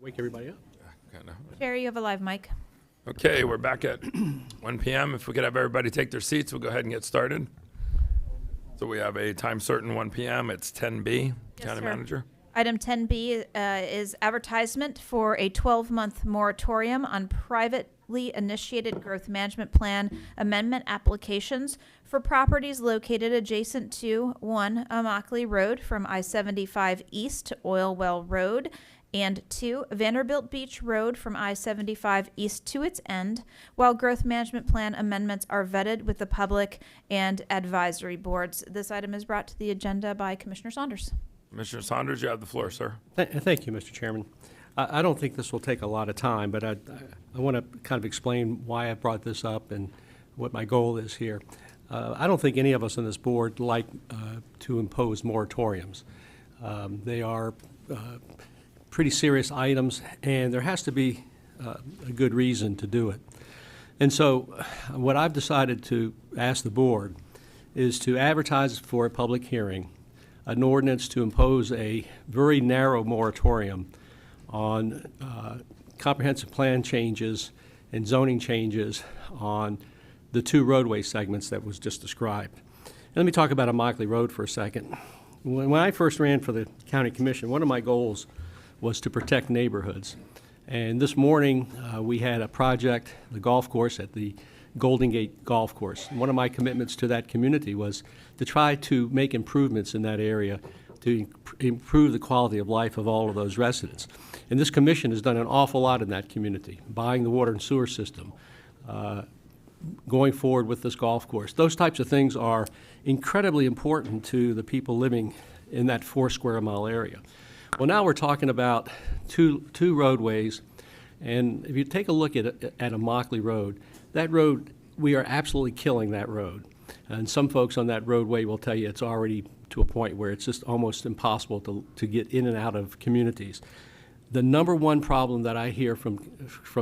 Wake everybody up. Jerry, you have a live mic. Okay, we're back at 1 p.m. If we could have everybody take their seats, we'll go ahead and get started. So we have a time certain 1 p.m. It's 10B, County sir. Manager. Item 10B is advertisement for a 12-month moratorium on privately initiated growth management plan amendment applications for properties located adjacent to 1. Immokalee Road from I-75 East to Oil Well Road, and 2. Vanderbilt Beach Road from I-75 East to its end, while growth management plan amendments are vetted with the public and advisory boards. This item is brought to the agenda by Commissioner Saunders. Commissioner Saunders, you have the floor, sir. Thank you, Mr. Chairman. I don't think this will take a lot of time, but I want to kind of explain why I brought this up and what my goal is here. I don't think any of us on this board like to impose moratoriums. They are pretty serious items, and there has to be a good reason to do it. And so what I've decided to ask the board is to advertise for a public hearing an ordinance to impose a very narrow moratorium on comprehensive plan changes and zoning changes on the 2 roadway segments that was just described. And let me talk about Immokalee Road for a second. When I first ran for the county commission, one of my goals was to protect neighborhoods. And this morning, we had a project, the golf course at the Golden Gate Golf Course. And one of my commitments to that community was to try to make improvements in that area to improve the quality of life of all of those residents. And this commission has done an awful lot in that community, buying the water and sewer system, going forward with this golf course. Those types of things are incredibly important to the people living in that 4 square mile area. Well, now we're talking about two roadways, and if you take a look at Immokalee Road, that road, we are absolutely killing that road. And some folks on that roadway will tell you it's already to a point where it's just almost impossible to get in and out of communities. The number one problem that I hear from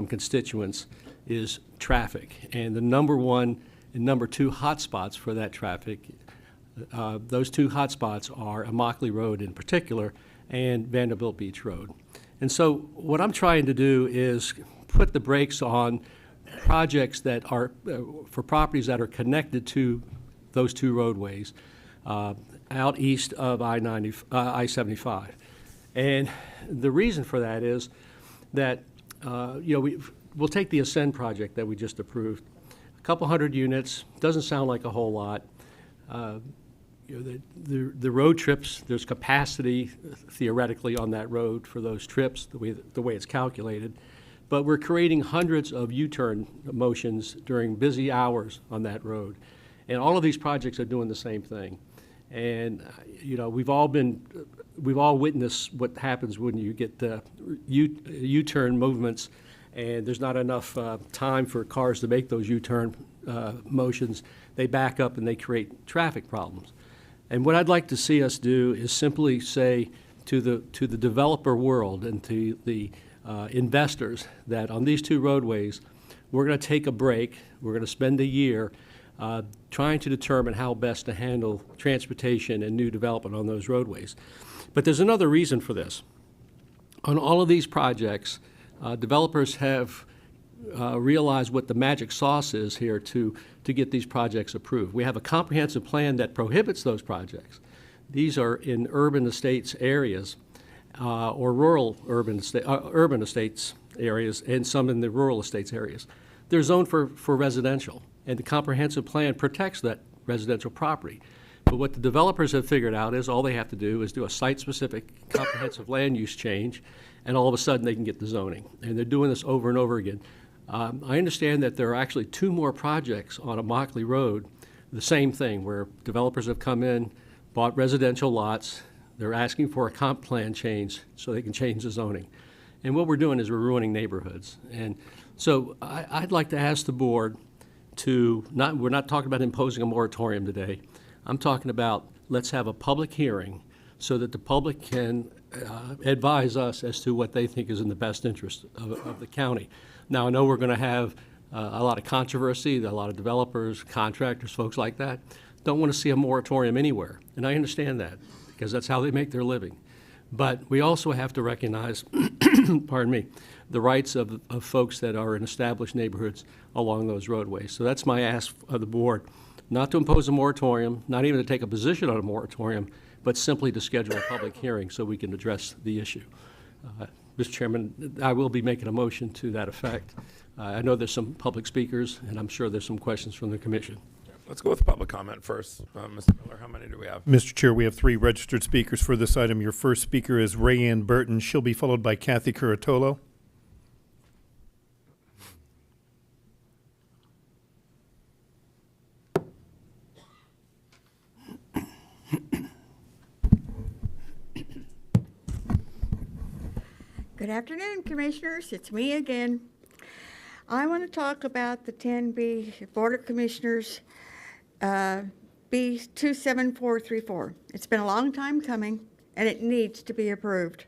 constituents is traffic, and the number one and number 2 hotspots for that traffic, those 2 hotspots are Immokalee Road in particular and Vanderbilt Beach Road. And so what I'm trying to do is put the brakes on projects that are, for properties that are connected to those 2 roadways out east of I-75. And the reason for that is that, we'll take the Ascend project that we just approved. A couple hundred units, doesn't sound like a whole lot. The road trips, there's capacity theoretically on that road for those trips, the way it's calculated. But we're creating hundreds of U-turn motions during busy hours on that road. And all of these projects are doing the same thing. And, we've all witnessed what happens when you get the U-turn movements and there's not enough time for cars to make those U-turn motions. They back up and they create traffic problems. And what I'd like to see us do is simply say to the developer world and to the investors that on these 2 roadways, we're going to take a break. We're going to spend a year trying to determine how best to handle transportation and new development on those roadways. But there's another reason for this. On all of these projects, developers have realized what the magic sauce is here to get these projects approved. We have a comprehensive plan that prohibits those projects. These are in urban estates areas or rural urban estates areas, and some in the rural estates areas. They're zoned for residential, and the comprehensive plan protects that residential property. But what the developers have figured out is all they have to do is do a site-specific comprehensive land use change, and all of a sudden they can get the zoning. And they're doing this over and over again. I understand that there are actually 2 more projects on Immokalee Road, the same thing, where developers have come in, bought residential lots. They're asking for a comp plan change so they can change the zoning. And what we're doing is we're ruining neighborhoods. And so I'd like to ask the board to, we're not talking about imposing a moratorium today. I'm talking about let's have a public hearing so that the public can advise us as to what they think is in the best interest of the county. Now, I know we're going to have a lot of controversy, a lot of developers, contractors, folks like that don't want to see a moratorium anywhere. And I understand that because that's how they make their living. But we also have to recognize, pardon me, the rights of folks that are in established neighborhoods along those roadways. So that's my ask of the board, not to impose a moratorium, not even to take a position on a moratorium, but simply to schedule a public hearing so we can address the issue. Mr. Chairman, I will be making a motion to that effect. I know there's some public speakers, and I'm sure there's some questions from the commission. Let's go with public comment first. Mr. Miller, how many do we have? Mr. Chair, we have 3 registered speakers for this item. Your first speaker is Rayanne Burton. She'll be followed by Kathy Curatolo. Good afternoon, Commissioners. It's me again. I want to talk about the 10B Board of Commissioners B27434. It's been a long time coming, and it needs to be approved.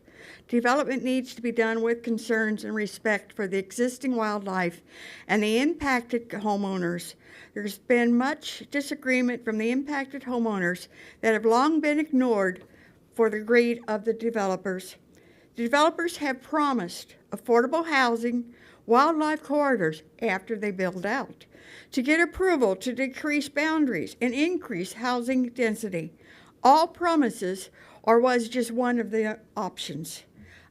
Development needs to be done with concerns and respect for the existing wildlife and the impacted homeowners. There's been much disagreement from the impacted homeowners that have long been ignored for the greed of the developers. The developers have promised affordable housing, wildlife corridors after they build out, to get approval to decrease boundaries and increase housing density. All promises, or was just one of the options.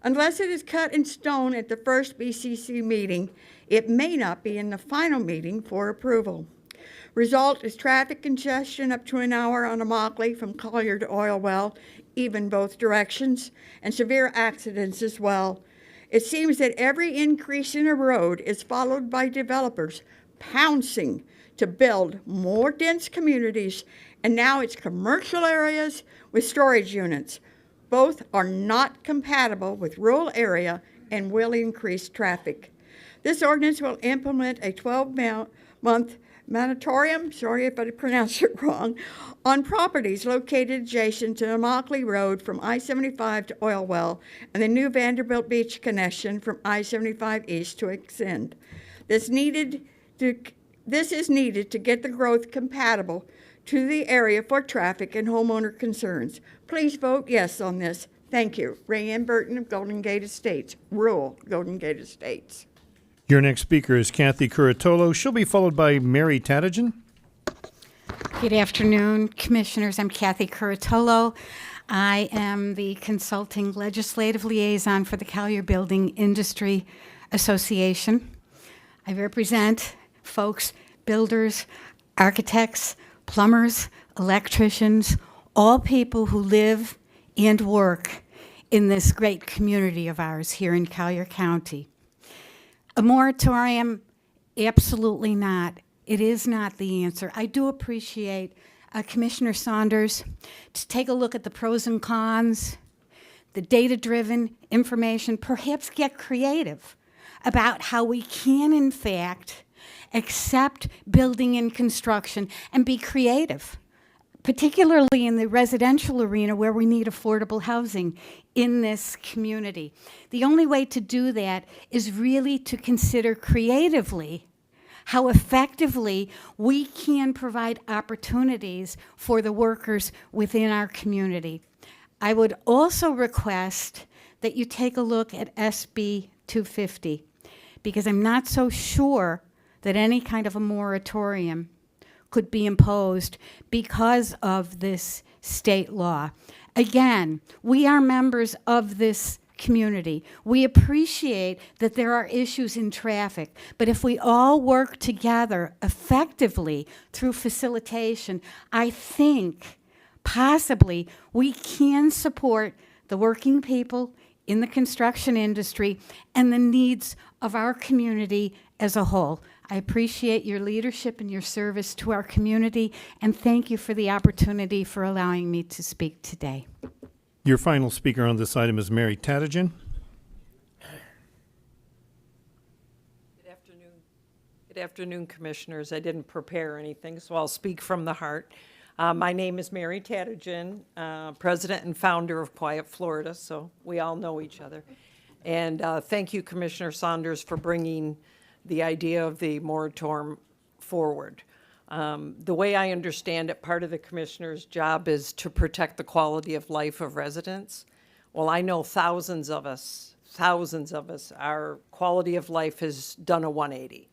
Unless it is cut in stone at the first BCC meeting, it may not be in the final meeting for approval. Result is traffic congestion up to an hour on Immokalee from Collier to Oil Well, even both directions, and severe accidents as well. It seems that every increase in a road is followed by developers pouncing to build more dense communities, and now it's commercial areas with storage units. Both are not compatible with rural area and will increase traffic. This ordinance will implement a 12-month moratorium, sorry if I pronounced it wrong, on properties located adjacent to Immokalee Road from I-75 to Oil Well and the new Vanderbilt Beach connection from I-75 East to extend. This is needed to get the growth compatible to the area for traffic and homeowner concerns. Please vote yes on this. Thank you. Rayanne Burton of Golden Gate Estates, rural Golden Gate Estates. Your next speaker is Kathy Curatolo. She'll be followed by Mary Tadigan. Good afternoon, Commissioners. I'm Kathy Curatolo. I am the Consulting Legislative Liaison for the Collier Building Industry Association. I represent folks, builders, architects, plumbers, electricians, all people who live and work in this great community of ours here in Collier County. A moratorium, absolutely not. It is not the answer. I do appreciate Commissioner Saunders to take a look at the pros and cons, the data-driven information, perhaps get creative about how we can, in fact, accept building and construction and be creative, particularly in the residential arena where we need affordable housing in this community. The only way to do that is really to consider creatively how effectively we can provide opportunities for the workers within our community. I would also request that you take a look at SB 250, because I'm not so sure that any kind of a moratorium could be imposed because of this state law. Again, we are members of this community. We appreciate that there are issues in traffic, but if we all work together effectively through facilitation, I think possibly we can support the working people in the construction industry and the needs of our community as a whole. I appreciate your leadership and your service to our community, and thank you for the opportunity for allowing me to speak today. Your final speaker on this item is Mary Tadigan. Good afternoon, Commissioners. I didn't prepare anything, so I'll speak from the heart. My name is Mary Tadigan, President and founder of Quiet Florida, so we all know each other. And thank you, Commissioner Saunders, for bringing the idea of the moratorium forward. The way I understand it, part of the commissioner's job is to protect the quality of life of residents. Well, I know thousands of us, our quality of life has done a 180.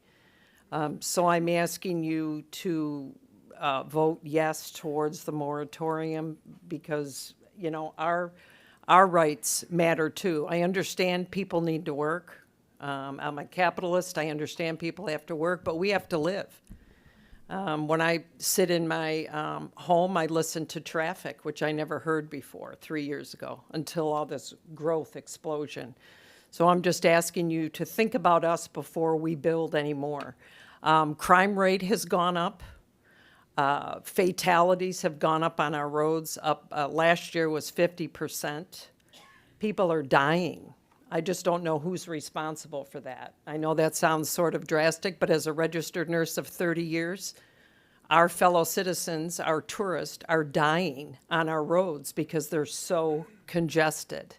So I'm asking you to vote yes towards the moratorium because, you know, our rights matter too. I understand people need to work. I'm a capitalist. I understand people have to work, but we have to live. When I sit in my home, I listen to traffic, which I never heard before 3 years ago until all this growth explosion. So I'm just asking you to think about us before we build any more. Crime rate has gone up. Fatalities have gone up on our roads. Last year was 50%. People are dying. I just don't know who's responsible for that. I know that sounds sort of drastic, but as a registered nurse of 30 years, our fellow citizens, our tourists, are dying on our roads because they're so congested.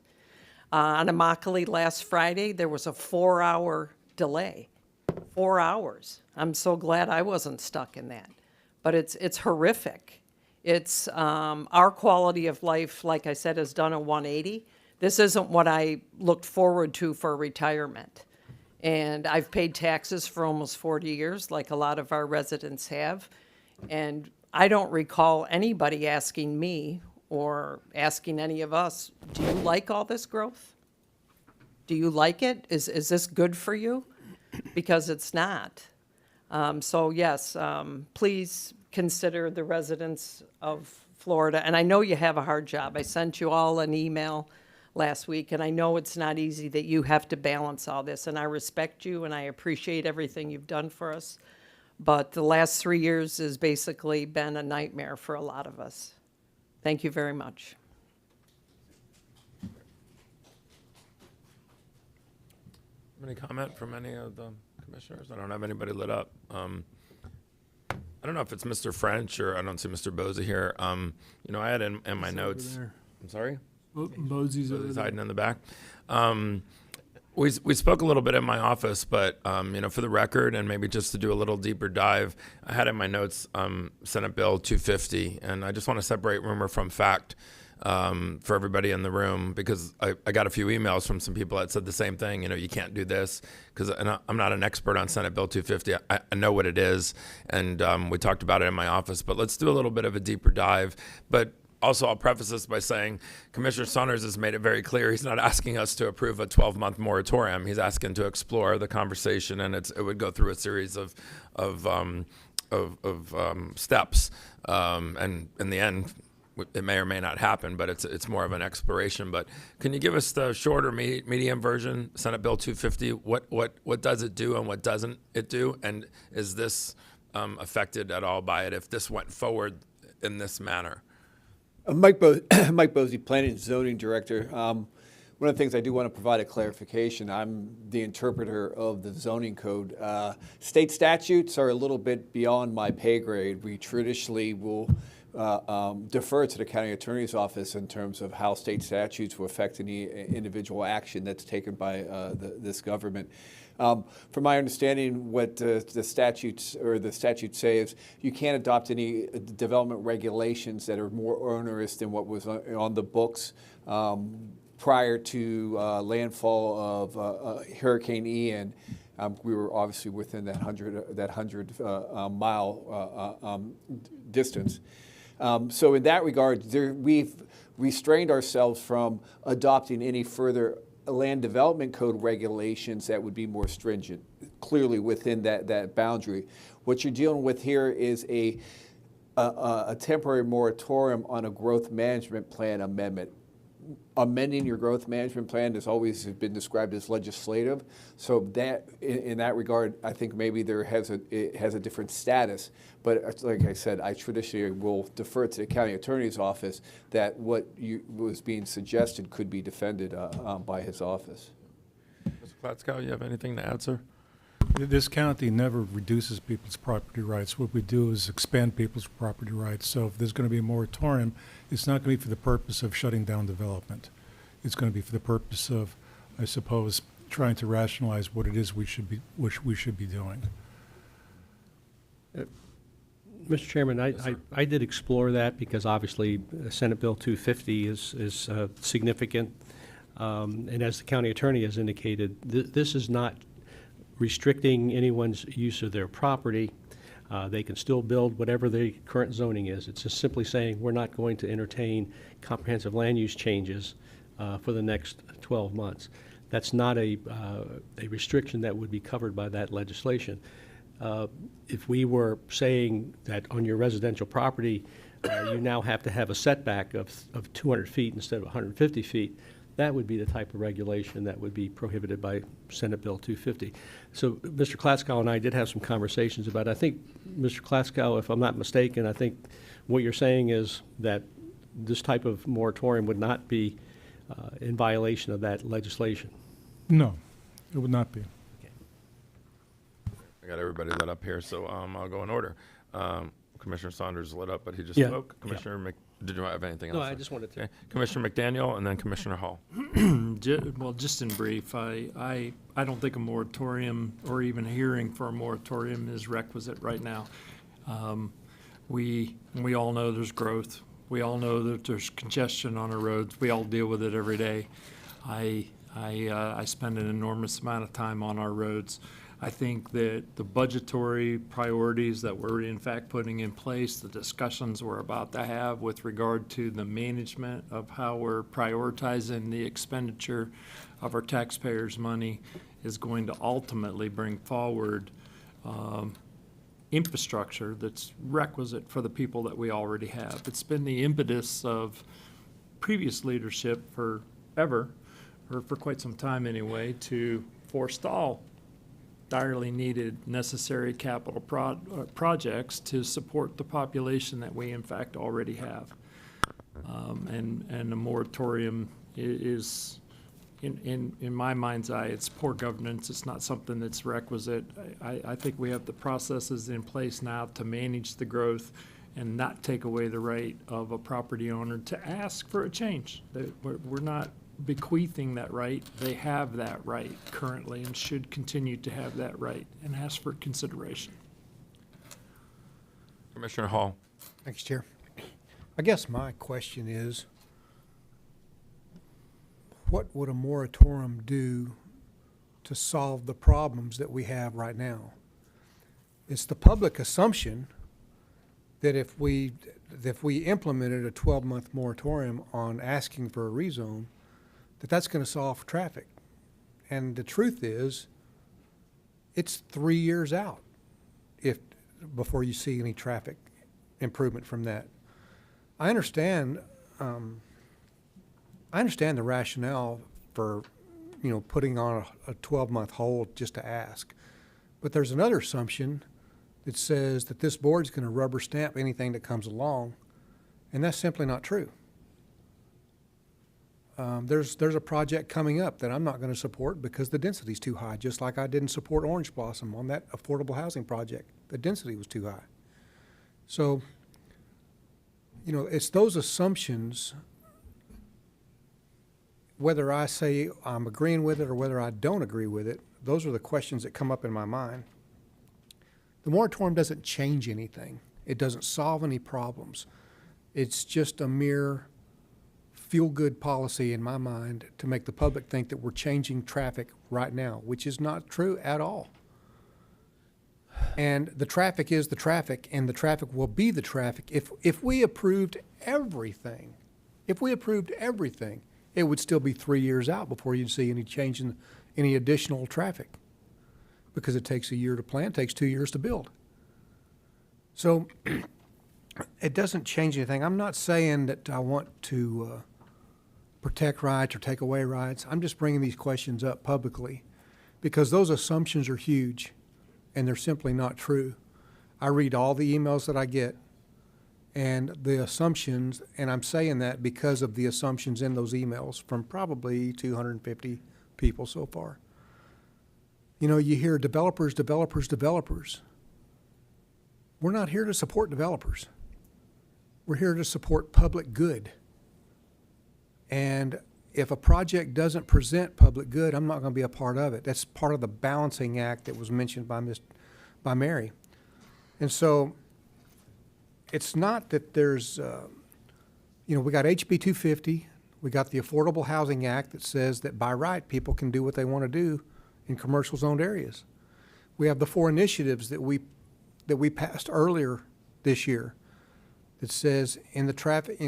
On Immokalee last Friday, there was a 4-hour delay. 4 hours. I'm so glad I wasn't stuck in that. But it's horrific. It's our quality of life, like I said, has done a 180. This isn't what I looked forward to for retirement. And I've paid taxes for almost 40 years, like a lot of our residents have. And I don't recall anybody asking me or asking any of us, do you like all this growth? Do you like it? Is this good for you? Because it's not. So yes, please consider the residents of Florida. And I know you have a hard job. I sent you all an email last week, and I know it's not easy that you have to balance all this. And I respect you, and I appreciate everything you've done for us. But the last 3 years has basically been a nightmare for a lot of us. Thank you very much. Any comment from any of the commissioners? I don't have anybody lit up. I don't know if it's Mr. French or I don't see Mr. Boza here. You know, I had in my notes. I'm sorry? Bosey's over there. Hiding in the back. We spoke a little bit in my office, but you know, for the record, and maybe just to do a little deeper dive, I had in my notes Senate Bill 250, and I just want to separate rumor from fact for everybody in the room because I got a few emails from some people that said the same thing. You know, you can't do this because I'm not an expert on Senate Bill 250. I know what it is, and we talked about it in my office. But let's do a little bit of a deeper dive. But also, I'll preface this by saying Commissioner Saunders has made it very clear he's not asking us to approve a 12-month moratorium. He's asking to explore the conversation, and it would go through a series of steps. And in the end, it may or may not happen, but it's more of an exploration. But can you give us the short or medium version, Senate Bill 250? What does it do and what doesn't it do? And is this affected at all by it if this went forward in this manner? Mike Bosey, Planning and Zoning Director. One of the things I do want to provide a clarification. I'm the interpreter of the zoning code. State statutes are a little bit beyond my pay grade. We traditionally will defer to the county attorney's office in terms of how state statutes will affect any individual action that's taken by this government. From my understanding, what the statutes say is you can't adopt any development regulations that are more onerous than what was on the books prior to landfall of Hurricane Ian. We were obviously within that 100 mile distance. So in that regard, we've restrained ourselves from adopting any further land development code regulations that would be more stringent, clearly within that boundary. What you're dealing with here is a temporary moratorium on a growth management plan amendment. Amending your growth management plan has always been described as legislative. So that, in that regard, I think maybe it has a different status. But like I said, I traditionally will defer to the county attorney's office that what was being suggested could be defended by his office. Mr. Klatskow, you have anything to add, sir? This county never reduces people's property rights. What we do is expand people's property rights. So if there's going to be a moratorium, it's not going to be for the purpose of shutting down development. It's going to be for the purpose of, I suppose, trying to rationalize what it is we should be doing. Mr. Chairman, I did explore that because obviously Senate Bill 250 is significant. And as the county attorney has indicated, this is not restricting anyone's use of their property. They can still build whatever the current zoning is. It's just simply saying we're not going to entertain comprehensive land use changes for the next 12 months. That's not a restriction that would be covered by that legislation. If we were saying that on your residential property, you now have to have a setback of 200 feet instead of 150 feet, that would be the type of regulation that would be prohibited by Senate Bill 250. So Mr. Klaskow and I did have some conversations about it. I think, Mr. Klaskow, if I'm not mistaken, I think what you're saying is that this type of moratorium would not be in violation of that legislation. No, it would not be. I got everybody lit up here, so I'll go in order. Commissioner Saunders lit up, but he just Yeah. spoke. Commissioner did you have anything else? No, I just wanted to. Okay. Commissioner McDaniel and then Commissioner Hall. Well, just in brief, I don't think a moratorium or even hearing for a moratorium is requisite right now. We all know there's growth. We all know that there's congestion on our roads. We all deal with it every day. I spend an enormous amount of time on our roads. I think that the budgetary priorities that we're in fact putting in place, the discussions we're about to have with regard to the management of how we're prioritizing the expenditure of our taxpayers' money is going to ultimately bring forward infrastructure that's requisite for the people that we already have. It's been the impetus of previous leadership forever, or for quite some time anyway, to forestall direly needed, necessary capital projects to support the population that we in fact already have. And the moratorium is, in my mind's eye, it's poor governance. It's not something that's requisite. I think we have the processes in place now to manage the growth and not take away the right of a property owner to ask for a change. We're not bequeathing that right. They have that right currently and should continue to have that right and ask for consideration. Commissioner Hall. Thanks, Chair. I guess my question is, what would a moratorium do to solve the problems that we have right now? It's the public assumption that if we implemented a 12-month moratorium on asking for a rezone, that's going to solve traffic. And the truth is, it's 3 years out before you see any traffic improvement from that. I understand the rationale for, putting on a 12-month hold just to ask. But there's another assumption that says that this board's going to rubber stamp anything that comes along, and that's simply not true. There's a project coming up that I'm not going to support because the density's too high, just like I didn't support Orange Blossom on that affordable housing project. The density was too high. So, it's those assumptions, whether I say I'm agreeing with it or whether I don't agree with it, those are the questions that come up in my mind. The moratorium doesn't change anything. It doesn't solve any problems. It's just a mere feel-good policy in my mind to make the public think that we're changing traffic right now, which is not true at all. And the traffic is the traffic, and the traffic will be the traffic. If we approved everything, it would still be 3 years out before you'd see any change in any additional traffic, because it takes a year to plan, it takes 2 years to build. So it doesn't change anything. I'm not saying that I want to protect rights or take away rights. I'm just bringing these questions up publicly because those assumptions are huge and they're simply not true. I read all the emails that I get and the assumptions, and I'm saying that because of the assumptions in those emails from probably 250 people so far. You hear developers. We're not here to support developers. We're here to support public good. And if a project doesn't present public good, I'm not going to be a part of it. That's part of the balancing act that was mentioned by Mary. And so it's not that there's, we got HB 250, We got the Affordable Housing Act that says that by right, people can do what they want to do in commercial zoned areas. We have the 4 initiatives that we passed earlier this year that says in the traffic,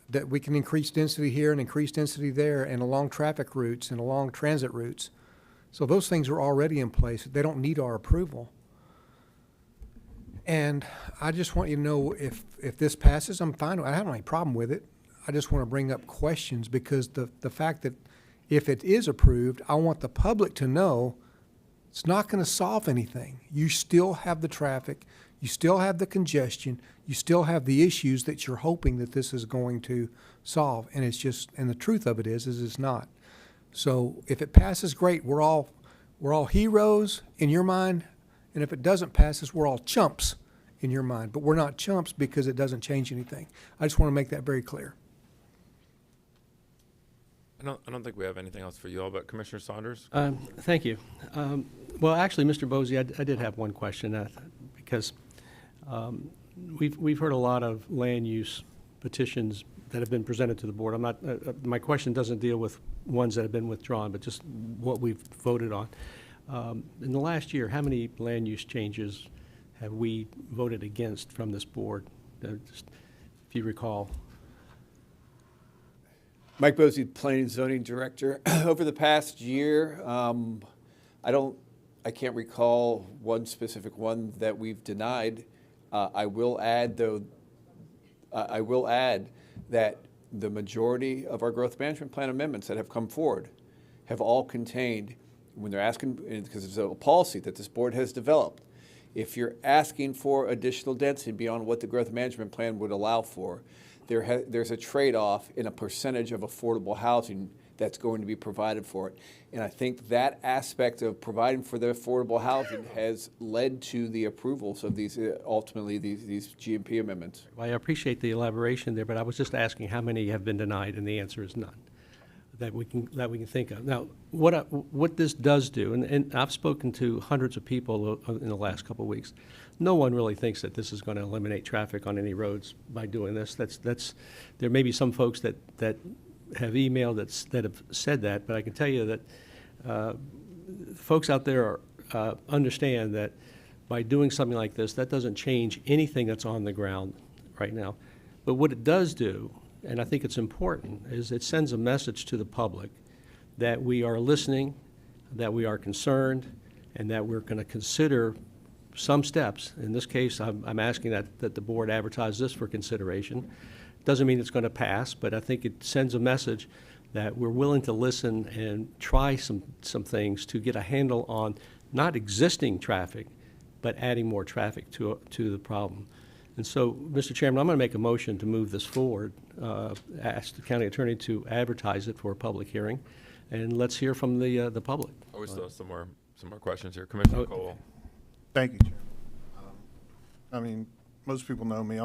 that we can increase density here and increase density there and along traffic routes and along transit routes. So those things are already in place. They don't need our approval. And I just want you to know if this passes, I'm fine. I don't have any problem with it. I just want to bring up questions because the fact that if it is approved, I want the public to know it's not going to solve anything. You still have the traffic, you still have the congestion, you still have the issues that you're hoping that this is going to solve. And it's just, and the truth of it is it's not. So if it passes, great. We're all heroes in your mind. And if it doesn't pass us, we're all chumps in your mind. But we're not chumps because it doesn't change anything. I just want to make that very clear. I don't think we have anything else for you all, but Commissioner Saunders? Thank you. Well, actually, Mr. Bosey, I did have one question because we've heard a lot of land use petitions that have been presented to the board. I'm not. My question doesn't deal with ones that have been withdrawn, but just what we've voted on. In the last year, how many land use changes have we voted against from this board? Just, if you recall. Mike Bosey, Planning and Zoning Director. Over the past year, I can't recall one specific one that we've denied. I will add, though, that the majority of our growth management plan amendments that have come forward have all contained, when they're asking, because it's a policy that this board has developed, if you're asking for additional density beyond what the growth management plan would allow for, there's a trade-off in a percentage of affordable housing that's going to be provided for it. And I think that aspect of providing for the affordable housing has led to the approvals of these, ultimately, these GMP amendments. Well, I appreciate the elaboration there, but I was just asking how many have been denied, and the answer is none that we can think of. Now, what this does do, and I've spoken to hundreds of people in the last couple of weeks. No one really thinks that this is going to eliminate traffic on any roads by doing this. There may be some folks that have emailed that have said that, but I can tell you that folks out there understand that by doing something like this, that doesn't change anything that's on the ground right now. But what it does do, and I think it's important, is it sends a message to the public that we are listening, that we are concerned, and that we're going to consider some steps. In this case, I'm asking that the board advertise this for consideration. Doesn't mean it's going to pass, but I think it sends a message that we're willing to listen and try some things to get a handle on not existing traffic, but adding more traffic to the problem. And so, Mr. Chairman, I'm going to make a motion to move this forward, ask the county attorney to advertise it for a public hearing, and let's hear from the public. Oh, we still have some more questions here. Commissioner Cole. Thank you, Chair. I mean, most people know me.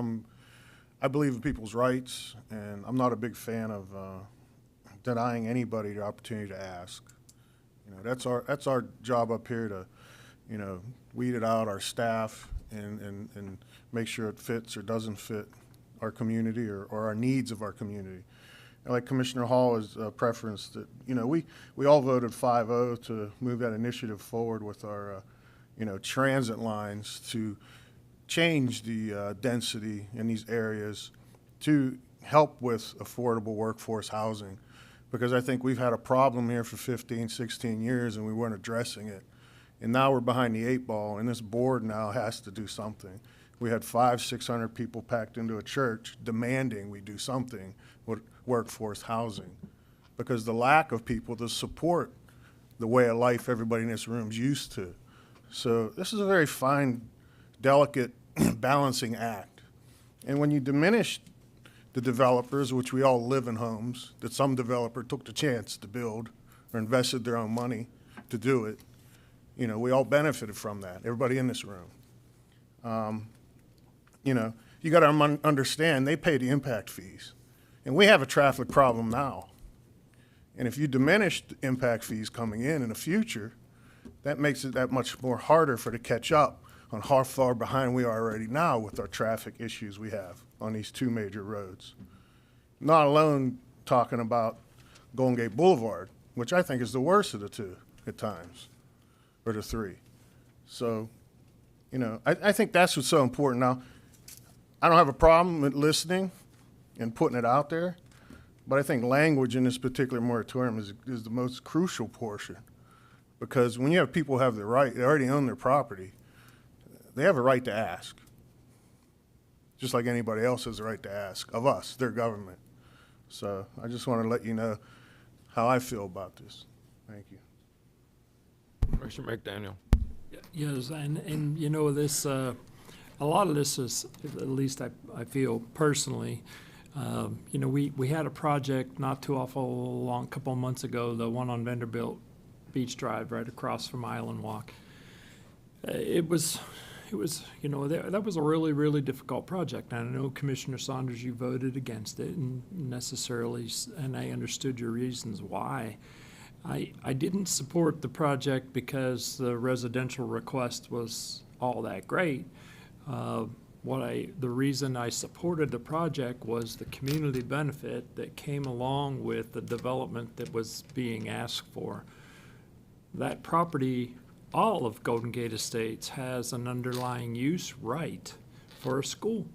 I believe in people's rights, and I'm not a big fan of denying anybody the opportunity to ask. You know, that's our job up here to, weed it out, our staff, and make sure it fits or doesn't fit our community or our needs of our community. And like Commissioner Hall has preferenced that, we all voted 5-0 to move that initiative forward with our, transit lines to change the density in these areas to help with affordable workforce housing. Because I think we've had a problem here for 15, 16 years and we weren't addressing it. And now we're behind the 8 ball, and this board now has to do something. We had 500-600 people packed into a church demanding we do something with workforce housing, because the lack of people to support the way of life everybody in this room is used to. So this is a very fine, delicate balancing act. And when you diminish the developers, which we all live in homes, that some developer took the chance to build or invested their own money to do it, we all benefited from that, everybody in this room. You got to understand, they pay the impact fees. And we have a traffic problem now. And if you diminish the impact fees coming in the future, that makes it that much more harder to catch up on how far behind we are already now with our traffic issues we have on these 2 major roads. Not alone talking about Golden Gate Boulevard, which I think is the worst of the two at times, or the three. So, you know, I think that's what's so important. Now, I don't have a problem with listening and putting it out there, but I think language in this particular moratorium is the most crucial portion. Because when you have people who have the right, they already own their property, they have a right to ask. Just like anybody else has a right to ask of us, their government. So I just want to let you know how I feel about this. Thank you. Commissioner McDaniel. Yes, and you know, this, a lot of this is, at least I feel personally, you know, we had a project not too awful long, couple of months ago, the one on Vanderbilt Beach Drive right across from Island Walk. It was, you know, that was a really, really difficult project. And I know Commissioner Saunders, you voted against it and necessarily, and I understood your reasons why. I didn't support the project because the residential request was all that great. The reason I supported the project was the community benefit that came along with the development that was being asked for. That property, all of Golden Gate Estates, has an underlying use right for a school.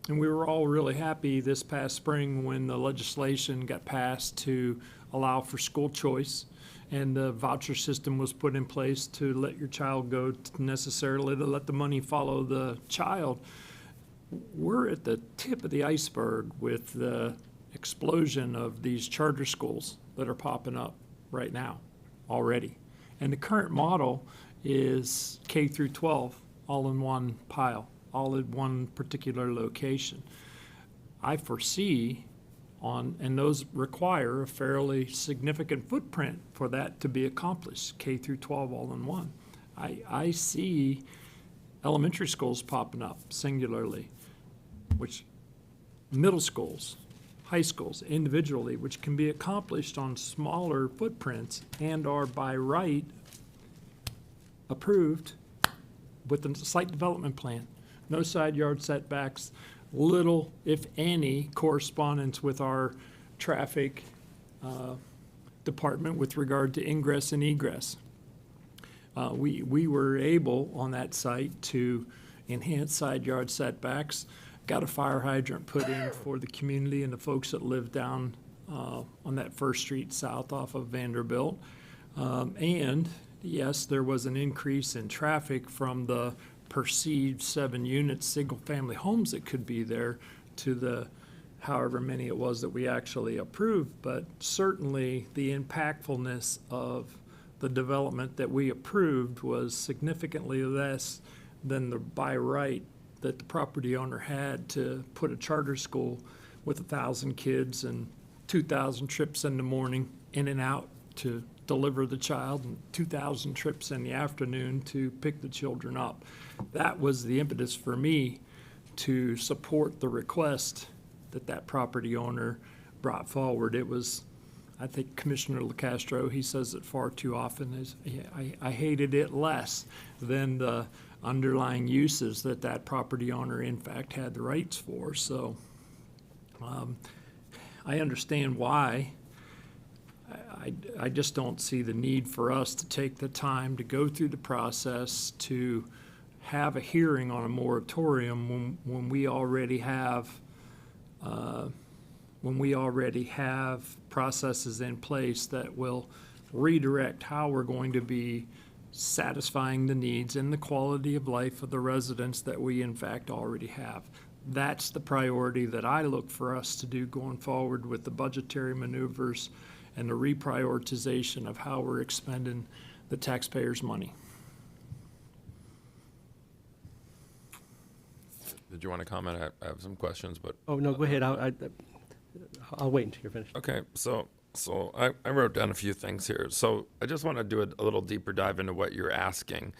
And we were all really happy this past spring when the legislation got passed to allow for school choice, and the voucher system was put in place to let your child go, necessarily to let the money follow the child. We're at the tip of the iceberg with the explosion of these charter schools that are popping up right now already. And the current model is K through 12, all in one pile, all in one particular location. I foresee and those require a fairly significant footprint for that to be accomplished, K through 12 all in one. I see elementary schools popping up singularly, which middle schools, high schools individually, which can be accomplished on smaller footprints and are by right approved with the site development plan. No side yard setbacks, little, if any, correspondence with our traffic department with regard to ingress and egress. We were able on that site to enhance side yard setbacks, got a fire hydrant put in for the community and the folks that live down on that First Street South off of Vanderbilt. And yes, there was an increase in traffic from the perceived 7 units, single-family homes that could be there to the however many it was that we actually approved. But certainly the impactfulness of the development that we approved was significantly less than the by right that the property owner had to put a charter school with 1,000 kids and 2,000 trips in the morning in and out to deliver the child, and 2,000 trips in the afternoon to pick the children up. That was the impetus for me to support the request that property owner brought forward. It was, I think Commissioner LaCastro, he says it far too often, is I hated it less than the underlying uses that property owner in fact had the rights for. So I understand why. I just don't see the need for us to take the time to go through the process to have a hearing on a moratorium when we already have processes in place that will redirect how we're going to be satisfying the needs and the quality of life of the residents that we in fact already have. That's the priority that I look for us to do going forward with the budgetary maneuvers and the reprioritization of how we're expending the taxpayers' money. Did you want to comment? I have some questions, but. Oh, no, go ahead. I'll wait until you're finished. Okay, so I wrote down a few things here. So I just want to do a little deeper dive into what you're asking.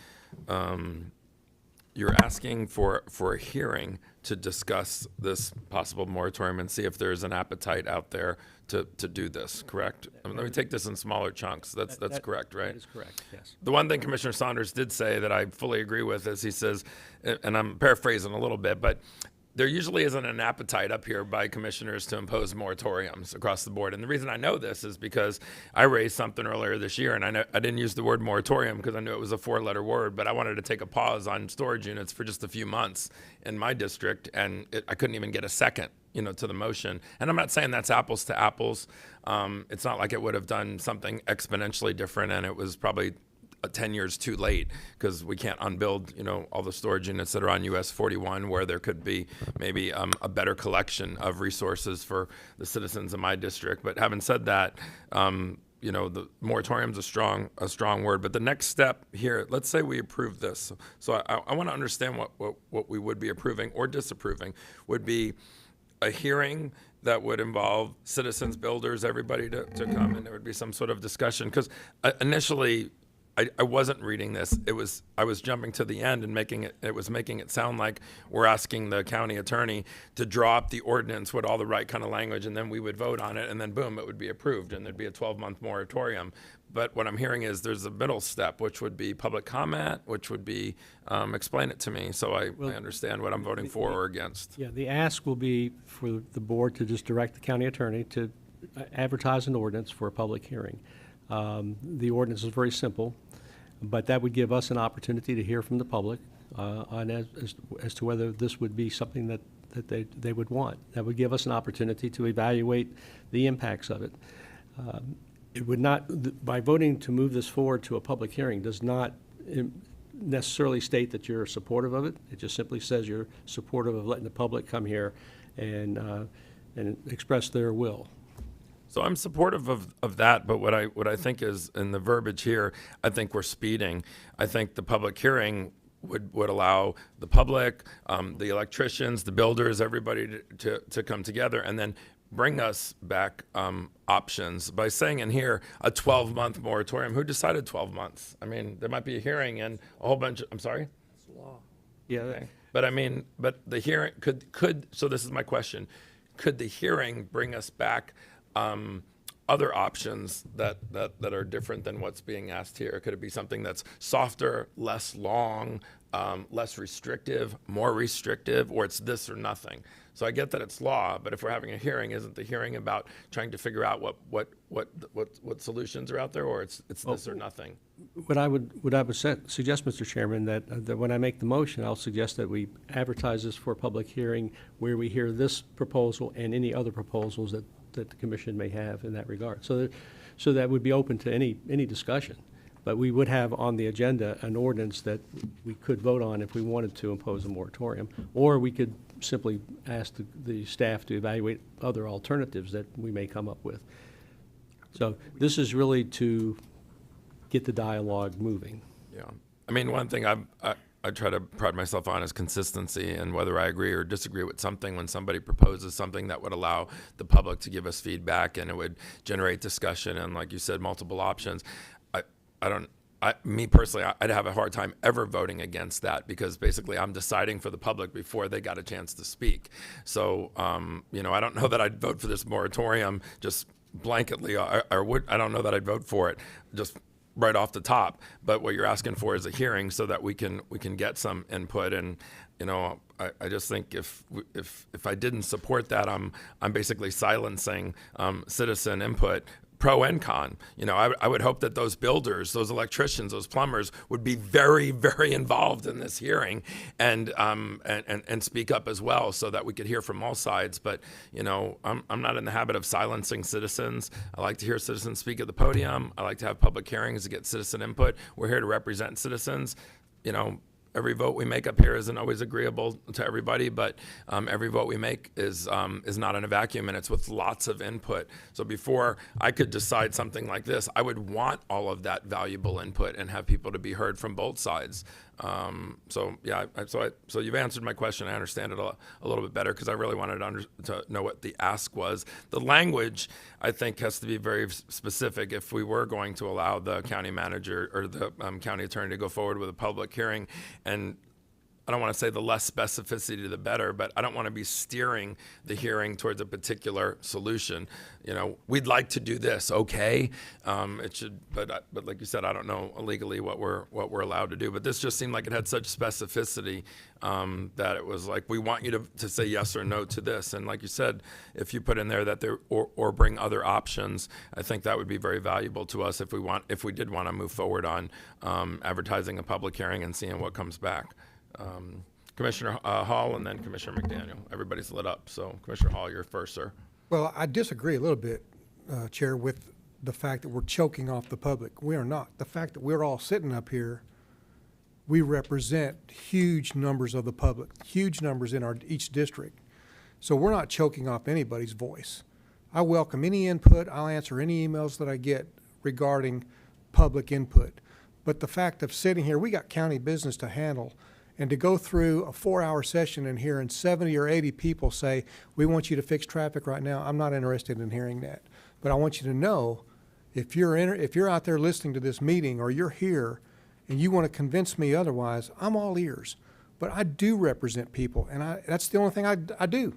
You're asking for a hearing to discuss this possible moratorium and see if there's an appetite out there to do this, correct? I mean, let me take this in smaller chunks. That's correct, right? That is correct, yes. The one thing Commissioner Saunders did say that I fully agree with is he says, and I'm paraphrasing a little bit, but there usually isn't an appetite up here by commissioners to impose moratoriums across the board. And the reason I know this is because I raised something earlier this year, and I didn't use the word moratorium because I knew it was a 4-letter word, but I wanted to take a pause on storage units for just a few months in my district, and I couldn't even get a second, to the motion. And I'm not saying that's apples to apples. It's not like it would have done something exponentially different, and it was probably 10 years too late because we can't unbuild, all the storage units that are on US 41 where there could be maybe a better collection of resources for the citizens in my district. But having said that, the moratorium's a strong word. But the next step here, let's say we approve this. So I want to understand what we would be approving or disapproving. Would be a hearing that would involve citizens, builders, everybody to come, and there would be some sort of discussion. Because initially, I wasn't reading this. I was jumping to the end and making it sound like we're asking the county attorney to draw up the ordinance with all the right kind of language, and then we would vote on it, and then boom, it would be approved, and there'd be a 12-month moratorium. But what I'm hearing is there's a middle step, which would be public comment, which would be explain it to me so I understand what I'm voting for or against. Yeah, the ask will be for the board to just direct the county attorney to advertise an ordinance for a public hearing. The ordinance is very simple, but that would give us an opportunity to hear from the public on as to whether this would be something that they would want. That would give us an opportunity to evaluate the impacts of it. It would not, by voting to move this forward to a public hearing, does not necessarily state that you're supportive of it. It just simply says you're supportive of letting the public come here and express their will. So I'm supportive of that, but what I think is in the verbiage here, I think we're speeding. I think the public hearing would allow the public, the electricians, the builders, everybody to come together and then bring us back options. By saying in here a 12-month moratorium, who decided 12 months? I mean, there might be a hearing and a whole bunch of, I'm sorry? It's law. Yeah. Okay. But the hearing could, so this is my question, could the hearing bring us back other options that are different than what's being asked here? Could it be something that's softer, less long, less restrictive, more restrictive, or it's this or nothing? So I get that it's law, but if we're having a hearing, isn't the hearing about trying to figure out what solutions are out there, or it's this or nothing? What I would suggest, Mr. Chairman, that when I make the motion, I'll suggest that we advertise this for a public hearing where we hear this proposal and any other proposals that the commission may have in that regard. So that would be open to any discussion. But we would have on the agenda an ordinance that we could vote on if we wanted to impose a moratorium, or we could simply ask the staff to evaluate other alternatives that we may come up with. So this is really to get the dialogue moving. Yeah. I mean, one thing I try to pride myself on is consistency, and whether I agree or disagree with something, when somebody proposes something that would allow the public to give us feedback and it would generate discussion and, like you said, multiple options, me personally, I'd have a hard time ever voting against that, because basically I'm deciding for the public before they got a chance to speak. So, I don't know that I'd vote for this moratorium just blanketly. I don't know that I'd vote for it just right off the top. But what you're asking for is a hearing so that we can get some input. And I just think if I didn't support that, I'm basically silencing citizen input, pro and con. I would hope that those builders, those electricians, those plumbers would be very, very involved in this hearing and speak up as well, so that we could hear from all sides. But I'm not in the habit of silencing citizens. I like to hear citizens speak at the podium. I like to have public hearings to get citizen input. We're here to represent citizens. Every vote we make up here isn't always agreeable to everybody, but every vote we make is not in a vacuum, and it's with lots of input. So before I could decide something like this, I would want all of that valuable input and have people to be heard from both sides. So you've answered my question. I understand it a little bit better, because I really wanted to know what the ask was. The language, I think, has to be very specific. If we were going to allow the county manager or the county attorney to go forward with a public hearing, and I don't want to say the less specificity, the better, but I don't want to be steering the hearing towards a particular solution. You know, we'd like to do this, okay? It should, but like you said, I don't know legally what we're allowed to do. But this just seemed like it had such specificity that it was like, we want you to say yes or no to this. And like you said, if you put in there that or bring other options, I think that would be very valuable to us if we did want to move forward on advertising a public hearing and seeing what comes back. Commissioner Hall and then Commissioner McDaniel. Everybody's lit up. So Commissioner Hall, you're first, sir. Well, I disagree a little bit, Chair, with the fact that we're choking off the public. We are not. The fact that we're all sitting up here, we represent huge numbers of the public, huge numbers in each district. So we're not choking off anybody's voice. I welcome any input. I'll answer any emails that I get regarding public input. But the fact of sitting here, we got county business to handle, and to go through a 4-hour session and hearing 70 or 80 people say, we want you to fix traffic right now, I'm not interested in hearing that. But I want you to know, if you're out there listening to this meeting, or you're here and you want to convince me otherwise, I'm all ears. But I do represent people, and that's the only thing I do.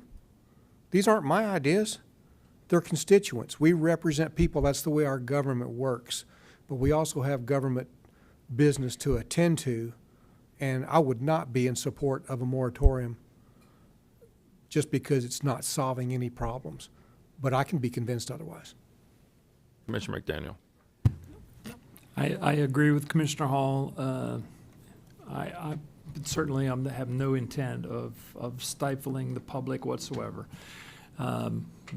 These aren't my ideas. They're constituents. We represent people. That's the way our government works. But we also have government business to attend to, and I would not be in support of a moratorium just because it's not solving any problems. But I can be convinced otherwise. Commissioner McDaniel. I agree with Commissioner Hall. I certainly have no intent of stifling the public whatsoever.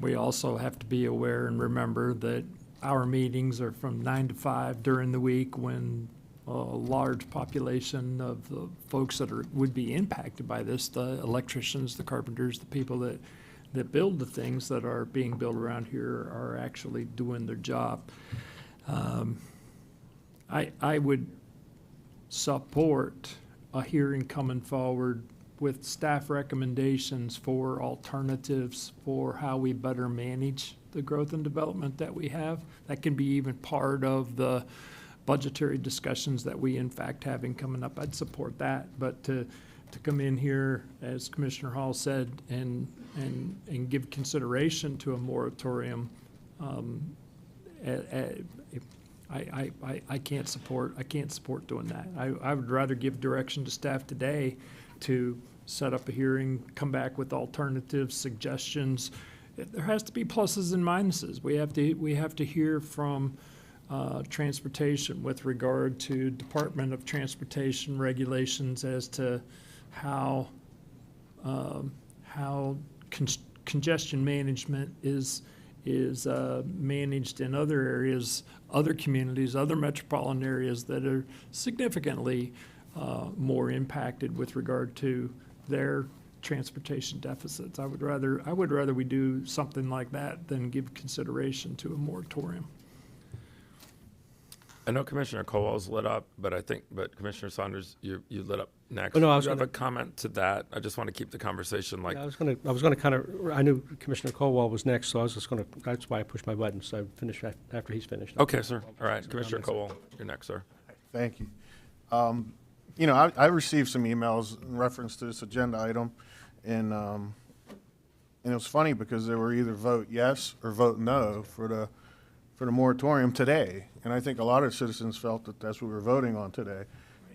We also have to be aware and remember that our meetings are from 9 to 5 during the week, when a large population of the folks that would be impacted by this, the electricians, the carpenters, the people that build the things that are being built around here, are actually doing their job. I would support a hearing coming forward with staff recommendations for alternatives for how we better manage the growth and development that we have. That can be even part of the budgetary discussions that we in fact having coming up. I'd support that. But to come in here, as Commissioner Hall said, and give consideration to a moratorium, I can't support doing that. I would rather give direction to staff today to set up a hearing, come back with alternatives, suggestions. There has to be pluses and minuses. We have to hear from transportation with regard to Department of Transportation regulations as to how congestion management is managed in other areas, other communities, other metropolitan areas that are significantly more impacted with regard to their transportation deficits. I would rather we do something like that than give consideration to a moratorium. I know Commissioner Colwell's lit up, but Commissioner Saunders, you lit up next. Oh, no, I Do was you have gonna- a comment to that? I just want to keep the conversation like. Yeah, I was gonna kind of, I knew Commissioner Colwell was next, so I was just gonna, that's why I pushed my button, so I finish after he's finished. Okay, sir. All right, Commissioner Colwell, you're next, sir. Thank you. You know, I received some emails in reference to this agenda item, and it was funny because they were either vote yes or vote no for the moratorium today. And I think a lot of citizens felt that that's what we were voting on today.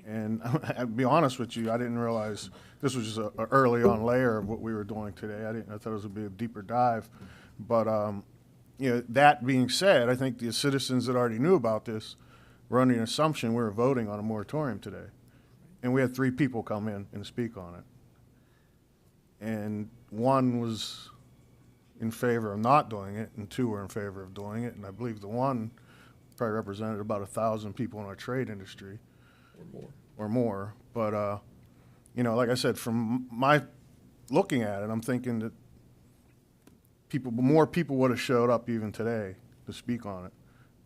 And I'll be honest with you, I didn't realize this was just an early on layer of what we were doing today. I thought it was going to be a deeper dive. But, you know, that being said, I think the citizens that already knew about this were under the assumption we were voting on a moratorium today. And we had 3 people come in and speak on it. And 1 was in favor of not doing it, and 2 were in favor of doing it. And I believe the 1 probably represented about 1,000 people in our trade industry. Or more. But, you know, like I said, from my looking at it, I'm thinking that more people would have showed up even today to speak on it.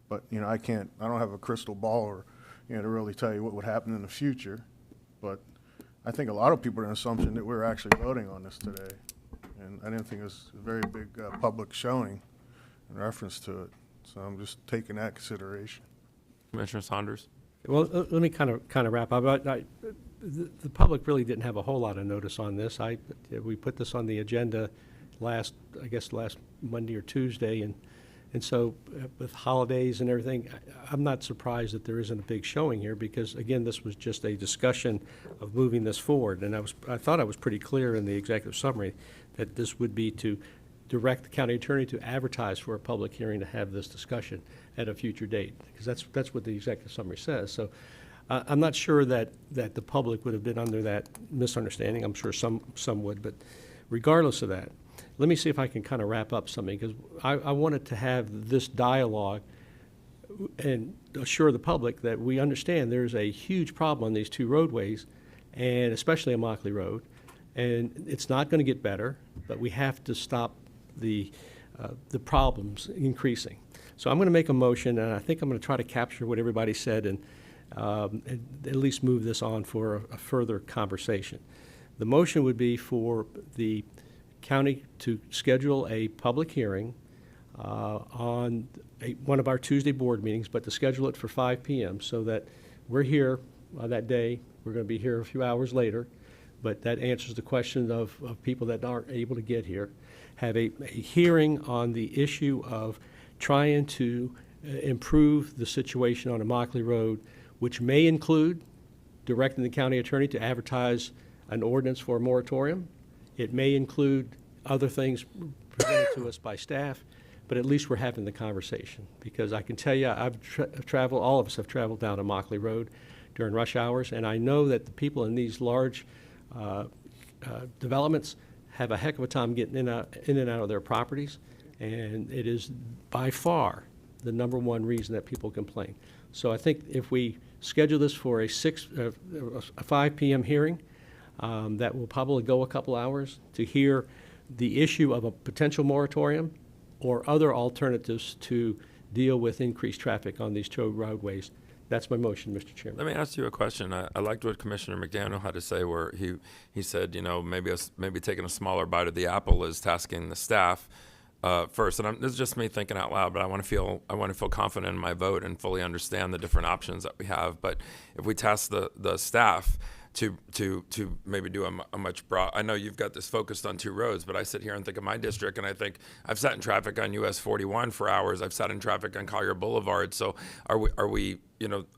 But, you know, I don't have a crystal ball or, you know, to really tell you what would happen in the future. But I think a lot of people are in assumption that we're actually voting on this today. And I didn't think it was a very big public showing in reference to it. So I'm just taking that consideration. Commissioner Saunders. Well, let me kind of wrap up. the public really didn't have a whole lot of notice on this. We put this on the agenda last Monday or Tuesday, and so with holidays and everything, I'm not surprised that there isn't a big showing here because, again, this was just a discussion of moving this forward. And I thought I was pretty clear in the executive summary that this would be to direct the county attorney to advertise for a public hearing to have this discussion at a future date, because that's what the executive summary says. So I'm not sure that the public would have been under that misunderstanding. I'm sure some would, but regardless of that, let me see if I can kind of wrap up something, because I wanted to have this dialogue and assure the public that we understand there's a huge problem on these two roadways, and especially on Mockley Road, and it's not going to get better, but we have to stop the problems increasing. So I'm going to make a motion, and I think I'm going to try to capture what everybody said and at least move this on for a further conversation. The motion would be for the county to schedule a public hearing on one of our Tuesday board meetings, but to schedule it for 5 p.m. so that we're here that day. We're going to be here a few hours later, but that answers the question of people that aren't able to get here. Have a hearing on the issue of trying to improve the situation on Immokalee Road, which may include directing the county attorney to advertise an ordinance for a moratorium. It may include other things presented to us by staff, but at least we're having the conversation. Because I can tell you, I've traveled, all of us have traveled down Immokalee Road during rush hours, and I know that the people in these large developments have a heck of a time getting in and out of their properties, and it is by far the number one reason that people complain. So I think if we schedule this for a 5 p.m. hearing, that will probably go a couple hours to hear the issue of a potential moratorium or other alternatives to deal with increased traffic on these two roadways. That's my motion, Mr. Chairman. Let me ask you a question. I liked what Commissioner McDaniel had to say, where he said, maybe taking a smaller bite of the apple is tasking the staff first. And this is just me thinking out loud, but I want to feel confident in my vote and fully understand the different options that we have. But if we task the staff to maybe do a much broad. I know you've got this focused on two roads, but I sit here and think of my district, and I think I've sat in traffic on US 41 for hours. I've sat in traffic on Collier Boulevard. So are we?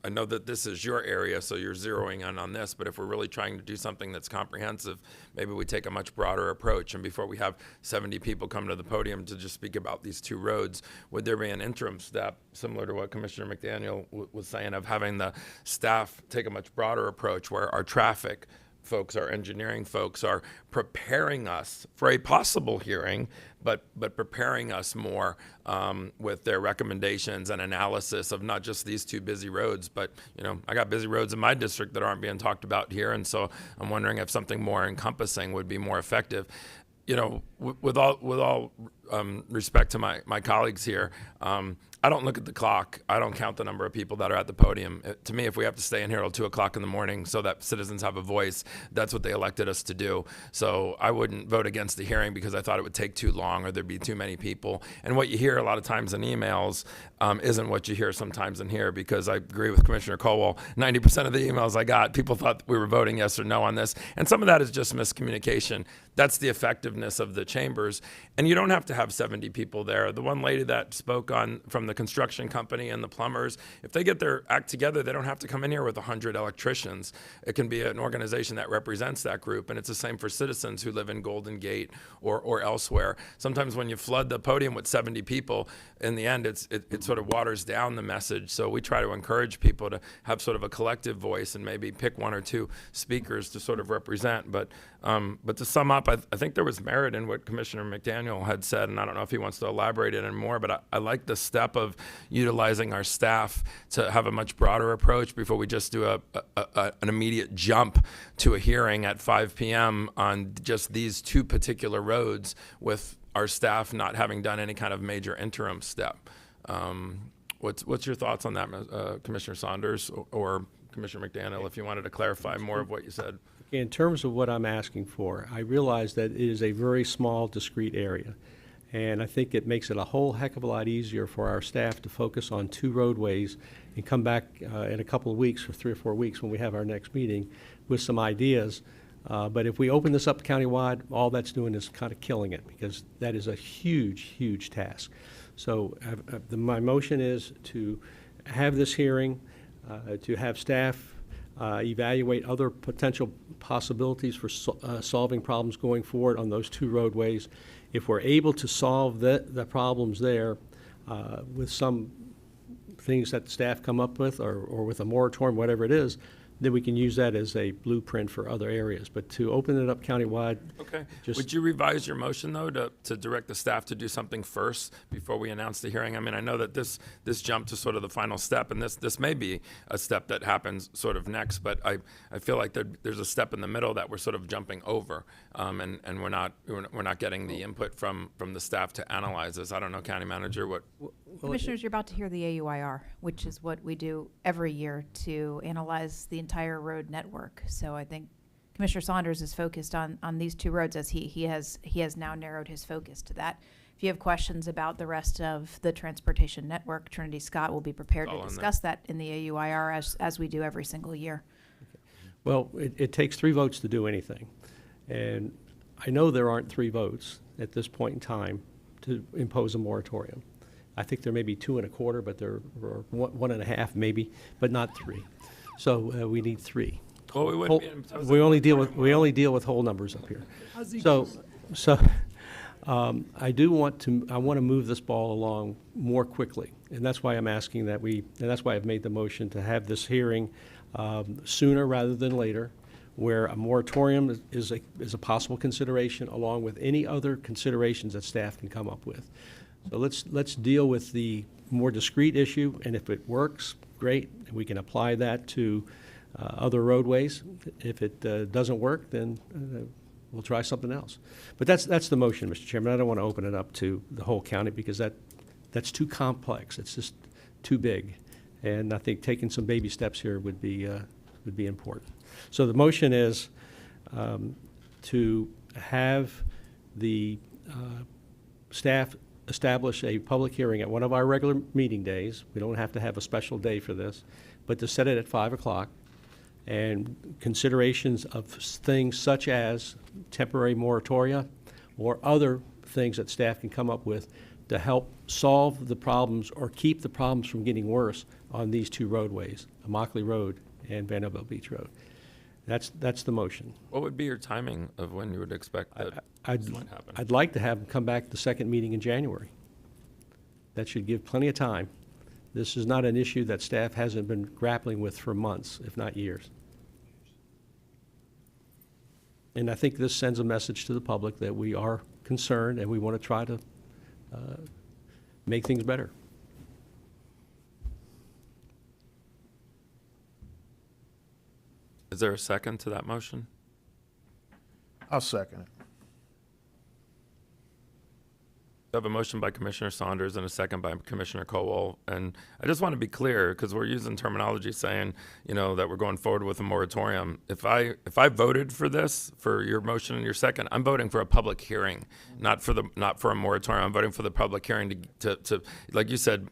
I know that this is your area, so you're zeroing in on this, but if we're really trying to do something that's comprehensive, maybe we take a much broader approach. And before we have 70 people come to the podium to just speak about these two roads, would there be an interim step, similar to what Commissioner McDaniel was saying, of having the staff take a much broader approach where our traffic folks, our engineering folks are preparing us for a possible hearing, but preparing us more with their recommendations and analysis of not just these two busy roads, but I got busy roads in my district that aren't being talked about here, and so I'm wondering if something more encompassing would be more effective. With all respect to my colleagues here, I don't look at the clock. I don't count the number of people that are at the podium. To me, if we have to stay in here till 2 o'clock in the morning so that citizens have a voice, that's what they elected us to do. So I wouldn't vote against the hearing because I thought it would take too long or there'd be too many people. And what you hear a lot of times in emails isn't what you hear sometimes in here, because I agree with Commissioner Colwell. 90% of the emails I got, people thought we were voting yes or no on this. And some of that is just miscommunication. That's the effectiveness of the chambers. And you don't have to have 70 people there. The one lady that spoke from the construction company and the plumbers, if they get their act together, they don't have to come in here with 100 electricians. It can be an organization that represents that group. And it's the same for citizens who live in Golden Gate or elsewhere. Sometimes when you flood the podium with 70 people, in the end, it sort of waters down the message. So we try to encourage people to have sort of a collective voice and maybe pick one or two speakers to sort of represent. But to sum up, I think there was merit in what Commissioner McDaniel had said, and I don't know if he wants to elaborate it anymore, but I like the step of utilizing our staff to have a much broader approach before we just do an immediate jump to a hearing at 5 p.m. on just these two particular roads, with our staff not having done any kind of major interim step. What's your thoughts on that, Commissioner Saunders or Commissioner McDaniel, if you wanted to clarify more of what you said? In terms of what I'm asking for, I realize that it is a very small, discrete area. And I think it makes it a whole heck of a lot easier for our staff to focus on two roadways and come back in a couple of weeks, or 3 or 4 weeks when we have our next meeting, with some ideas. But if we open this up countywide, all that's doing is kind of killing it, because that is a huge, huge task. So my motion is to have this hearing, to have staff evaluate other potential possibilities for solving problems going forward on those 2 roadways. If we're able to solve the problems there with some things that staff come up with, or with a moratorium, whatever it is, then we can use that as a blueprint for other areas. But to open it up countywide. Okay. just- Would you revise your motion, though, to direct the staff to do something first before we announce the hearing? I mean, I know that this jumped to sort of the final step, and this may be a step that happens sort of next, but I feel like there's a step in the middle that we're sort of jumping over, and we're not getting the input from the staff to analyze this. I don't know, County Manager, what? Commissioners, you're about to hear the AUIR, which is what we do every year to analyze the entire road network. So I think Commissioner Saunders is focused on these 2 roads, as he has now narrowed his focus to that. If you have questions about the rest of the transportation network, Trinity Scott will be prepared to discuss that in the AUIR as we do every single year. Well, it takes 3 votes to do anything. And I know there aren't 3 votes at this point in time to impose a moratorium. I think there may be 2 1/4, but there are 1 1/2 maybe, but not 3. So we need 3. Well, we wouldn't be. We only deal with whole numbers up here. So I want to move this ball along more quickly, and that's why I'm asking and that's why I've made the motion to have this hearing sooner rather than later, where a moratorium is a possible consideration, along with any other considerations that staff can come up with. So let's deal with the more discrete issue, and if it works, great. We can apply that to other roadways. If it doesn't work, then we'll try something else. But that's the motion, Mr. Chairman. I don't want to open it up to the whole county, because that's too complex. It's just too big. And I think taking some baby steps here would be important. So the motion is to have the staff establish a public hearing at one of our regular meeting days. We don't have to have a special day for this, but to set it at 5 o'clock, and considerations of things such as temporary moratoria or other things that staff can come up with to help solve the problems or keep the problems from getting worse on these 2 roadways, Immokalee Road and Vanderbilt Beach Road. That's the motion. What would be your timing of when you would expect that this might happen? I'd like to have them come back the 2nd meeting in January. That should give plenty of time. This is not an issue that staff hasn't been grappling with for months, if not years. And I think this sends a message to the public that we are concerned and we want to try to make things better. Is there a second to that motion? I'll second it. I have a motion by Commissioner Saunders and a second by Commissioner Colwell. And I just want to be clear, because we're using terminology saying, that we're going forward with a moratorium. If I voted for this, for your motion and your second, I'm voting for a public hearing, not for a moratorium. I'm voting for the public hearing to like you said,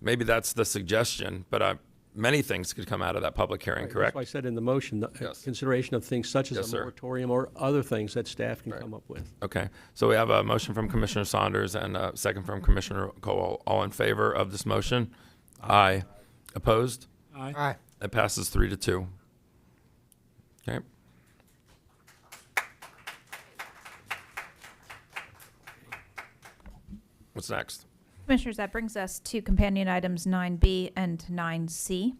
maybe that's the suggestion, but many things could come out of that public hearing, Right, correct? That's why I said in the motion, Yes. consideration of things such as Yes, a sir. moratorium or other things that staff can Right. come up with. Okay, so we have a motion from Commissioner Saunders and a second from Commissioner Colwell. All in favor of this motion? Aye. Opposed? Aye. It passes 3-2. Okay. What's next? Commissioners, that brings us to companion items 9B and 9C.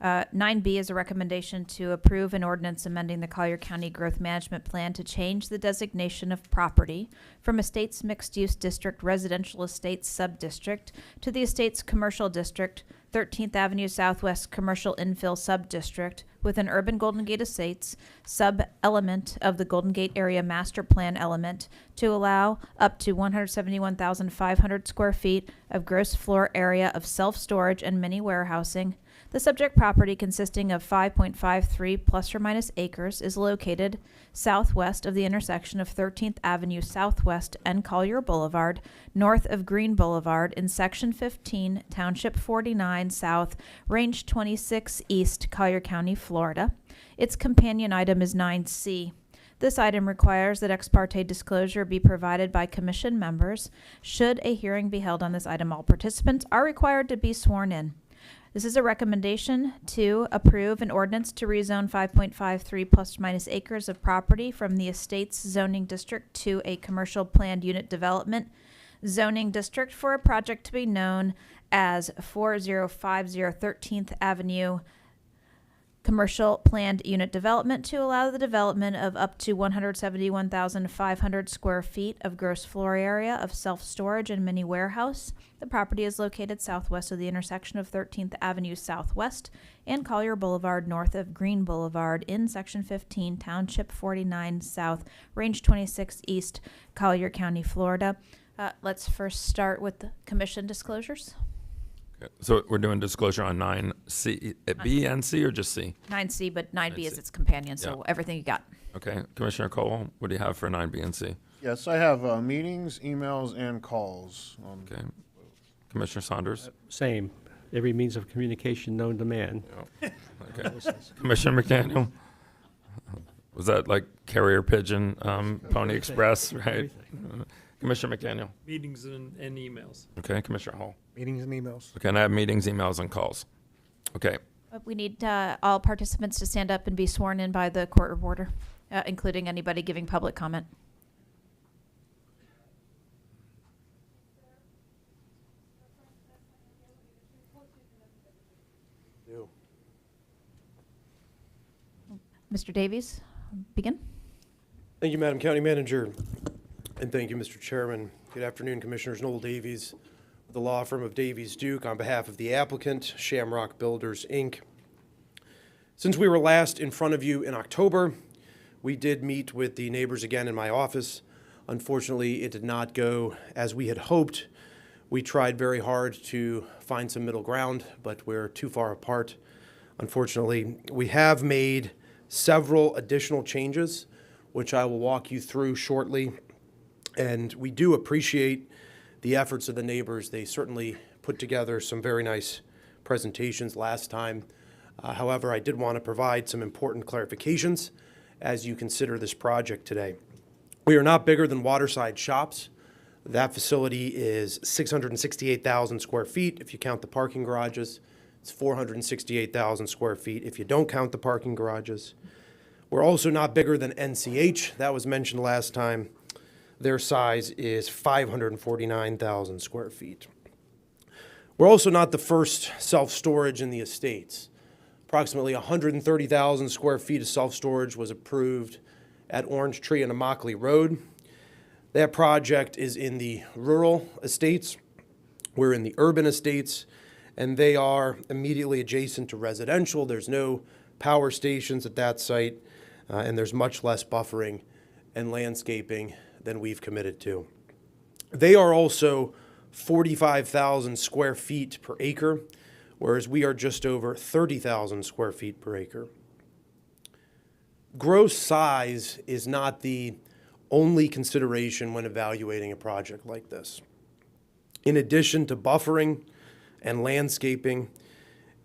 9B is a recommendation to approve an ordinance amending the Collier County Growth Management Plan to change the designation of property from Estates Mixed-Use District Residential Estates Subdistrict to the Estates Commercial District, 13th Avenue Southwest Commercial Infill Subdistrict with an urban Golden Gate Estates sub-element of the Golden Gate Area Master Plan element to allow up to 171,500 square feet of gross floor area of self-storage and mini warehousing. The subject property, consisting of 5.53 plus or minus acres, is located southwest of the intersection of 13th Avenue Southwest and Collier Boulevard, north of Green Boulevard, in Section 15, Township 49 South, Range 26 East, Collier County, Florida. Its companion item is 9C. This item requires that ex parte disclosure be provided by commission members. Should a hearing be held on this item, all participants are required to be sworn in. This is a recommendation to approve an ordinance to rezone 5.53 plus or minus acres of property from the Estates zoning district to a commercial planned unit development zoning district for a project to be known as 4050 13th Avenue Commercial Planned Unit Development to allow the development of up to 171,500 square feet of gross floor area of self-storage and mini warehouse. The property is located southwest of the intersection of 13th Avenue Southwest and Collier Boulevard, north of Green Boulevard, in Section 15, Township 49 South, Range 26 East, Collier County, Florida. Let's first start with the commission disclosures. Okay. So we're doing disclosure on 9C, B and C, or just C? 9C, but 9B is 9C. its companion, so Yeah. everything you got. Okay. Commissioner Cole, what do you have for 9B and C? Yes, I have meetings, emails, and calls. Okay. Commissioner Saunders? Same. Every means of communication known to man. Okay. Commissioner McDaniel? Was that like carrier pigeon, Pony Express, right? Commissioner McDaniel? Meetings and emails. Okay. Commissioner Hall? Meetings and emails. Okay, and I have meetings, emails, and calls. Okay. We need all participants to stand up and be sworn in by the court reporter, including anybody giving public comment. Mr. Davies, begin. Thank you, Madam County Manager, and thank you, Mr. Chairman. Good afternoon, Commissioners. Noel Davies with the law firm of Davies Duke on behalf of the applicant, Shamrock Builders, Inc. Since we were last in front of you in October, we did meet with the neighbors again in my office. Unfortunately, it did not go as we had hoped. We tried very hard to find some middle ground, but we're too far apart. Unfortunately, we have made several additional changes, which I will walk you through shortly. And we do appreciate the efforts of the neighbors. They certainly put together some very nice presentations last time. However, I did want to provide some important clarifications as you consider this project today. We are not bigger than Waterside Shops. That facility is 668,000 square feet if you count the parking garages. It's 468,000 square feet if you don't count the parking garages. We're also not bigger than NCH. That was mentioned last time. Their size is 549,000 square feet. We're also not the first self-storage in the estates. Approximately 130,000 square feet of self-storage was approved at Orange Tree and Immokalee Road. That project is in the rural estates. We're in the urban estates, and they are immediately adjacent to residential. There's no power stations at that site, and there's much less buffering and landscaping than we've committed to. They are also 45,000 square feet per acre, whereas we are just over 30,000 square feet per acre. Gross size is not the only consideration when evaluating a project like this. In addition to buffering and landscaping,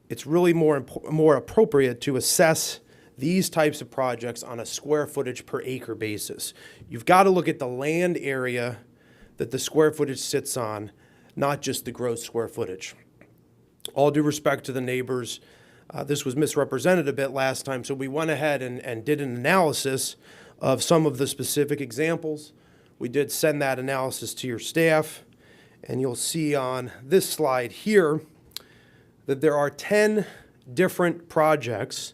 it's really more appropriate to assess these types of projects on a square footage per acre basis. You've got to look at the land area that the square footage sits on, not just the gross square footage. All due respect to the neighbors, this was misrepresented a bit last time, so we went ahead and did an analysis of some of the specific examples. We did send that analysis to your staff, and you'll see on this slide here that there are 10 different projects,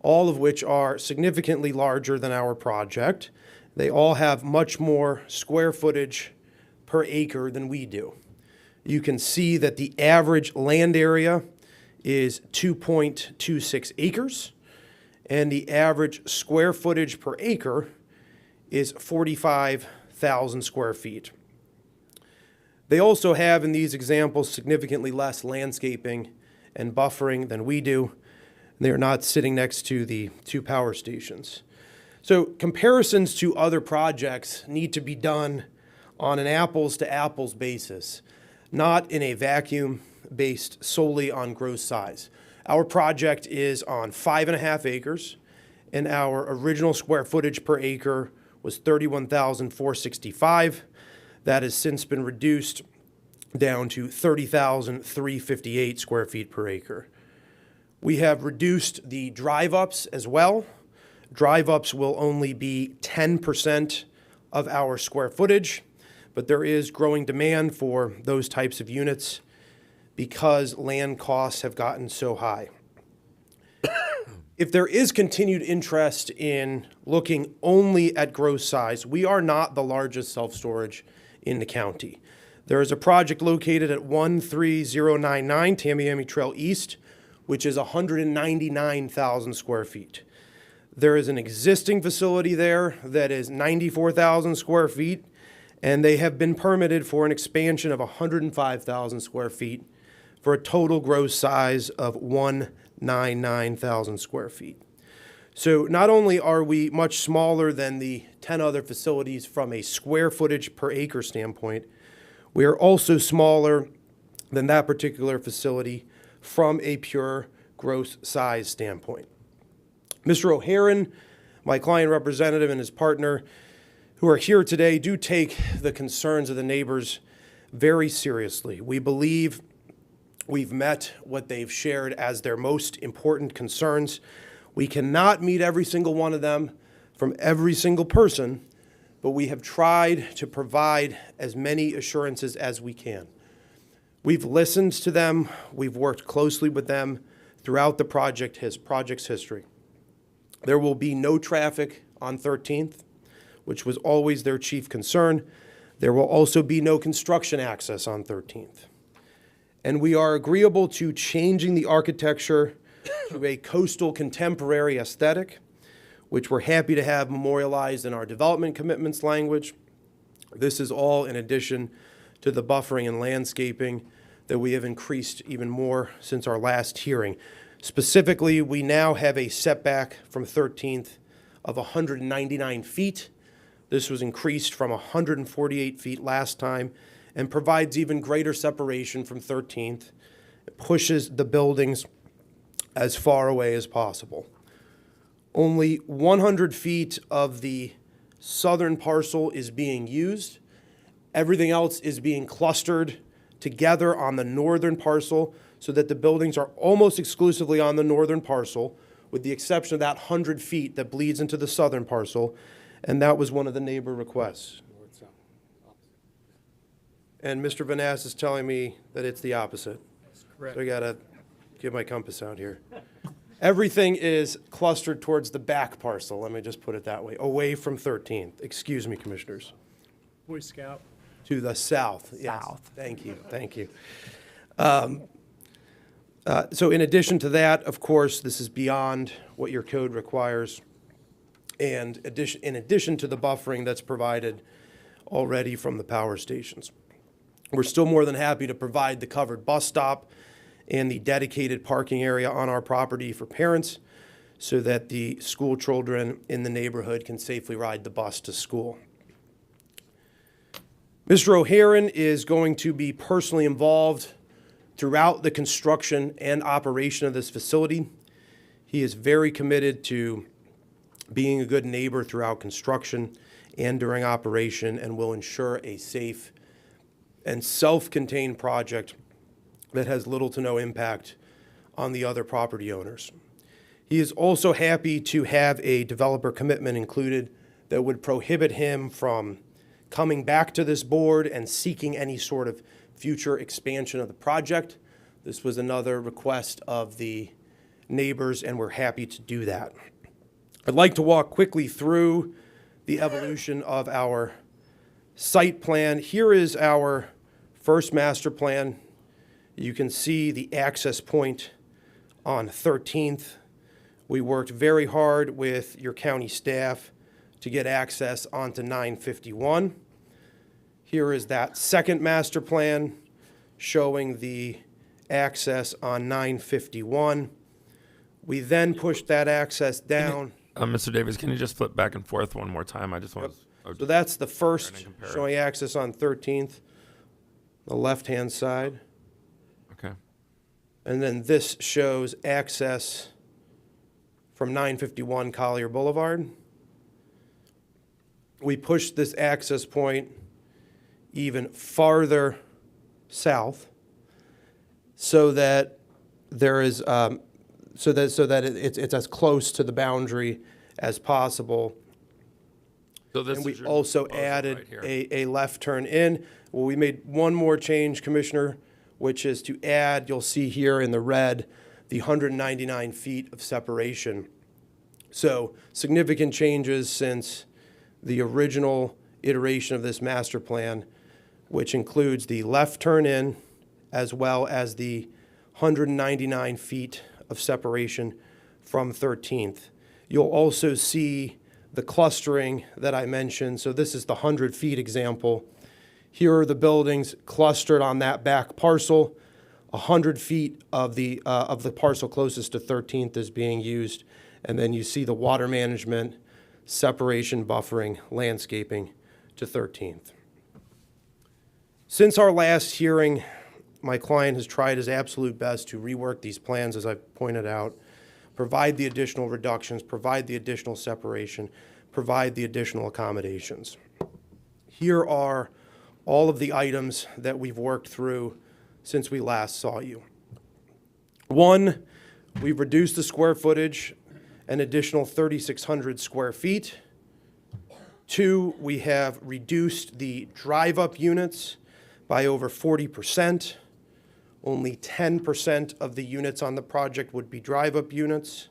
all of which are significantly larger than our project. They all have much more square footage per acre than we do. You can see that the average land area is 2.26 acres, and the average square footage per acre is 45,000 square feet. They also have, in these examples, significantly less landscaping and buffering than we do. They are not sitting next to the two power stations. So comparisons to other projects need to be done on an apples to apples basis, not in a vacuum based solely on gross size. Our project is on 5.5 acres, and our original square footage per acre was 31,465. That has since been reduced down to 30,358 square feet per acre. We have reduced the drive-ups as well. Drive-ups will only be 10% of our square footage, but there is growing demand for those types of units because land costs have gotten so high. If there is continued interest in looking only at gross size, we are not the largest self-storage in the county. There is a project located at 13099 Tamiami Trail East, which is 199,000 square feet. There is an existing facility there that is 94,000 square feet, and they have been permitted for an expansion of 105,000 square feet for a total gross size of 199,000 square feet. So not only are we much smaller than the 10 other facilities from a square footage per acre standpoint, we are also smaller than that particular facility from a pure gross size standpoint. Mr. O'Haron, my client representative, and his partner, who are here today, do take the concerns of the neighbors very seriously. We believe we've met what they've shared as their most important concerns. We cannot meet every single one of them from every single person, but we have tried to provide as many assurances as we can. We've listened to them. We've worked closely with them throughout the project's history. There will be no traffic on 13th, which was always their chief concern. There will also be no construction access on 13th. And we are agreeable to changing the architecture to a coastal contemporary aesthetic, which we're happy to have memorialized in our development commitments language. This is all in addition to the buffering and landscaping that we have increased even more since our last hearing. Specifically, we now have a setback from 13th of 199 feet. This was increased from 148 feet last time and provides even greater separation from 13th. It pushes the buildings as far away as possible. Only 100 feet of the southern parcel is being used. Everything else is being clustered together on the northern parcel so that the buildings are almost exclusively on the northern parcel, with the exception of that 100 feet that bleeds into the southern parcel, and that was one of the neighbor requests. And Mr. Vanass is telling me that it's the opposite. That's correct. So I gotta get my compass out here. Everything is clustered towards the back parcel, let me just put it that way, away from 13th. Excuse me, commissioners. Boy Scout. To the south, yes. South. Thank you, thank you. So in addition to that, of course, this is beyond what your code requires. And in addition to the buffering that's provided already from the power stations. We're still more than happy to provide the covered bus stop and the dedicated parking area on our property for parents so that the school children in the neighborhood can safely ride the bus to school. Mr. O'Haron is going to be personally involved throughout the construction and operation of this facility. He is very committed to being a good neighbor throughout construction and during operation, and will ensure a safe and self-contained project that has little to no impact on the other property owners. He is also happy to have a developer commitment included that would prohibit him from coming back to this board and seeking any sort of future expansion of the project. This was another request of the neighbors, and we're happy to do that. I'd like to walk quickly through the evolution of our site plan. Here is our first master plan. You can see the access point on 13th. We worked very hard with your county staff to get access onto 951. Here is that second master plan showing the access on 951. We then pushed that access down. Mr. Davis, can you just flip back and forth one more time? I just want to. So that's the first Trying to compare. showing access on 13th, the left-hand side. Okay. And then this shows access from 951 Collier Boulevard. We pushed this access point even farther south so that there is so that it's as close to the boundary as possible. So this And we is your also proposal added right here. a left turn in. Well, we made one more change, Commissioner, which is to add, you'll see here in the red, the 199 feet of separation. So significant changes since the original iteration of this master plan, which includes the left turn in as well as the 199 feet of separation from 13th. You'll also see the clustering that I mentioned. So this is the 100 feet example. Here are the buildings clustered on that back parcel. 100 feet of the parcel closest to 13th is being used. And then you see the water management, separation, buffering, landscaping to 13th. Since our last hearing, my client has tried his absolute best to rework these plans, as I've pointed out, provide the additional reductions, provide the additional separation, provide the additional accommodations. Here are all of the items that we've worked through since we last saw you. One, we've reduced the square footage an additional 3,600 square feet. Two, we have reduced the drive-up units by over 40%. Only 10% of the units on the project would be drive-up units.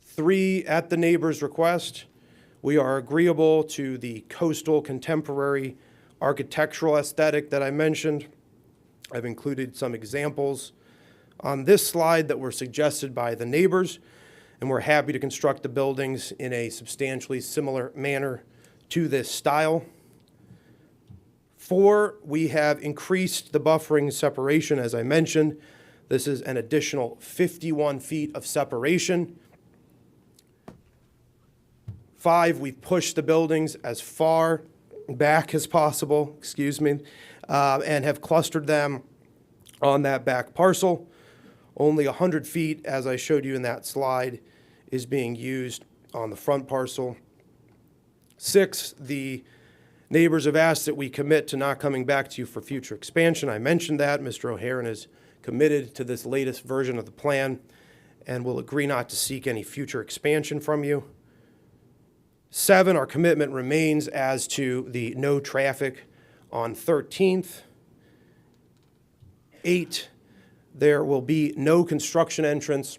Three, at the neighbor's request, we are agreeable to the coastal contemporary architectural aesthetic that I mentioned. I've included some examples on this slide that were suggested by the neighbors, and we're happy to construct the buildings in a substantially similar manner to this style. Four, we have increased the buffering separation, as I mentioned. This is an additional 51 feet of separation. Five, we've pushed the buildings as far back as possible, and have clustered them on that back parcel. Only 100 feet, as I showed you in that slide, is being used on the front parcel. Six, the neighbors have asked that we commit to not coming back to you for future expansion. I mentioned that. Mr. O'Haron is committed to this latest version of the plan and will agree not to seek any future expansion from you. Seven, our commitment remains as to the no traffic on 13th. Eight, there will be no construction entrance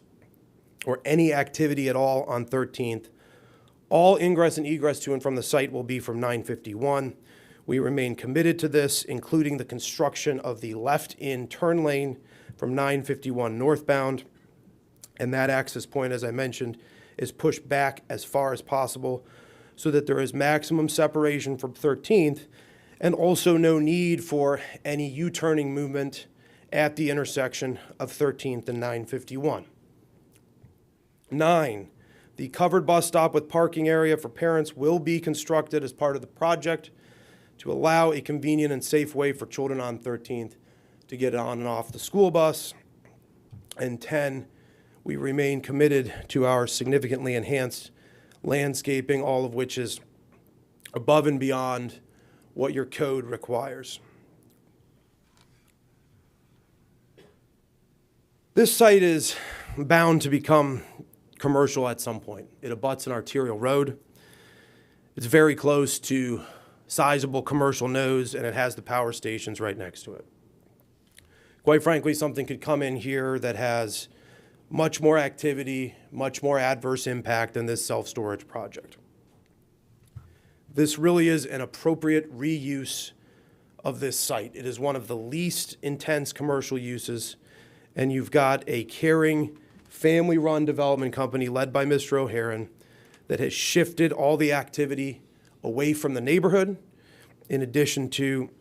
or any activity at all on 13th. All ingress and egress to and from the site will be from 951. We remain committed to this, including the construction of the left-in turn lane from 951 northbound. And that access point, as I mentioned, is pushed back as far as possible so that there is maximum separation from 13th and also no need for any U-turning movement at the intersection of 13th and 951. 9, the covered bus stop with parking area for parents will be constructed as part of the project to allow a convenient and safe way for children on 13th to get on and off the school bus. And 10, we remain committed to our significantly enhanced landscaping, all of which is above and beyond what your code requires. This site is bound to become commercial at some point. It abuts an arterial road. It's very close to sizable commercial nodes, and it has the power stations right next to it. Quite frankly, something could come in here that has much more activity, much more adverse impact than this self-storage project. This really is an appropriate reuse of this site. It is one of the least intense commercial uses, and you've got a caring, family-run development company led by Mr. O'Haron that has shifted all the activity away from the neighborhood, in addition to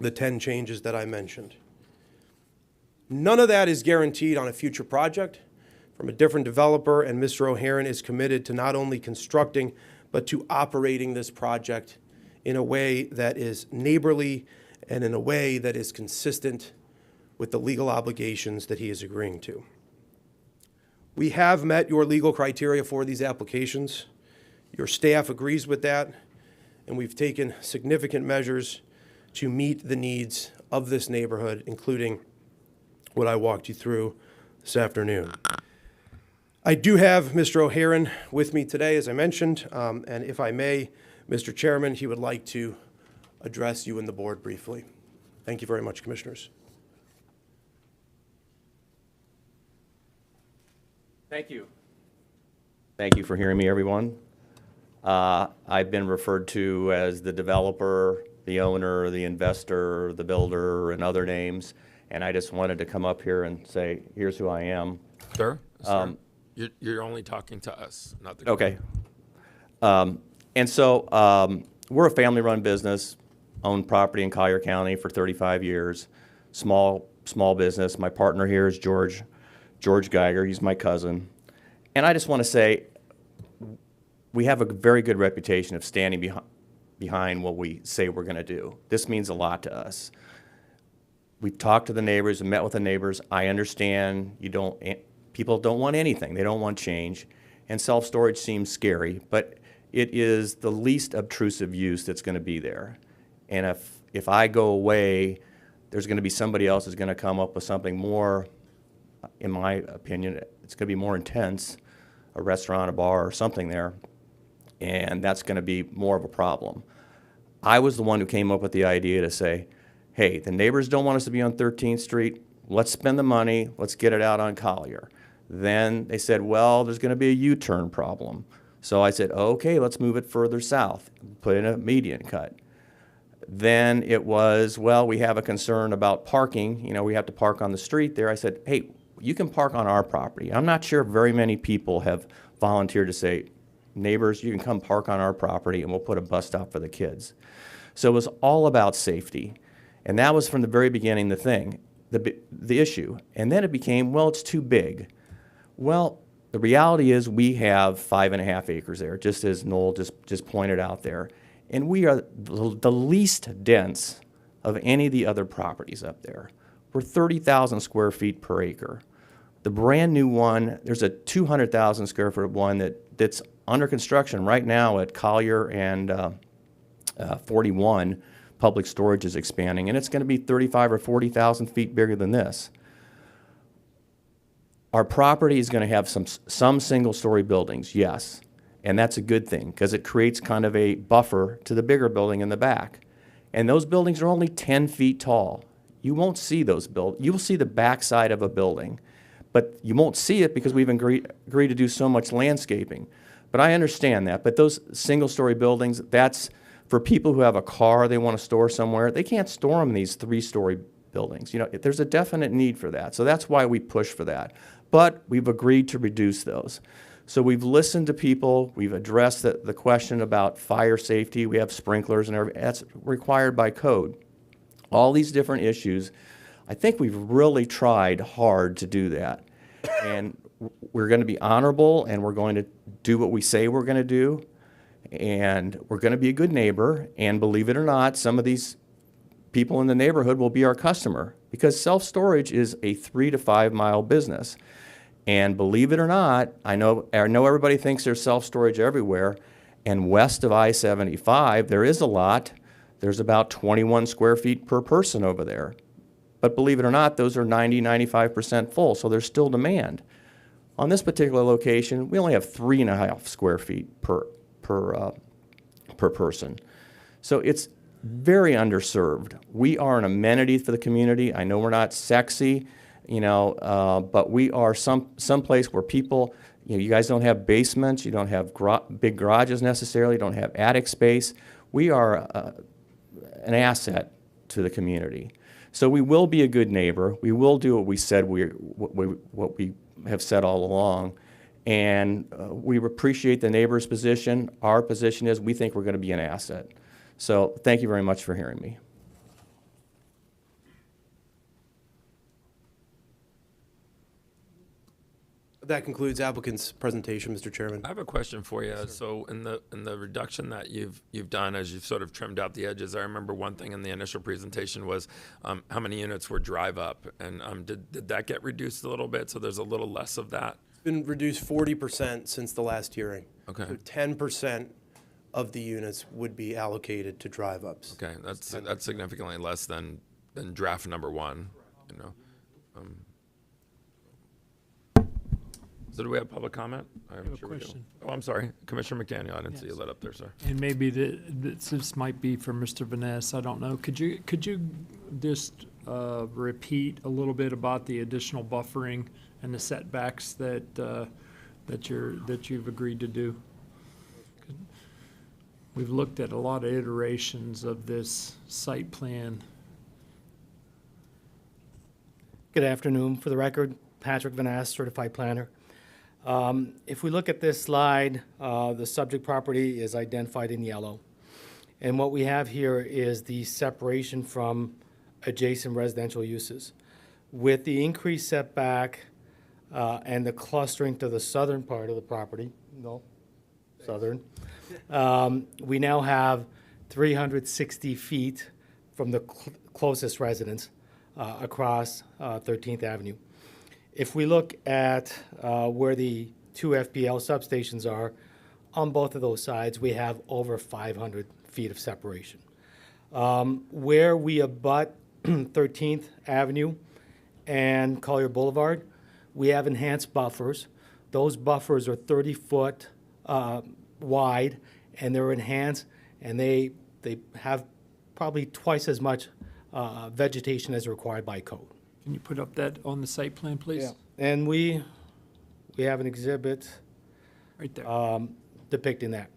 the 10 changes that I mentioned. None of that is guaranteed on a future project from a different developer, and Mr. O'Haron is committed to not only constructing, but to operating this project in a way that is neighborly and in a way that is consistent with the legal obligations that he is agreeing to. We have met your legal criteria for these applications. Your staff agrees with that, and we've taken significant measures to meet the needs of this neighborhood, including what I walked you through this afternoon. I do have Mr. O'Haron with me today, as I mentioned, and if I may, Mr. Chairman, he would like to address you and the board briefly. Thank you very much, Commissioners. Thank you. Thank you for hearing me, everyone. I've been referred to as the developer, the owner, the investor, the builder, and other names, and I just wanted to come up here and say, here's who I am. Sir, you're only talking to us, not the Okay. And so we're a family-run business, owned property in Collier County for 35 years, small business. My partner here is George Geiger. He's my cousin. And I just want to say we have a very good reputation of standing behind what we say we're going to do. This means a lot to us. We've talked to the neighbors and met with the neighbors. I understand people don't want anything. They don't want change. And self-storage seems scary, but it is the least obtrusive use that's going to be there. And if I go away, there's going to be somebody else who's going to come up with something more, in my opinion, it's going to be more intense, a restaurant, a bar, or something there, and that's going to be more of a problem. I was the one who came up with the idea to say, hey, the neighbors don't want us to be on 13th Street. Let's spend the money. Let's get it out on Collier. Then they said, well, there's going to be a U-turn problem. So I said, okay, let's move it further south, put in a median cut. Then it was, well, we have a concern about parking. You know, we have to park on the street there. I said, hey, you can park on our property. I'm not sure very many people have volunteered to say, neighbors, you can come park on our property and we'll put a bus stop for the kids. So it was all about safety. And that was from the very beginning the issue. And then it became, well, it's too big. Well, the reality is we have 5.5 acres there, just as Noel just pointed out there. And we are the least dense of any of the other properties up there. We're 30,000 square feet per acre. The brand new one, there's a 200,000 square foot one that's under construction right now at Collier and 41. Public storage is expanding, and it's going to be 35 or 40,000 feet bigger than this. Our property is going to have some single-story buildings, yes, and that's a good thing because it creates kind of a buffer to the bigger building in the back. And those buildings are only 10 feet tall. You won't see those you will see the backside of a building, but you won't see it because we've agreed to do so much landscaping. But I understand that. But those single-story buildings, that's for people who have a car they want to store somewhere. They can't store them in these 3-story buildings. You know, there's a definite need for that. So that's why we push for that. But we've agreed to reduce those. So we've listened to people. We've addressed the question about fire safety. We have sprinklers and everything. That's required by code. All these different issues. I think we've really tried hard to do that. And we're going to be honorable, and we're going to do what we say we're going to do. And we're going to be a good neighbor. And believe it or not, some of these people in the neighborhood will be our customer because self-storage is a 3 to 5 mile business. And believe it or not, I know everybody thinks there's self-storage everywhere. And west of I-75, there is a lot. There's about 21 square feet per person over there. But believe it or not, those are 90-95% full, so there's still demand. On this particular location, we only have 3.5 square feet per person. So it's very underserved. We are an amenity for the community. I know we're not sexy, but we are some place where people, you guys don't have basements, you don't have big garages necessarily, you don't have attic space. We are an asset to the community. So we will be a good neighbor. We will do what we said what we have said all along. And we appreciate the neighbor's position. Our position is we think we're going to be an asset. So thank you very much for hearing me. That concludes applicant's presentation, Mr. Chairman. I have a question for you. So in the reduction that you've done, as you've sort of trimmed out the edges, I remember one thing in the initial presentation was how many units were drive up, and did that get reduced a little bit? So there's a little less of that. It's been reduced 40% since the last hearing. Okay. So 10% of the units would be allocated to drive-ups. Okay, that's significantly less than draft number one. You know. So do we have public comment? I'm have a sure we do. question. Oh, I'm sorry, Commissioner McDaniel. I didn't see you lit up there, sir. And maybe this might be for Mr. Vaness, I don't know. Could you just repeat a little bit about the additional buffering and the setbacks that you've agreed to do? We've looked at a lot of iterations of this site plan. Good afternoon. For the record, Patrick Vaness, certified planner. If we look at this slide, the subject property is identified in yellow. And what we have here is the separation from adjacent residential uses. With the increased setback and the clustering to the southern part of the property, we now have 360 feet from the closest residence across 13th Avenue. If we look at where the two FPL substations are, on both of those sides, we have over 500 feet of separation. Where we abut 13th Avenue and Collier Boulevard, we have enhanced buffers. Those buffers are 30-foot wide, and they're enhanced, and they have probably twice as much vegetation as required by code. Can you put up that on the site plan, please? And we have an exhibit Right there. depicting that.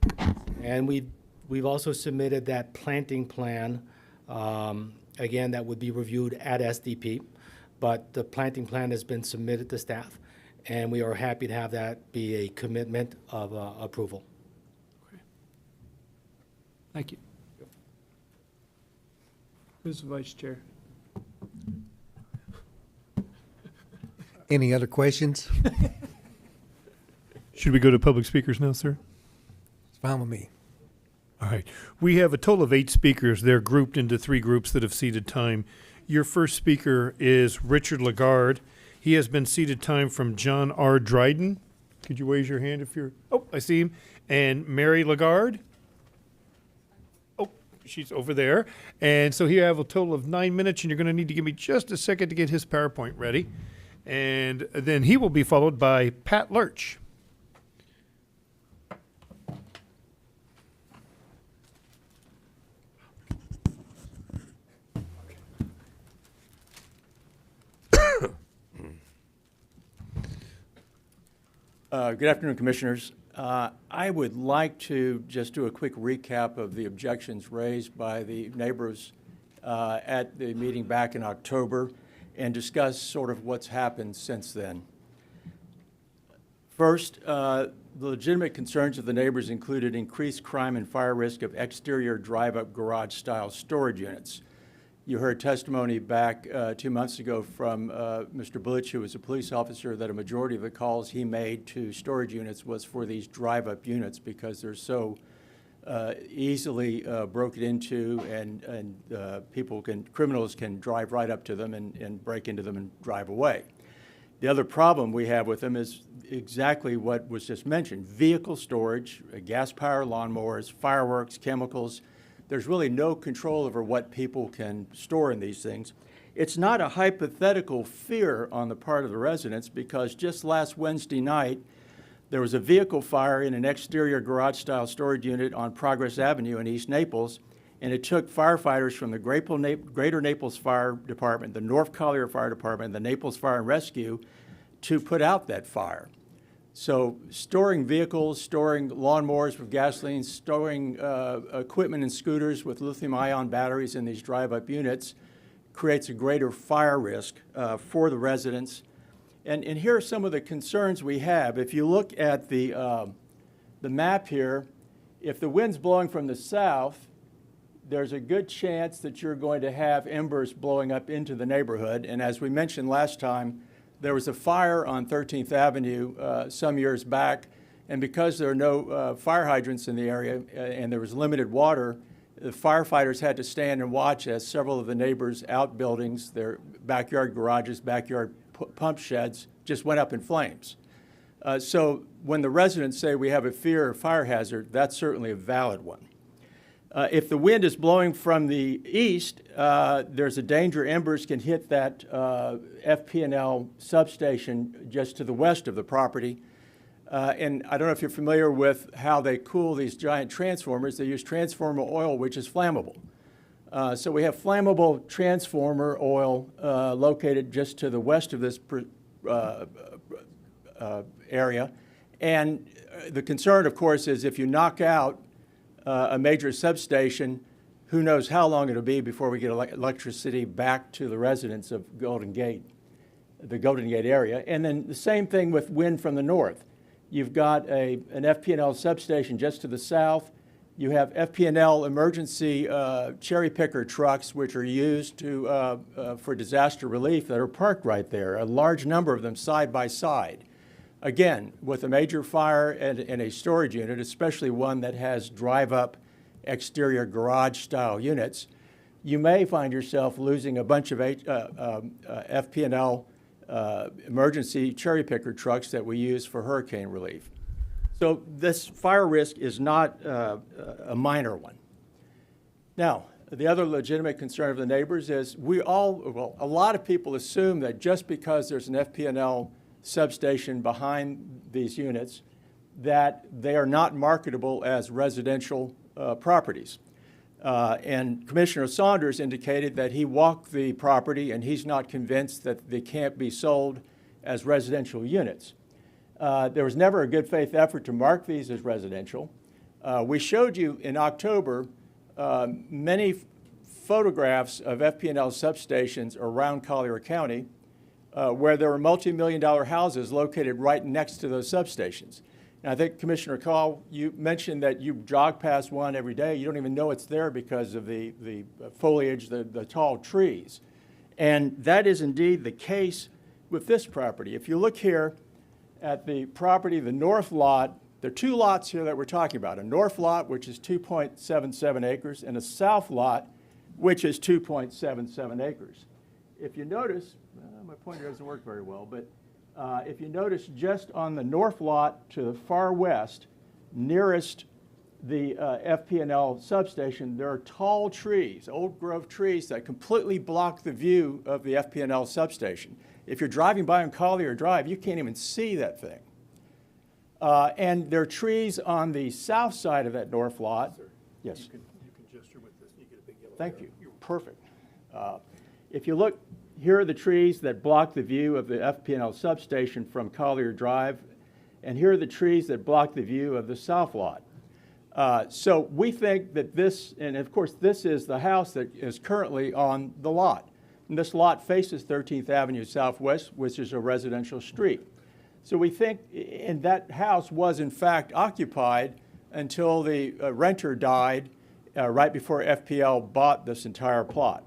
And we've also submitted that planting plan, again, that would be reviewed at SDP, but the planting plan has been submitted to staff, and we are happy to have that be a commitment of approval. Thank you. Who's the vice chair? Any other questions? Should we go to public speakers now, sir? It's fine with me. All right. We have a total of 8 speakers. They're grouped into 3 groups that have ceded time. Your first speaker is Richard Lagarde. He has been ceded time from John R. Dryden. Could you raise your hand if you're... Oh, I see him. And Mary Lagarde. Oh, she's over there. And so you have a total of 9 minutes, and you're going to need to give me just a second to get his PowerPoint ready. And then he will be followed by Pat Lurch. Good afternoon, Commissioners. I would like to just do a quick recap of the objections raised by the neighbors at the meeting back in October and discuss sort of what's happened since then. First, the legitimate concerns of the neighbors included increased crime and fire risk of exterior drive-up garage-style storage units. You heard testimony back 2 months ago from Mr. Butch, who was a police officer, that a majority of the calls he made to storage units was for these drive-up units because they're so easily broken into, and criminals can drive right up to them and break into them and drive away. The other problem we have with them is exactly what was just mentioned: vehicle storage, gas-powered lawnmowers, fireworks, chemicals. There's really no control over what people can store in these things. It's not a hypothetical fear on the part of the residents, because just last Wednesday night, there was a vehicle fire in an exterior garage-style storage unit on Progress Avenue in East Naples, and it took firefighters from the Greater Naples Fire Department, the North Collier Fire Department, the Naples Fire and Rescue to put out that fire. So storing vehicles, storing lawnmowers with gasoline, storing equipment and scooters with lithium-ion batteries in these drive-up units creates a greater fire risk for the residents. And here are some of the concerns we have. If you look at the map here, if the wind's blowing from the south, there's a good chance that you're going to have embers blowing up into the neighborhood. And as we mentioned last time, There was a fire on 13th Avenue some years back, and because there are no fire hydrants in the area and there was limited water, the firefighters had to stand and watch as several of the neighbors' outbuildings, their backyard garages, backyard pump sheds, just went up in flames. So when the residents say we have a fear of fire hazard, that's certainly a valid one. If the wind is blowing from the east, there's a danger embers can hit that FP&L substation just to the west of the property. And I don't know if you're familiar with how they cool these giant transformers. They use transformer oil, which is flammable. So we have flammable transformer oil located just to the west of this area. And the concern, of course, is if you knock out a major substation, who knows how long it'll be before we get electricity back to the residents of Golden Gate, the Golden Gate area. And then the same thing with wind from the north. You've got an FP&L substation just to the south. You have FP&L emergency cherry picker trucks, which are used for disaster relief, that are parked right there, a large number of them side by side. Again, with a major fire and a storage unit, especially one that has drive-up exterior garage-style units, you may find yourself losing a bunch of FP&L emergency cherry picker trucks that we use for hurricane relief. So this fire risk is not a minor one. Now, the other legitimate concern of the neighbors is a lot of people assume that just because there's an FP&L substation behind these units, that they are not marketable as residential properties. And Commissioner Saunders indicated that he walked the property and he's not convinced that they can't be sold as residential units. There was never a good faith effort to mark these as residential. We showed you in October many photographs of FP&L substations around Collier County where there were multi-million-dollar houses located right next to those substations. And I think, Commissioner Call, you mentioned that you jog past one every day. You don't even know it's there because of the foliage, the tall trees. And that is indeed the case with this property. If you look here at the property, the north lot, there are two lots here that we're talking about. A north lot, which is 2.77 acres, and a south lot, which is 2.77 acres. If you notice, my pointer doesn't work very well, but if you notice just on the north lot to the far west, nearest the FP&L substation, there are tall trees, old growth trees that completely block the view of the FP&L substation. If you're driving by on Collier Drive, you can't even see that thing. And there are trees on the south side of that north lot. Sir, yes. You can gesture with this. You get a big yellow Thank arrow. you. Perfect. If you look, here are the trees that block the view of the FP&L substation from Collier Drive, and here are the trees that block the view of the south lot. So we think that this, and of course this is the house that is currently on the lot. And this lot faces 13th Avenue Southwest, which is a residential street. So we think, and that house was in fact occupied until the renter died right before FPL bought this entire plot.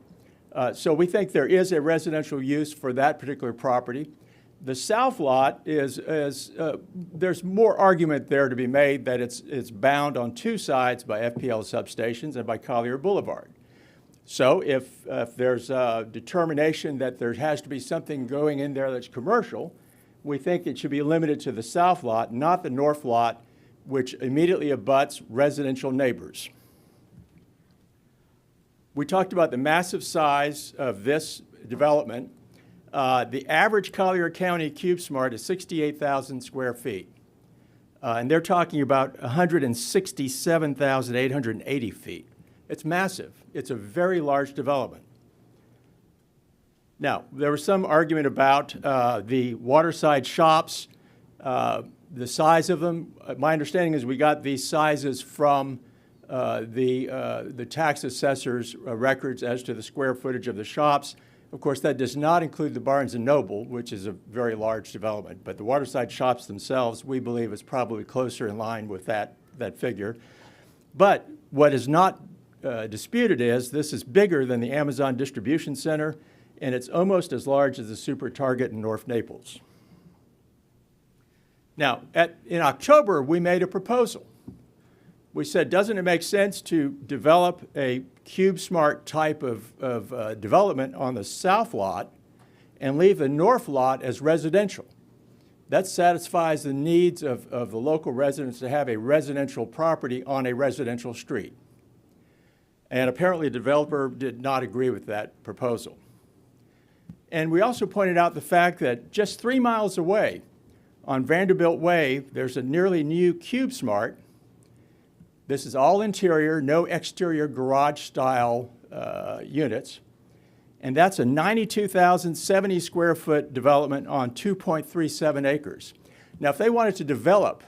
So we think there is a residential use for that particular property. The south lot is there's more argument there to be made that it's bound on two sides by FPL substations and by Collier Boulevard. So if there's a determination that there has to be something going in there that's commercial, we think it should be limited to the south lot, not the north lot, which immediately abuts residential neighbors. We talked about the massive size of this development. The average Collier County CubeSmart is 68,000 square feet. And they're talking about 167,880 feet. It's massive. It's a very large development. Now, there was some argument about the waterside shops, the size of them. My understanding is we got these sizes from the tax assessor's records as to the square footage of the shops. Of course, that does not include the Barnes & Noble, which is a very large development. But the waterside shops themselves, we believe, is probably closer in line with that figure. But what is not disputed is this is bigger than the Amazon Distribution Center, and it's almost as large as the Super Target in North Naples. Now, in October, we made a proposal. We said, doesn't it make sense to develop a CubeSmart type of development on the south lot and leave the north lot as residential? That satisfies the needs of the local residents to have a residential property on a residential street. And apparently the developer did not agree with that proposal. And we also pointed out the fact that just 3 miles away on Vanderbilt Way, there's a nearly new CubeSmart. This is all interior, no exterior garage-style units. And that's a 92,070 square foot development on 2.37 acres. Now, if they wanted to develop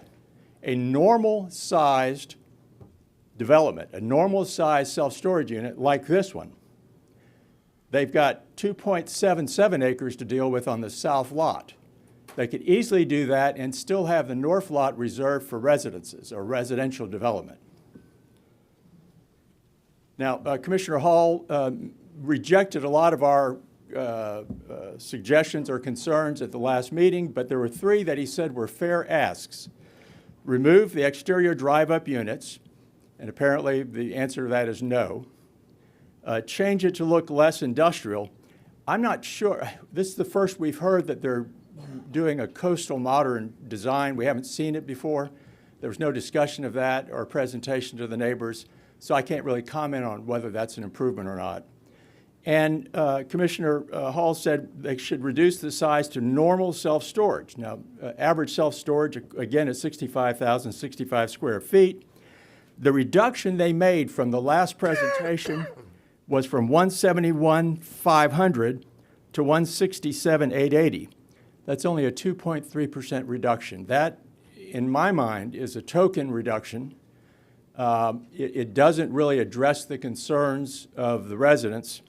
a normal-sized development, a normal-sized self-storage unit like this one, they've got 2.77 acres to deal with on the south lot. They could easily do that and still have the north lot reserved for residences or residential development. Now, Commissioner Hall rejected a lot of our suggestions or concerns at the last meeting, but there were 3 that he said were fair asks. Remove the exterior drive-up units, and apparently the answer to that is no. Change it to look less industrial. I'm not sure. This is the first we've heard that they're doing a coastal modern design. We haven't seen it before. There was no discussion of that or presentation to the neighbors, so I can't really comment on whether that's an improvement or not. And Commissioner Hall said they should reduce the size to normal self-storage. Now, average self-storage, again, is 65,065 square feet. The reduction they made from the last presentation was from 171,500 to 167,880. That's only a 2.3% reduction. That, in my mind, is a token reduction. It doesn't really address the concerns of the residents,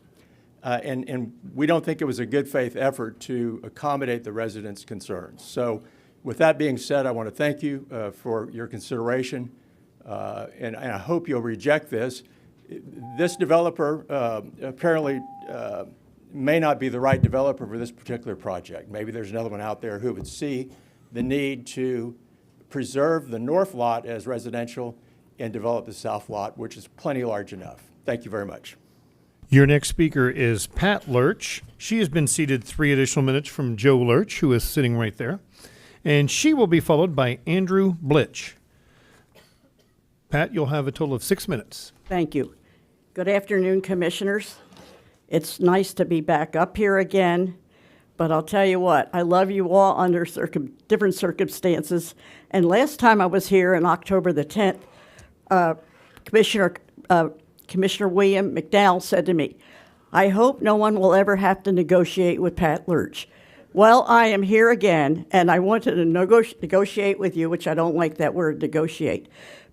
and we don't think it was a good faith effort to accommodate the residents' concerns. So with that being said, I want to thank you for your consideration, and I hope you'll reject this. This developer apparently may not be the right developer for this particular project. Maybe there's another one out there who would see the need to preserve the north lot as residential and develop the south lot, which is plenty large enough. Thank you very much. Your next speaker is Pat Lurch. She has been seated 3 additional minutes from Joe Lurch, who is sitting right there. And she will be followed by Andrew Blitch. Pat, you'll have a total of 6 minutes. Thank you. Good afternoon, Commissioners. It's nice to be back up here again, but I'll tell you what, I love you all under different circumstances. And last time I was here on October the 10th, Commissioner William McDowell said to me, I hope no one will ever have to negotiate with Pat Lurch. Well, I am here again, and I wanted to negotiate with you, which I don't like that word, negotiate.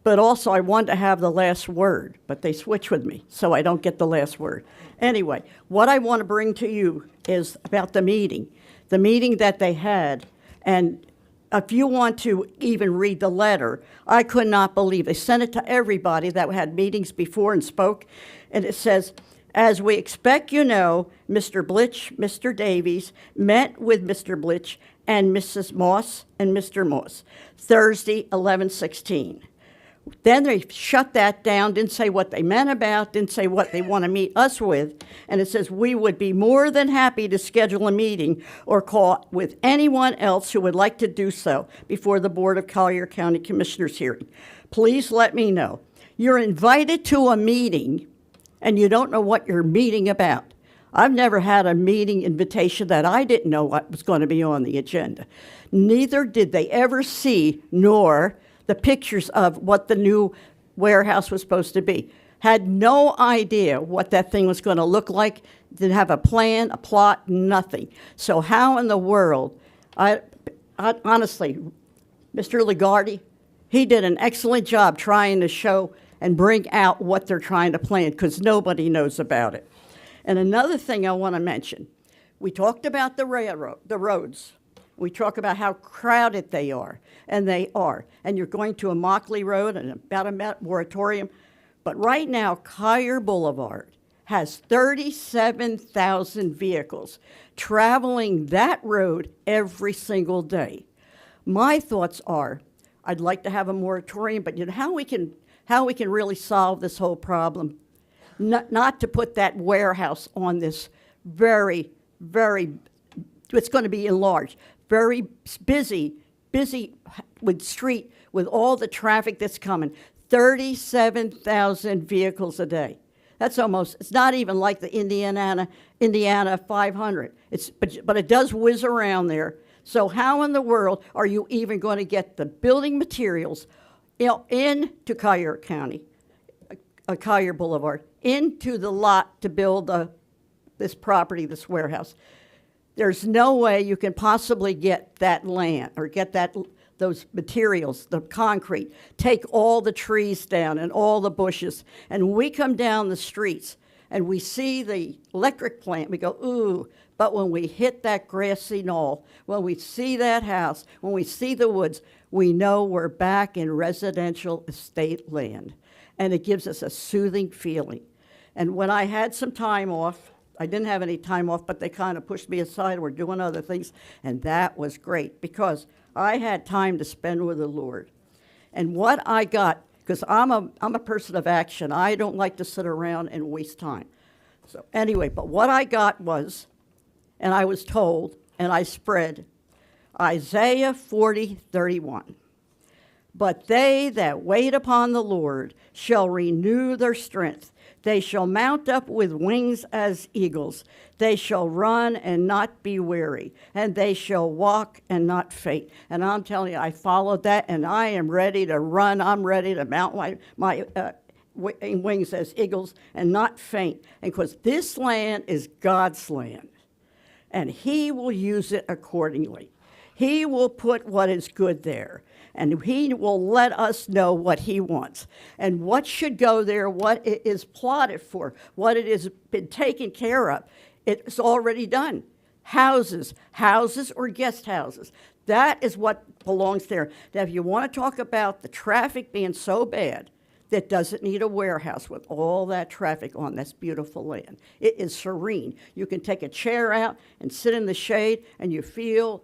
But also, I want to have the last word, but they switch with me, so I don't get the last word. Anyway, what I want to bring to you is about the meeting that they had. And if you want to even read the letter, I could not believe. They sent it to everybody that had meetings before and spoke, and it says, as we expect you know, Mr. Blitch, Mr. Davies met with Mr. Blitch and Mrs. Moss and Mr. Moss Thursday, 11/16. Then they shut that down, didn't say what they meant about, didn't say what they want to meet us with. And it says, we would be more than happy to schedule a meeting or call with anyone else who would like to do so before the Board of Collier County Commissioners hearing. Please let me know. You're invited to a meeting and you don't know what you're meeting about. I've never had a meeting invitation that I didn't know what was going to be on the agenda. Neither did they ever see, nor the pictures of what the new warehouse was supposed to be. Had no idea what that thing was going to look like. Didn't have a plan, a plot, nothing. So how in the world, I honestly, Mr. Lagarde, he did an excellent job trying to show and bring out what they're trying to plan, because nobody knows about it. And another thing I want to mention, we talked about the roads. We talk about how crowded they are, and they are. And you're going to a Mockley Road and about a moratorium. But right now, Collier Boulevard has 37,000 vehicles traveling that road every single day. My thoughts are, I'd like to have a moratorium, but you know how we can really solve this whole problem? Not to put that warehouse on this very, very, it's going to be enlarged, very busy with street, with all the traffic that's coming. 37,000 vehicles a day. That's almost, it's not even like the Indiana 500. But it does whiz around there. So how in the world are you even going to get the building materials into Collier County, Collier Boulevard, into the lot to build this property, this warehouse? There's no way you can possibly get that land or get those materials, the concrete, take all the trees down and all the bushes. And we come down the streets and we see the electric plant, we go, ooh, but when we hit that grassy knoll, when we see that house, when we see the woods, we know we're back in residential estate land. And it gives us a soothing feeling. And when I had some time off, I didn't have any time off, but they kind of pushed me aside. We're doing other things, and that was great because I had time to spend with the Lord. And what I got, because I'm a person of action. I don't like to sit around and waste time. So anyway, but what I got was, and I was told, and I spread, Isaiah 40:31. But they that wait upon the Lord shall renew their strength. They shall mount up with wings as eagles. They shall run and not be weary, and they shall walk and not faint. And I'm telling you, I followed that, and I am ready to run. I'm ready to mount my wings as eagles and not faint. And because this land is God's land, and He will use it accordingly. He will put what is good there, and He will let us know what He wants and what should go there, what it is plotted for, what it has been taken care of. It's already done. Houses or guest houses. That is what belongs there. Now, if you want to talk about the traffic being so bad, that doesn't need a warehouse with all that traffic on this beautiful land. It is serene. You can take a chair out and sit in the shade, and you feel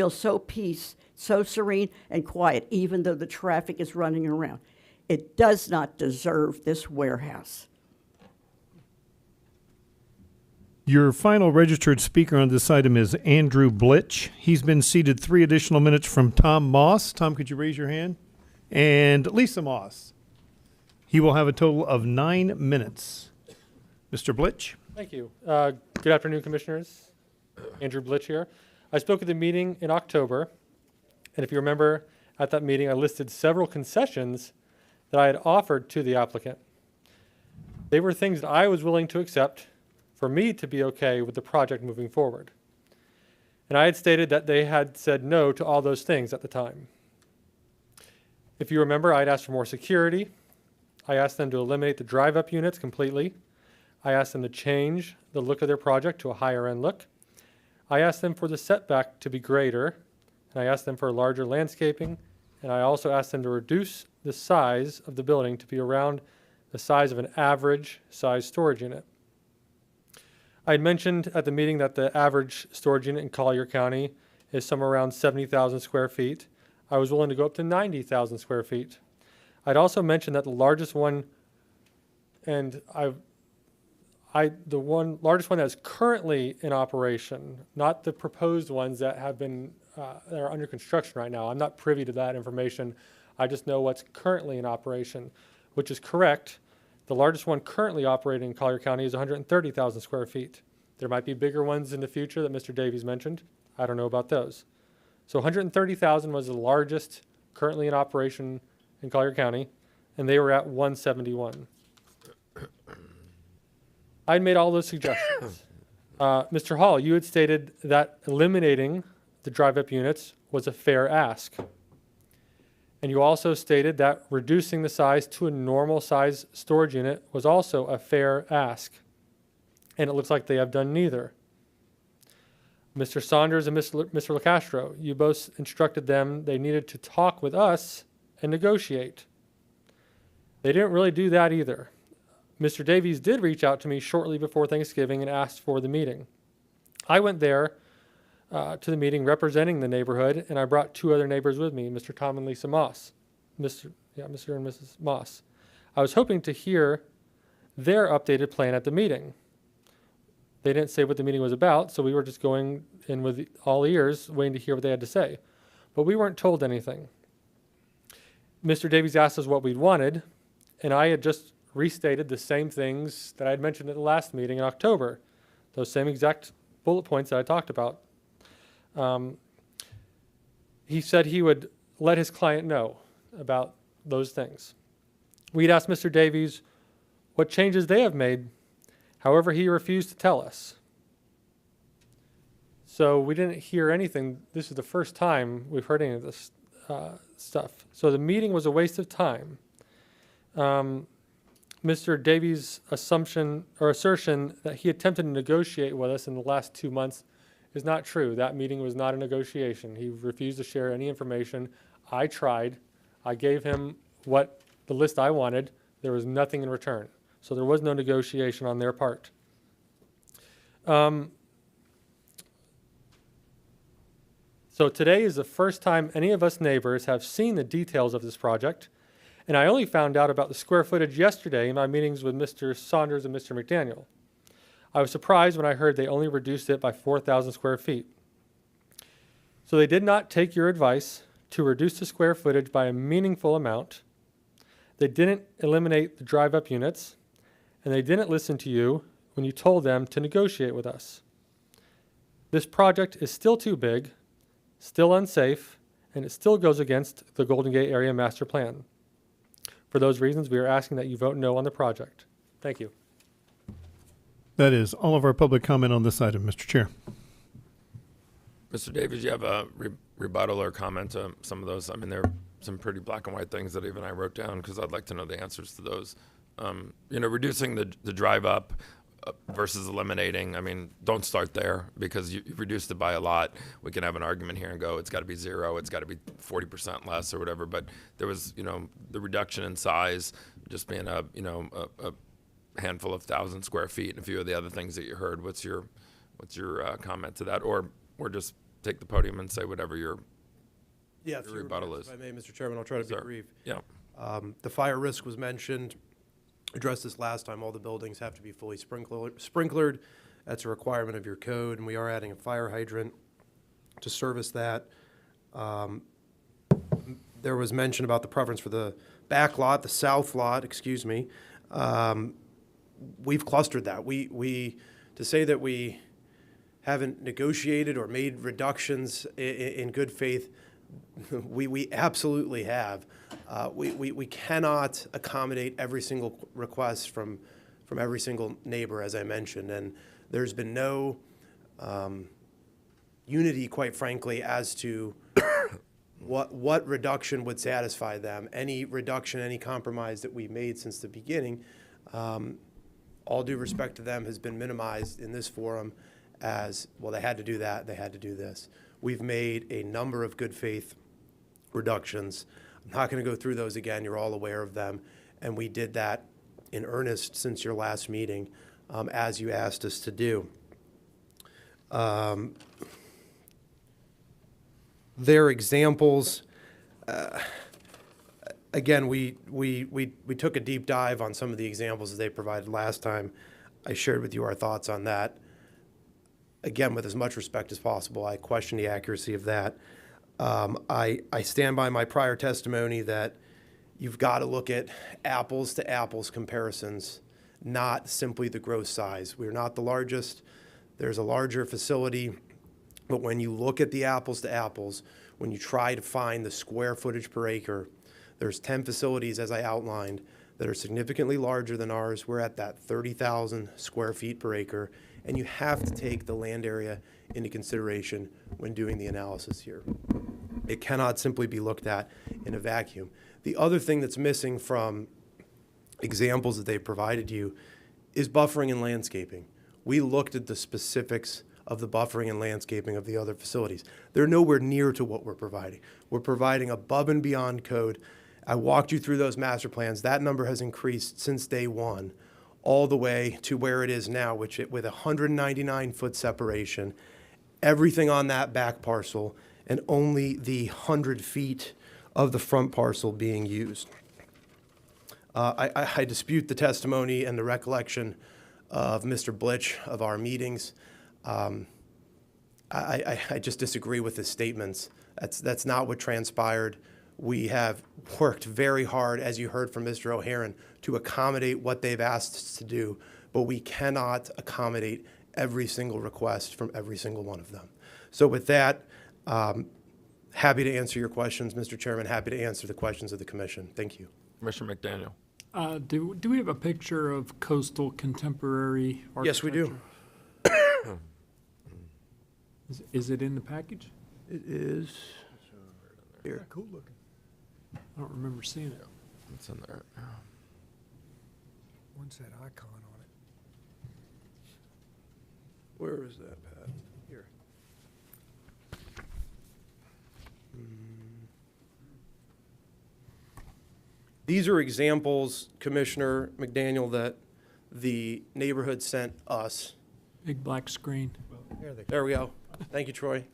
so peace, so serene and quiet, even though the traffic is running around. It does not deserve this warehouse. Your final registered speaker on this item is Andrew Blitch. He's been seated 3 additional minutes from Tom Moss. Tom, could you raise your hand? And Lisa Moss. He will have a total of 9 minutes. Mr. Blitch. Thank you. Good afternoon, Commissioners. Andrew Blitch here. I spoke at the meeting in October, and if you remember, at that meeting I listed several concessions that I had offered to the applicant. They were things that I was willing to accept for me to be okay with the project moving forward. And I had stated that they had said no to all those things at the time. If you remember, I had asked for more security. I asked them to eliminate the drive-up units completely. I asked them to change the look of their project to a higher-end look. I asked them for the setback to be greater, and I asked them for larger landscaping, and I also asked them to reduce the size of the building to be around the size of an average size storage unit. I had mentioned at the meeting that the average storage unit in Collier County is somewhere around 70,000 square feet. I was willing to go up to 90,000 square feet. I'd also mentioned that the largest one, and the largest one that's currently in operation, not the proposed ones that have been that are under construction right now. I'm not privy to that information. I just know what's currently in operation, which is correct. The largest one currently operating in Collier County is 130,000 square feet. There might be bigger ones in the future that Mr. Davies mentioned. I don't know about those. So 130,000 was the largest currently in operation in Collier County, and they were at 171. I made all those suggestions. Mr. Hall, you had stated that eliminating the drive-up units was a fair ask. And you also stated that reducing the size to a normal size storage unit was also a fair ask. And it looks like they have done neither. Mr. Saunders and Mr. LaCastro, you both instructed them they needed to talk with us and negotiate. They didn't really do that either. Mr. Davies did reach out to me shortly before Thanksgiving and asked for the meeting. I went there to the meeting representing the neighborhood, and I brought 2 other neighbors with me, Mr. Tom and Lisa Moss. Mr. and Mrs. Moss. I was hoping to hear their updated plan at the meeting. They didn't say what the meeting was about, so we were just going in with all ears, waiting to hear what they had to say. But we weren't told anything. Mr. Davies asked us what we wanted, and I had just restated the same things that I had mentioned at the last meeting in October, those same exact bullet points that I talked about. He said he would let his client know about those things. We'd asked Mr. Davies what changes they have made. However, he refused to tell us. So we didn't hear anything. This is the first time we've heard any of this stuff. So the meeting was a waste of time. Mr. Davies' assumption or assertion that he attempted to negotiate with us in the last 2 months is not true. That meeting was not a negotiation. He refused to share any information. I tried. I gave him the list I wanted. There was nothing in return. So there was no negotiation on their part. So today is the first time any of us neighbors have seen the details of this project, and I only found out about the square footage yesterday in my meetings with Mr. Saunders and Mr. McDaniel. I was surprised when I heard they only reduced it by 4,000 square feet. So they did not take your advice to reduce the square footage by a meaningful amount. They didn't eliminate the drive-up units, and they didn't listen to you when you told them to negotiate with us. This project is still too big, still unsafe, and it still goes against the Golden Gate Area Master Plan. For those reasons, we are asking that you vote no on the project. Thank you. That is all of our public comment on this item, Mr. Chair. Mr. Davies, you have a rebuttal or comment to some of those? I mean, there are some pretty black and white things that even I wrote down because I'd like to know the answers to those. Reducing the drive up versus eliminating, I mean, don't start there because you've reduced it by a lot. We can have an argument here and go, it's got to be 0, it's got to be 40% less or whatever. But there was, the reduction in size just being a handful of 1,000 square feet and a few of the other things that you heard. What's your comment to that? Or just take the podium and say whatever your rebuttal is. If I may, Mr. Chairman, I'll try to be brief. Yeah. The fire risk was mentioned. Addressed this last time. All the buildings have to be fully sprinklered. That's a requirement of your code, and we are adding a fire hydrant to service that. There was mention about the preference for the back lot, the south lot, excuse me. We've clustered that. To say that we haven't negotiated or made reductions in good faith, we absolutely have. We cannot accommodate every single request from every single neighbor, as I mentioned, and there's been no unity, quite frankly, as to what reduction would satisfy them. Any reduction, any compromise that we made since the beginning, all due respect to them, has been minimized in this forum as, well, they had to do that, they had to do this. We've made a number of good faith reductions. I'm not going to go through those again. You're all aware of them. And we did that in earnest since your last meeting, as you asked us to do. Their examples, again, we took a deep dive on some of the examples that they provided last time. I shared with you our thoughts on that. Again, with as much respect as possible, I question the accuracy of that. I stand by my prior testimony that you've got to look at apples to apples comparisons, not simply the gross size. We're not the largest. There's a larger facility. But when you look at the apples to apples, when you try to find the square footage per acre, there's 10 facilities, as I outlined, that are significantly larger than ours. We're at that 30,000 square feet per acre. And you have to take the land area into consideration when doing the analysis here. It cannot simply be looked at in a vacuum. The other thing that's missing from examples that they provided you is buffering and landscaping. We looked at the specifics of the buffering and landscaping of the other facilities. They're nowhere near to what we're providing. We're providing above and beyond code. I walked you through those master plans. That number has increased since day one. all the way to where it is now, with a 199-foot separation, everything on that back parcel, and only the 100 feet of the front parcel being used. I dispute the testimony and the recollection of Mr. Blitch of our meetings. I just disagree with his statements. That's not what transpired. We have worked very hard, as you heard from Mr. O'Haron, to accommodate what they've asked us to do, but we cannot accommodate every single request from every single one of them. So with that, happy to answer your questions, Mr. Chairman, happy to answer the questions of the commission. Thank you. Commissioner McDaniel. Do we have a picture of coastal contemporary architecture? Yes, we do. Is it in the package? It is here. Cool looking. I don't remember seeing it. It's in there. When's that icon on it? Where is that, Pat? Here. These are examples, Commissioner McDaniel, that the neighborhood sent us. Big black screen. There we go. Thank you, Troy.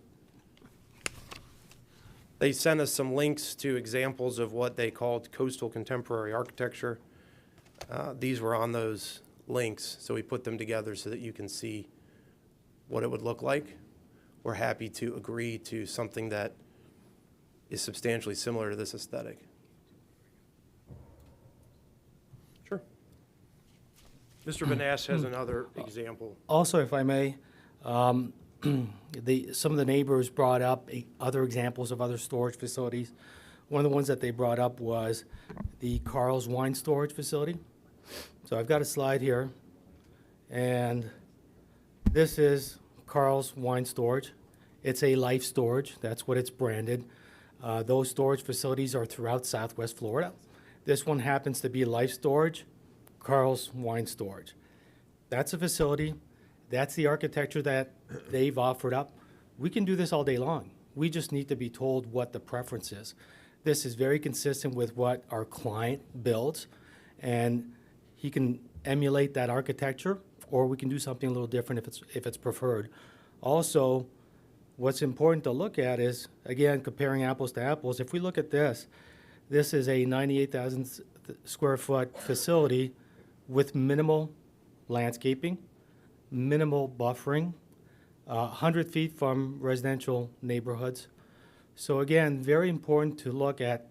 They sent us some links to examples of what they called coastal contemporary architecture. These were on those links, so we put them together so that you can see what it would look like. We're happy to agree to something that is substantially similar to this aesthetic. Sure. Mr. Vanass has another example. Also, if I may, some of the neighbors brought up other examples of other storage facilities. One of the ones that they brought up was the Carl's Wine Storage Facility. So I've got a slide here, and this is Carl's Wine Storage. It's a life storage. That's what it's branded. Those storage facilities are throughout Southwest Florida. This one happens to be life storage, Carl's Wine Storage. That's a facility. That's the architecture that they've offered up. We can do this all day long. We just need to be told what the preference is. This is very consistent with what our client builds, and he can emulate that architecture, or we can do something a little different if it's preferred. Also, what's important to look at is, again, comparing apples to apples. If we look at this, this is a 98,000 square foot facility with minimal landscaping, minimal buffering, 100 feet from residential neighborhoods. So again, very important to look at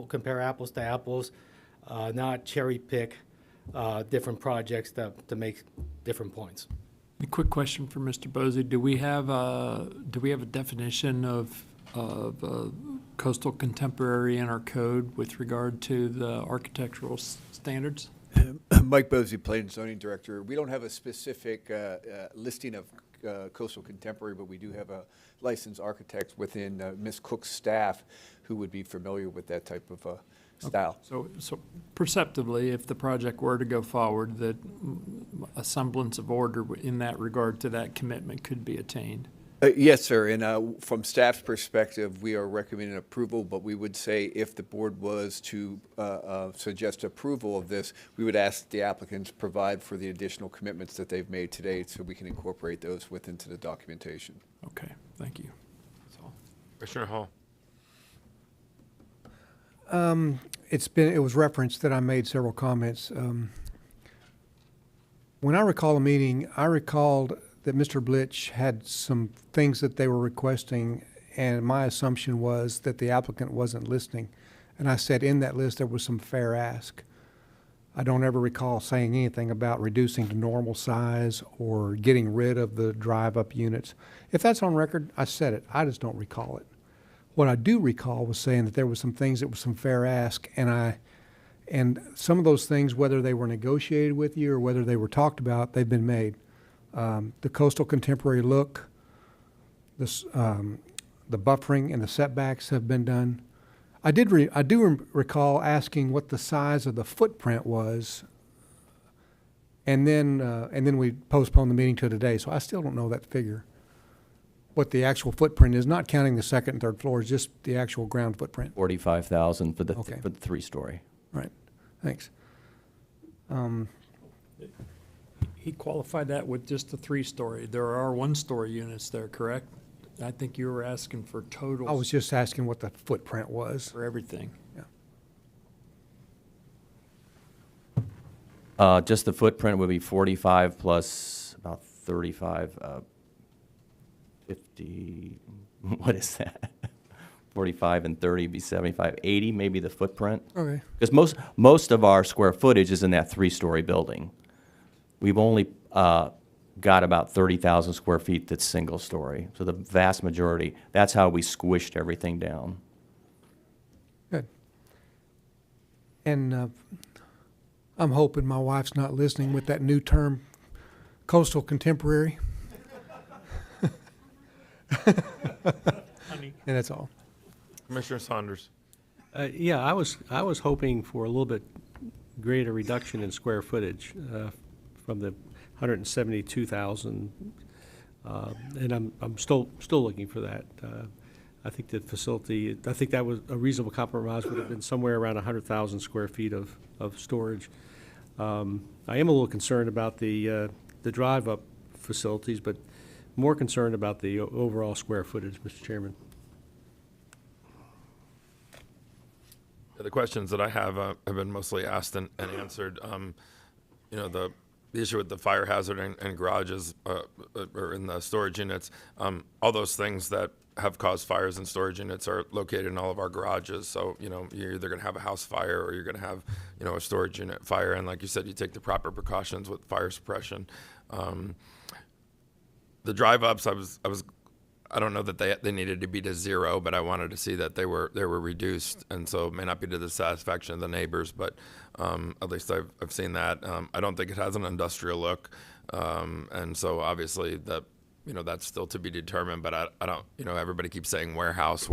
compare apples to apples, not cherry pick different projects to make different points. A quick question for Mr. Bosey. Do we have a definition of coastal contemporary in our code with regard to the architectural standards? Mike Bosey, Planning and Zoning Director. We don't have a specific listing of coastal contemporary, but we do have a licensed architect within Ms. Cook's staff who would be familiar with that type of style. So perceptively, if the project were to go forward, that a semblance of order in that regard to that commitment could be attained. Yes, sir. And from staff's perspective, we are recommending approval, but we would say if the board was to suggest approval of this, we would ask the applicants provide for the additional commitments that they've made today so we can incorporate those into the documentation. Okay, thank you. That's all. Commissioner Hall. It was referenced that I made several comments. When I recall a meeting, I recalled that Mr. Blitch had some things that they were requesting, and my assumption was that the applicant wasn't listening. And I said in that list there was some fair ask. I don't ever recall saying anything about reducing to normal size or getting rid of the drive-up units. If that's on record, I said it. I just don't recall it. What I do recall was saying that there was some things that was some fair ask, and some of those things, whether they were negotiated with you or whether they were talked about, they've been made. The coastal contemporary look, the buffering and the setbacks have been done. I do recall asking what the size of the footprint was, and then we postponed the meeting to today. So I still don't know that figure. What the actual footprint is, not counting the second and third floors, just the actual ground footprint. 45,000 for the Okay. for the 3-story. Right. Thanks. he qualified that with just a 3-story. There are 1-story units there, correct? I think you were asking for total. I was just asking what the footprint was. For everything. Just the footprint would be 45 plus about 35, 50, what is that? 45 and 30 would be 75, 80 maybe the footprint. Okay. Because most of our square footage is in that 3-story building. We've only got about 30,000 square feet that's single story. So the vast majority, that's how we squished everything down. Good. And I'm hoping my wife's not listening with that new term, coastal contemporary. And that's all. Commissioner Saunders. Yeah, I was hoping for a little bit greater reduction in square footage from the 172,000, and I'm still looking for that. I think the facility, I think that was a reasonable compromise would have been somewhere around 100,000 square feet of storage. I am a little concerned about the drive-up facilities, but more concerned about the overall square footage, Mr. Chairman. The questions that I have been mostly asked and answered. You know, the issue with the fire hazard and garages or in the storage units, all those things that have caused fires in storage units are located in all of our garages. So, you know, you're either going to have a house fire or you're going to have, you know, a storage unit fire. And like you said, you take the proper precautions with fire suppression. The drive-ups, I don't know that they needed to be to 0, but I wanted to see that they were reduced, and so it may not be to the satisfaction of the neighbors, but at least I've seen that. I don't think it has an industrial look, and so obviously that's still to be determined. But I don't, everybody keeps saying warehouse,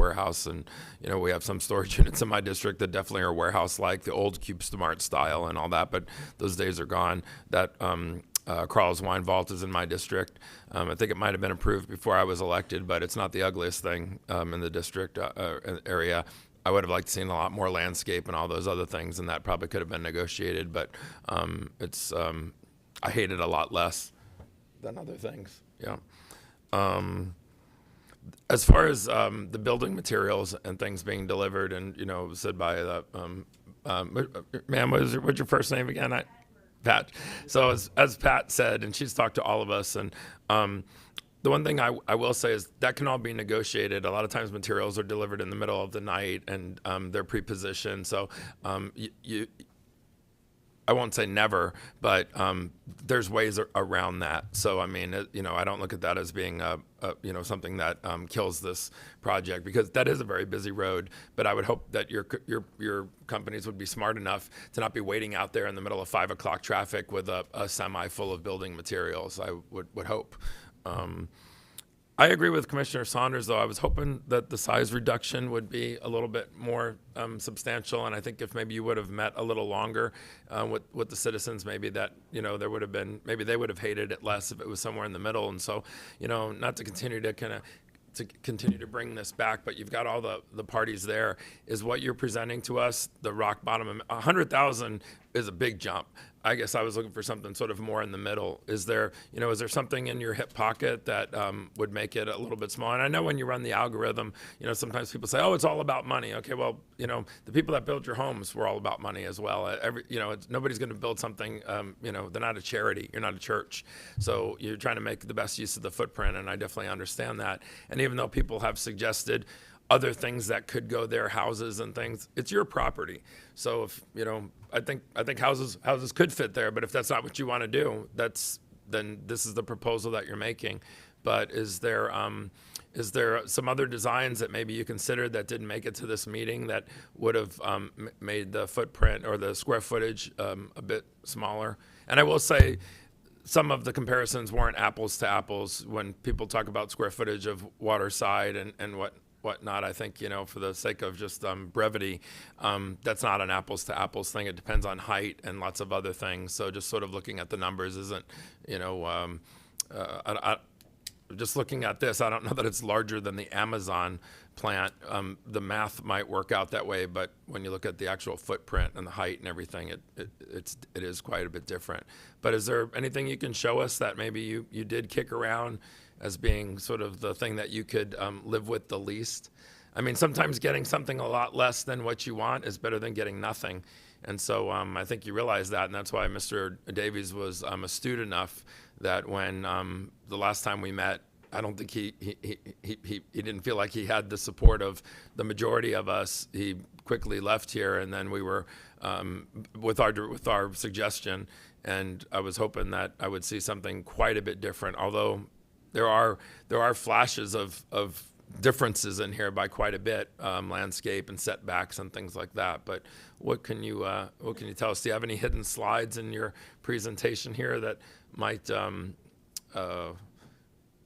and we have some storage units in my district that definitely are warehouse-like, the old Cube Smart style and all that, but those days are gone. That Carl's Wine Vault is in my district. I think it might have been approved before I was elected, but it's not the ugliest thing in the district area. I would have liked to seen a lot more landscape and all those other things, and that probably could have been negotiated, but I hate it a lot less than other things. Yeah. As far as the building materials and things being delivered, and said by the ma'am, what's your first name again? Pat. So as Pat said, and she's talked to all of us, and the one thing I will say is that can all be negotiated. A lot of times materials are delivered in the middle of the night, and they're pre-positioned. So I won't say never, but there's ways around that. So I mean, I don't look at that as being something that kills this project, because that is a very busy road. But I would hope that your companies would be smart enough to not be waiting out there in the middle of 5 o'clock traffic with a semi full of building materials. I would hope. I agree with Commissioner Saunders, though. I was hoping that the size reduction would be a little bit more substantial, and I think if maybe you would have met a little longer with the citizens, maybe that, there would have been, maybe they would have hated it less if it was somewhere in the middle. And so, not to continue to bring this back, but you've got all the parties there. Is what you're presenting to us the rock bottom? 100,000 is a big jump. I guess I was looking for something sort of more in the middle. Is there something in your hip pocket that would make it a little bit smaller? And I know when you run the algorithm, sometimes people say, oh, it's all about money. Okay, well, the people that built your homes were all about money as well. Nobody's going to build something, they're not a charity. You're not a church. So you're trying to make the best use of the footprint, and I definitely understand that. And even though people have suggested other things that could go there, houses and things, it's your property. So if, I think houses could fit there, but if that's not what you want to do, then this is the proposal that you're making. But is there some other designs that maybe you considered that didn't make it to this meeting that would have made the footprint or the square footage a bit smaller? And I will say, some of the comparisons weren't apples to apples when people talk about square footage of Waterside and whatnot. I think, for the sake of just brevity, that's not an apples to apples thing. It depends on height and lots of other things. So just sort of looking at the numbers isn't, just looking at this, I don't know that it's larger than the Amazon plant. The math might work out that way, but when you look at the actual footprint and the height and everything, it is quite a bit different. But is there anything you can show us that maybe you did kick around as being sort of the thing that you could live with the least? I mean, sometimes getting something a lot less than what you want is better than getting nothing. And so I think you realize that, and that's why Mr. Davies was astute enough that when the last time we met, I don't think he didn't feel like he had the support of the majority of us. He quickly left here, and then we were with our suggestion, and I was hoping that I would see something quite a bit different. Although there are flashes of differences in here by quite a bit, landscape and setbacks and things like that. But what can you tell us? Do you have any hidden slides in your presentation here that might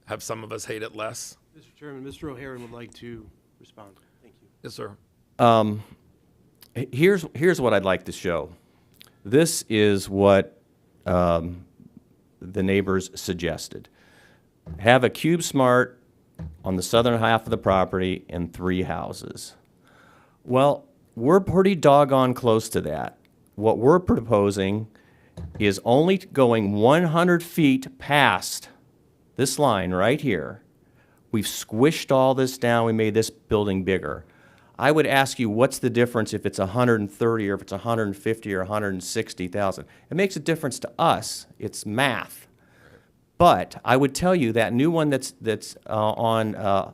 have some of us hate it less? Mr. Chairman, Mr. O'Haron would like to respond. Thank you. Yes, sir. Here's what I'd like to show. This is what the neighbors suggested. Have a CubeSmart on the southern half of the property and 3 houses. Well, we're pretty doggone close to that. What we're proposing is only going 100 feet past this line right here. We've squished all this down. We made this building bigger. I would ask you, what's the difference if it's 130 or if it's 150 or 160,000? It makes a difference to us. It's math. But I would tell you that new one that's on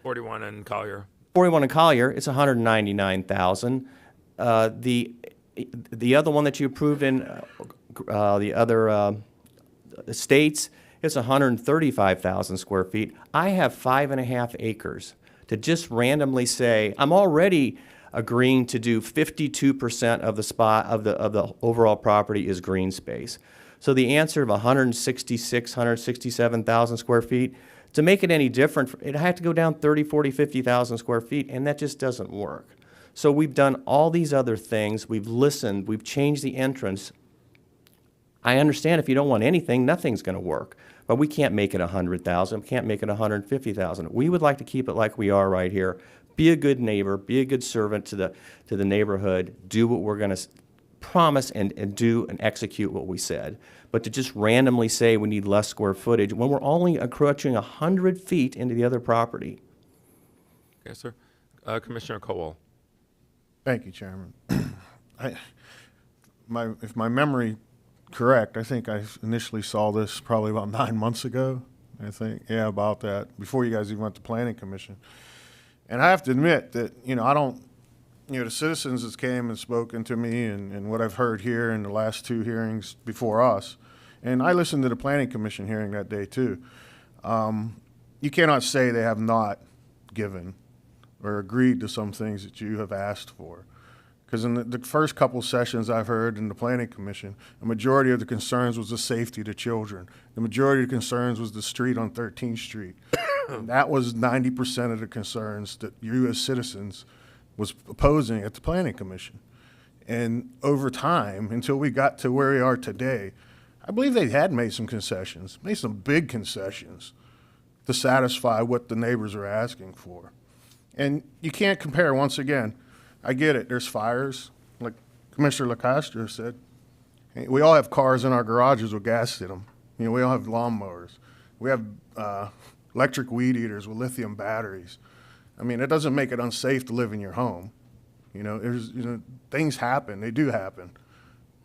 41 in Collier. 41 in Collier, it's 199,000. The other one that you approved in the other states, it's 135,000 square feet. I have 5.5 acres. To just randomly say, I'm already agreeing to do 52% of the spot of the overall property is green space. So the answer of 167,000 square feet, to make it any different, it had to go down 30, 40, 50,000 square feet, and that just doesn't work. So we've done all these other things. We've listened. We've changed the entrance. I understand if you don't want anything, nothing's going to work. But we can't make it 100,000. We can't make it 150,000. We would like to keep it like we are right here. Be a good neighbor. Be a good servant to the neighborhood. Do what we're going to promise and do and execute what we said. But to just randomly say we need less square footage when we're only encroaching 100 feet into the other property. Yes, sir. Commissioner Cowell. Thank you, Chairman. If my memory correct, I think I initially saw this probably about 9 months ago. I think, yeah, about that, before you guys even went to Planning Commission. And I have to admit that, the citizens that came and spoken to me and what I've heard here in the last 2 hearings before us, and I listened to the Planning Commission hearing that day too, you cannot say they have not given or agreed to some things that you have asked for. Because in the first couple sessions I've heard in the Planning Commission, a majority of the concerns was the safety of the children. The majority of the concerns was the street on 13th Street. And that was 90% of the concerns that you as citizens was opposing at the Planning Commission. And over time, until we got to where we are today, I believe they had made some concessions, made some big concessions to satisfy what the neighbors are asking for. And you can't compare, once again, I get it, there's fires, like Commissioner LaCastro said. We all have cars in our garages with gas in them. We all have lawnmowers. We have electric weed eaters with lithium batteries. I mean, it doesn't make it unsafe to live in your home. Things happen, they do happen.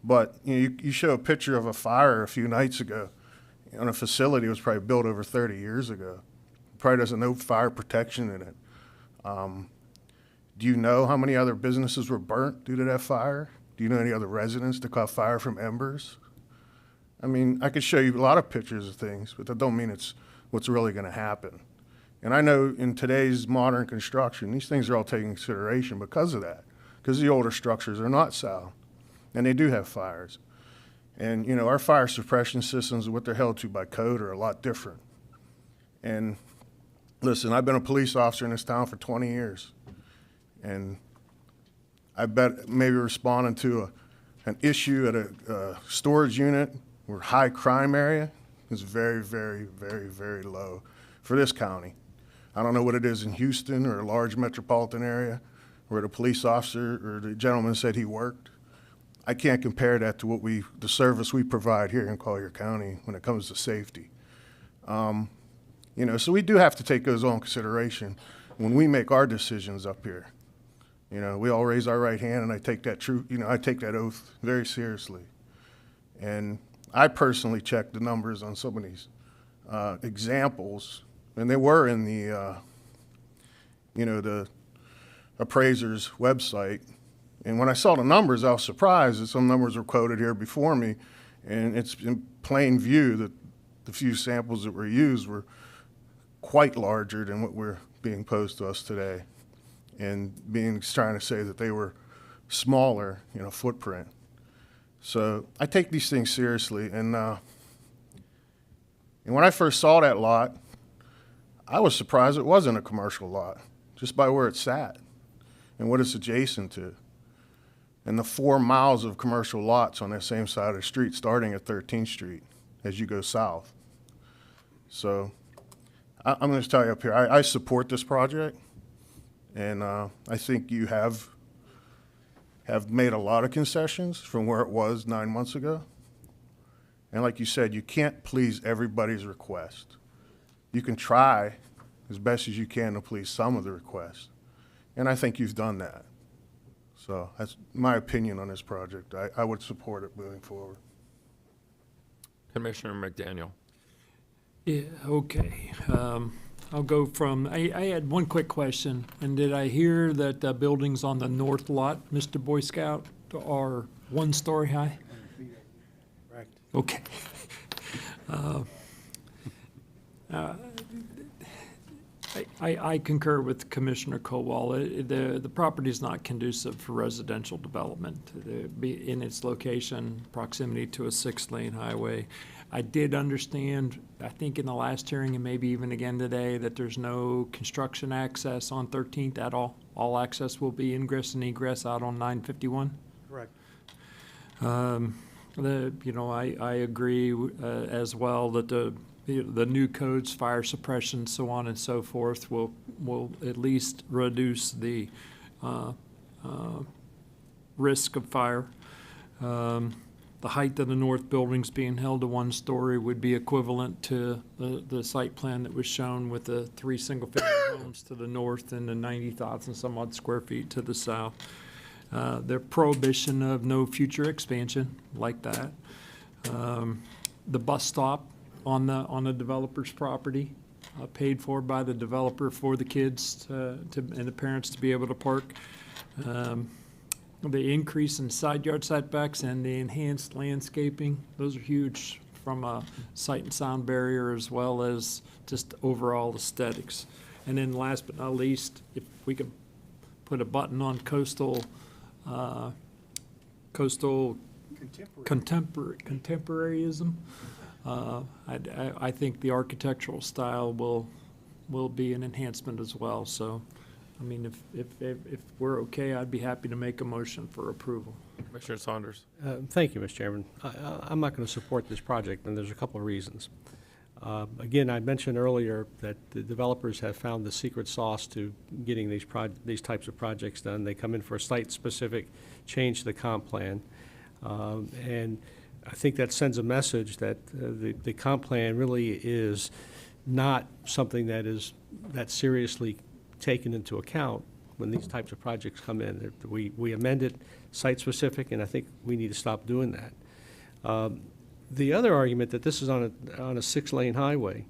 But you show a picture of a fire a few nights ago on a facility that was probably built over 30 years ago. Probably doesn't know fire protection in it. Do you know how many other businesses were burnt due to that fire? Do you know any other residents that caught fire from embers? I mean, I could show you a lot of pictures of things, but that don't mean it's what's really going to happen. And I know in today's modern construction, these things are all taken into consideration because of that, because the older structures are not sound, and they do have fires. And, our fire suppression systems and what they're held to by code are a lot different. And listen, I've been a police officer in this town for 20 years. And I bet maybe responding to an issue at a storage unit or high crime area, is very, very, very, very low for this county. I don't know what it is in Houston or a large metropolitan area where the police officer or the gentleman said he worked. I can't compare that to the service we provide here in Collier County when it comes to safety. So we do have to take those on consideration when we make our decisions up here. We all raise our right hand, and I take that oath very seriously. And I personally checked the numbers on some of these examples, and they were in the appraiser's website. And when I saw the numbers, I was surprised that some numbers were quoted here before me, and it's in plain view that the few samples that were used were quite larger than what we're being posed to us today, and trying to say that they were smaller, footprint. So I take these things seriously, and when I first saw that lot, I was surprised it wasn't a commercial lot, just by where it sat and what it's adjacent to, and the 4 miles of commercial lots on that same side of the street, starting at 13th Street as you go south. So I'm going to tell you up here, I support this project, and I think you have made a lot of concessions from where it was 9 months ago. And like you said, you can't please everybody's request. You can try as best as you can to please some of the requests, and I think you've done that. So that's my opinion on this project. I would support it moving forward. Commissioner McDaniel. Yeah, okay. I'll go from, I had one quick question, and did I hear that the buildings on the north lot, Mr. Boy Scout, are 1 story high? Correct. Okay. I concur with Commissioner Kowal. The property is not conducive for residential development. In its location, proximity to a 6-lane highway. I did understand, I think in the last hearing and maybe even again today, that there's no construction access on 13th at all. All access will be ingress and egress out on 951. Correct. I agree as well that the new codes, fire suppression, so on and so forth, will at least reduce the risk of fire. The height of the north buildings being held to 1 story would be equivalent to the site plan that was shown with the 3 single-family homes to the north and the 90,000 some odd square feet to the south. The prohibition of no future expansion like that. The bus stop on the developer's property, paid for by the developer for the kids and the parents to be able to park. The increase in side yard setbacks and the enhanced landscaping, those are huge from a sight and sound barrier as well as just overall aesthetics. And then last but not least, if we could put a button on coastal contemporaryism, I think the architectural style will be an enhancement as well. So, I mean, if we're okay, I'd be happy to make a motion for approval. Commissioner Saunders. Thank you, Mr. Chairman. I'm not going to support this project, and there's a couple of reasons. Again, I mentioned earlier that the developers have found the secret sauce to getting these types of projects done. They come in for a site-specific change to the comp plan, and I think that sends a message that the comp plan really is not something that is that seriously taken into account when these types of projects come in. We amend it site-specific, and I think we need to stop doing that. The other argument that this is on a 6-lane highway,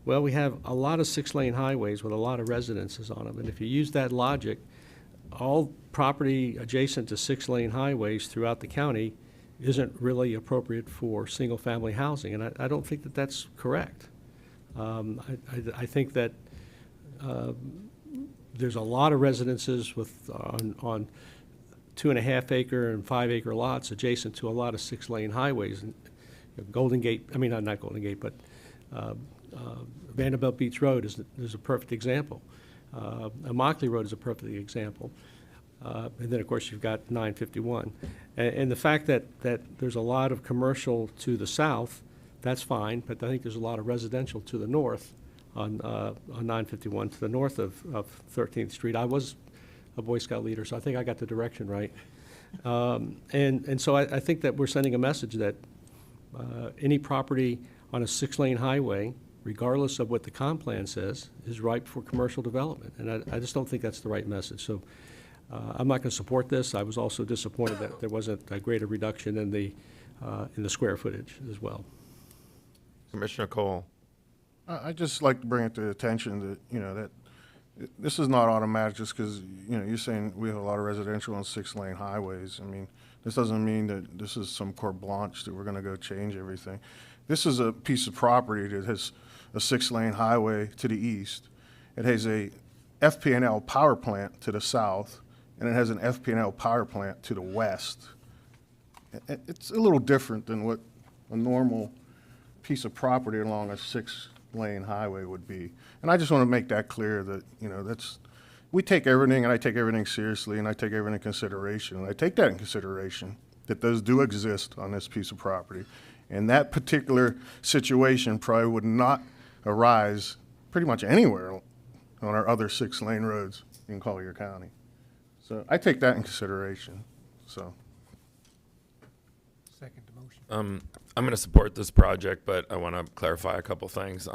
well, we have a lot of 6-lane highways with a lot of residences on them, and if you use that logic, all property adjacent to 6-lane highways throughout the county isn't really appropriate for single-family housing, and I don't think that that's correct. I think that there's a lot of residences on 2.5 acre and 5 acre lots adjacent to a lot of 6-lane highways. And Golden Gate, I mean, not Golden Gate, but Vanderbilt Beach Road is a perfect example. Immokalee Road is a perfect example. And then, of course, you've got 951. And the fact that there's a lot of commercial to the south that's fine, but I think there's a lot of residential to the north on 951, to the north of 13th Street. I was a Boy Scout leader, so I think I got the direction right. And so I think that we're sending a message that any property on a 6-lane highway, regardless of what the comp plan says, is ripe for commercial development. And I just don't think that's the right message. So I'm not going to support this. I was also disappointed that there wasn't a greater reduction in the square footage as well. Commissioner Cole. I'd just like to bring it to the attention that, that this is not automatic just because, you're saying we have a lot of residential on 6-lane highways. I mean, this doesn't mean that this is some carte blanche that we're going to go change everything. This is a piece of property that has a 6-lane highway to the east. It has a FP&L power plant to the south, and it has an FP&L power plant to the west. It's a little different than what a normal piece of property along a 6-lane highway would be. And I just want to make that clear that, we take everything, and I take everything seriously, and I take everything in consideration. And I take that in consideration, that those do exist on this piece of property. And that particular situation probably would not arise pretty much anywhere on our other 6-lane roads in Collier County. So I take that in consideration, so. Second the motion. I'm going to support this project, but I want to clarify a couple things.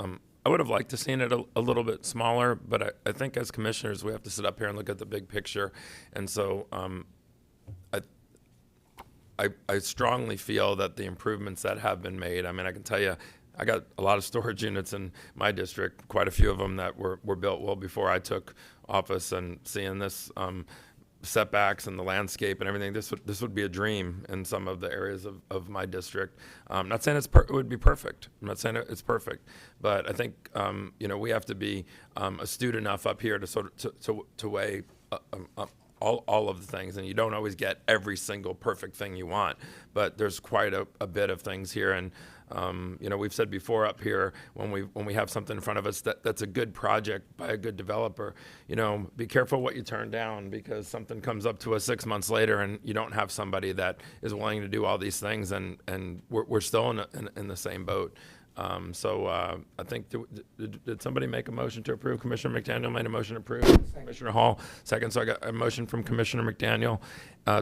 I would have liked to seen it a little bit smaller, but I think as commissioners, we have to sit up here and look at the big picture. And so I strongly feel that the improvements that have been made, I mean, I can tell you, I got a lot of storage units in my district, quite a few of them that were built well before I took office, and seeing this setbacks and the landscape and everything, this would be a dream in some of the areas of my district. I'm not saying it would be perfect. I'm not saying it's perfect, but I think we have to be astute enough up here to sort of to weigh all of the things, and you don't always get every single perfect thing you want, but there's quite a bit of things here. And we've said before up here, when we have something in front of us that's a good project by a good developer, be careful what you turn down, because something comes up to us 6 months later and you don't have somebody that is willing to do all these things, and we're still in the same boat. So I think, did somebody make a motion to approve? Commissioner McDaniel made a motion to approve. Commissioner Hall, second. So I got a motion from Commissioner McDaniel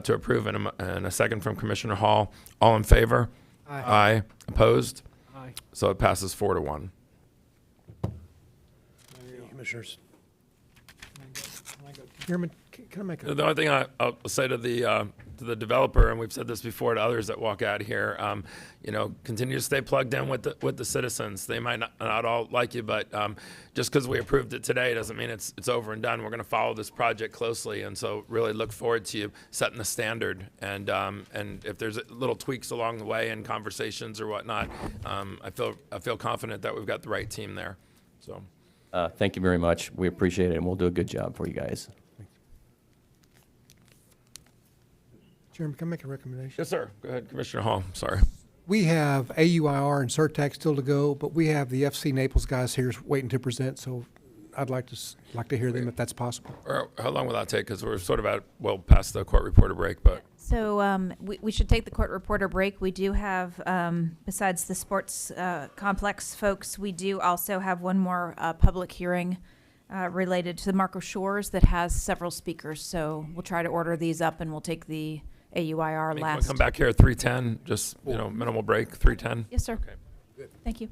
to approve, and a second from Commissioner Hall. All in favor? Aye. Aye. Opposed? Aye. So it passes 4-1. Commissioners. Chairman, can I make a? The only thing I'll say to the developer, and we've said this before to others that walk out here, continue to stay plugged in with the citizens. They might not all like you, but just because we approved it today doesn't mean it's over and done. We're going to follow this project closely, and so really look forward to you setting the standard. And if there's little tweaks along the way and conversations or whatnot, I feel confident that we've got the right team there. So. Thank you very much. We appreciate it, and we'll do a good job for you guys. Chairman, can I make a recommendation? Yes, sir. Go ahead, Commissioner Hall. Sorry. We have AUIR and CERTAC still to go, but we have the FC Naples guys here waiting to present, so I'd like to hear them if that's possible. Or how long will that take? Because we're sort of past the court reporter break, but. So we should take the court reporter break. We do have, besides the sports complex folks, we do also have one more public hearing related to the Marco Shores that has several speakers. So we'll try to order these up, and we'll take the AUIR Can we last. come back here at 3:10? Just minimal break. 3:10. Yes, sir. Okay. Thank you.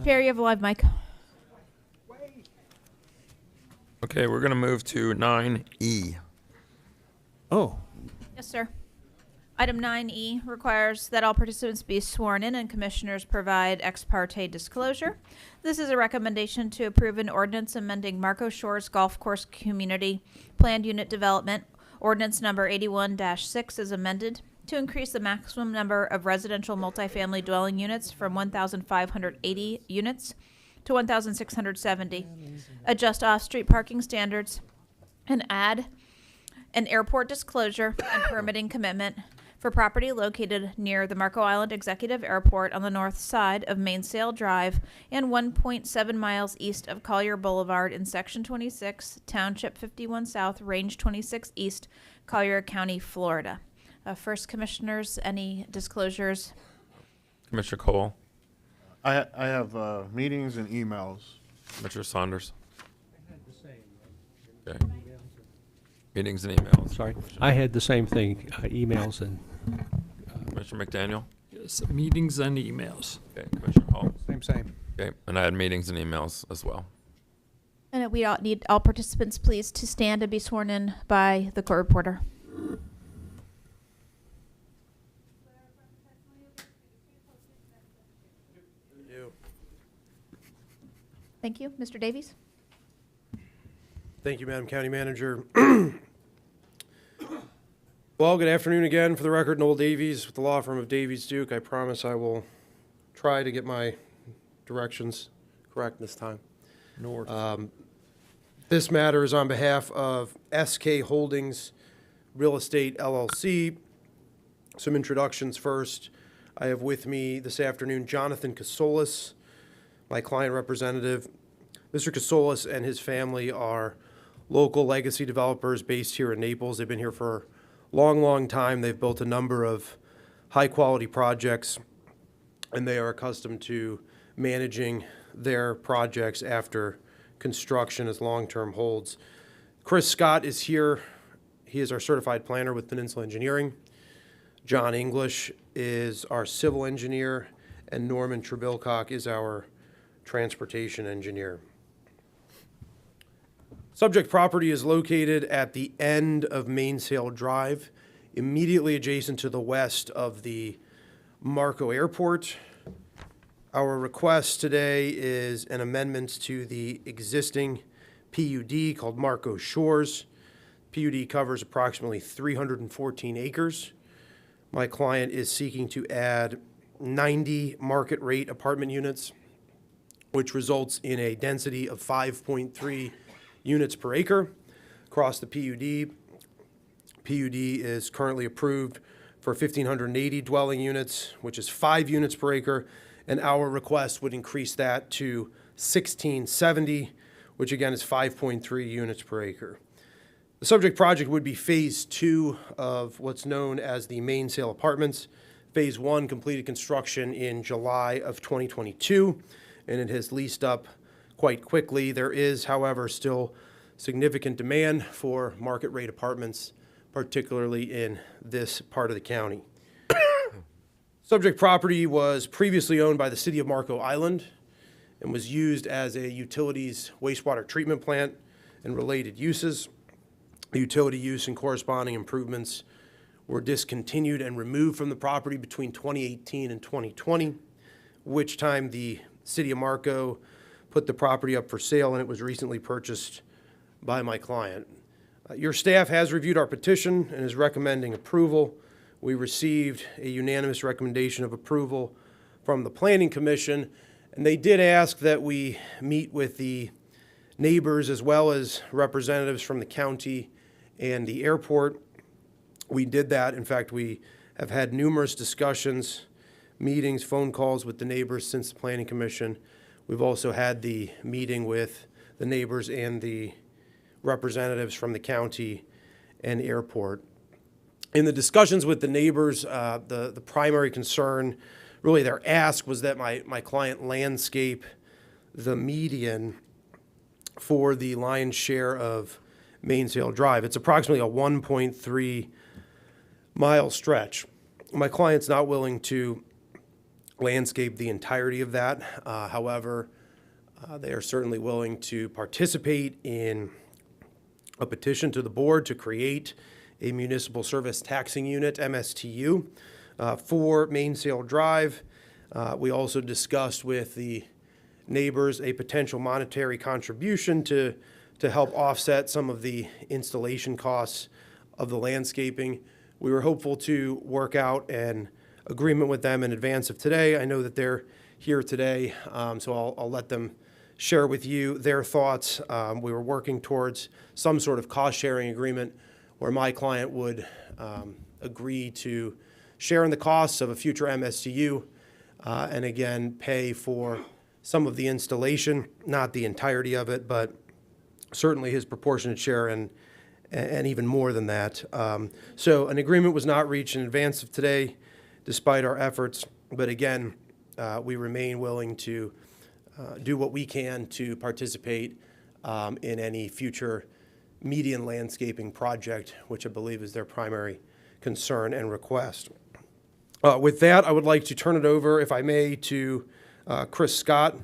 Chair, you have a live mic. Okay, we're going to move to 9E. Oh, Yes, sir. Item 9E requires that all participants be sworn in and commissioners provide ex parte disclosure. This is a recommendation to approve an ordinance amending Marco Shores Golf Course Community Planned Unit Development, ordinance number 81-6 is amended to increase the maximum number of residential multifamily dwelling units from 1,580 units to 1,670, adjust off-street parking standards, and add an airport disclosure and permitting commitment for property located near the Marco Island Executive Airport on the north side of Mainsail Drive and 1.7 miles east of Collier Boulevard in Section 26, Township 51 South, Range 26 East, Collier County, Florida. First, Commissioners, any disclosures? Commissioner Cole, I have meetings and emails. Commissioner Saunders. Okay. Meetings and emails. Sorry. I had the same thing, emails and, Commissioner McDaniel. Yes, meetings and emails. Okay, Commissioner Hall. same. Okay, and I had meetings and emails as well. And we all need all participants, please, to stand and be sworn in by the court reporter. Thank you. Mr. Davies? Thank you, Madam County Manager. Well, good afternoon again. For the record, Noel Davies with the law firm of Davies Duke. I promise I will try to get my directions correct this time. North. This matter is on behalf of SK Holdings Real Estate LLC. Some introductions first. I have with me this afternoon Jonathan Casolis, my client representative. Mr. Casolis and his family are local legacy developers based here in Naples. They've been here for a long, long time. They've built a number of high-quality projects, and they are accustomed to managing their projects after construction as long-term holds. Chris Scott is here. He is our certified planner with Peninsula Engineering. John English is our civil engineer, and Norman Trebilcock is our transportation engineer. Subject property is located at the end of Mainsail Drive, immediately adjacent to the west of the Marco Airport. Our request today is an amendment to the existing PUD called Marco Shores. PUD covers approximately 314 acres. My client is seeking to add 90 market rate apartment units, which results in a density of 5.3 units per acre across the PUD. PUD is currently approved for 1,580 dwelling units, which is 5 units per acre, and our request would increase that to 1,670, which again is 5.3 units per acre. The subject project would be Phase 2 of what's known as the Mainsail Apartments. Phase 1 completed construction in July of 2022, and it has leased up quite quickly. There is, however, still significant demand for market rate apartments, particularly in this part of the county. Subject property was previously owned by the city of Marco Island and was used as a utilities wastewater treatment plant and related uses. The utility use and corresponding improvements were discontinued and removed from the property between 2018 and 2020, which time the city of Marco put the property up for sale, and it was recently purchased by my client. Your staff has reviewed our petition and is recommending approval. We received a unanimous recommendation of approval from the Planning Commission, and they did ask that we meet with the neighbors as well as representatives from the county and the airport. We did that. In fact, we have had numerous discussions, meetings, phone calls with the neighbors since the Planning Commission. We've also had the meeting with the neighbors and the representatives from the county and airport. In the discussions with the neighbors, the primary concern, really their ask, was that my client landscape the median for the lion's share of Mainsail Drive. It's approximately a 1.3 mile stretch. My client's not willing to landscape the entirety of that. However, they are certainly willing to participate in a petition to the board to create a municipal service taxing unit, MSTU, for Mainsail Drive. We also discussed with the neighbors a potential monetary contribution to help offset some of the installation costs of the landscaping. We were hopeful to work out an agreement with them in advance of today. I know that they're here today, so I'll let them share with you their thoughts. We were working towards some sort of cost-sharing agreement where my client would agree to share in the costs of a future MSTU and again pay for some of the installation, not the entirety of it, but certainly his proportionate share and even more than that. So an agreement was not reached in advance of today, despite our efforts. But again, we remain willing to do what we can to participate in any future median landscaping project, which I believe is their primary concern and request. With that, I would like to turn it over, if I may, to Chris Scott,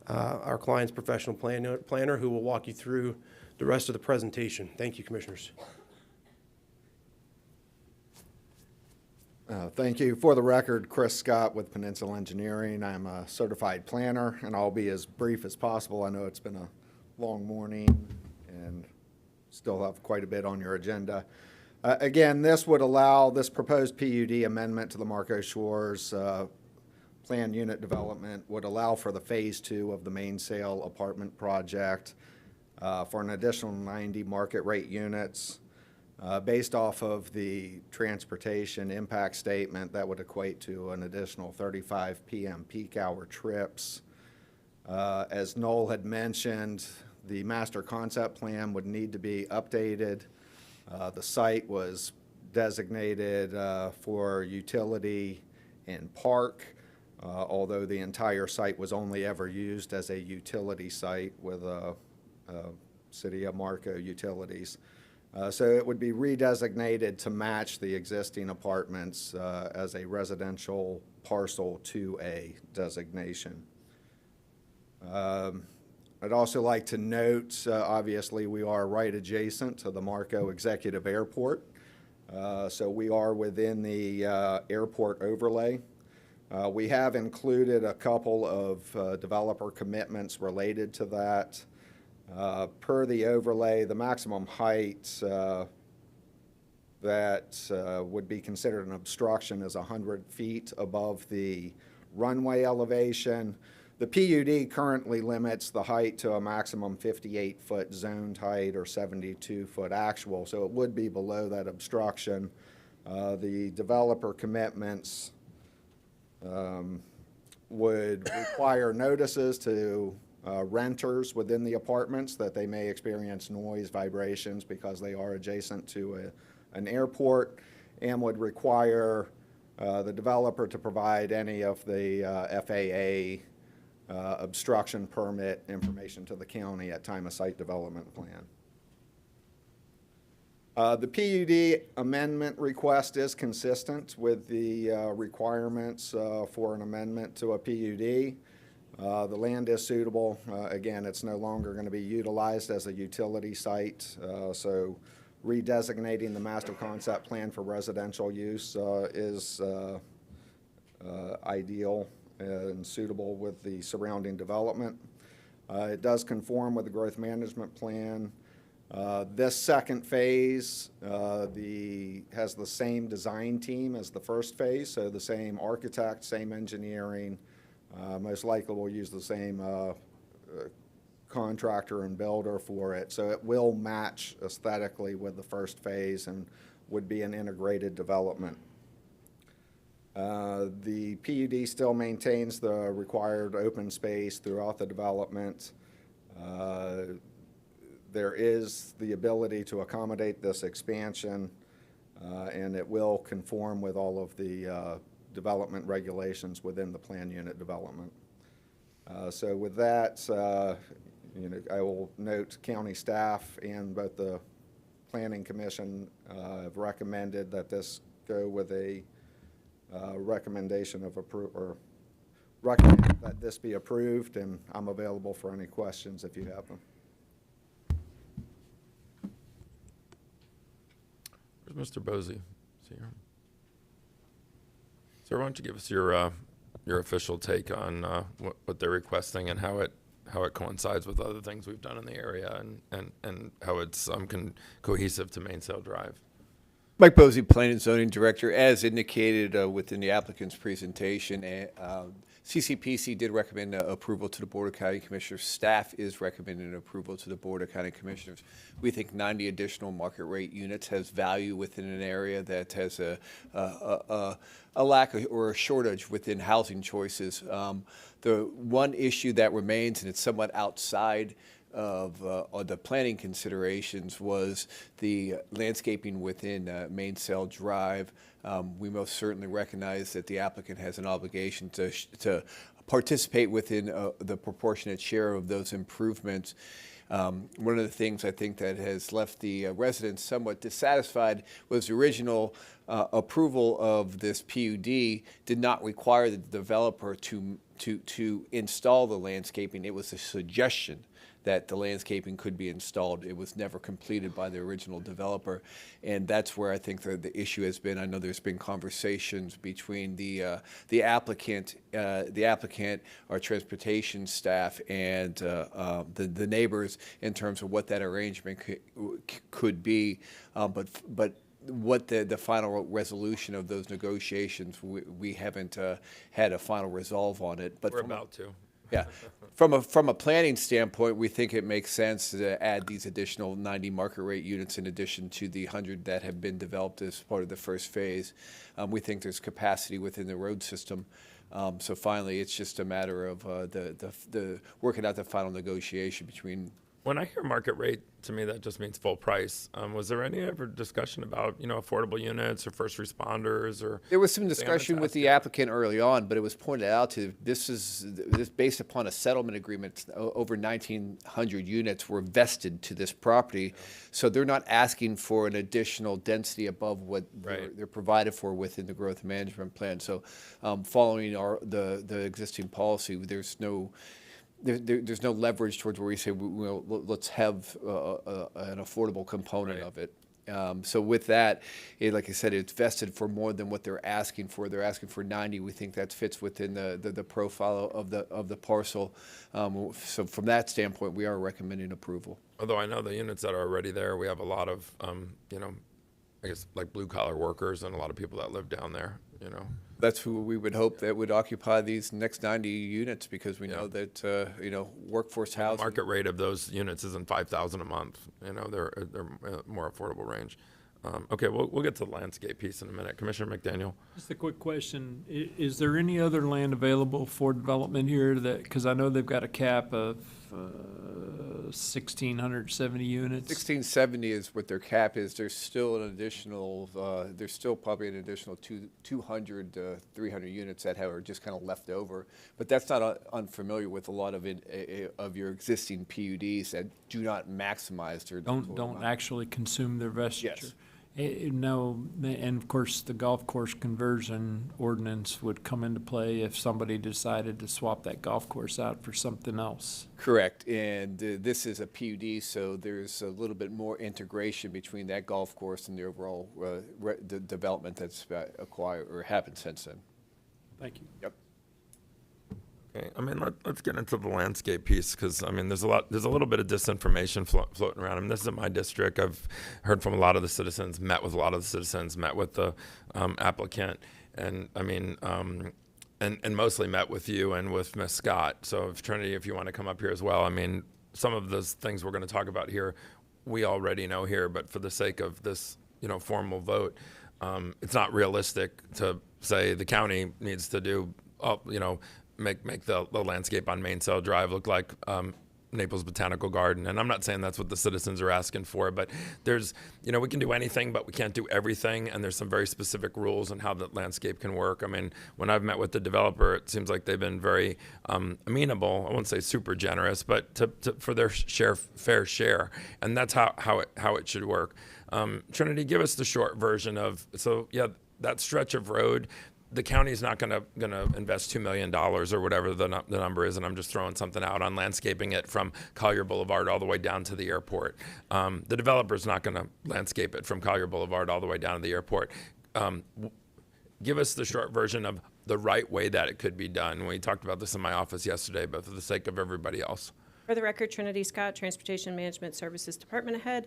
our client's professional planner, who will walk you through the rest of the presentation. Thank you, Commissioners. Thank you. For the record, Chris Scott with Peninsula Engineering. I'm a certified planner, and I'll be as brief as possible. I know it's been a long morning and still have quite a bit on your agenda. Again, this proposed PUD amendment to the Marco Shores planned unit development would allow for the phase 2 of the Mainsail apartment project for an additional 90 market rate units. Based off of the transportation impact statement, that would equate to an additional 35 p.m. peak hour trips. As Noel had mentioned, the master concept plan would need to be updated. The site was designated for utility and park, although the entire site was only ever used as a utility site with City of Marco utilities. So it would be redesignated to match the existing apartments as a residential parcel 2A designation. I'd also like to note, obviously, we are right adjacent to the Marco Executive Airport. So we are within the airport overlay. We have included a couple of developer commitments related to that. Per the overlay, the maximum height that would be considered an obstruction is 100 feet above the runway elevation. The PUD currently limits the height to a maximum 58-foot zoned height or 72-foot actual, so it would be below that obstruction. The developer commitments would require notices to renters within the apartments that they may experience noise, vibrations because they are adjacent to an airport, and would require the developer to provide any of the FAA obstruction permit information to the county at time of site development plan. The PUD amendment request is consistent with the requirements for an amendment to a PUD. The land is suitable. Again, it's no longer going to be utilized as a utility site, so redesignating the master concept plan for residential use is ideal and suitable with the surrounding development. It does conform with the growth management plan. This second phase has the same design team as the first phase, so the same architect, same engineering. Most likely we'll use the same contractor and builder for it, so it will match aesthetically with the first phase and would be an integrated development. The PUD still maintains the required open space throughout the development. There is the ability to accommodate this expansion, and it will conform with all of the development regulations within the plan unit development. So with that, I will note county staff and both the Planning Commission have recommended that this go with a recommendation of approval or recommend that this be approved, and I'm available for any questions if you have them. Where's Mr. Bosey? Is he here? Sir, why don't you give us your official take on what they're requesting and how it coincides with other things we've done in the area and how it's cohesive to Mainsail Drive. Mike Bosey, Planning and Zoning Director. As indicated within the applicant's presentation, CCPC did recommend approval to the Board of County Commissioners. Staff is recommending approval to the Board of County Commissioners. We think 90 additional market rate units has value within an area that has a lack or a shortage within housing choices. The one issue that remains, and it's somewhat outside of the planning considerations, was the landscaping within Mainsail Drive. We most certainly recognize that the applicant has an obligation to participate within the proportionate share of those improvements. One of the things I think that has left the residents somewhat dissatisfied was the original approval of this PUD did not require the developer to install the landscaping. It was a suggestion that the landscaping could be installed. It was never completed by the original developer, and that's where I think the issue has been. I know there's been conversations between the applicant, our transportation staff, and the neighbors in terms of what that arrangement could be, but what the final resolution of those negotiations, we haven't had a final resolve on it. But we're about to. Yeah, from a planning standpoint, we think it makes sense to add these additional 90 market rate units in addition to the 100 that have been developed as part of the first phase. We think there's capacity within the road system. So finally, it's just a matter of the working out the final negotiation between. When I hear market rate, to me that just means full price. Was there any ever discussion about affordable units or first responders or? There was some discussion with the applicant early on, but it was pointed out to this based upon a settlement agreement. Over 1,900 units were vested to this property, so they're not asking for an additional density above what they're provided for within the growth management plan. So, following the existing policy, there's no leverage towards where we say, let's have an affordable component of it. So with that, like I said, it's vested for more than what they're asking for. They're asking for 90. We think that fits within the profile of the parcel. So from that standpoint, we are recommending approval. Although I know the units that are already there, we have a lot of, I guess like blue collar workers and a lot of people that live down there, That's who we would hope that would occupy these next 90 units, because we know that, workforce housing. The market rate of those units isn't $5,000 a month. They're more affordable range. Okay, we'll get to the landscape piece in a minute. Commissioner McDaniel. Just a quick question. Is there any other land available for development here because I know they've got a cap of 1,670 units? 1,670 is what their cap is. There's still probably an additional 200, 300 units that are just kind of left over. But that's not unfamiliar with a lot of your existing PUDs that do not maximize their Don't actually consume their vesture. Yes. No, and of course, the golf course conversion ordinance would come into play if somebody decided to swap that golf course out for something else. Correct, and this is a PUD, so there's a little bit more integration between that golf course and the overall the development that's acquired or happened since then. Thank you. Yep. Okay, let's get into the landscape piece, because there's a little bit of disinformation floating around. This is in my district. I've heard from a lot of the citizens, met with a lot of the citizens, met with the applicant, and and mostly met with you and with Ms. Scott. So Trinity, if you want to come up here as well, some of those things we're going to talk about here, we already know here, but for the sake of this, formal vote, it's not realistic to say the county needs to do, make the landscape on Mainsail Drive look like Naples Botanical Garden. And I'm not saying that's what the citizens are asking for, but there's, we can do anything, but we can't do everything. And there's some very specific rules on how the landscape can work. When I've met with the developer, it seems like they've been very amenable. I won't say super generous, but for their fair share. And that's how it should work. Trinity, give us the short version of, that stretch of road, the county's not going to invest $2 million or whatever the number is, and I'm just throwing something out on landscaping it from Collier Boulevard all the way down to the airport. The developer's not going to landscape it from Collier Boulevard all the way down to the airport. Give us the short version of the right way that it could be done. We talked about this in my office yesterday, but for the sake of everybody else. For the record, Trinity Scott, Transportation Management Services Department Head.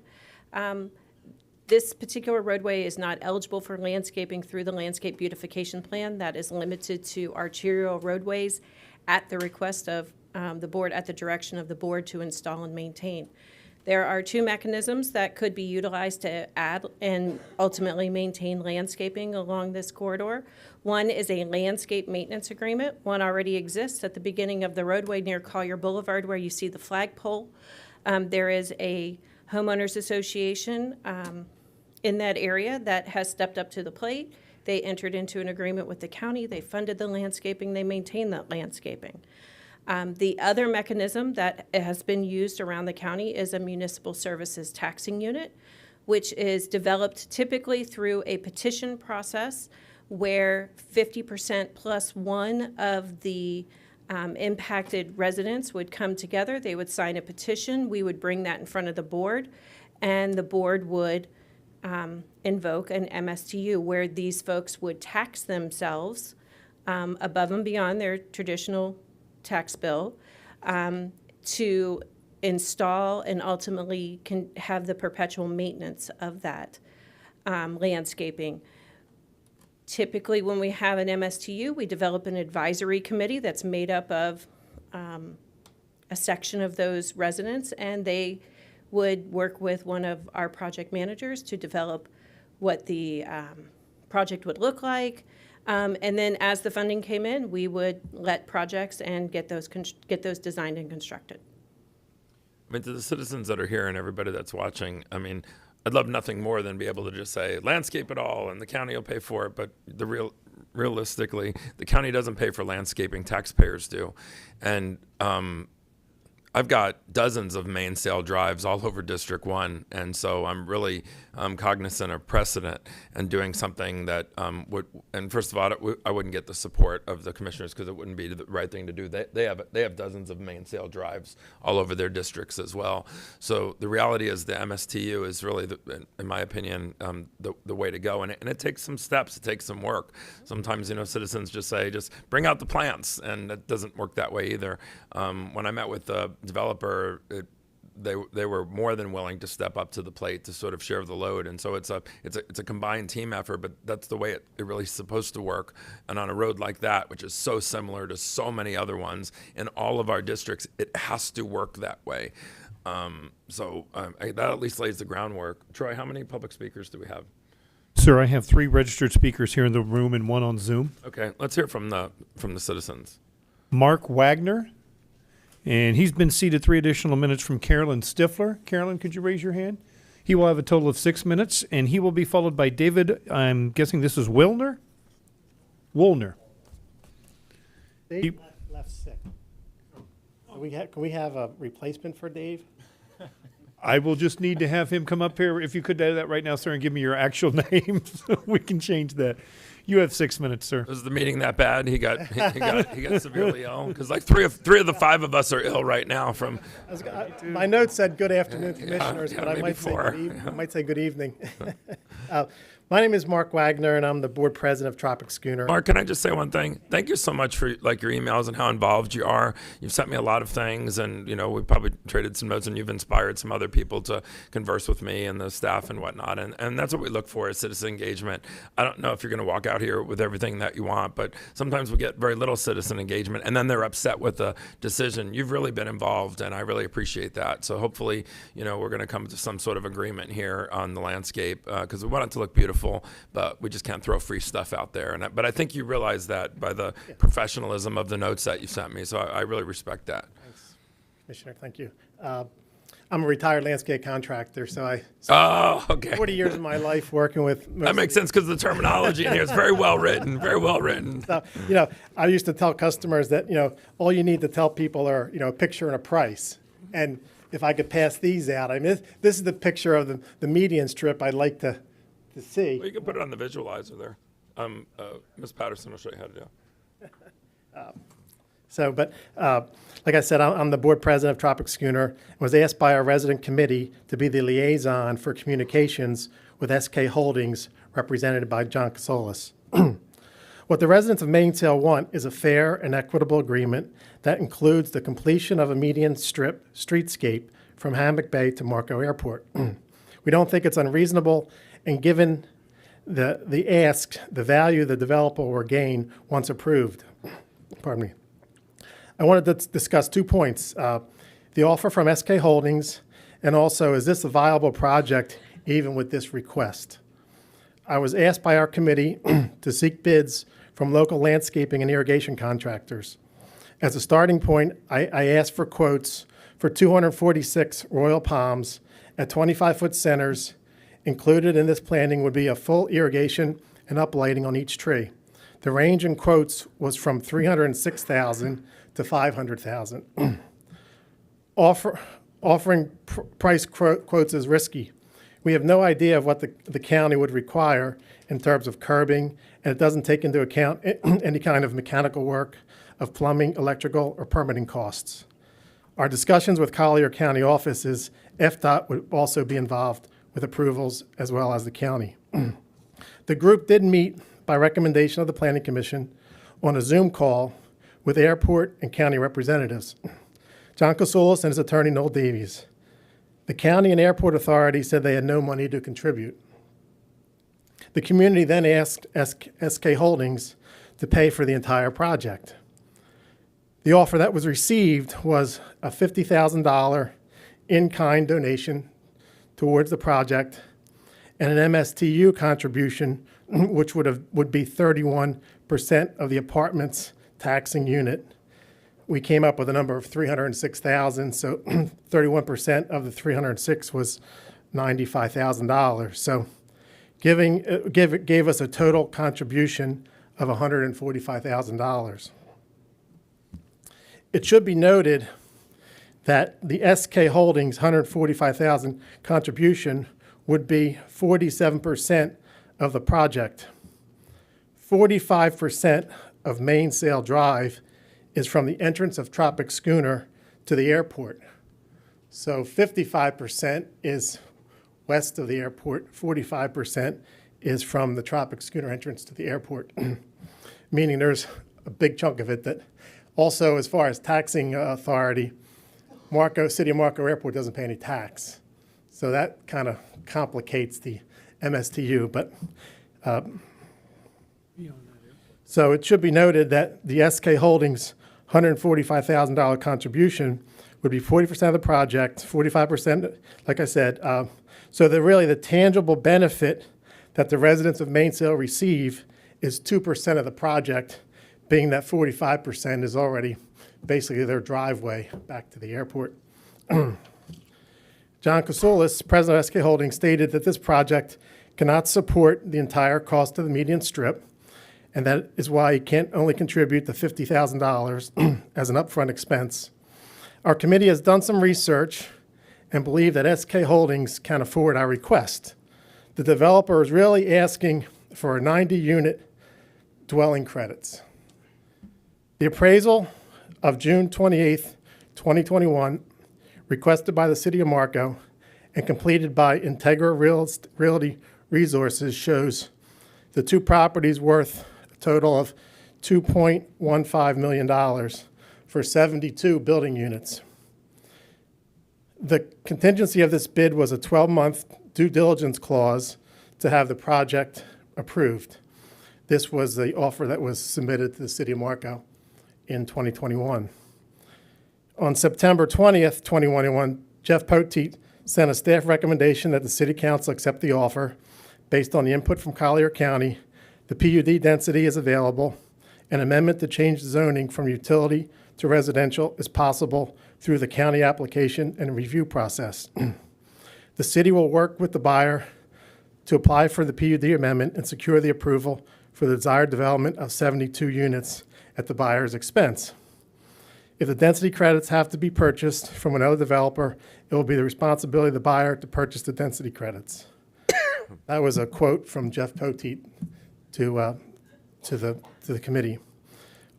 This particular roadway is not eligible for landscaping through the landscape beautification plan. That is limited to arterial roadways at the request of the board, at the direction of the board to install and maintain. There are two mechanisms that could be utilized to add and ultimately maintain landscaping along this corridor. One is a landscape maintenance agreement. One already exists at the beginning of the roadway near Collier Boulevard where you see the flagpole. There is a homeowners association in that area that has stepped up to the plate. They entered into an agreement with the county. They funded the landscaping. They maintain that landscaping. The other mechanism that has been used around the county is a municipal services taxing unit, which is developed typically through a petition process where 50% plus one of the impacted residents would come together. They would sign a petition. We would bring that in front of the board, and the board would invoke an MSTU where these folks would tax themselves above and beyond their traditional tax bill to install and ultimately can have the perpetual maintenance of that landscaping. Typically, when we have an MSTU, we develop an advisory committee that's made up of a section of those residents, and they would work with one of our project managers to develop what the project would look like. And then as the funding came in, we would let projects and get those designed and constructed. I mean, to the citizens that are here and everybody that's watching, I mean, I'd love nothing more than be able to just say, landscape it all and the county will pay for it. But realistically, the county doesn't pay for landscaping, taxpayers do. And I've got dozens of mainsail drives all over District 1, and so I'm really cognizant of precedent and doing something that would, and first of all, I wouldn't get the support of the commissioners because it wouldn't be the right thing to do. They have dozens of mainsail drives all over their districts as well. So the reality is the MSTU is really, in my opinion, the way to go, and it takes some steps, it takes some work. Sometimes, citizens just say, just bring out the plants, and it doesn't work that way either. When I met with the developer, they were more than willing to step up to the plate to sort of share the load, and so it's a combined team effort. But that's the way it really is supposed to work. And on a road like that, which is so similar to so many other ones in all of our districts, it has to work that way. That at least lays the groundwork. Troy, how many public speakers do we have? Sir, I have 3 registered speakers here in the room and 1 on Zoom. Okay, let's hear from the citizens. Mark Wagner. And he's been seated 3 additional minutes from Carolyn Stifler. Carolyn, could you raise your hand? He will have a total of 6 minutes, and he will be followed by David, I'm guessing this is Woolner? Woolner. Dave left sick. Can we have a replacement for Dave? I will just need to have him come up here, if you could do that right now, sir, and give me your actual name, so we can change that. You have 6 minutes, sir. Was the meeting that bad? He got severely ill? Because like three of the 5 of us are ill right now from. My notes said good afternoon, commissioners, yeah, but I maybe might say good evening. My name is Mark Wagner, and I'm the board president of Tropic Schooner. Mark, can I just say one thing? Thank you so much for your emails and how involved you are. You've sent me a lot of things, and we probably traded some notes, and you've inspired some other people to converse with me and the staff and whatnot. And that's what we look for is citizen engagement. I don't know if you're going to walk out here with everything that you want, but sometimes we get very little citizen engagement, and then they're upset with the decision. You've really been involved, and I really appreciate that. So hopefully, we're going to come to some sort of agreement here on the landscape because we want it to look beautiful. But we just can't throw free stuff out there. But I think you realize that by the professionalism of the notes that you sent me. So I really respect that. Thanks, Commissioner. Thank you. I'm a retired landscape contractor, so I okay. 40 years of my life working with. That makes sense because the terminology in here is very well written. Very well written. So, I used to tell customers that all you need to tell people are a picture and a price. And if I could pass these out, I mean this is the picture of the median strip I'd like to see. Well, you can put it on the visualizer there. Ms. Patterson will show you how to do it. Like I said, I'm the board president of Tropic Schooner, and was asked by our resident committee to be the liaison for communications with SK Holdings, represented by John Casolis. What the residents of Mainsail want is a fair and equitable agreement that includes the completion of a median strip streetscape from Hammock Bay to Marco Airport. We don't think it's unreasonable, and given the ask, the value the developer will gain once approved. Pardon me. I wanted to discuss 2 points. The offer from SK Holdings, and also, is this a viable project even with this request? I was asked by our committee to seek bids from local landscaping and irrigation contractors. As a starting point, I asked for quotes for 246 Royal Palms at 25-foot centers. Included in this planning would be a full irrigation and uplighting on each tree. The range in quotes was from $306,000 to $500,000. Offering price quotes is risky. We have no idea of what the county would require in terms of curbing, and it doesn't take into account any kind of mechanical work, of plumbing, electrical, or permitting costs. Our discussions with Collier County offices, FDOT would also be involved with approvals, as well as the county. The group did meet by recommendation of the Planning Commission on a Zoom call with airport and county representatives, John Casolis and his attorney Noel Davies. The county and airport authority said they had no money to contribute. The community then asked SK Holdings to pay for the entire project. The offer that was received was a $50,000 in-kind donation towards the project and an MSTU contribution, which would be 31% of the apartment's taxing unit. We came up with a number of $306,000, so 31% of the $306 was $95,000. So gave us a total contribution of $145,000. It should be noted that the SK Holdings $145,000 contribution would be 47% of the project. 45% of Mainsail Drive is from the entrance of Tropic Schooner to the airport. So 55% is west of the airport, 45% is from the Tropic Schooner entrance to the airport, meaning there's a big chunk of it that also, as far as taxing authority, City of Marco Airport doesn't pay any tax. So that kind of complicates the MSTU, but so it should be noted that the SK Holdings $145,000 contribution would be 40% of the project, 45%, like I said. So really the tangible benefit that the residents of Mainsail receive is 2% of the project, being that 45% is already basically their driveway back to the airport. John Casolis, president of SK Holdings, stated that this project cannot support the entire cost of the median strip, and that is why he can't only contribute the $50,000 as an upfront expense. Our committee has done some research and believe that SK Holdings can afford our request. The developer is really asking for 90-unit dwelling credits. The appraisal of June 28th, 2021, requested by the City of Marco and completed by Integra Realty Resources, shows the two properties worth a total of $2.15 million for 72 building units. The contingency of this bid was a 12-month due diligence clause to have the project approved. This was the offer that was submitted to the City of Marco in 2021. On September 20th, 2021, Jeff Poteet sent a staff recommendation that the City Council accept the offer based on the input from Collier County. The PUD density is available. An amendment to change the zoning from utility to residential is possible through the county application and review process. The city will work with the buyer to apply for the PUD amendment and secure the approval for the desired development of 72 units at the buyer's expense. If the density credits have to be purchased from another developer, it will be the responsibility of the buyer to purchase the density credits. That was a quote from Jeff Poteet to the committee.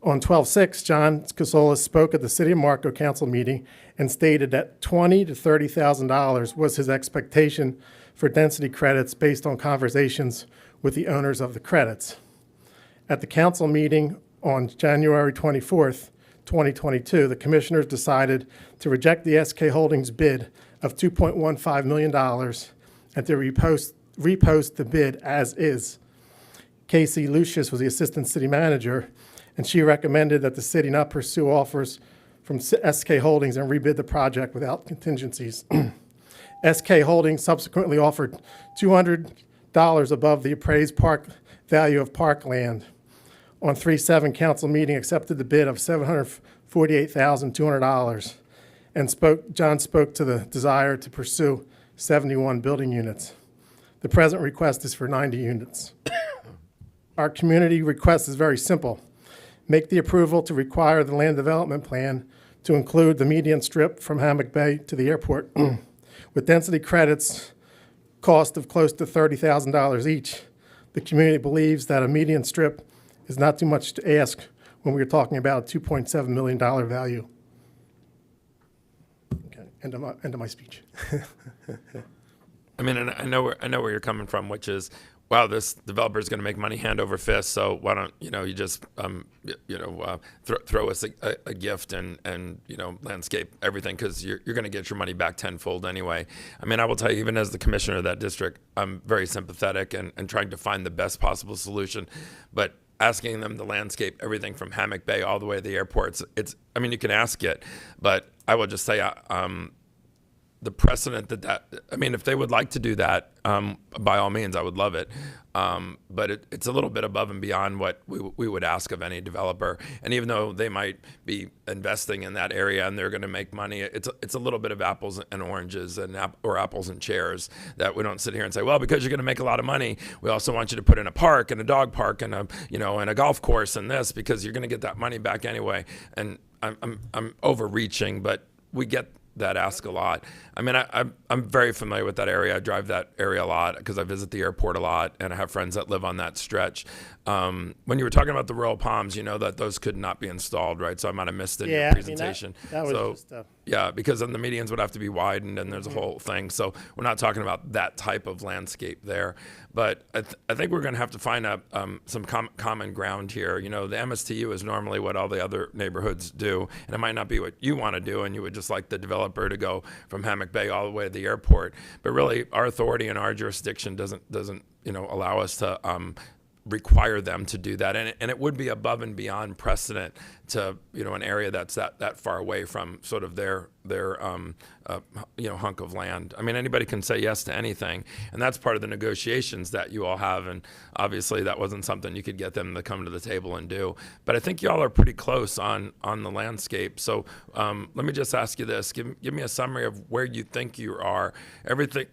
On 12/6, John Casolas spoke at the City of Marco Council meeting and stated that $20,000 to $30,000 was his expectation for density credits based on conversations with the owners of the credits. At the council meeting on January 24th, 2022, the commissioners decided to reject the SK Holdings bid of $2.15 million and to repost the bid as is. Casey Lucius was the assistant city manager, and she recommended that the city not pursue offers from SK Holdings and rebid the project without contingencies. SK Holdings subsequently offered $200 above the appraised park value of parkland. On 3/7, council meeting accepted the bid of $748,200, and John spoke to the desire to pursue 71 building units. The present request is for 90 units. Our community request is very simple. Make the approval to require the land development plan to include the median strip from Hammock Bay to the airport. With density credits cost of close to $30,000 each, the community believes that a median strip is not too much to ask when we're talking about a $2.7 million value. Okay, end of my speech. I mean, and I know where you're coming from, which is, wow, this developer is going to make money hand over fist. So why don't you just throw us a gift and landscape everything, because you're going to get your money back tenfold anyway. I mean, I will tell you, even as the commissioner of that district, I'm very sympathetic and trying to find the best possible solution, but asking them to landscape everything from Hammock Bay all the way to the airports, I mean, you can ask it, but I will just say, the precedent I mean, if they would like to do that, by all means, I would love it. But it's a little bit above and beyond what we would ask of any developer. And even though they might be investing in that area and they're going to make money, it's a little bit of apples and oranges or apples and chairs, that we don't sit here and say, well, because you're going to make a lot of money, we also want you to put in a park and a dog park and and a golf course and this, because you're going to get that money back anyway. And I'm overreaching, but we get that ask a lot. I mean, I'm very familiar with that area. I drive that area a lot because I visit the airport a lot, and I have friends that live on that stretch. When you were talking about the Royal Palms, you know that those could not be installed, right? So I might have missed it in your presentation. I mean, that was just yeah, because then the medians would have to be widened, and there's a whole thing. So we're not talking about that type of landscape there. But I think we're going to have to find some common ground here. The MSTU is normally what all the other neighborhoods do, and it might not be what you want to do, and you would just like the developer to go from Hammock Bay all the way to the airport. But really, our authority and our jurisdiction doesn't allow us to require them to do that, and it would be above and beyond precedent to an area that's that far away from sort of their hunk of land. I mean, anybody can say yes to anything, and that's part of the negotiations that you all have, and obviously that wasn't something you could get them to come to the table and do. But I think y'all are pretty close on the landscape. So let me just ask you this: give me a summary of where you think you are. Everything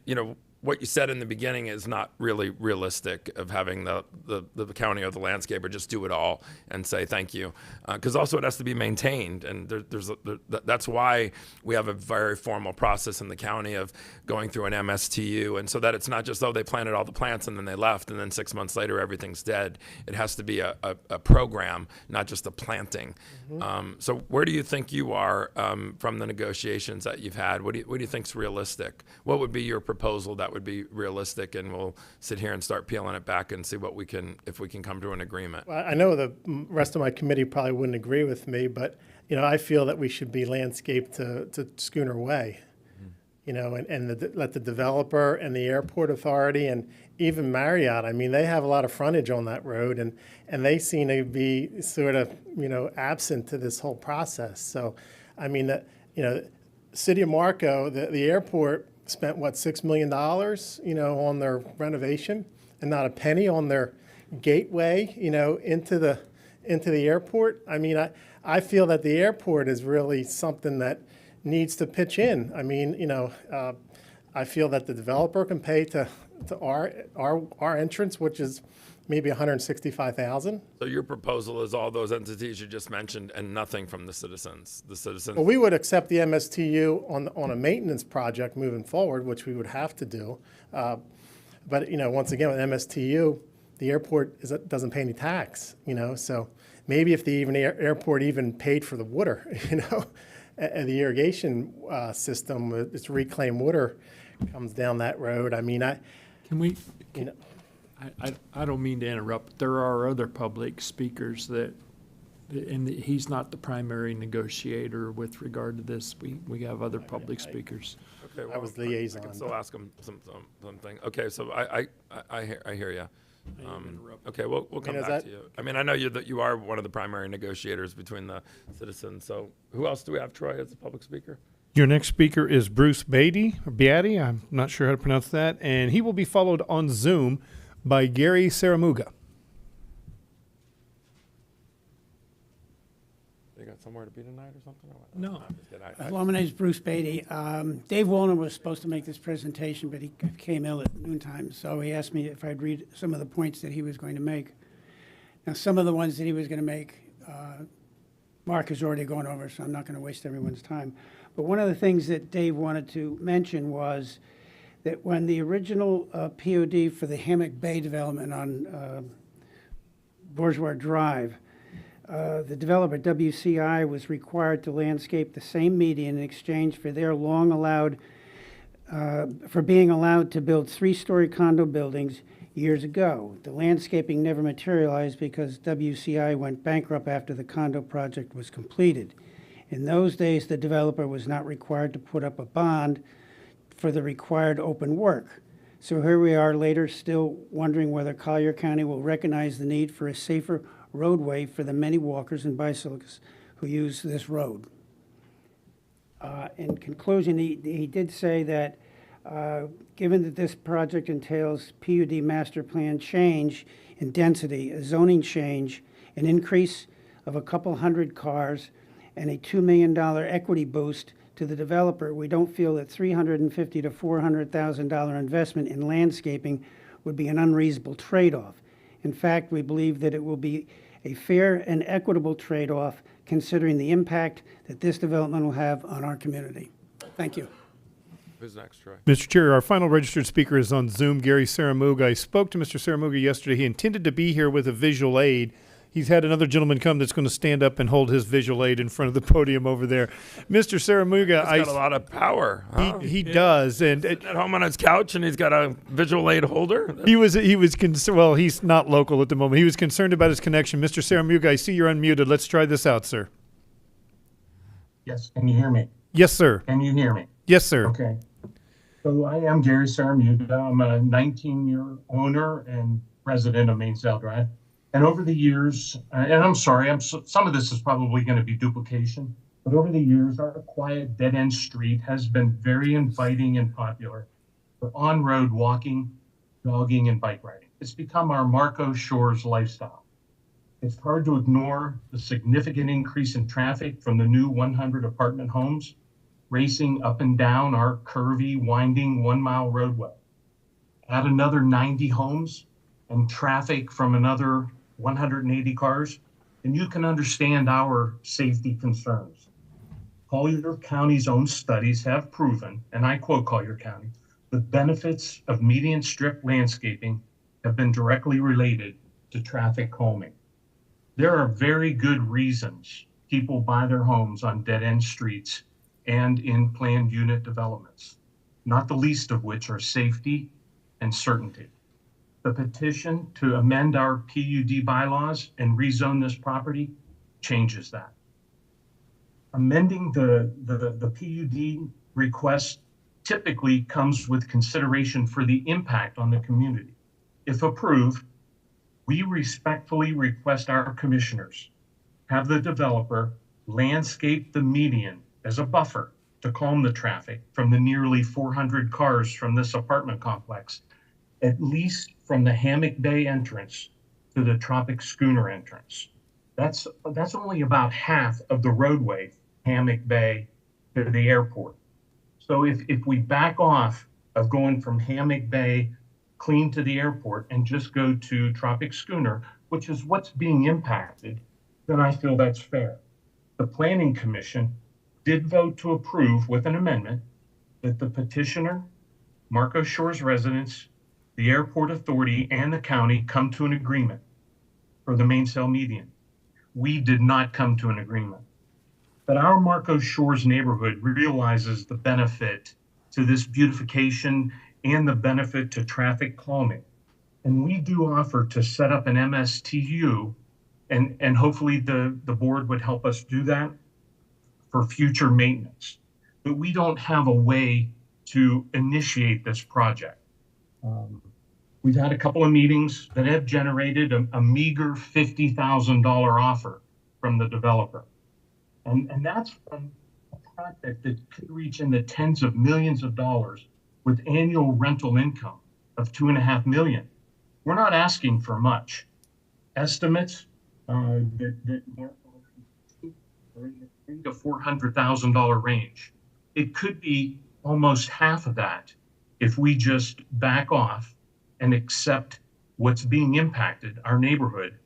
what you said in the beginning is not really realistic, of having the county or the landscaper just do it all and say thank you, because also it has to be maintained, and that's why we have a very formal process in the county of going through an MSTU, and so that it's not just, they planted all the plants and then they left and then 6 months later everything's dead. It has to be a program, not just a planting. Mm-hmm. So where do you think you are from the negotiations that you've had? What do you think's realistic? What would be your proposal that would be realistic, and we'll sit here and start peeling it back and see if we can come to an agreement? Well, I know the rest of my committee probably wouldn't agree with me, but I feel that we should be landscaped to Schooner Way, and let the developer and the airport authority and even Marriott. I mean, they have a lot of frontage on that road, and they seem to be sort of absent to this whole process. So, I mean, City of Marco, the airport spent $6 million, on their renovation, and not a penny on their gateway, into the airport. I mean, I feel that the airport is really something that needs to pitch in. I mean, I feel that the developer can pay to our entrance, which is maybe $165,000. So your proposal is all those entities you just mentioned and nothing from the citizens. Well, we would accept the MSTU on a maintenance project moving forward, which we would have to do. But once again, with MSTU, the airport doesn't pay any tax, so maybe if the airport even paid for the water, and the irrigation system, its reclaimed water comes down that road. I mean, Can we, I don't mean to interrupt, but there are other public speakers and he's not the primary negotiator with regard to this. We have other public speakers. Okay, I was liaison. I can still ask him something. Okay, so I hear you. Okay, we'll come back to you. I mean, I know you are one of the primary negotiators between the citizens. So who else do we have, Troy, as a public speaker? Your next speaker is Bruce Beatty, I'm not sure how to pronounce that, and he will be followed on Zoom by Gary Saramuga. They got somewhere to be tonight or something? Or what? No. I'm just kidding. Hello, my name is Bruce Beatty. Dave Wallner was supposed to make this presentation, but he came ill at noontime, so he asked me if I'd read some of the points that he was going to make. Now, some of the ones that he was going to make, Mark has already gone over, so I'm not going to waste everyone's time. But one of the things that Dave wanted to mention was that when the original POD for the Hammock Bay development on Bourgeois Drive, the developer WCI was required to landscape the same median in exchange for their for being allowed to build 3-story condo buildings years ago. The landscaping never materialized because WCI went bankrupt after the condo project was completed. In those days, the developer was not required to put up a bond for the required open work. So here we are later still wondering whether Collier County will recognize the need for a safer roadway for the many walkers and bicyclists who use this road. In conclusion, he did say that given that this project entails PUD master plan change in density, a zoning change, an increase of a couple hundred cars, and a $2 million equity boost to the developer, we don't feel that $350,000 to $400,000 investment in landscaping would be an unreasonable trade-off. In fact, we believe that it will be a fair and equitable trade-off considering the impact that this development will have on our community. Thank you. Who's next, Troy? Mr. Chair, our final registered speaker is on Zoom, Gary Saramuga. I spoke to Mr. Saramuga yesterday. He intended to be here with a visual aid. He's had another gentleman come that's going to stand up and hold his visual aid in front of the podium over there. Mr. Saramuga, He's got a lot of power. Huh? He does, and Sitting at home on his couch, and he's got a visual aid holder. well, he's not local at the moment. He was concerned about his connection. Mr. Saramuga, I see you're unmuted. Let's try this out, sir. Yes, can you hear me? Yes, sir. Can you hear me? Yes, sir. Okay. So I am Gary Saramuga. I'm a 19-year owner and resident of Mainsail Drive. And over the years, and I'm sorry, some of this is probably going to be duplication, but over the years, our quiet dead-end street has been very inviting and popular for on-road walking, jogging, and bike riding. It's become our Marco Shores lifestyle. It's hard to ignore the significant increase in traffic from the new 100 apartment homes racing up and down our curvy, winding 1-mile roadway. Add another 90 homes and traffic from another 180 cars, and you can understand our safety concerns. Collier County's own studies have proven, and I quote Collier County, the benefits of median strip landscaping have been directly related to traffic calming. There are very good reasons people buy their homes on dead-end streets and in planned unit developments, not the least of which are safety and certainty. The petition to amend our PUD bylaws and rezone this property changes that. Amending the PUD request typically comes with consideration for the impact on the community. If approved, we respectfully request our commissioners have the developer landscape the median as a buffer to calm the traffic from the nearly 400 cars from this apartment complex, at least from the Hammock Bay entrance to the Tropic Schooner entrance. That's only about half of the roadway, Hammock Bay to the airport. So if we back off of going from Hammock Bay clean to the airport and just go to Tropic Schooner, which is what's being impacted, then I feel that's fair. The Planning Commission did vote to approve with an amendment that the petitioner, Marco Shores residents, the airport authority and the county come to an agreement for the mainsail median. We did not come to an agreement. But our Marco Shores neighborhood realizes the benefit to this beautification and the benefit to traffic calming. And we do offer to set up an MSTU, and hopefully the board would help us do that for future maintenance. But we don't have a way to initiate this project. We've had a couple of meetings that have generated a meager $50,000 offer from the developer. And that's from a project that could reach in the tens of millions of dollars with annual rental income of $2.5 million. We're not asking for much. Estimates that are in the $300,000 to $400,000 range. It could be almost half of that if we just back off and accept what's being impacted, our neighborhood,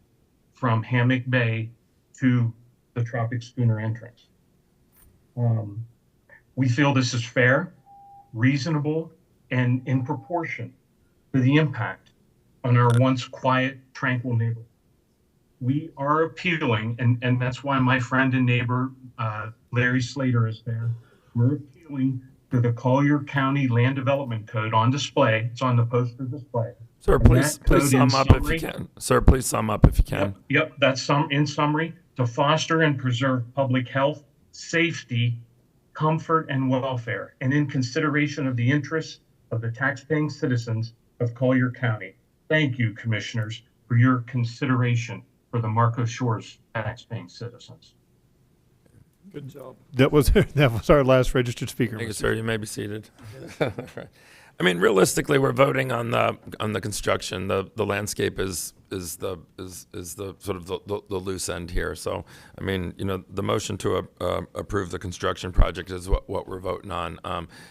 from Hammock Bay to the Tropic Schooner entrance. We feel this is fair, reasonable, and in proportion to the impact on our once quiet, tranquil neighborhood. We are appealing, and that's why my friend and neighbor, Larry Slater, is there. We're appealing to the Collier County Land Development Code on display. It's on the poster display. Sir, And please that code in sum up if you summary- can. Sir, please sum up if you can. Yep, that's in summary, to foster and preserve public health, safety, comfort, and welfare, and in consideration of the interests of the taxpaying citizens of Collier County. Thank you, commissioners, for your consideration for the Marco Shores taxpaying citizens. Good job. That was our last registered speaker. Thank you, sir. You may be seated. I mean, realistically, we're voting on the construction. The landscape is the sort of the loose end here. So, I mean, you know, the motion to approve the construction project is what we're voting on.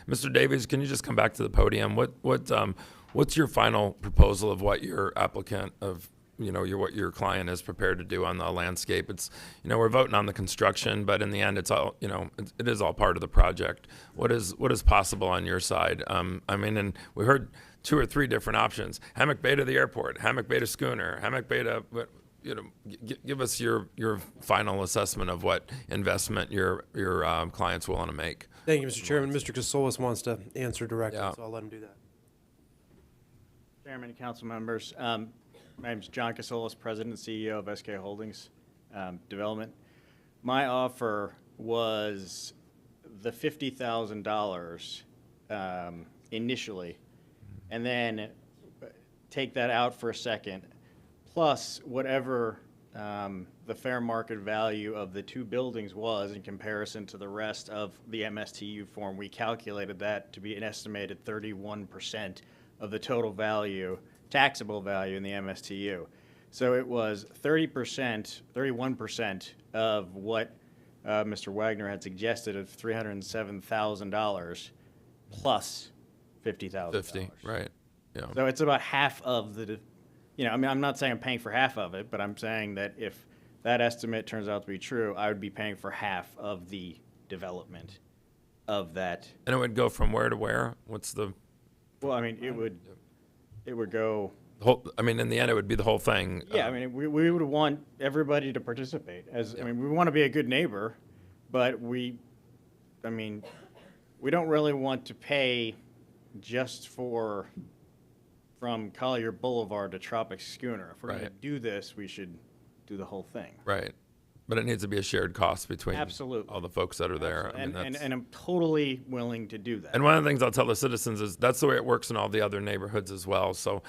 Mr. Davies, can you just come back to the podium? What's your final proposal of what your applicant what your client is prepared to do on the landscape? It's, we're voting on the construction, but in the end, it's all, it is all part of the project. What is possible on your side? I mean, and we heard 2 or 3 different options: Hammock Bay to the airport, Hammock Bay to Schooner, Hammock Bay to, give us your final assessment of what investment your client's willing to make. Thank you, Mr. Chairman. Mr. Casolas wants to answer directly, Yeah. so I'll let him do that. Chairman, council members, my name is John Casolas, President and CEO of SK Holdings Development. My offer was the $50,000 initially, and then take that out for a second, plus whatever the fair market value of the 2 buildings was in comparison to the rest of the MSTU form. We calculated that to be an estimated 31% of the total value, taxable value in the MSTU. So it was 31% of what Mr. Wagner had suggested of $307,000 plus $50,000. 50, right? Yeah. So it's about half of the, I mean, I'm not saying I'm paying for half of it, but I'm saying that if that estimate turns out to be true, I would be paying for half of the development of that. And it would go from where to where? What's the? Well, I mean, it would go. I mean, in the end, it would be the whole thing. Yeah, I mean, we would want everybody to participate. I mean, we want to be a good neighbor, but we don't really want to pay just from Collier Boulevard to Tropic Schooner. If we're going to do this, we should do the whole thing. Right. But it needs to be a shared cost between Absolutely. all the folks that are there. I mean, And I'm totally willing to do that. And one of the things I'll tell the citizens is that's the way it works in all the other neighborhoods as well. So,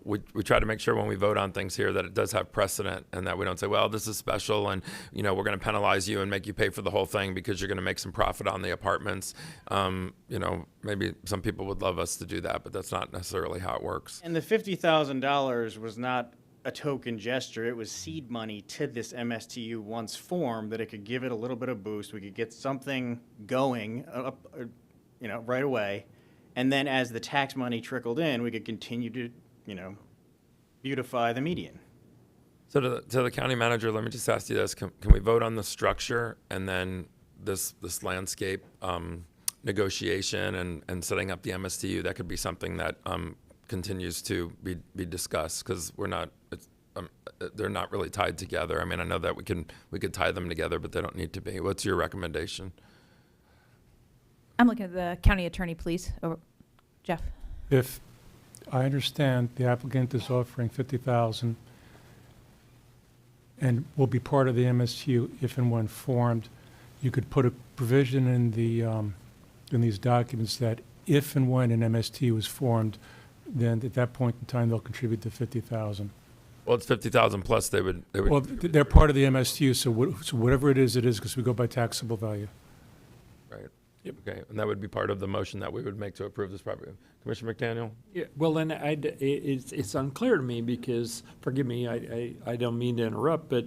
we try to make sure when we vote on things here that it does have precedent and that we don't say, well, this is special and, we're going to penalize you and make you pay for the whole thing because you're going to make some profit on the apartments. Maybe some people would love us to do that, but that's not necessarily how it works. And the $50,000 was not a token gesture. It was seed money to this MSTU once formed that it could give it a little bit of boost. We could get something going up, right away. And then as the tax money trickled in, we could continue to, beautify the median. So to the county manager, let me just ask you this. Can we vote on the structure and then this landscape negotiation and setting up the MSTU? That could be something that continues to be discussed, because they're not really tied together. I mean, I know that we could tie them together, but they don't need to be. What's your recommendation? I'm looking at the county attorney, please. Or Jeff. If I understand, the applicant is offering 50,000 and will be part of the MSTU if and when formed. You could put a provision in these documents that if and when an MSTU is formed, then at that point in time, they'll contribute the 50,000. Well, it's 50,000 plus they would. Well, they're part of the MSTU, so whatever it is, because we go by taxable value. Right. Okay, and that would be part of the motion that we would make to approve this property. Commissioner McDaniel? Yeah, well, then it's unclear to me because, forgive me, I don't mean to interrupt, but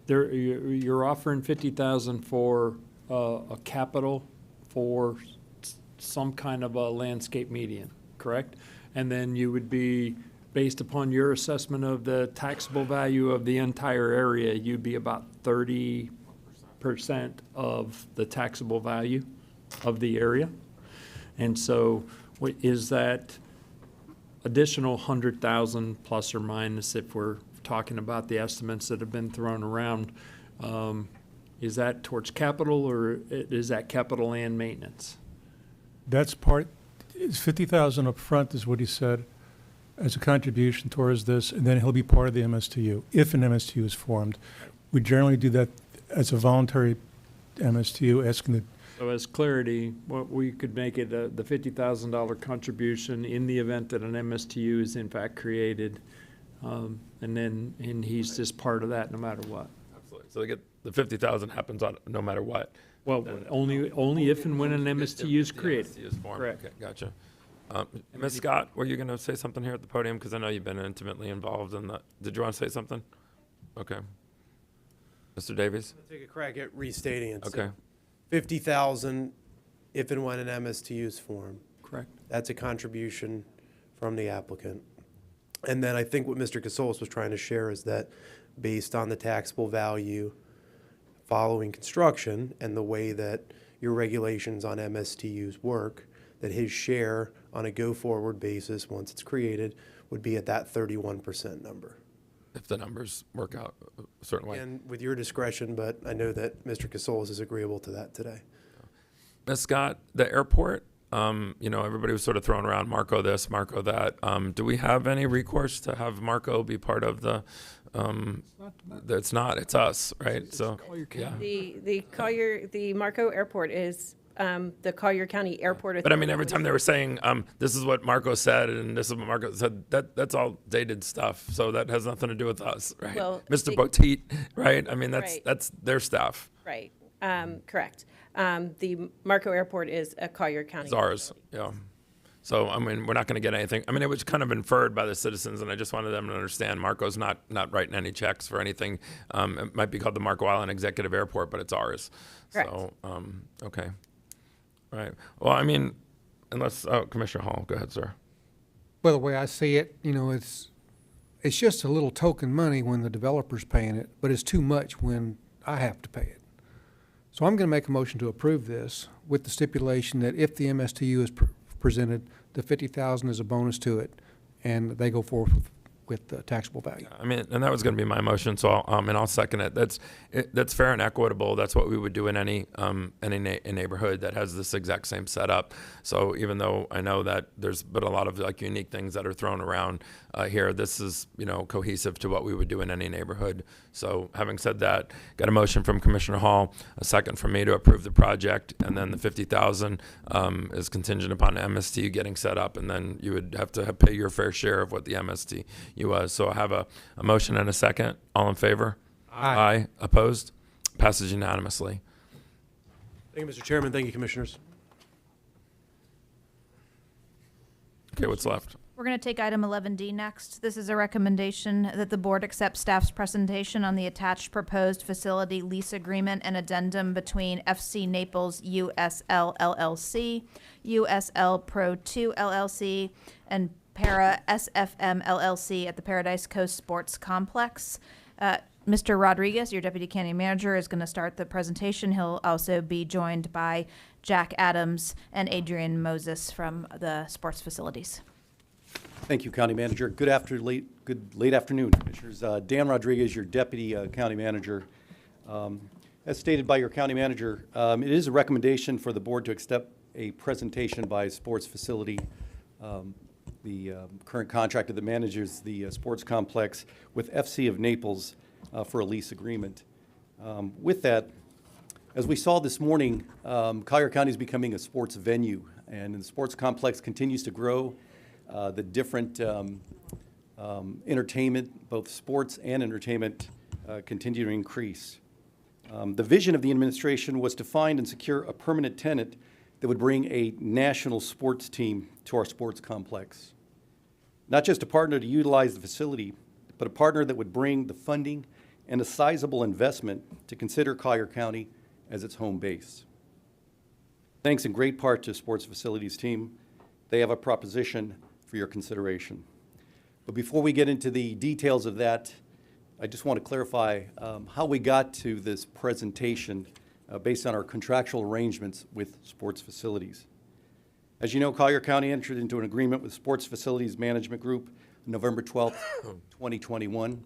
you're offering 50,000 for a capital for some kind of a landscape median, correct? And then you would be, based upon your assessment of the taxable value of the entire area, you'd be about 30% of the taxable value of the area. And so is that additional 100,000 plus or minus, if we're talking about the estimates that have been thrown around, is that towards capital, or is that capital and maintenance? That's part, it's 50,000 up front is what he said, as a contribution towards this, and then he'll be part of the MSTU, if an MSTU is formed. We generally do that as a voluntary MSTU, asking the. So as clarity, what we could make it the $50,000 contribution in the event that an MSTU is in fact created, and he's just part of that no matter what. Absolutely. So they get the 50,000 happens on no matter what. Well, only if and when an MSTU is created. MSTU is formed. Correct. Okay, gotcha. Ms. Scott, were you going to say something here at the podium? Because I know you've been intimately involved in that. Did you want to say something? Okay. Mr. Davies? I'll take a crack at restating it. Okay. So 50,000 if and when an MSTU is formed. Correct. That's a contribution from the applicant. And then I think what Mr. Casolas was trying to share is that based on the taxable value following construction and the way that your regulations on MSTUs work, that his share on a go-forward basis, once it's created, would be at that 31% number. If the numbers work out a certain way. And with your discretion, but I know that Mr. Casolas is agreeable to that today. Ms. Scott, the airport, everybody was sort of throwing around Marco this, Marco that. Do we have any recourse to have Marco be part of the, it's not, it's us, right? So, yeah. The Marco Airport is the Collier County Airport Authority. But I mean, every time they were saying, this is what Marco said, and this is what Marco said, that's all dated stuff. So that has nothing to do with us, right? Well, Mr. Boteet, right? I mean, Right. that's their staff. Right, correct. The Marco Airport is a Collier County. It's ours, yeah. So, I mean, we're not going to get anything. I mean, it was kind of inferred by the citizens, and I just wanted them to understand Marco's not writing any checks for anything. It might be called the Marco Island Executive Airport, but it's ours. Correct. So, okay. Right. Well, I mean, unless, Commissioner Hall, go ahead, sir. Well, the way I see it, it's just a little token money when the developer's paying it, but it's too much when I have to pay it. So I'm going to make a motion to approve this with the stipulation that if the MSTU is presented, the 50,000 is a bonus to it, and they go forward with the taxable value. I mean, and that was going to be my motion, so I'll second it. That's fair and equitable. That's what we would do in any neighborhood that has this exact same setup. So even though I know that there's been a lot of like unique things that are thrown around here, this is cohesive to what we would do in any neighborhood. So having said that, got a motion from Commissioner Hall, a second from me to approve the project, and then the 50,000 is contingent upon the MSTU getting set up, and then you would have to pay your fair share of what the MSTU was. So I have a motion and a second. All in favor? Aye. Opposed? Passes unanimously. Thank you, Mr. Chairman. Thank you, Commissioners. Okay, what's left? We're going to take item 11D next. This is a recommendation that the board accept staff's presentation on the attached proposed facility lease agreement and addendum between FC Naples USL LLC, USL Pro 2 LLC, and Para SFM LLC at the Paradise Coast Sports Complex. Mr. Rodriguez, your deputy county manager, is going to start the presentation. He'll also be joined by Jack Adams and Adrian Moses from the sports facilities. Thank you, County Manager. Good late afternoon, Commissioners. Dan Rodriguez, your Deputy County Manager. As stated by your County Manager, it is a recommendation for the board to accept a presentation by Sports Facility, the current contractor that manages the sports complex, with FC of Naples for a lease agreement. With that, as we saw this morning, Collier County is becoming a sports venue, and the sports complex continues to grow. The different entertainment, both sports and entertainment, continue to increase. The vision of the administration was to find and secure a permanent tenant that would bring a national sports team to our sports complex. Not just a partner to utilize the facility, but a partner that would bring the funding and a sizable investment to consider Collier County as its home base. Thanks in great part to Sports Facilities team. They have a proposition for your consideration. But before we get into the details of that, I just want to clarify how we got to this presentation based on our contractual arrangements with Sports Facilities. As you know, Collier County entered into an agreement with Sports Facilities Management Group November 12th, 2021.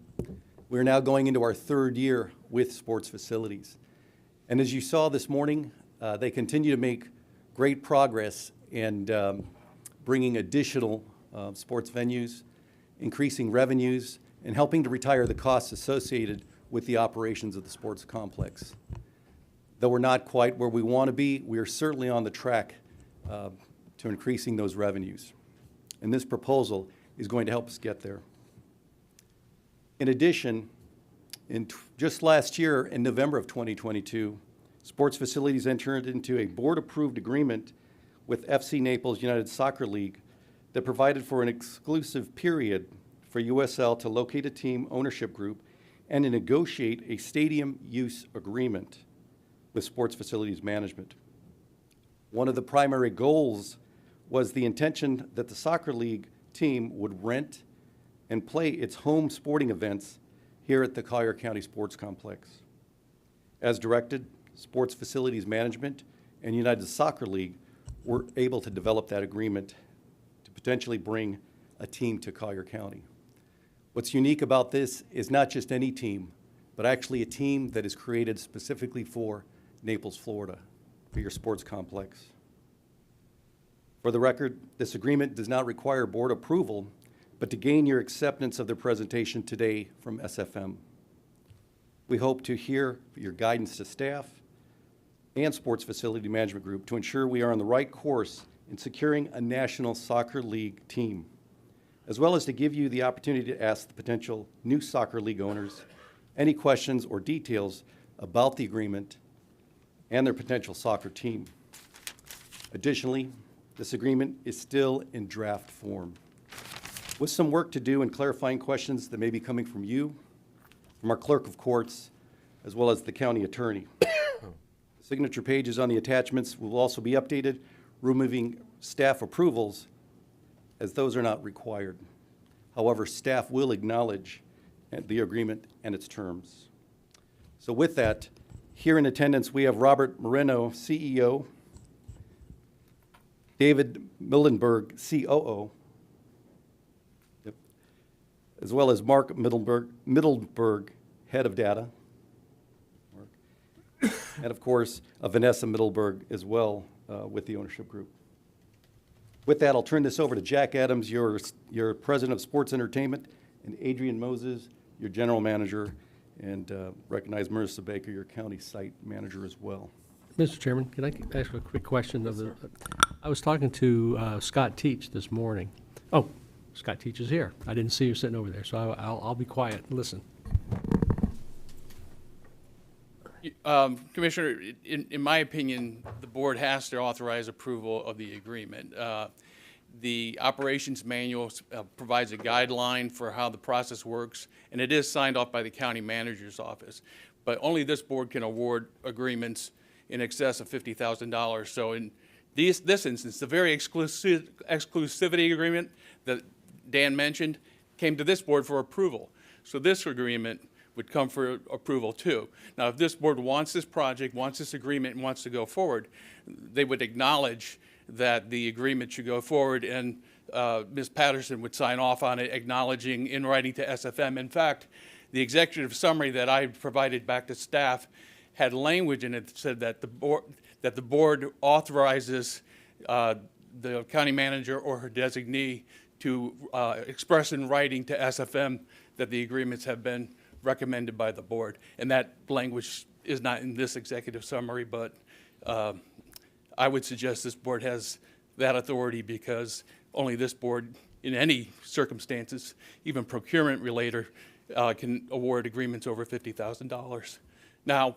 We're now going into our third year with Sports Facilities. And as you saw this morning, they continue to make great progress in bringing additional sports venues, increasing revenues, and helping to retire the costs associated with the operations of the sports complex. Though we're not quite where we want to be, we are certainly on the track to increasing those revenues. And this proposal is going to help us get there. In addition, just last year, in November of 2022, Sports Facilities entered into a board-approved agreement with FC Naples United Soccer League that provided for an exclusive period for USL to locate a team ownership group and to negotiate a stadium use agreement with Sports Facilities Management. One of the primary goals was the intention that the soccer league team would rent and play its home sporting events here at the Collier County Sports Complex. As directed, Sports Facilities Management and United Soccer League were able to develop that agreement to potentially bring a team to Collier County. What's unique about this is not just any team, but actually a team that is created specifically for Naples, Florida, for your sports complex. For the record, this agreement does not require board approval, but to gain your acceptance of the presentation today from SFM. We hope to hear your guidance to staff and Sports Facility Management Group to ensure we are on the right course in securing a National Soccer League team, as well as to give you the opportunity to ask the potential new soccer league owners any questions or details about the agreement and their potential soccer team. Additionally, this agreement is still in draft form, with some work to do in clarifying questions that may be coming from you, from our clerk of courts, as well as the county attorney. Signature pages on the attachments will also be updated, removing staff approvals as those are not required. However, staff will acknowledge the agreement and its terms. So with that, here in attendance, we have Robert Moreno, CEO, David Mildenberg, COO, as well as Mark Middleberg, Head of Data, and of course, Vanessa Middleberg as well with the ownership group. With that, I'll turn this over to Jack Adams, your President of Sports Entertainment, and Adrian Moses, your General Manager, and recognize Marissa Baker, your County Site Manager as well. Mr. Chairman, can I ask a quick question? I was talking to Scott Teach this morning. Oh, Scott Teach is here. I didn't see you sitting over there, so I'll be quiet and listen. Commissioner, in my opinion, the board has to authorize approval of the agreement. The operations manual provides a guideline for how the process works, and it is signed off by the county manager's office. But only this board can award agreements in excess of $50,000. So in this instance, the very exclusivity agreement that Dan mentioned came to this board for approval. So this agreement would come for approval too. Now, if this board wants this project, wants this agreement, and wants to go forward, they would acknowledge that the agreement should go forward, and Ms. Patterson would sign off on it, acknowledging in writing to SFM. In fact, the executive summary that I provided back to staff had language in it that said that the board authorizes the county manager or her designee to express in writing to SFM that the agreements have been recommended by the board. And that language is not in this executive summary, but I would suggest this board has that authority because only this board, in any circumstances, even procurement related, can award agreements over $50,000. Now,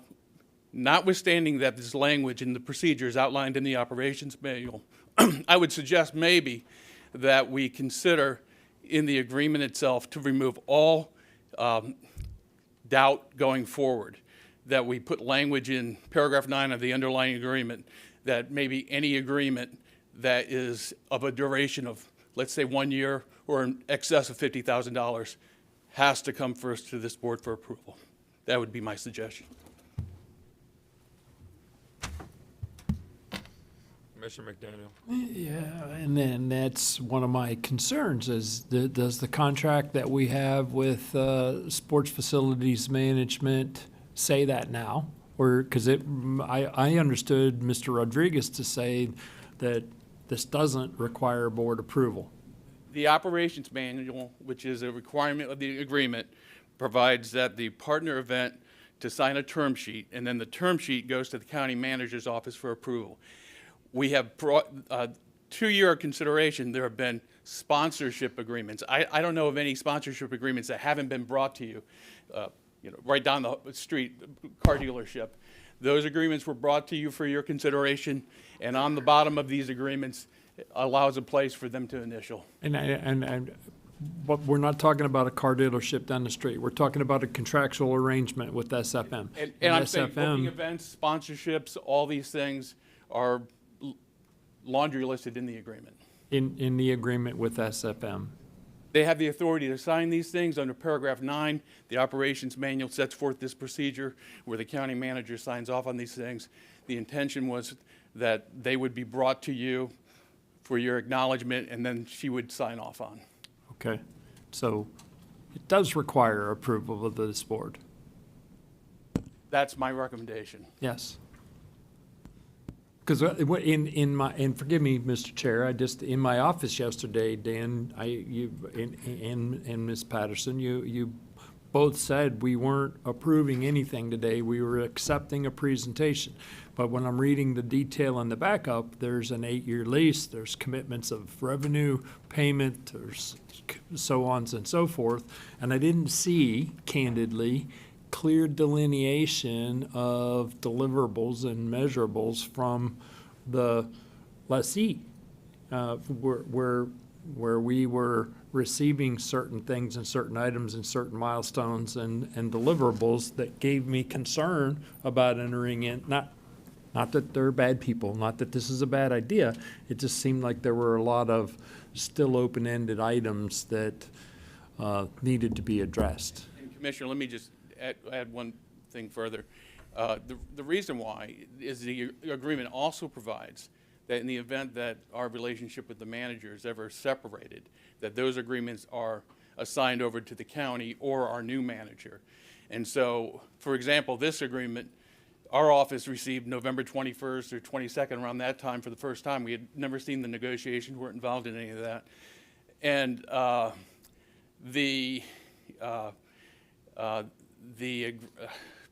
notwithstanding that this language in the procedures outlined in the operations manual, I would suggest maybe that we consider in the agreement itself to remove all doubt going forward, that we put language in paragraph 9 of the underlying agreement that maybe any agreement that is of a duration of, let's say, 1 year or in excess of $50,000 has to come first to this board for approval. That would be my suggestion. Commissioner McDaniel. Yeah, and then that's one of my concerns is does the contract that we have with sports facilities management say that now? Or, because I understood Mr. Rodriguez to say that this doesn't require board approval. The operations manual, which is a requirement of the agreement, provides that the partner event to sign a term sheet, and then the term sheet goes to the county manager's office for approval. We have brought 2-year consideration. There have been sponsorship agreements. I don't know of any sponsorship agreements that haven't been brought to you, right down the street, car dealership. Those agreements were brought to you for your consideration, and on the bottom of these agreements allows a place for them to initial. But we're not talking about a car dealership down the street. We're talking about a contractual arrangement with SFM. And I'm saying booking events, sponsorships, all these things are laundry listed in the agreement. In the agreement with SFM. They have the authority to sign these things under paragraph 9. The operations manual sets forth this procedure where the county manager signs off on these things. The intention was that they would be brought to you for your acknowledgement, and then she would sign off on. Okay, so it does require approval of this board. That's my recommendation. Yes. Because and forgive me, Mr. Chair, in my office yesterday, Dan, and Ms. Patterson, you both said we weren't approving anything today. We were accepting a presentation. But when I'm reading the detail in the backup, there's an 8-year lease, there's commitments of revenue, payment, there's so on and so forth. And I didn't see, candidly, clear delineation of deliverables and measurables from the lessee, where we were receiving certain things and certain items and certain milestones and deliverables that gave me concern about entering in. Not that they're bad people, not that this is a bad idea. It just seemed like there were a lot of still open-ended items that needed to be addressed. And Commissioner, let me just add one thing further. The reason why is the agreement also provides that in the event that our relationship with the manager is ever separated, that those agreements are assigned over to the county or our new manager. And so, for example, this agreement, our office received November 21st or 22nd, around that time for the first time. We had never seen the negotiations, weren't involved in any of that. And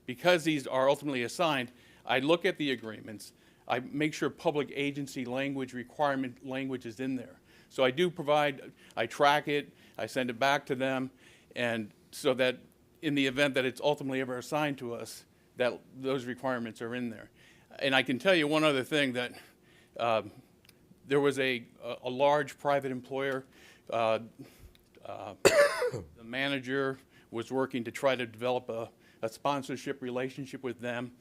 because these are ultimately assigned, I look at the agreements, I make sure public agency language, requirement language is in there. So I do provide, I track it, I send it back to them, and so that in the event that it's ultimately ever assigned to us, that those requirements are in there. And I can tell you one other thing, that there was a large private employer, the manager was working to try to develop a sponsorship relationship with them.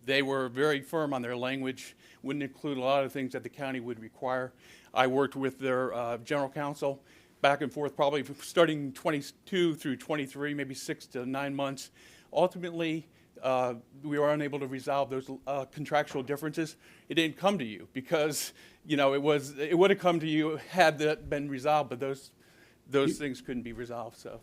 They were very firm on their language, wouldn't include a lot of things that the county would require. I worked with their general counsel back and forth, probably starting 22 through 23, maybe 6 to 9 months. Ultimately, we were unable to resolve those contractual differences, it didn't come to you because, you know, it would have come to you had that been resolved, but those things couldn't be resolved, so.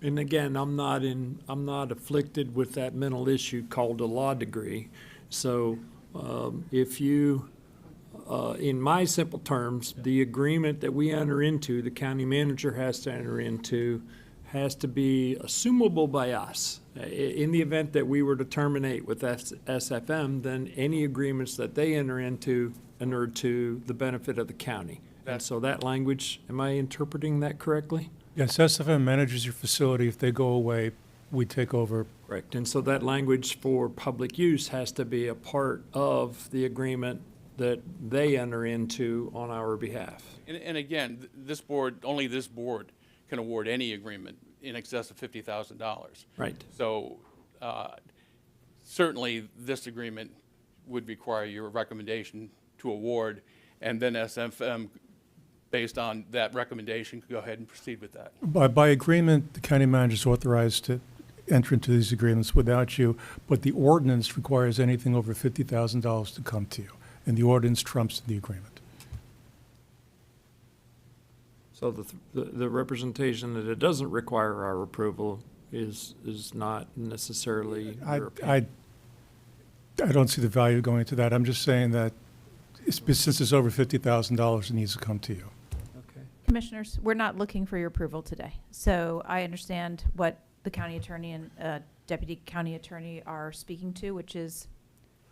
And again, I'm not afflicted with that mental issue called a law degree. So if you, in my simple terms, the agreement that we enter into, the county manager has to enter into, has to be assumable by us. In the event that we were to terminate with SFM, then any agreements that they enter into enter to the benefit of the county. And so that language, am I interpreting that correctly? Yes, SFM manages your facility. If they go away, we take over. Correct. And so that language for public use has to be a part of the agreement that they enter into on our behalf. And again, only this board can award any agreement in excess of $50,000. Right. So certainly this agreement would require your recommendation to award, and then SFM, based on that recommendation, could go ahead and proceed with that. By agreement, the county manager is authorized to enter into these agreements without you, but the ordinance requires anything over $50,000 to come to you, and the ordinance trumps the agreement. So the representation that it doesn't require our approval is not necessarily your opinion. I don't see the value going into that. I'm just saying that since it's over $50,000, it needs to come to you. Okay. Commissioners, we're not looking for your approval today. So I understand what the county attorney and deputy county attorney are speaking to, which is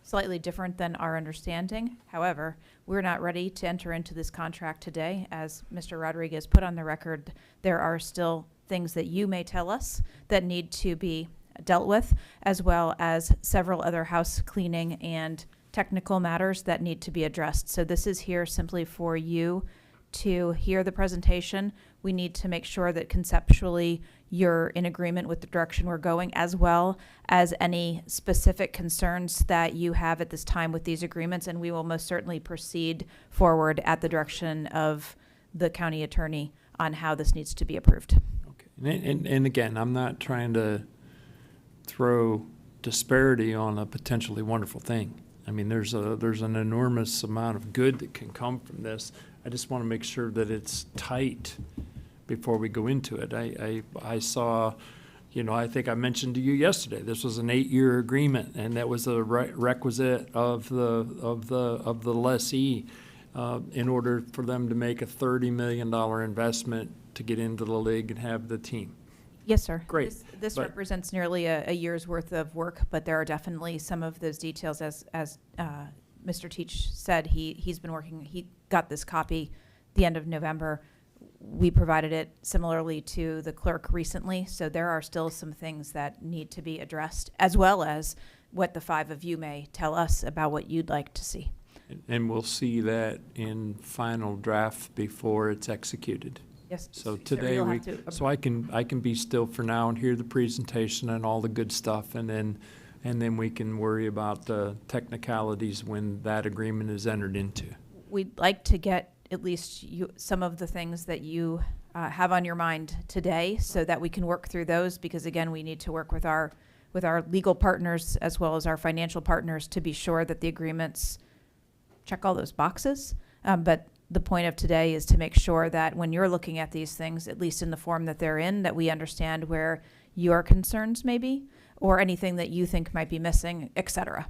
slightly different than our understanding. However, we're not ready to enter into this contract today. As Mr. Rodriguez put on the record, there are still things that you may tell us that need to be dealt with, as well as several other house cleaning and technical matters that need to be addressed. So this is here simply for you to hear the presentation. We need to make sure that conceptually you're in agreement with the direction we're going, as well as any specific concerns that you have at this time with these agreements, and we will most certainly proceed forward at the direction of the county attorney on how this needs to be approved. Okay. And again, I'm not trying to throw disparity on a potentially wonderful thing. I mean, there's an enormous amount of good that can come from this. I just want to make sure that it's tight before we go into it. I saw, I think I mentioned to you yesterday, this was an 8-year agreement, and that was a requisite of the lessee in order for them to make a $30 million investment to get into the league and have the team. Yes, sir. Great. This represents nearly a year's worth of work, but there are definitely some of those details, as Mr. Teach said, he's been working, he got this copy the end of November. We provided it similarly to the clerk recently, so there are still some things that need to be addressed, as well as what the 5 of you may tell us about what you'd like to see. And we'll see that in final draft before it's executed. Yes. So sir, today you'll have to- so I can be still for now and hear the presentation and all the good stuff, and then we can worry about the technicalities when that agreement is entered into. We'd like to get at least some of the things that you have on your mind today, so that we can work through those, because again, we need to work with our legal partners as well as our financial partners to be sure that the agreements check all those boxes. But the point of today is to make sure that when you're looking at these things, at least in the form that they're in, that we understand where your concerns may be, or anything that you think might be missing, et cetera.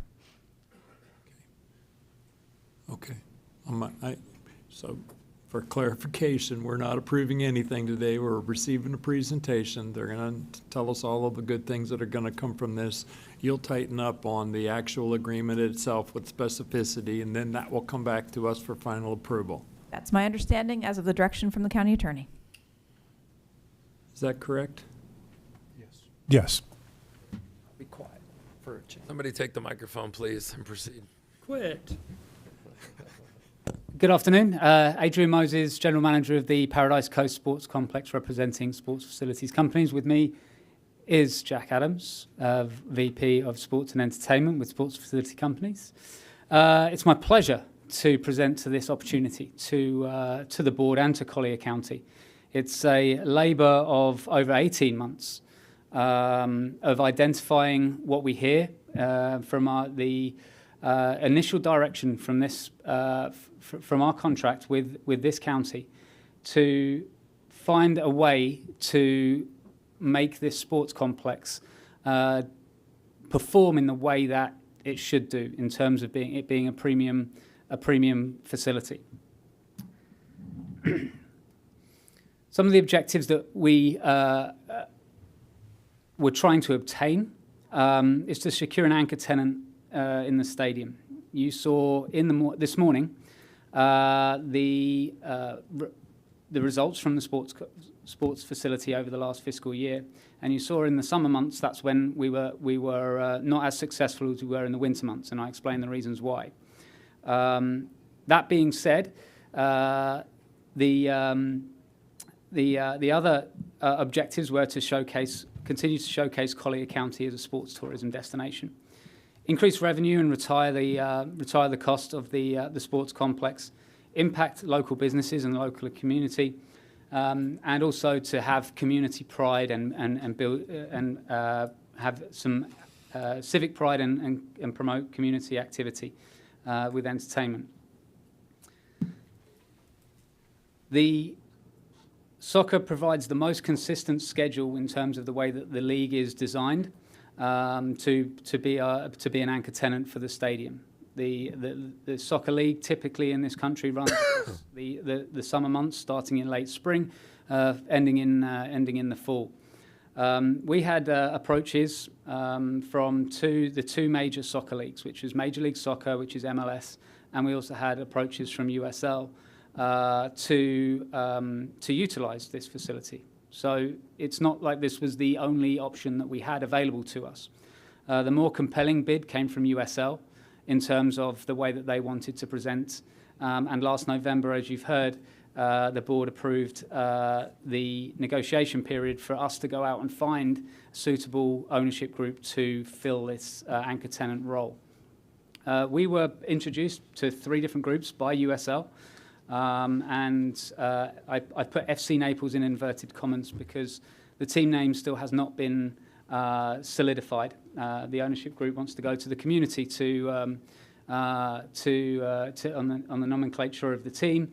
Okay. So for clarification, we're not approving anything today. We're receiving a presentation. They're going to tell us all of the good things that are going to come from this. You'll tighten up on the actual agreement itself with specificity, and then that will come back to us for final approval. That's my understanding as of the direction from the county attorney. Is that correct? Yes. Be quiet for a change. Somebody take the microphone, please, and proceed. Quit. Good afternoon. Adrian Moses, General Manager of the Paradise Coast Sports Complex, representing sports facilities companies. With me is Jack Adams, VP of Sports and Entertainment with Sports Facility Companies. It's my pleasure to present to this opportunity to the board and to Collier County. It's a labour of over 18 months of identifying what we hear from the initial direction from this from our contract with this county, to find a way to make this sports complex perform in the way that it should do in terms of being a premium facility. Some of the objectives that we were trying to obtain is to secure an anchor tenant in the stadium. You saw this morning the results from the sports facility over the last fiscal year, and you saw in the summer months that's when we were not as successful as we were in the winter months, and I explained the reasons why. That being said, the other objectives were to continue to showcase Collier County as a sports tourism destination, increase revenue and retire the cost of the sports complex, impact local businesses and the local community, and also to have community pride and build and have some civic pride and promote community activity with entertainment. The soccer provides the most consistent schedule in terms of the way that the league is designed to be an anchor tenant for the stadium. The soccer league typically in this country runs the summer months, starting in late spring, ending in the fall. We had approaches from the two major soccer leagues, which is Major League Soccer, which is MLS, and we also had approaches from USL to utilize this facility. So it's not like this was the only option that we had available to us. The more compelling bid came from USL in terms of the way that they wanted to present. And last November, as you've heard, the board approved the negotiation period for us to go out and find a suitable ownership group to fill this anchor tenant role. We were introduced to 3 different groups by USL. And I put FC Naples in inverted commas because the team name still has not been solidified. The ownership group wants to go to the community on the nomenclature of the team,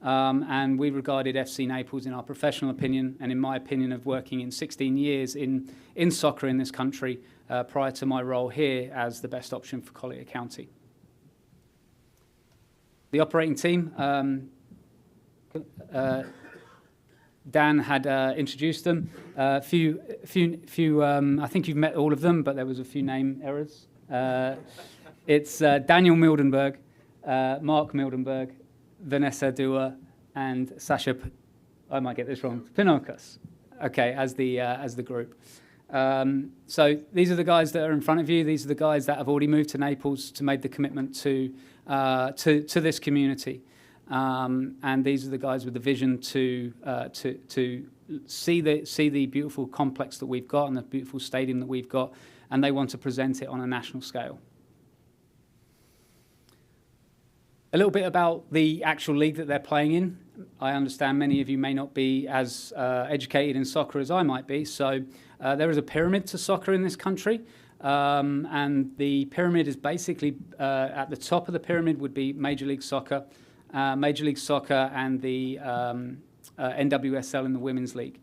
and we regarded FC Naples, in our professional opinion and in my opinion of working in 16 years in soccer in this country prior to my role here, as the best option for Collier County. The operating team, Dan had introduced them. I think you've met all of them, but there was a few name errors. It's Daniel Mildenberg, Mark Mildenberg, Vanessa Dua, and Sasha, I might get this wrong, Pinocas, okay, as the group. So these are the guys that are in front of you. These are the guys that have already moved to Naples to make the commitment to this community. And these are the guys with the vision to see the beautiful complex that we've got and the beautiful stadium that we've got, and they want to present it on a national scale. A little bit about the actual league that they're playing in. I understand many of you may not be as educated in soccer as I might be, so there is a pyramid to soccer in this country. And the pyramid is basically, at the top of the pyramid would be Major League Soccer and the NWSL in the Women's League.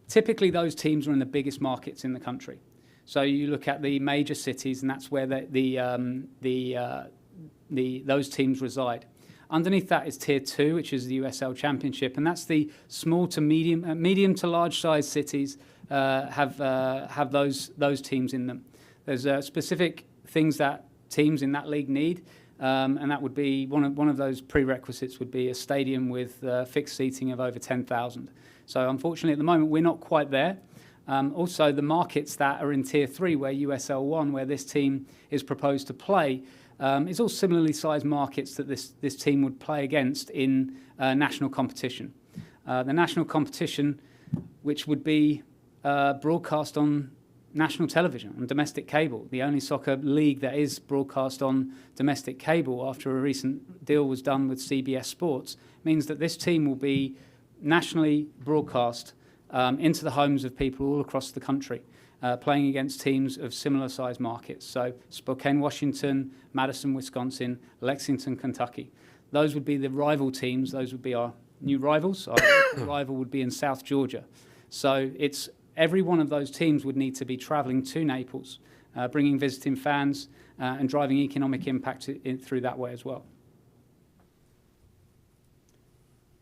Typically, those teams are in the biggest markets in the country. So you look at the major cities, and that's where those teams reside. Underneath that is Tier 2, which is the USL Championship, and that's the small to medium to large size cities have those teams in them. There's specific things that teams in that league need, and that would be one of those prerequisites would be a stadium with fixed seating of over 10,000. So unfortunately, at the moment, we're not quite there. Also, the markets that are in Tier 3, where USL 1, where this team is proposed to play, is all similarly sized markets that this team would play against in national competition. The national competition, which would be broadcast on national television, on domestic cable, the only soccer league that is broadcast on domestic cable after a recent deal was done with CBS Sports, means that this team will be nationally broadcast into the homes of people all across the country. playing against teams of similar sized markets. So Spokane, Washington, Madison, Wisconsin, Lexington, Kentucky. Those would be the rival teams. Those would be our new rivals. Our rival would be in South Georgia. So it's every one of those teams would need to be traveling to Naples, bringing visiting fans and driving economic impact through that way as well.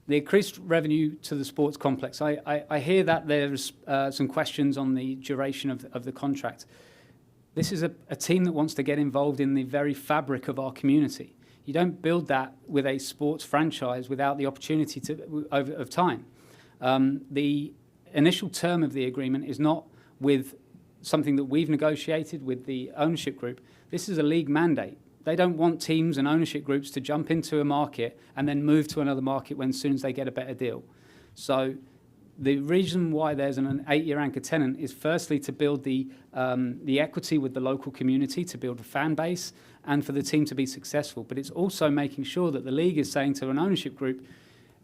The increased revenue to the sports complex. I hear that there's some questions on the duration of the contract. This is a team that wants to get involved in the very fabric of our community. You don't build that with a sports franchise without the opportunity of time. The initial term of the agreement is not with something that we've negotiated with the ownership group. This is a league mandate. They don't want teams and ownership groups to jump into a market and then move to another market as soon as they get a better deal. So the reason why there's an 8-year anchor tenant is firstly to build the equity with the local community, to build a fan base, and for the team to be successful. But it's also making sure that the league is saying to an ownership group,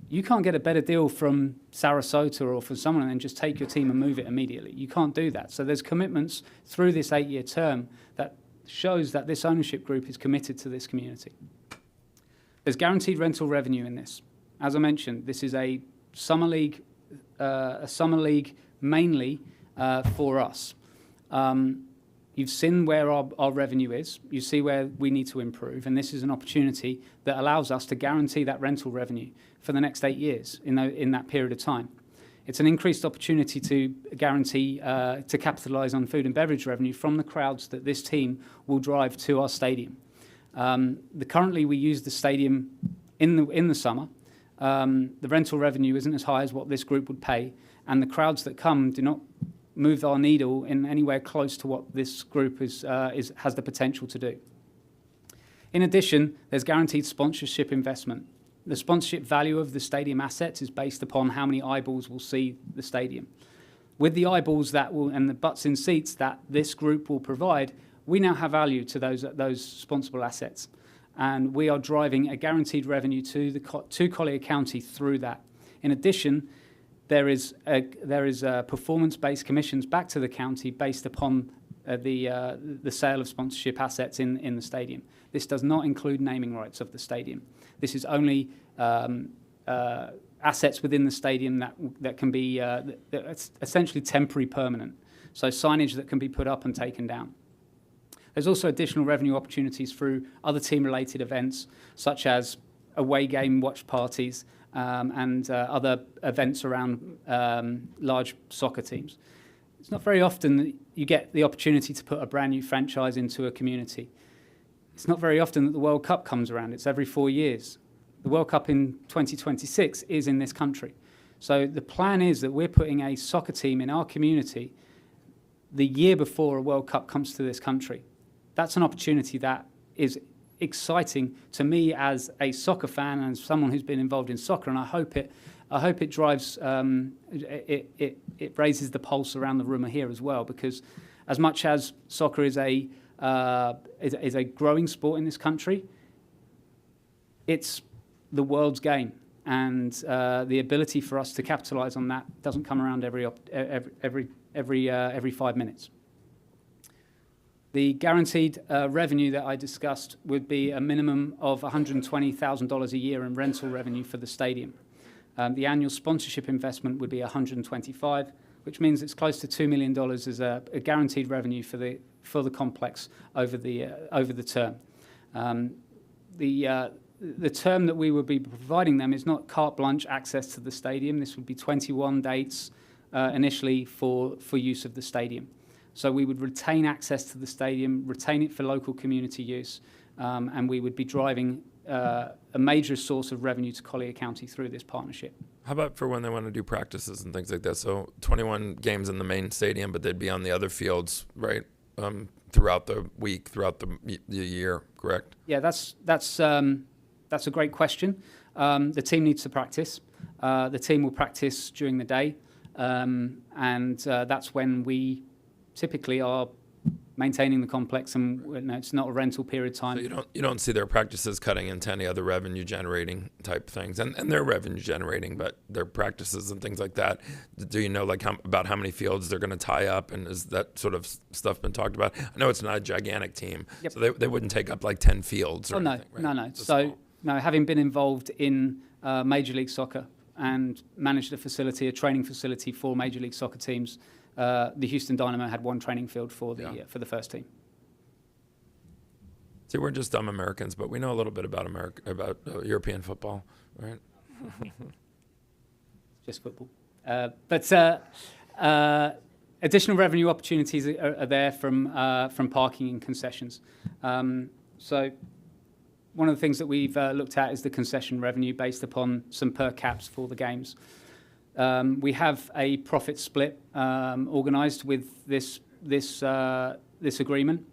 you can't get a better deal from Sarasota or from someone and then just take your team and move it immediately. You can't do that. So there's commitments through this 8-year term that shows that this ownership group is committed to this community. There's guaranteed rental revenue in this. As I mentioned, this is a summer league mainly for us. You've seen where our revenue is. You see where we need to improve, and this is an opportunity that allows us to guarantee that rental revenue for the next 8 years in that period of time. It's an increased opportunity to guarantee, to capitalise on food and beverage revenue from the crowds that this team will drive to our stadium. Currently, we use the stadium in the summer. The rental revenue isn't as high as what this group would pay, and the crowds that come do not move our needle in anywhere close to what this group has the potential to do. In addition, there's guaranteed sponsorship investment. The sponsorship value of the stadium assets is based upon how many eyeballs will see the stadium. With the eyeballs and the butts in seats that this group will provide, we now have value to those sponsorable assets. And we are driving a guaranteed revenue to Collier County through that. In addition, there is performance-based commissions back to the county based upon the sale of sponsorship assets in the stadium. This does not include naming rights of the stadium. This is only assets within the stadium that can be that's essentially temporary permanent. So signage that can be put up and taken down. There's also additional revenue opportunities through other team-related events, such as away game watch parties and other events around large soccer teams. It's not very often that you get the opportunity to put a brand new franchise into a community. It's not very often that the World Cup comes around. It's every 4 years. The World Cup in 2026 is in this country. So the plan is that we're putting a soccer team in our community the year before a World Cup comes to this country. That's an opportunity that is exciting to me as a soccer fan and as someone who's been involved in soccer, and I hope it drives it raises the pulse around the room here as well, because as much as soccer is a growing sport in this country, it's the world's game, and the ability for us to capitalise on that doesn't come around every 5 minutes. The guaranteed revenue that I discussed would be a minimum of $120,000 a year in rental revenue for the stadium. The annual sponsorship investment would be $125,000, which means it's close to $2 million as a guaranteed revenue for the complex over the term. The term that we would be providing them is not carte blanche access to the stadium. This would be 21 dates initially for use of the stadium. So we would retain access to the stadium, retain it for local community use, and we would be driving a major source of revenue to Collier County through this partnership. How about for when they want to do practices and things like that? So 21 games in the main stadium, but they'd be on the other fields, right, throughout the week, throughout the year, correct? Yeah, that's a great question. The team needs to practice. The team will practice during the day, and that's when we typically are maintaining the complex, and it's not a rental period time. So you don't see their practices cutting into any other revenue generating type things, and they're revenue generating, but their practices and things like that. Do you know about how many fields they're going to tie up, and is that sort of stuff been talked about? I know it's not a gigantic team, so they wouldn't take up like 10 fields or anything, right? No. So no, having been involved in Major League Soccer and managed a training facility for Major League Soccer teams. The Houston Dynamo had one training field for the first team. See, we're just dumb Americans, but we know a little bit about European football, right? Just football. But additional revenue opportunities are there from parking and concessions. So one of the things that we've looked at is the concession revenue based upon some per caps for the games. We have a profit split organised with this agreement,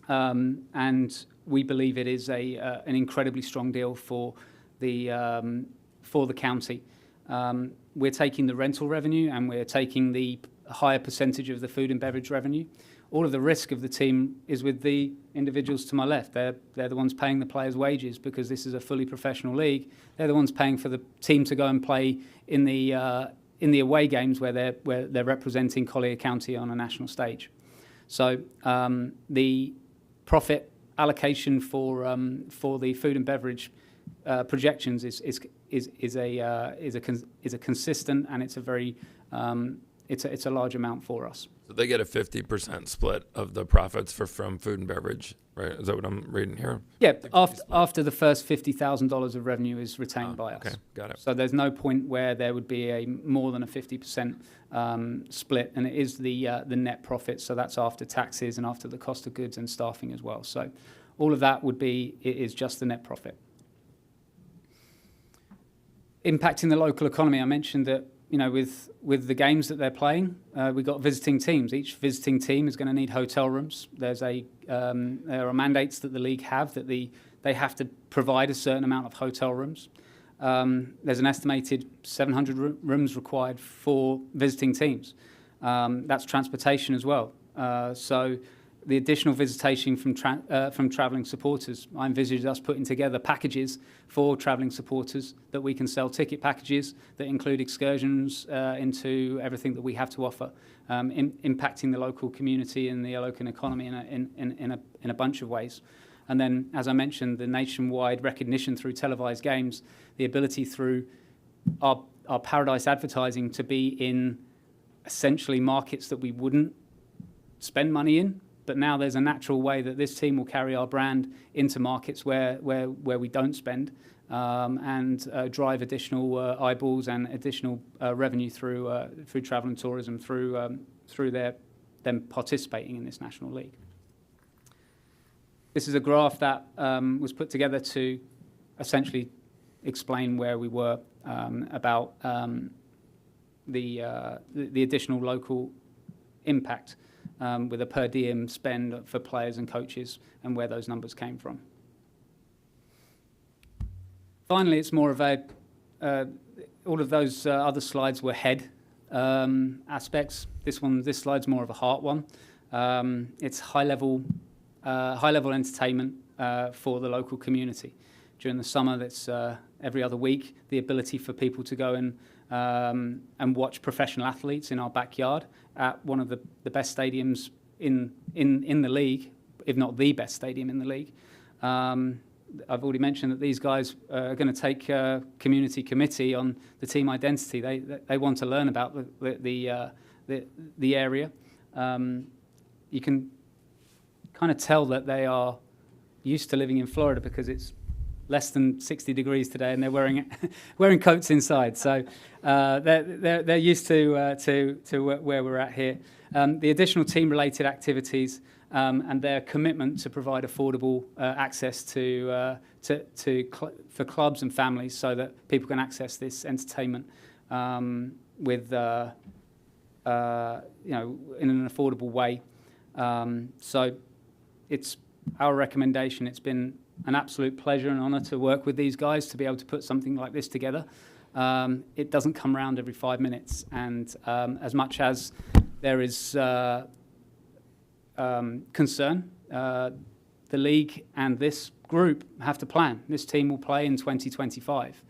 and we believe it is an incredibly strong deal for the county. We're taking the rental revenue and we're taking the higher percentage of the food and beverage revenue. All of the risk of the team is with the individuals to my left. They're the ones paying the players' wages because this is a fully professional league. They're the ones paying for the team to go and play in the away games where they're representing Collier County on a national stage. So the profit allocation for the food and beverage projections is a consistent, and it's a very it's a large amount for us. So they get a 50% split of the profits from food and beverage, right? Is that what I'm reading here? Yeah, after the first $50,000 of revenue is retained by us. Okay, got it. So there's no point where there would be a more than a 50% split, and it is the net profit. So that's after taxes and after the cost of goods and staffing as well. So all of that is just the net profit. Impacting the local economy, I mentioned that, with the games that they're playing, we've got visiting teams. Each visiting team is going to need hotel rooms. There are mandates that the league have that they have to provide a certain amount of hotel rooms. There's an estimated 700 rooms required for visiting teams. That's transportation as well. So the additional visitation from travelling supporters. I envisage us putting together packages for travelling supporters that we can sell, ticket packages that include excursions into everything that we have to offer, impacting the local community and the local economy in a bunch of ways. And then, as I mentioned, the nationwide recognition through televised games, the ability through our Paradise advertising to be in essentially markets that we wouldn't spend money in. But now there's a natural way that this team will carry our brand into markets where we don't spend, and drive additional eyeballs and additional revenue through travel and tourism through them participating in this national league. This is a graph that was put together to essentially explain where we were about the additional local impact. With a per diem spend for players and coaches and where those numbers came from. Finally, it's more of all of those other slides were head aspects. This slide's more of a heart one. It's high level entertainment for the local community. During the summer, that's every other week, the ability for people to go and watch professional athletes in our backyard at one of the best stadiums in the league, if not the best stadium in the league. I've already mentioned that these guys are going to take community committee on the team identity. They want to learn about the area. You can kind of tell that they are used to living in Florida because it's less than 60 degrees today, and they're wearing coats inside. So they're used to where we're at here. The additional team-related activities and their commitment to provide affordable access for clubs and families, so that people can access this entertainment with in an affordable way. So it's our recommendation. It's been an absolute pleasure and honour to work with these guys to be able to put something like this together. It doesn't come around every 5 minutes, and as much as there is concern, the league and this group have to plan. This team will play in 2025.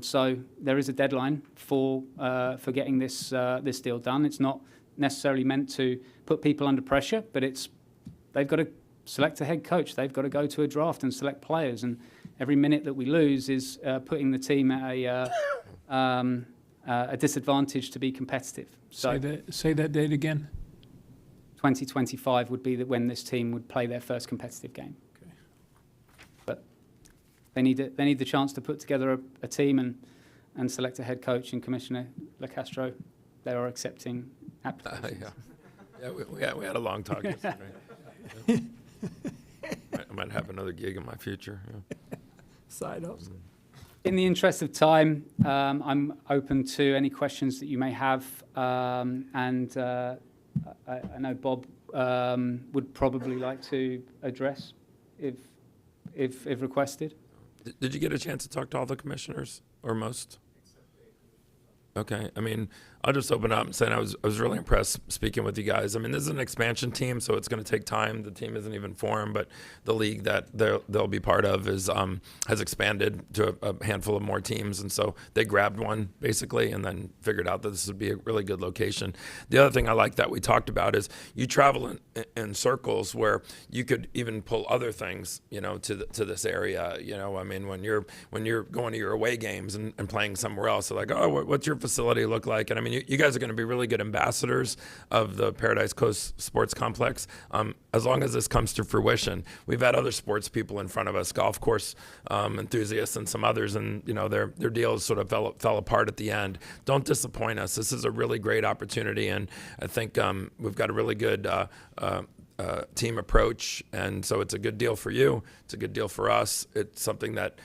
So there is a deadline for getting this deal done. It's not necessarily meant to put people under pressure, but they've got to select a head coach. They've got to go to a draft and select players. And every minute that we lose is putting the team at a disadvantage to be competitive. So Say that date again. 2025 would be when this team would play their first competitive game. Okay. But they need the chance to put together a team and select a head coach. And Commissioner LaCastro, they are accepting applications. We had a long talk yesterday. I might have another gig in my future. Yeah. Side hustle. In the interest of time, I'm open to any questions that you may have, and I know Bob would probably like to address if requested. Did you get a chance to talk to all the commissioners or most? Okay. I mean, I'll just open up and say I was really impressed speaking with you guys. I mean, this is an expansion team, so it's going to take time. The team isn't even formed, but the league that they'll be part of has expanded to a handful of more teams, and so they grabbed one basically and then figured out that this would be a really good location. The other thing I like that we talked about is you travel in circles where you could even pull other things, to this area. I mean, when you're going to your away games and playing somewhere else, they're like, oh, what's your facility look like? And I mean, you guys are going to be really good ambassadors of the Paradise Coast Sports Complex. As long as this comes to fruition, we've had other sports people in front of us, golf course enthusiasts and some others, and their deals sort of fell apart at the end. Don't disappoint us. This is a really great opportunity, and I think we've got a really good team approach, and so it's a good deal for you. It's a good deal for us. It's something that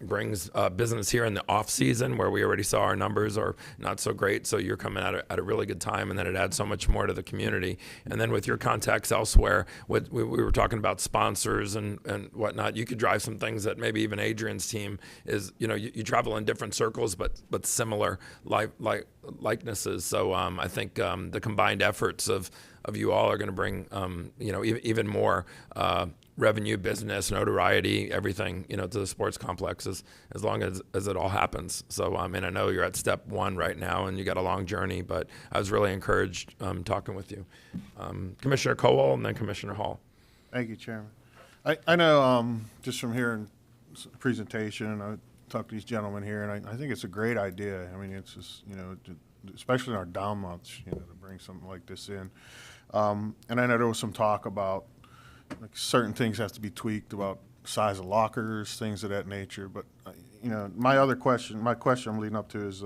brings business here in the off season where we already saw our numbers are not so great. So you're coming at a really good time, and then it adds so much more to the community. And then with your contacts elsewhere, we were talking about sponsors and whatnot. You could drive some things that maybe even Adrian's team is. You travel in different circles, but similar likenesses. So I think the combined efforts of you all are going to bring even more revenue, business, notoriety, everything, to the sports complexes as long as it all happens. So, I know you're at step one right now and you got a long journey, but I was really encouraged talking with you. Commissioner Cowell and then Commissioner Hall. Thank you, Chairman. I know just from hearing the presentation, I talked to these gentlemen here, and I think it's a great idea. I mean, it's just, especially in our down months, to bring something like this in. And I know there was some talk about certain things have to be tweaked about size of lockers, things of that nature. But, my question I'm leading up to is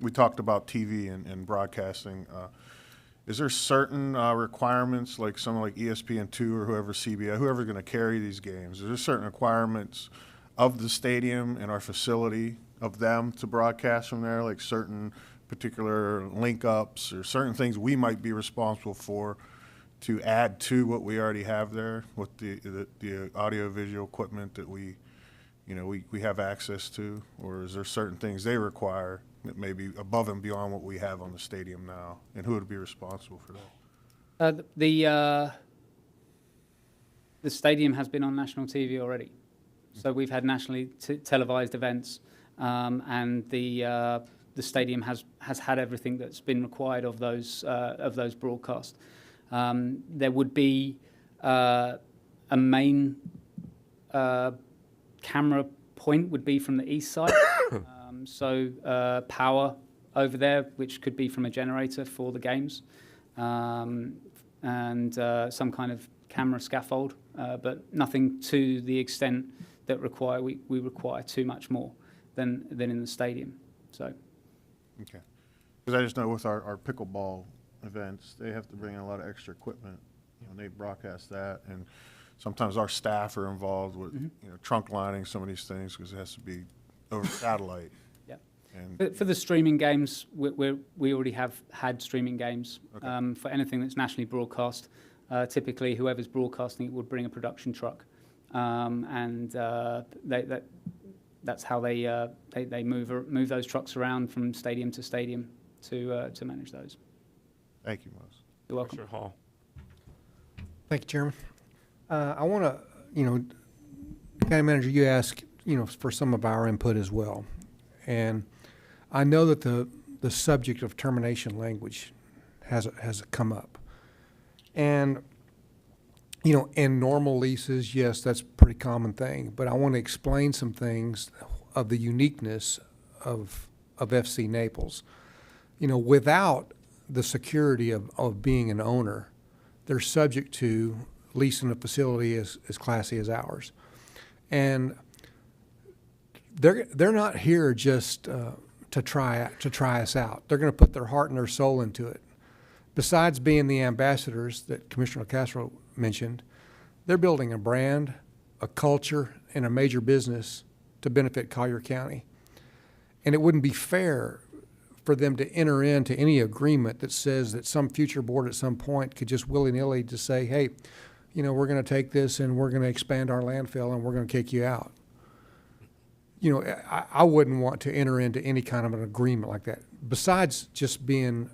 we talked about TV and broadcasting. Is there certain requirements, like someone like ESPN2 or whoever's going to carry these games? Is there certain requirements of the stadium and our facility of them to broadcast from there, like certain particular link ups or certain things we might be responsible for to add to what we already have there with the audio-visual equipment that we have access to? Or is there certain things they require that may be above and beyond what we have on the stadium now? And who would be responsible for that? The stadium has been on national TV already. So we've had nationally televised events, and the stadium has had everything that's been required of those broadcasts. There would be a main camera point would be from the east side, so power over there, which could be from a generator for the games, and some kind of camera scaffold, but nothing to the extent that we require too much more than in the stadium. So. Okay. Because I just know with our pickleball events, they have to bring in a lot of extra equipment. They broadcast that, and sometimes our staff are involved with trunk lining some of these things because it has to be over satellite. Yeah. And for the streaming games, we already have had streaming games. Okay. For anything that's nationally broadcast, typically whoever's broadcasting it would bring a production truck, and that's how they move those trucks around from stadium to stadium to manage those. Thank you, Mose. You're welcome. Commissioner Hall. Thank you, Chairman. I want to, County Manager, you asked, for some of our input as well. And I know that the subject of termination language has come up. And, in normal leases, yes, that's a pretty common thing. But I want to explain some things of the uniqueness of FC Naples. Without the security of being an owner, they're subject to leasing a facility as classy as ours. And they're not here just to try us out. They're going to put their heart and their soul into it. Besides being the ambassadors that Commissioner Castro mentioned, they're building a brand, a culture, and a major business to benefit Collier County. And it wouldn't be fair for them to enter into any agreement that says that some future board at some point could just willy-nilly just say, hey, we're going to take this and we're going to expand our landfill and we're going to kick you out. I wouldn't want to enter into any kind of an agreement like that. Besides just being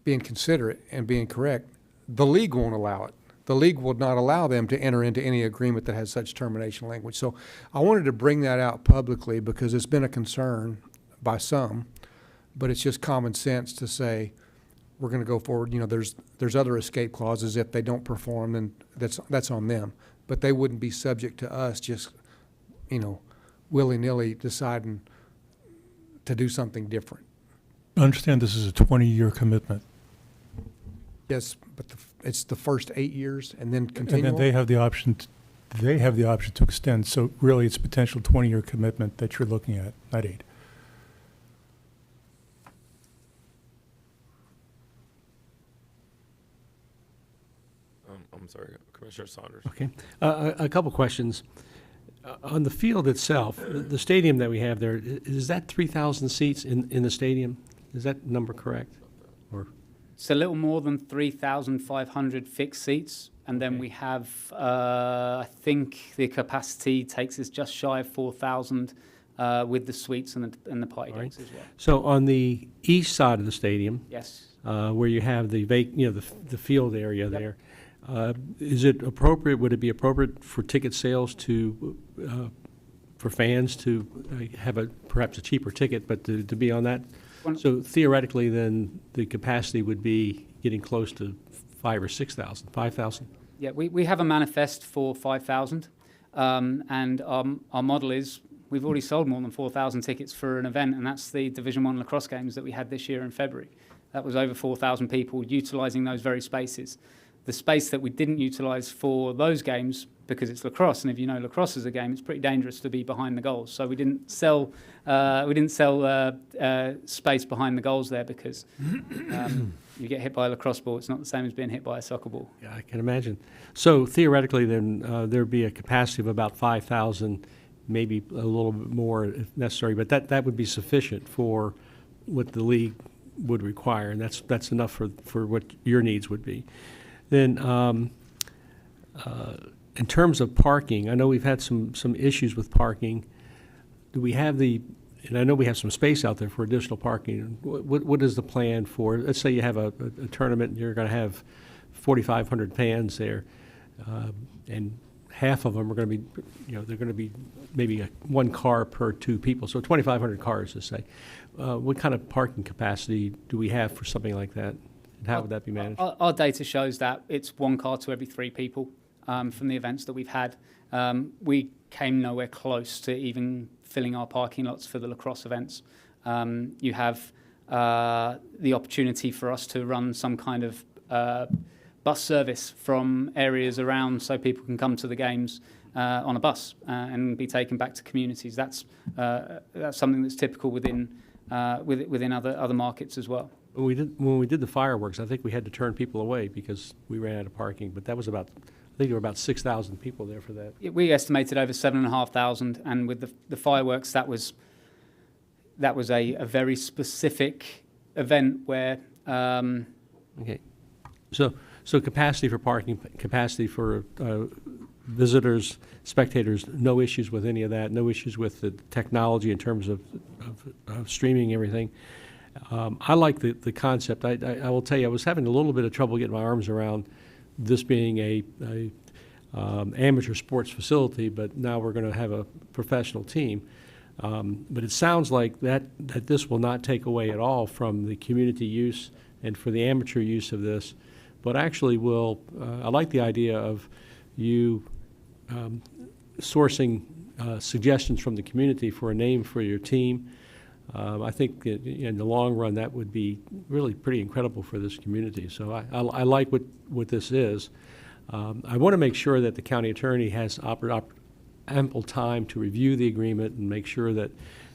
considerate and being correct, the league won't allow it. The league will not allow them to enter into any agreement that has such termination language. So I wanted to bring that out publicly because it's been a concern by some, but it's just common sense to say we're going to go forward. There's other escape clauses. If they don't perform, then that's on them. But they wouldn't be subject to us just, willy-nilly deciding to do something different. I understand this is a 20-year commitment. Yes, but it's the first 8 years and then continue. And then they have the option to extend. So really, it's a potential 20-year commitment that you're looking at, not 8. I'm sorry, Commissioner Saunders. Okay. A couple questions. On the field itself, the stadium that we have there, is that 3,000 seats in the stadium? Is that number correct? Or It's a little more than 3,500 fixed seats. And then we have, I think the capacity takes us just shy of 4,000 with the suites and the party decks as well. So on the east side of the stadium, Yes. where you have the the field area there, is it appropriate? Would it be appropriate for ticket sales to for fans to have perhaps a cheaper ticket, but to be on that? So theoretically, then the capacity would be getting close to 5,000 or 6,000, 5,000. Yeah, we have a manifest for 5,000, and our model is we've already sold more than 4,000 tickets for an event, and that's the Division 1 lacrosse games that we had this year in February. That was over 4,000 people utilising those very spaces. The space that we didn't utilise for those games, because it's lacrosse, and if you know lacrosse is a game, it's pretty dangerous to be behind the goals. So we didn't sell space behind the goals there because you get hit by a lacrosse ball. It's not the same as being hit by a soccer ball. Yeah, I can imagine. So theoretically, then there'd be a capacity of about 5,000, maybe a little bit more if necessary, but that would be sufficient for what the league would require, and that's enough for what your needs would be. Then, in terms of parking, I know we've had some issues with parking. Do we have and I know we have some space out there for additional parking. What is the plan for, let's say you have a tournament and you're going to have 4,500 fans there, and half of them are going to be, they're going to be maybe one car per 2 people, so 2,500 cars, let's say. What kind of parking capacity do we have for something like that? And how would that be managed? Our data shows that it's 1 car to every 3 people from the events that we've had. We came nowhere close to even filling our parking lots for the lacrosse events. You have the opportunity for us to run some kind of bus service from areas around so people can come to the games on a bus and be taken back to communities. That's something that's typical within other markets as well. When we did the fireworks, I think we had to turn people away because we ran out of parking, but that was I think there were about 6,000 people there for that. We estimated over 7,500, and with the fireworks, that was a very specific event where. Okay, so capacity for parking, capacity for visitors, spectators, no issues with any of that, no issues with the technology in terms of streaming everything. I like the concept. I will tell you, I was having a little bit of trouble getting my arms around this being a amateur sports facility, but now we're going to have a professional team. But it sounds like that this will not take away at all from the community use and for the amateur use of this, but actually will, I like the idea of you sourcing suggestions from the community for a name for your team. I think that in the long run that would be really pretty incredible for this community. So I like what this is. I want to make sure that the county attorney has ample time to review the agreement and make sure that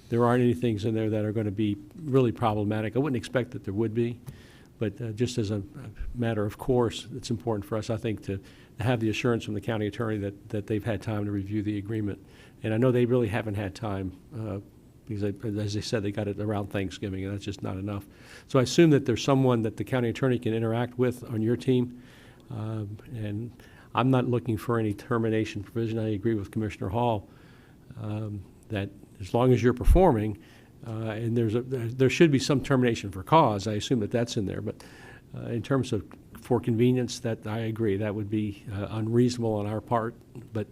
there aren't any things in there that are going to be really problematic. I wouldn't expect that there would be, but just as a matter of course, it's important for us, I think, to have the assurance from the county attorney that they've had time to review the agreement. And I know they really haven't had time because, as they said, they got it around Thanksgiving, and that's just not enough. So I assume that there's someone that the county attorney can interact with on your team, and I'm not looking for any termination provision. I agree with Commissioner Hall that as long as you're performing, and there should be some termination for cause. I assume that that's in there, but in terms of for convenience, that I agree that would be unreasonable on our part. But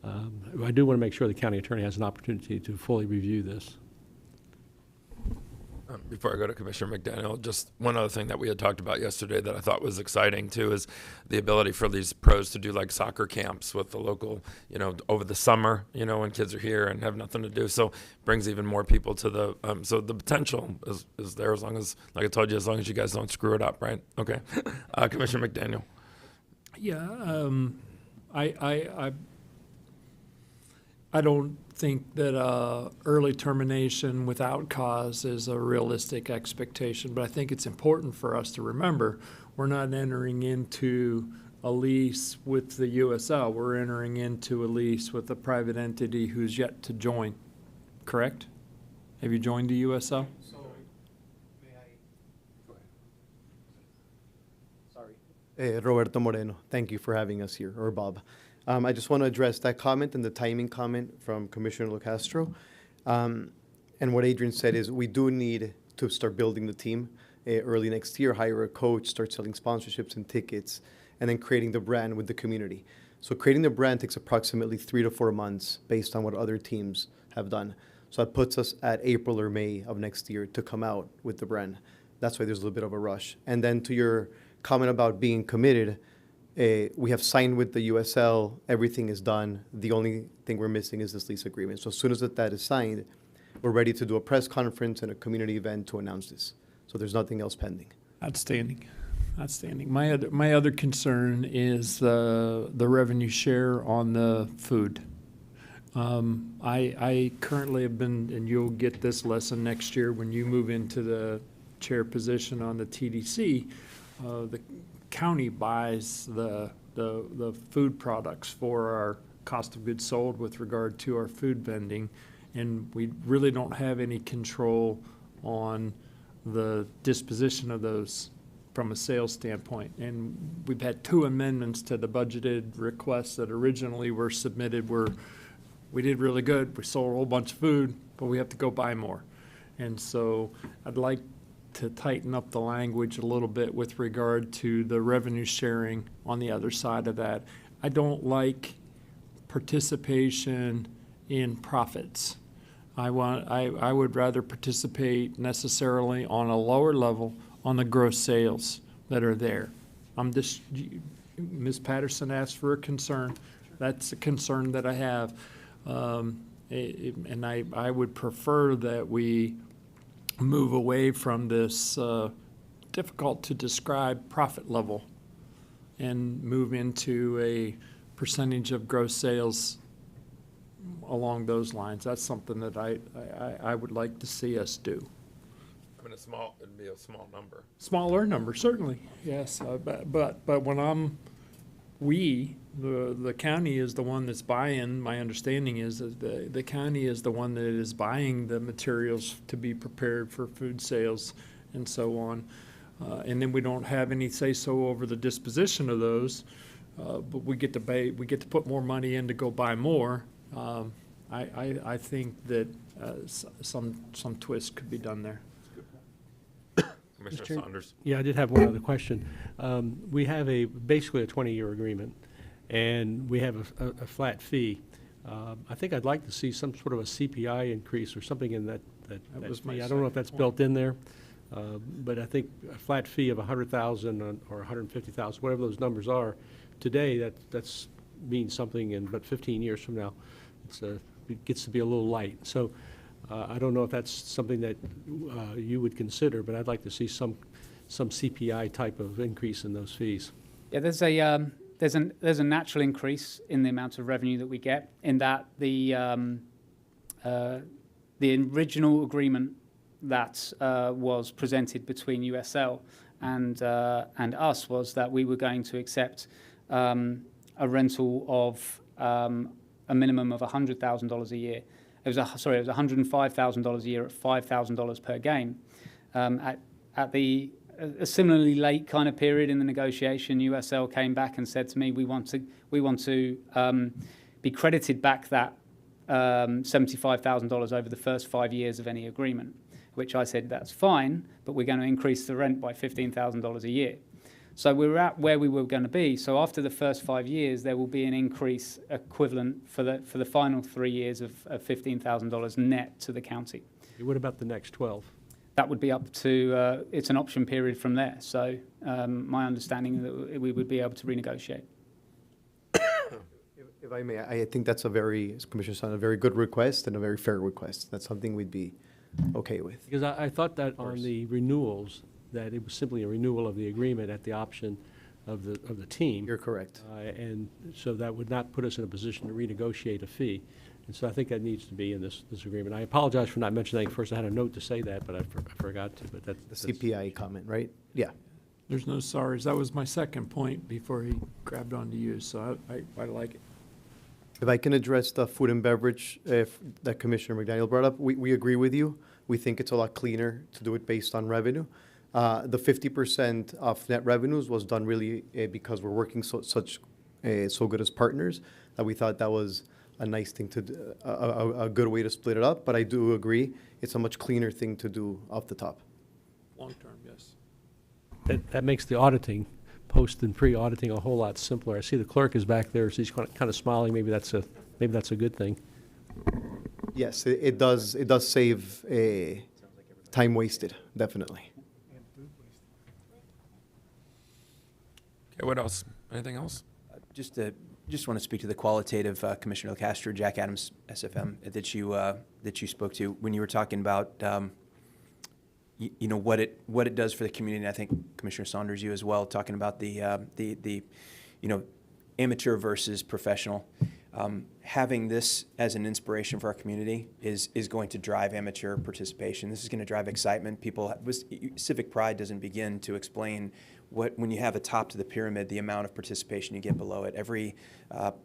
I do want to make sure the county attorney has an opportunity to fully review this. Before I go to Commissioner McDaniel, just one other thing that we had talked about yesterday that I thought was exciting too is the ability for these pros to do like soccer camps with the local, over the summer, when kids are here and have nothing to do. So brings even more people to the, so the potential is there as long as, like I told you, as long as you guys don't screw it up, right? Okay. Commissioner McDaniel. Yeah, I don't think that early termination without cause is a realistic expectation, but I think it's important for us to remember we're not entering into a lease with the USL. We're entering into a lease with a private entity who's yet to join, correct? Have you joined the USL? Roberto Moreno, thank you for having us here, or Bob. I just want to address that comment and the timing comment from Commissioner LoCastro. And what Adrian said is we do need to start building the team early next year, hire a coach, start selling sponsorships and tickets, and then creating the brand with the community. So creating the brand takes approximately 3 to 4 months based on what other teams have done. So that puts us at April or May of next year to come out with the brand. That's why there's a little bit of a rush. And then to your comment about being committed, we have signed with the USL, everything is done. The only thing we're missing is this lease agreement. So as soon as that is signed, we're ready to do a press conference and a community event to announce this. So there's nothing else pending. Outstanding. My other concern is the revenue share on the food. I currently have been, and you'll get this lesson next year when you move into the chair position on the TDC, the county buys the food products for our cost of goods sold with regard to our food vending, and we really don't have any control on the disposition of those from a sales standpoint. And we've had 2 amendments to the budgeted requests that originally were submitted where we did really good. We sold a whole bunch of food, but we have to go buy more. And so I'd like to tighten up the language a little bit with regard to the revenue sharing on the other side of that. I don't like participation in profits. I would rather participate necessarily on a lower level on the gross sales that are there. Ms. Patterson asked for a concern. That's a concern that I have. And I would prefer that we move away from this difficult to describe profit level and move into a percentage of gross sales along those lines. That's something that I would like to see us do. I mean, it'd be a small number. Smaller number, certainly, yes. But when the county is the one that's buying, my understanding is that the county is the one that is buying the materials to be prepared for food sales and so on. And then we don't have any say-so over the disposition of those, but we get to put more money in to go buy more. I think that some twist could be done there. Commissioner Chair- Saunders. Yeah, I did have one other question. We have basically a 20-year agreement, and we have a flat fee. I think I'd like to see some sort of a CPI increase or something in that was my fee. I don't know if second that's point. built in there, but I think a flat fee of 100,000 or 150,000, whatever those numbers are, today, that's means something in but 15 years from now. It gets to be a little light. So I don't know if that's something that you would consider, but I'd like to see some CPI type of increase in those fees. Yeah, there's a natural increase in the amount of revenue that we get, in that the original agreement that was presented between USL and us was that we were going to accept a rental of a minimum of $100,000 a year. It was $105,000 a year at $5,000 per game. At a similarly late kind of period in the negotiation, USL came back and said to me, we want to be credited back that $75,000 over the first 5 years of any agreement, which I said, that's fine, but we're going to increase the rent by $15,000 a year. So we were at where we were going to be. So after the first 5 years, there will be an increase equivalent for the final 3 years of $15,000 net to the county. What about the next 12? That would be up to, it's an option period from there. So my understanding is that we would be able to renegotiate. If I may, I think that's Commissioner Son, a very good request and a very fair request. That's something we'd be okay with. Because I thought that on the renewals, that it was simply a renewal of the agreement at the option of the team. You're correct. And so that would not put us in a position to renegotiate a fee. And so I think that needs to be in this agreement. I apologize for not mentioning that first. I had a note to say that, but I forgot to. But that's The CPI comment, right? Yeah. There's no sorries. That was my second point before he grabbed onto you, so I like it. If I can address the food and beverage that Commissioner McDaniel brought up, we agree with you. We think it's a lot cleaner to do it based on revenue. The 50% of net revenues was done really because we're working so good as partners that we thought that was a nice thing to do, a good way to split it up. But I do agree, it's a much cleaner thing to do off the top. Long term, yes. That makes the auditing, post and pre-auditing, a whole lot simpler. I see the clerk is back there, so he's kind of smiling. Maybe that's a good thing. Yes, it does save time wasted, definitely. Okay, what else? Anything else? Just want to speak to the qualitative, Commissioner Castro, Jack Adams, SFM, that you spoke to when you were talking about what it does for the community. And I think Commissioner Saunders, you as well, talking about the amateur versus professional. Having this as an inspiration for our community is going to drive amateur participation. This is going to drive excitement. Civic pride doesn't begin to explain when you have a top to the pyramid, the amount of participation you get below it. Every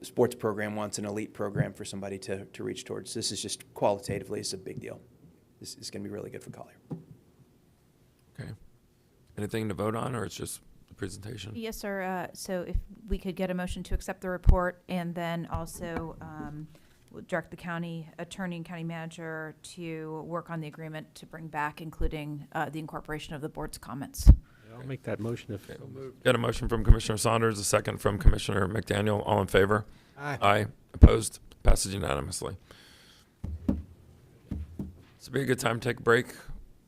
sports program wants an elite program for somebody to reach towards. This is just qualitatively, it's a big deal. This is going to be really good for Collier. Okay. Anything to vote on, or it's just the presentation? Yes, sir. So if we could get a motion to accept the report, and then also we'll direct the county attorney and county manager to work on the agreement to bring back, including the incorporation of the board's comments. I'll make that motion if. Okay. Got a motion from Commissioner Saunders, a second from Commissioner McDaniel. All in favor? Aye. Aye. Opposed? Passes unanimously. This would be a good time to take a break.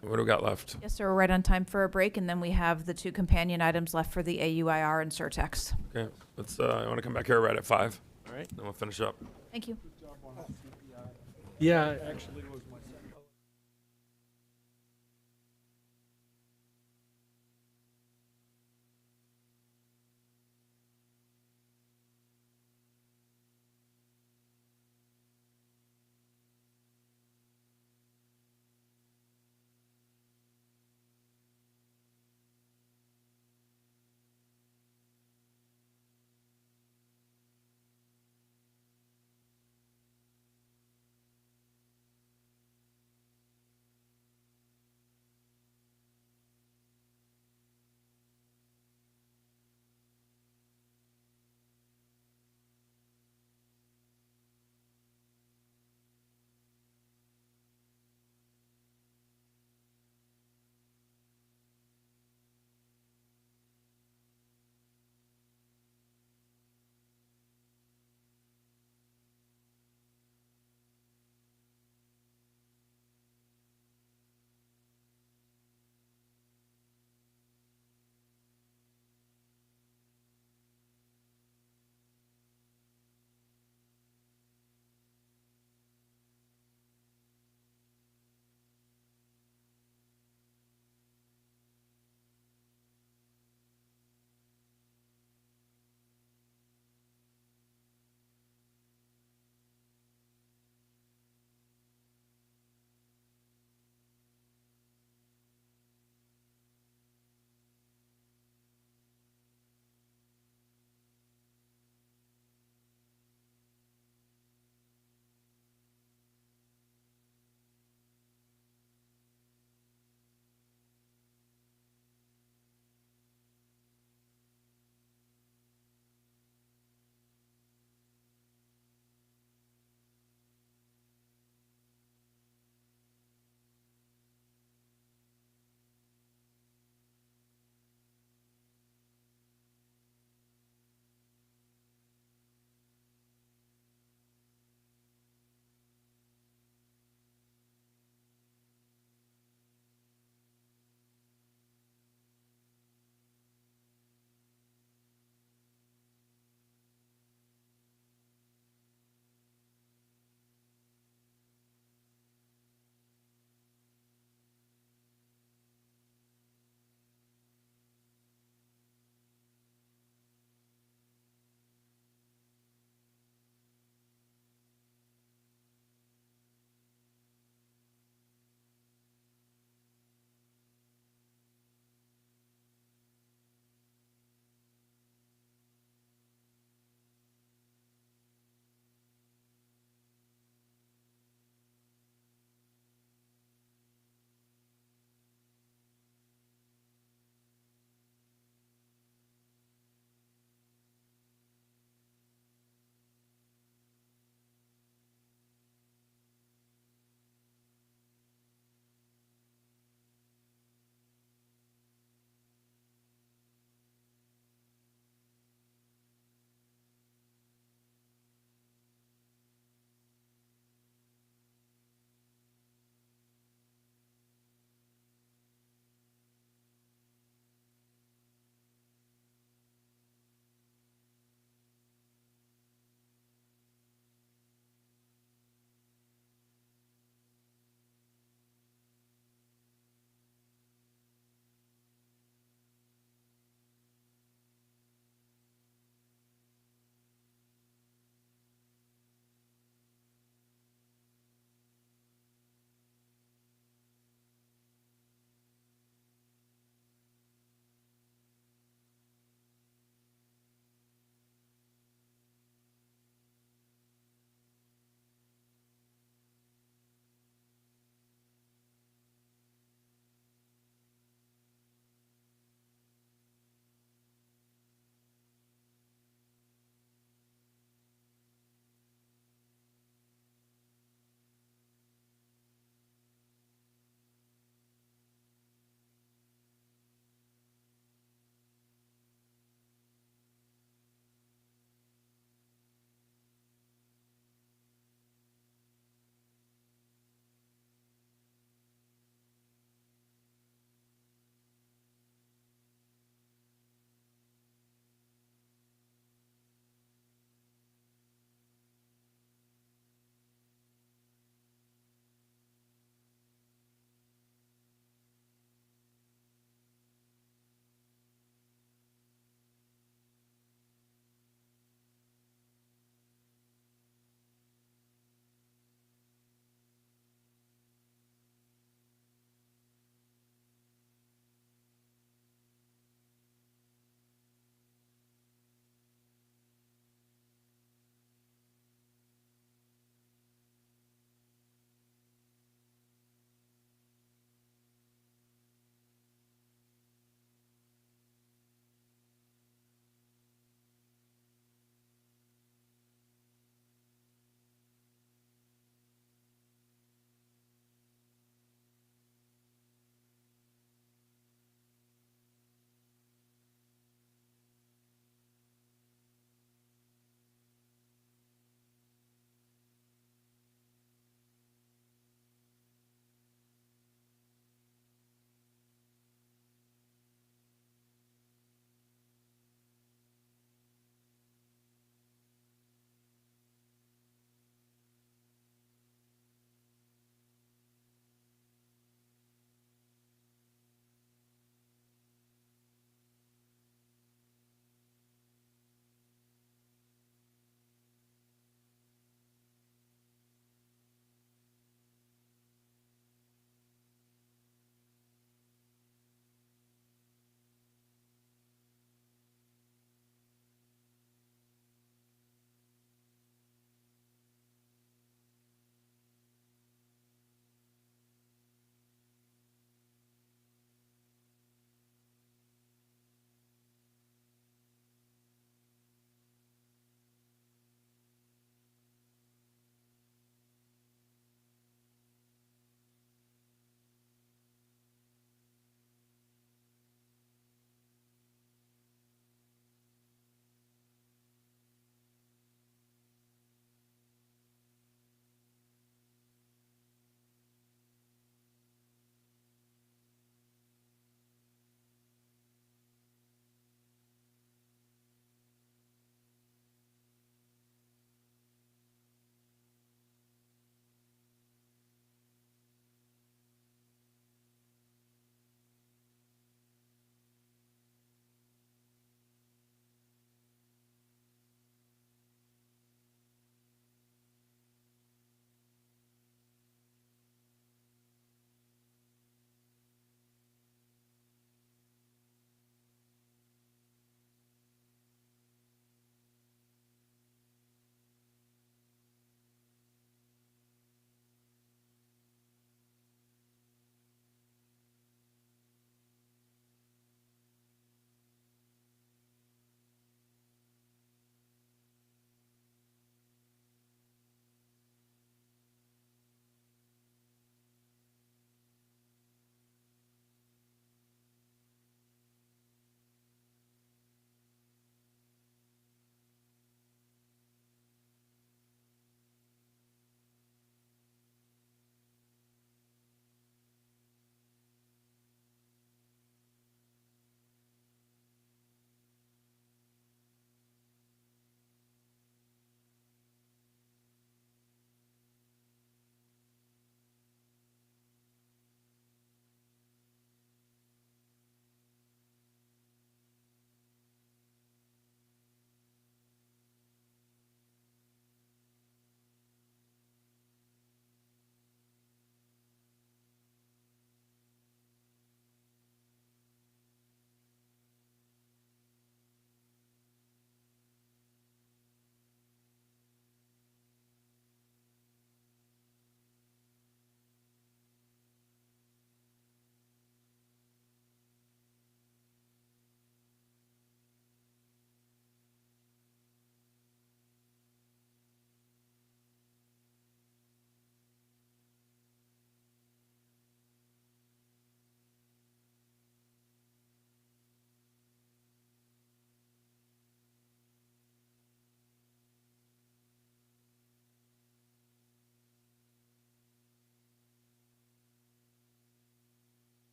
What do we got left? Yes, sir. We're right on time for a break, and then we have the two companion items left for the AUIR and Surtex. Okay. Let's. I want to come back here right at 5. All right. Then we'll finish up. Thank you. Yeah. Actually, was my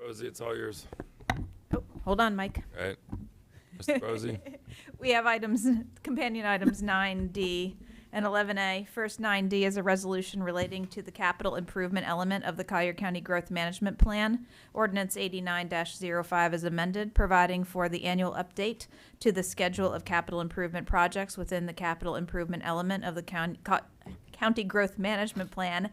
Posey, it's all yours. Oh, hold on, Mike. All right. Mr. Posey. We have companion items 9D and 11A. First, 9D is a resolution relating to the capital improvement element of the Collier County Growth Management Plan. Ordinance 89-05 is amended, providing for the annual update to the schedule of capital improvement projects within the capital improvement element of the County Growth Management Plan,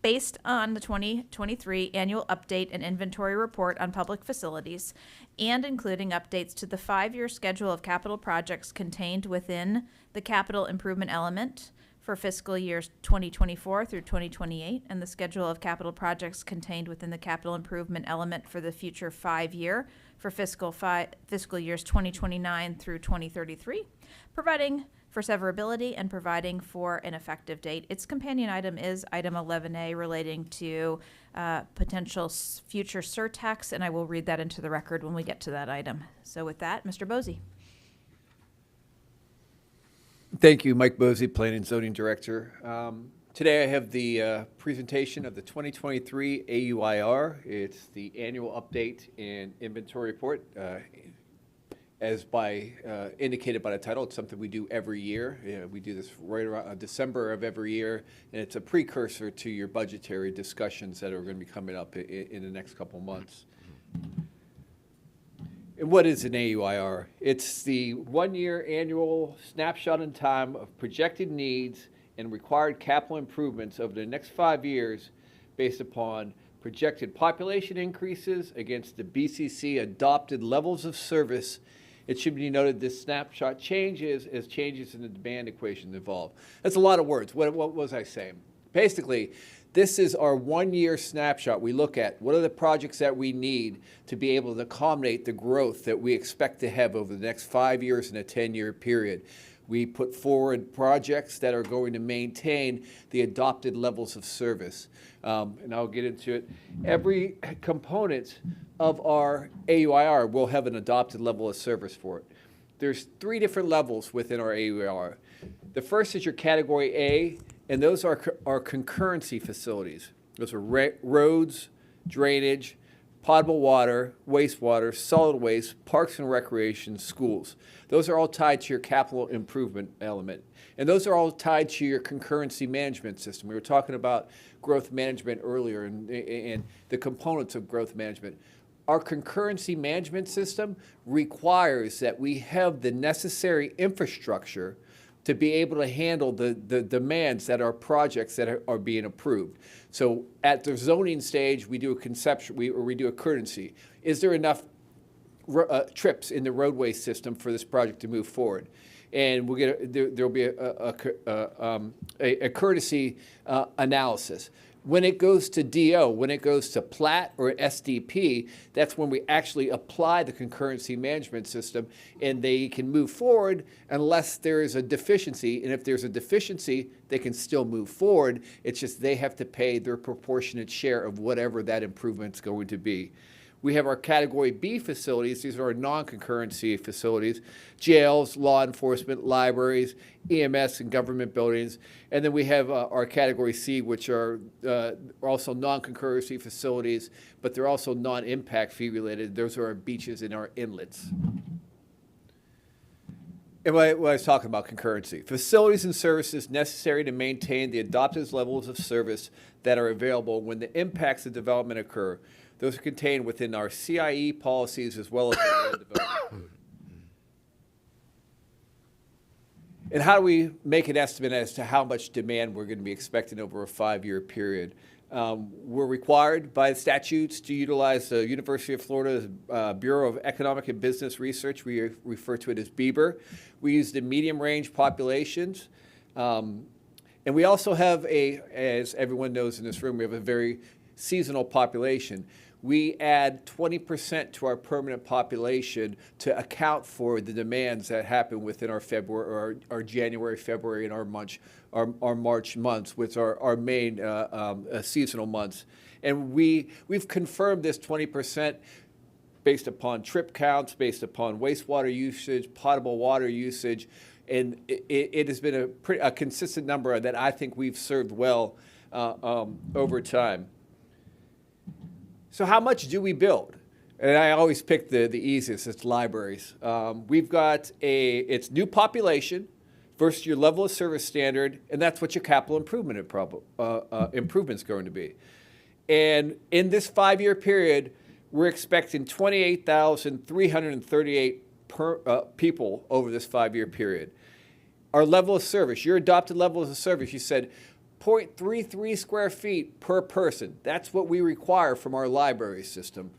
based on the 2023 annual update and inventory report on public facilities, and including updates to the 5-year schedule of capital projects contained within the capital improvement element for fiscal years 2024 through 2028, and the schedule of capital projects contained within the capital improvement element for the future 5-year for fiscal years 2029 through 2033, providing for severability and providing for an effective date. Its companion item is item 11A, relating to potential future surtax, and I will read that into the record when we get to that item. So with that, Mr. Posey. Thank you, Mike Bosey, Planning and Zoning Director. Today I have the presentation of the 2023 AUIR. It's the annual update and inventory report. As indicated by the title, it's something we do every year. We do this right around December of every year, and it's a precursor to your budgetary discussions that are going to be coming up in the next couple months. And what is an AUIR? It's the one-year annual snapshot in time of projected needs and required capital improvements over the next 5 years based upon projected population increases against the BCC adopted levels of service. It should be noted this snapshot changes as changes in the demand equation evolve. That's a lot of words. What was I saying? Basically, this is our one-year snapshot. We look at what are the projects that we need to be able to accommodate the growth that we expect to have over the next 5 years in a 10-year period. We put forward projects that are going to maintain the adopted levels of service. And I'll get into it. Every component of our AUIR will have an adopted level of service for it. There's 3 different levels within our AUIR. The first is your Category A, and those are concurrency facilities. Those are roads, drainage, potable water, wastewater, solid waste, parks and recreation, schools. Those are all tied to your capital improvement element. And those are all tied to your concurrency management system. We were talking about growth management earlier and the components of growth management. Our concurrency management system requires that we have the necessary infrastructure to be able to handle the demands that are projects that are being approved. So at the zoning stage, we do a conception, we do a concurrency. Is there enough trips in the roadway system for this project to move forward? And we'll get there'll be a courtesy analysis. When it goes to DO, when it goes to plat or SDP, that's when we actually apply the concurrency management system, and they can move forward unless there is a deficiency. And if there's a deficiency, they can still move forward. It's just they have to pay their proportionate share of whatever that improvement's going to be. We have our Category B facilities. These are our non-concurrency facilities, jails, law enforcement, libraries, EMS, and government buildings. And then we have our Category C, which are also non-concurrency facilities, but they're also non-impact fee related. Those are our beaches and our inlets. And what I was talking about concurrency, facilities and services necessary to maintain the adopted levels of service that are available when the impacts of development occur. Those are contained within our CIE policies as well as our land development. And how do we make an estimate as to how much demand we're going to be expecting over a 5-year period? We're required by statutes to utilize the University of Florida's Bureau of Economic and Business Research. We refer to it as BEBR. We use the medium range populations. And we also have as everyone knows in this room, we have a very seasonal population. We add 20% to our permanent population to account for the demands that happen within our February, or our January, February, and our March months, which are our main seasonal months. And we've confirmed this 20% based upon trip counts, based upon wastewater usage, potable water usage, and it has been a consistent number that I think we've served well over time. So how much do we build? And I always pick the easiest, it's libraries. We've got it's new population versus your level of service standard, and that's what your capital improvement's going to be. And in this 5-year period, we're expecting 28,338 people over this 5-year period. Our level of service, your adopted level of service, you said 0.33 square feet per person. That's what we require from our library system.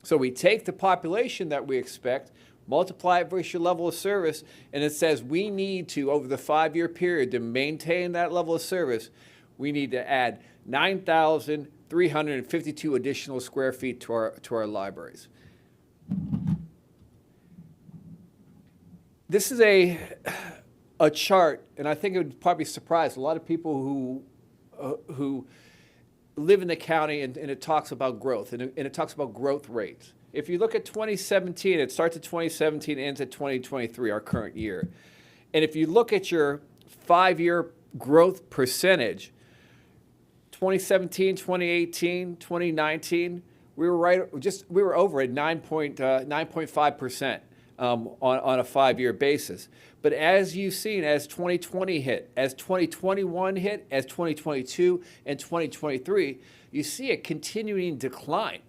So we take the population that we expect, multiply it versus your level of service, and it says we need to, over the 5-year period, to maintain that level of service, we need to add 9,352 additional square feet to our libraries. This is a chart, and I think it would probably surprise a lot of people who live in the county, and it talks about growth, and it talks about growth rates. If you look at 2017, it starts at 2017, ends at 2023, our current year. And if you look at your 5-year growth percentage, 2017, 2018, 2019, we were over at 9.5% on a 5-year basis. But as you've seen, as 2020 hit, as 2021 hit, as 2022 and 2023, you see a continuing decline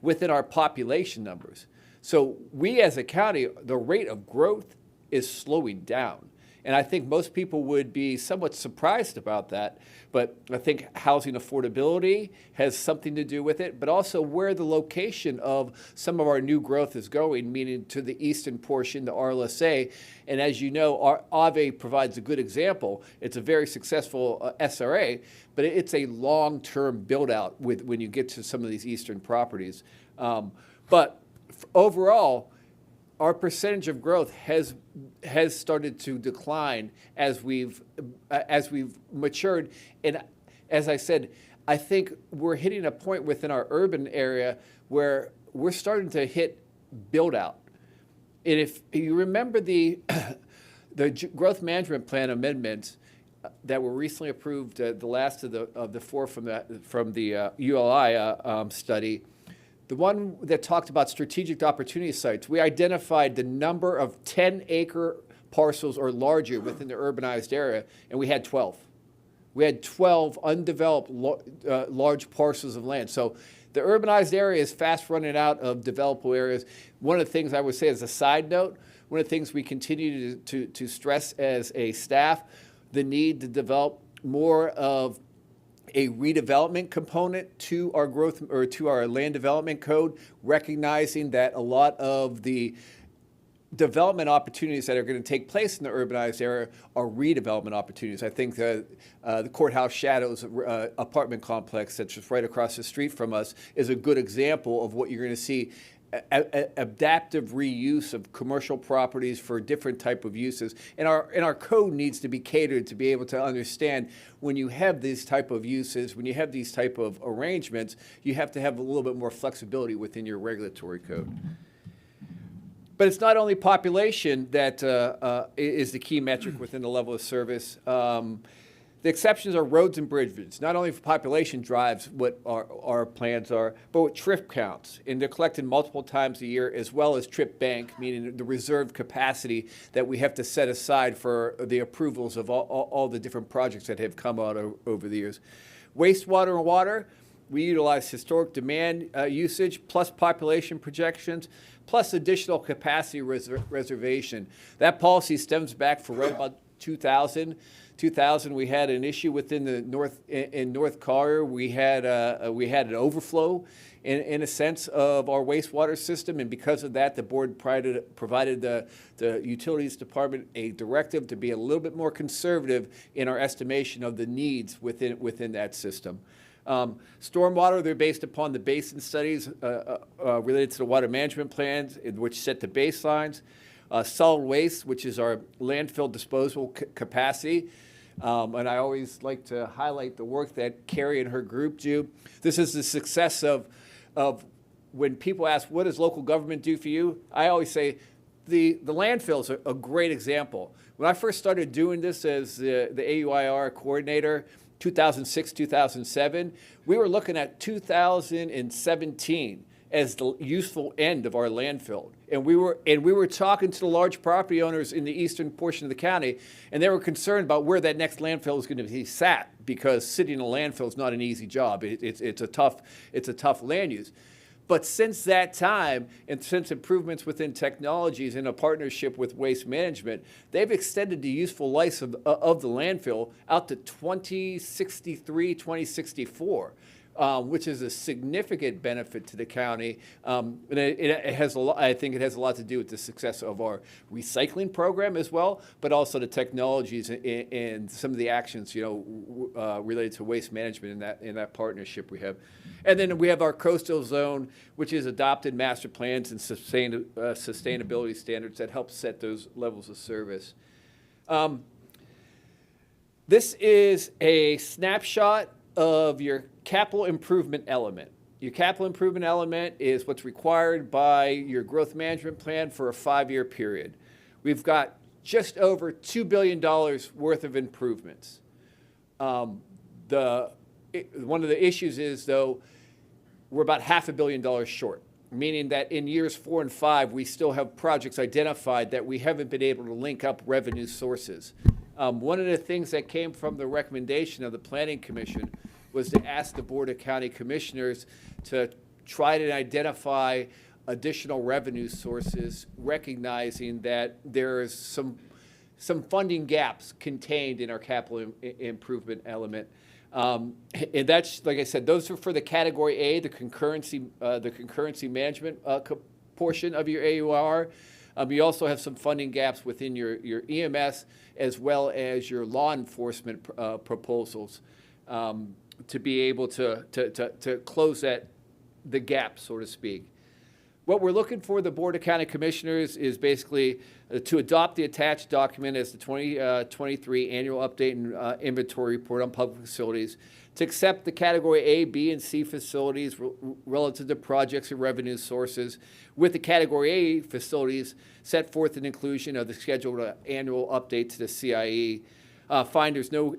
within our population numbers. So we as a county, the rate of growth is slowing down. And I think most people would be somewhat surprised about that. But I think housing affordability has something to do with it, but also where the location of some of our new growth is going, meaning to the eastern portion, the RLSA. And as you know, our AVE provides a good example. It's a very successful SRA, but it's a long-term build-out when you get to some of these eastern properties. But overall, our percentage of growth has started to decline as we've matured. And as I said, I think we're hitting a point within our urban area where we're starting to hit build out. And if you remember the growth management plan amendments that were recently approved, the last of the four from the ULI study, the one that talked about strategic opportunity sites, we identified the number of 10-acre parcels or larger within the urbanized area, and we had 12. We had 12 undeveloped large parcels of land. So the urbanized area is fast running out of developable areas. One of the things I would say as a side note, one of the things we continue to stress as a staff, the need to develop more of a redevelopment component to our growth or to our land development code, recognizing that a lot of the development opportunities that are going to take place in the urbanized area are redevelopment opportunities. I think the Courthouse Shadows apartment complex that's just right across the street from us is a good example of what you're going to see. Adaptive reuse of commercial properties for different type of uses. And our code needs to be catered to be able to understand when you have these type of uses, when you have these type of arrangements, you have to have a little bit more flexibility within your regulatory code. But it's not only population that is the key metric within the level of service. The exceptions are roads and bridges. Not only for population drives what our plans are, but with trip counts. And they're collected multiple times a year, as well as trip bank, meaning the reserved capacity that we have to set aside for the approvals of all the different projects that have come out over the years. Wastewater and water, we utilize historic demand usage plus population projections plus additional capacity reservation. That policy stems back from right about 2000. 2000, we had an issue within the North Collier. We had an overflow in a sense of our wastewater system, and because of that, the board provided the utilities department a directive to be a little bit more conservative in our estimation of the needs within that system. Stormwater, they're based upon the basin studies related to the water management plans, which set the baselines. Solid waste, which is our landfill disposal capacity. And I always like to highlight the work that Carrie and her group do. This is the success of when people ask, what does local government do for you? I always say the landfills are a great example. When I first started doing this as the AUIR coordinator, 2006, 2007. We were looking at 2017 as the useful end of our landfill. And we were talking to the large property owners in the eastern portion of the county, and they were concerned about where that next landfill is going to be sat, because sitting in a landfill is not an easy job. It's a tough land use. But since that time, and since improvements within technologies in a partnership with Waste Management, they've extended the useful life of the landfill out to 2063, 2064. Which is a significant benefit to the county. And it has a lot, I think it has a lot to do with the success of our recycling program as well, but also the technologies and some of the actions, related to waste management in that partnership we have. And then we have our coastal zone, which is adopted master plans and sustainability standards that help set those levels of service. This is a snapshot of your capital improvement element. Your capital improvement element is what's required by your growth management plan for a 5-year period. We've got just over $2 billion worth of improvements. One of the issues is, though, we're about $500 million short, meaning that in years 4 and 5, we still have projects identified that we haven't been able to link up revenue sources. One of the things that came from the recommendation of the Planning Commission was to ask the Board of County Commissioners to try to identify additional revenue sources, recognizing that there is some funding gaps contained in our capital improvement element. And that's, like I said, those are for the Category A, the concurrency management portion of your AUR. You also have some funding gaps within your EMS as well as your law enforcement proposals. To be able to close the gap, so to speak. What we're looking for the Board of County Commissioners is basically to adopt the attached document as the 2023 annual update and inventory report on public facilities, to accept the Category A, B, and C facilities relative to projects and revenue sources, with the Category A facilities set forth in inclusion of the scheduled annual update to the CIE. Find there's no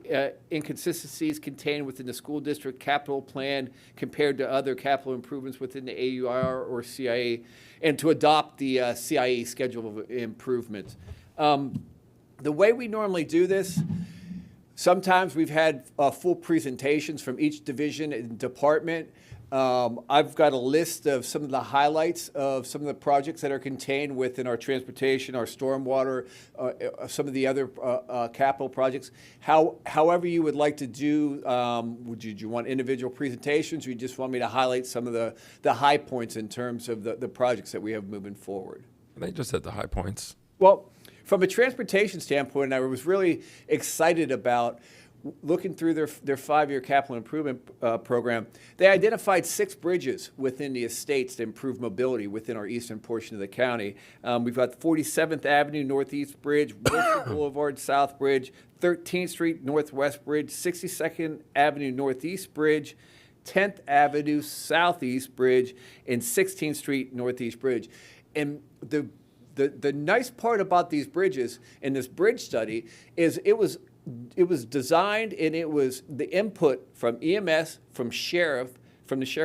inconsistencies contained within the school district capital plan compared to other capital improvements within the AUR or CIA, and to adopt the CIE schedule of improvements. The way we normally do this, sometimes we've had full presentations from each division and department. I've got a list of some of the highlights of some of the projects that are contained within our transportation, our stormwater, some of the other capital projects. However you would like to do, would you want individual presentations, or you just want me to highlight some of the high points in terms of the projects that we have moving forward? They just hit the high points. Well, from a transportation standpoint, I was really excited about looking through their 5-year capital improvement program. They identified 6 bridges within the estates to improve mobility within our eastern portion of the county. We've got 47th Avenue Northeast Bridge, Wilson Boulevard South Bridge, 13th Street Northwest Bridge, 62nd Avenue Northeast Bridge, 10th Avenue Southeast Bridge, and 16th Street Northeast Bridge. And the nice part about these bridges in this bridge study is it was designed, and it was the input from EMS, from the sheriff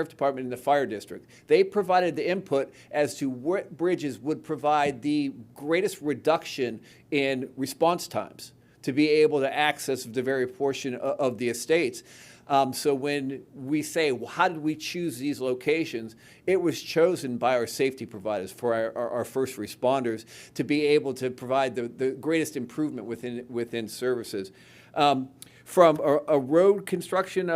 department, and the fire district. They provided the input as to what bridges would provide the greatest reduction in response times to be able to access the very portion of the estates. So when we say, well, how did we choose these locations, it was chosen by our safety providers, for our first responders, to be able to provide the greatest improvement within services. From a road construction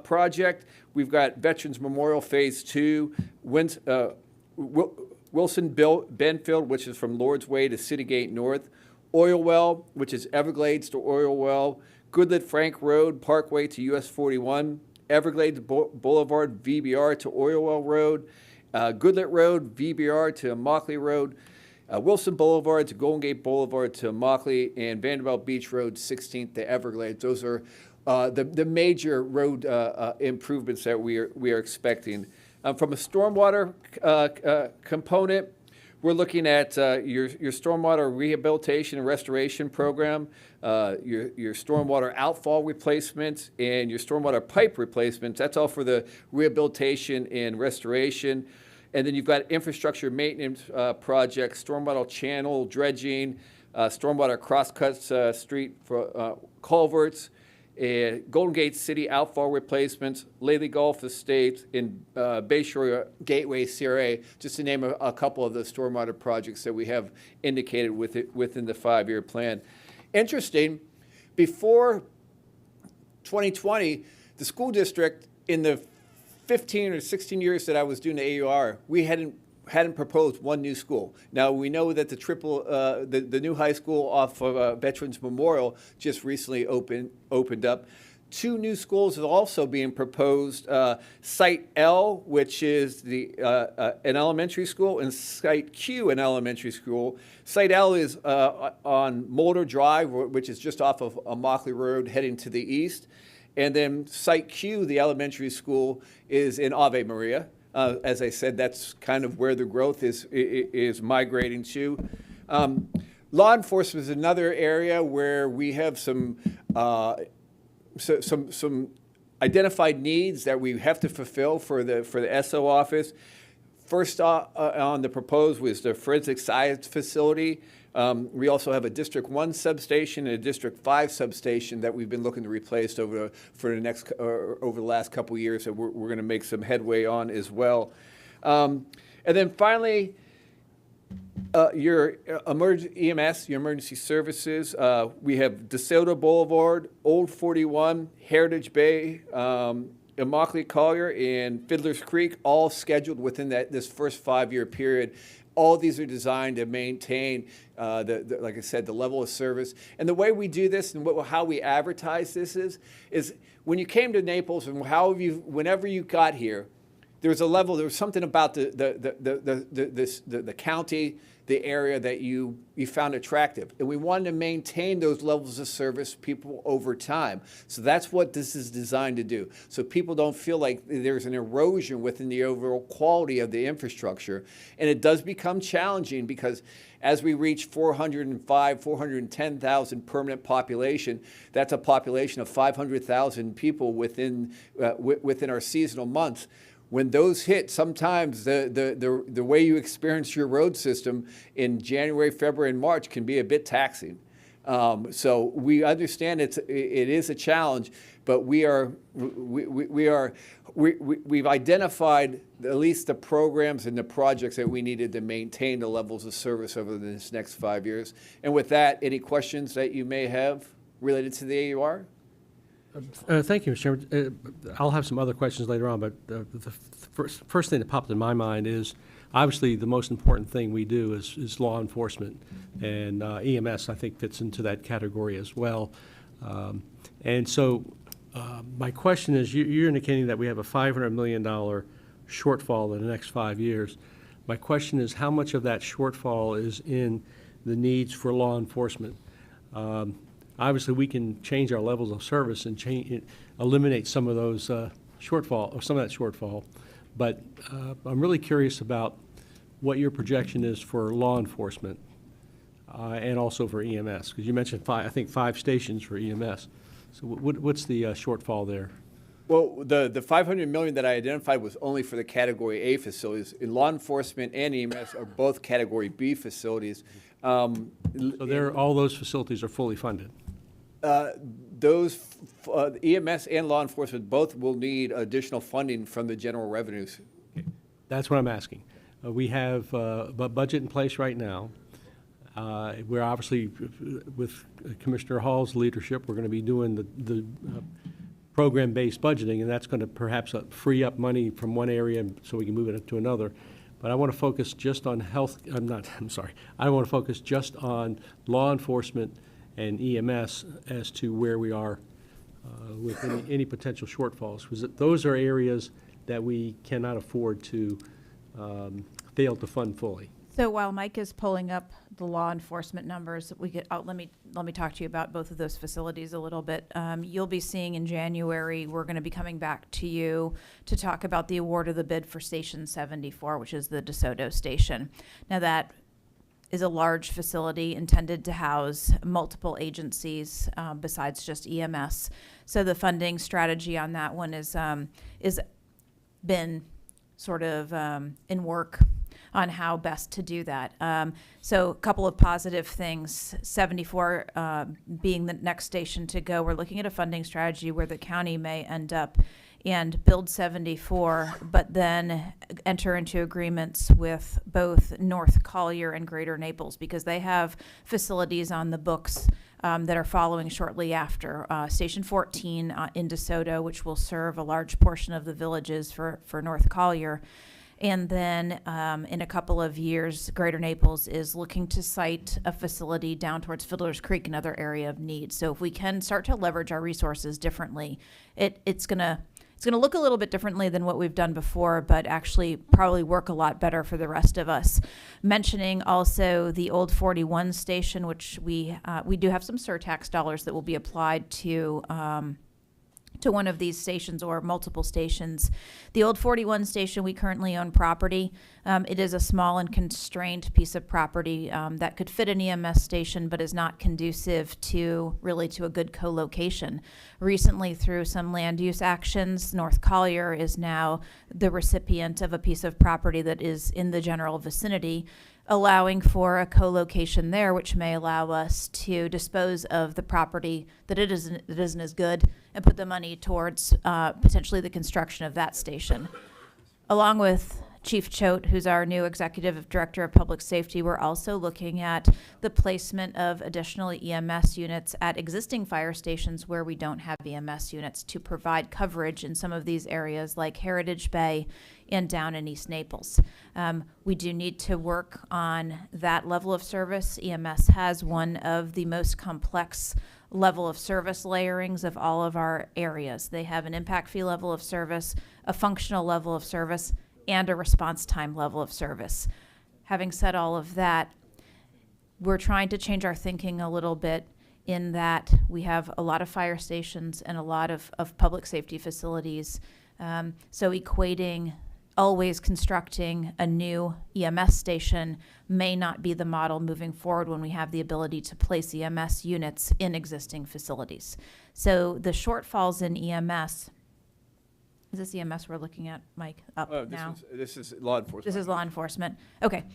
project, we've got Veterans Memorial Phase 2, Wilson Benfield, which is from Lord's Way to City Gate North, Oil Well, which is Everglades to Oil Well, Goodlet Frank Road, Parkway to US 41, Everglades Boulevard, VBR to Oil Well Road, Goodlet Road, VBR to Mockley Road, Wilson Boulevard to Golden Gate Boulevard to Mockley, and Vanderbilt Beach Road, 16th to Everglades. Those are the major road improvements that we are expecting. From a stormwater component, we're looking at your stormwater rehabilitation and restoration program, your stormwater outfall replacements, and your stormwater pipe replacements. That's all for the rehabilitation and restoration. And then you've got infrastructure maintenance projects, stormwater channel dredging, stormwater crosscuts street for culverts, Golden Gate City outfall replacements, Lely Gulf Estates, and Bayshore Gateway CRA, just to name a couple of the stormwater projects that we have indicated within the 5-year plan. Interesting, before 2020, the school district, in the 15 or 16 years that I was doing the AUR, we hadn't proposed one new school. Now, we know that the new high school off of Veterans Memorial just recently opened up. 2 new schools are also being proposed, Site L, which is an elementary school, and Site Q, an elementary school. Site L is on Mulder Drive, which is just off of Immokalee Road heading to the east. And then Site Q, the elementary school, is in Ave Maria. As I said, that's kind of where the growth is migrating to. Law enforcement is another area where we have some identified needs that we have to fulfill for the SO office. First on the proposed was the forensic science facility. We also have a District 1 substation and a District 5 substation that we've been looking to replace over the last couple of years that we're going to make some headway on as well. And then finally, your EMS, your emergency services. We have DeSoto Boulevard, Old 41, Heritage Bay, Immokalee Collier, and Fiddler's Creek, all scheduled within this first 5-year period. All these are designed to maintain, like I said, the level of service. And the way we do this and how we advertise this is when you came to Naples and whenever you got here, there was something about the county, the area that you found attractive. And we wanted to maintain those levels of service people over time. So that's what this is designed to do. So people don't feel like there's an erosion within the overall quality of the infrastructure. And it does become challenging because as we reach 410,000 permanent population, that's a population of 500,000 people within our seasonal months. When those hit, sometimes the way you experience your road system in January, February, and March can be a bit taxing. So we understand it is a challenge, but we've identified at least the programs and the projects that we needed to maintain the levels of service over this next 5 years. And with that, any questions that you may have related to the AUR? Thank you, Mr. Chairman. I'll have some other questions later on, but the first thing that popped in my mind is obviously the most important thing we do is law enforcement, and EMS I think fits into that category as well. And so my question is, you're indicating that we have a $500 million shortfall in the next 5 years. My question is, how much of that shortfall is in the needs for law enforcement? Obviously, we can change our levels of service and eliminate some of those shortfall, or some of that shortfall. But I'm really curious about what your projection is for law enforcement and also for EMS, because you mentioned I think 5 stations for EMS. So what's the shortfall there? Well, the $500 million that I identified was only for the Category A facilities. In law enforcement and EMS are both Category B facilities. So all those facilities are fully funded? EMS and law enforcement both will need additional funding from the general revenues. Okay. That's what I'm asking. We have a budget in place right now. We're obviously, with Commissioner Hall's leadership, we're going to be doing the program-based budgeting, and that's going to perhaps free up money from one area so we can move it to another. But I want to focus just on I want to focus just on law enforcement and EMS as to where we are with any potential shortfalls, because those are areas that we cannot afford to fail to fund fully. So while Mike is pulling up the law enforcement numbers, let me talk to you about both of those facilities a little bit. You'll be seeing in January, we're going to be coming back to you to talk about the award of the bid for Station 74, which is the DeSoto station. Now that is a large facility intended to house multiple agencies besides just EMS. So the funding strategy on that one is been sort of in work on how best to do that. So a couple of positive things. 74 being the next station to go. We're looking at a funding strategy where the county may end up and build 74, but then enter into agreements with both North Collier and Greater Naples, because they have facilities on the books that are following shortly after. Station 14 in DeSoto, which will serve a large portion of the villages for North Collier. And then in a couple of years, Greater Naples is looking to site a facility down towards Fiddler's Creek, another area of need. So if we can start to leverage our resources differently, it's going to look a little bit differently than what we've done before, but actually probably work a lot better for the rest of us. Mentioning also the old 41 station, which we do have some surtax dollars that will be applied to one of these stations or multiple stations. The old 41 station, we currently own property. It is a small and constrained piece of property that could fit an EMS station, but is not conducive to a good co-location. Recently, through some land use actions, North Collier is now the recipient of a piece of property that is in the general vicinity, allowing for a co-location there, which may allow us to dispose of the property that isn't as good and put the money towards potentially the construction of that station. Along with Chief Choate, who's our new Executive Director of Public Safety, we're also looking at the placement of additional EMS units at existing fire stations where we don't have EMS units to provide coverage in some of these areas like Heritage Bay and down in East Naples. We do need to work on that level of service. EMS has one of the most complex level of service layerings of all of our areas. They have an impact fee level of service, a functional level of service, and a response time level of service. Having said all of that, we're trying to change our thinking a little bit in that we have a lot of fire stations and a lot of public safety facilities. So equating always constructing a new EMS station may not be the model moving forward when we have the ability to place EMS units in existing facilities. So the shortfalls in EMS, is this EMS we're looking at, Mike, up now? This is law enforcement. This is law enforcement. Okay,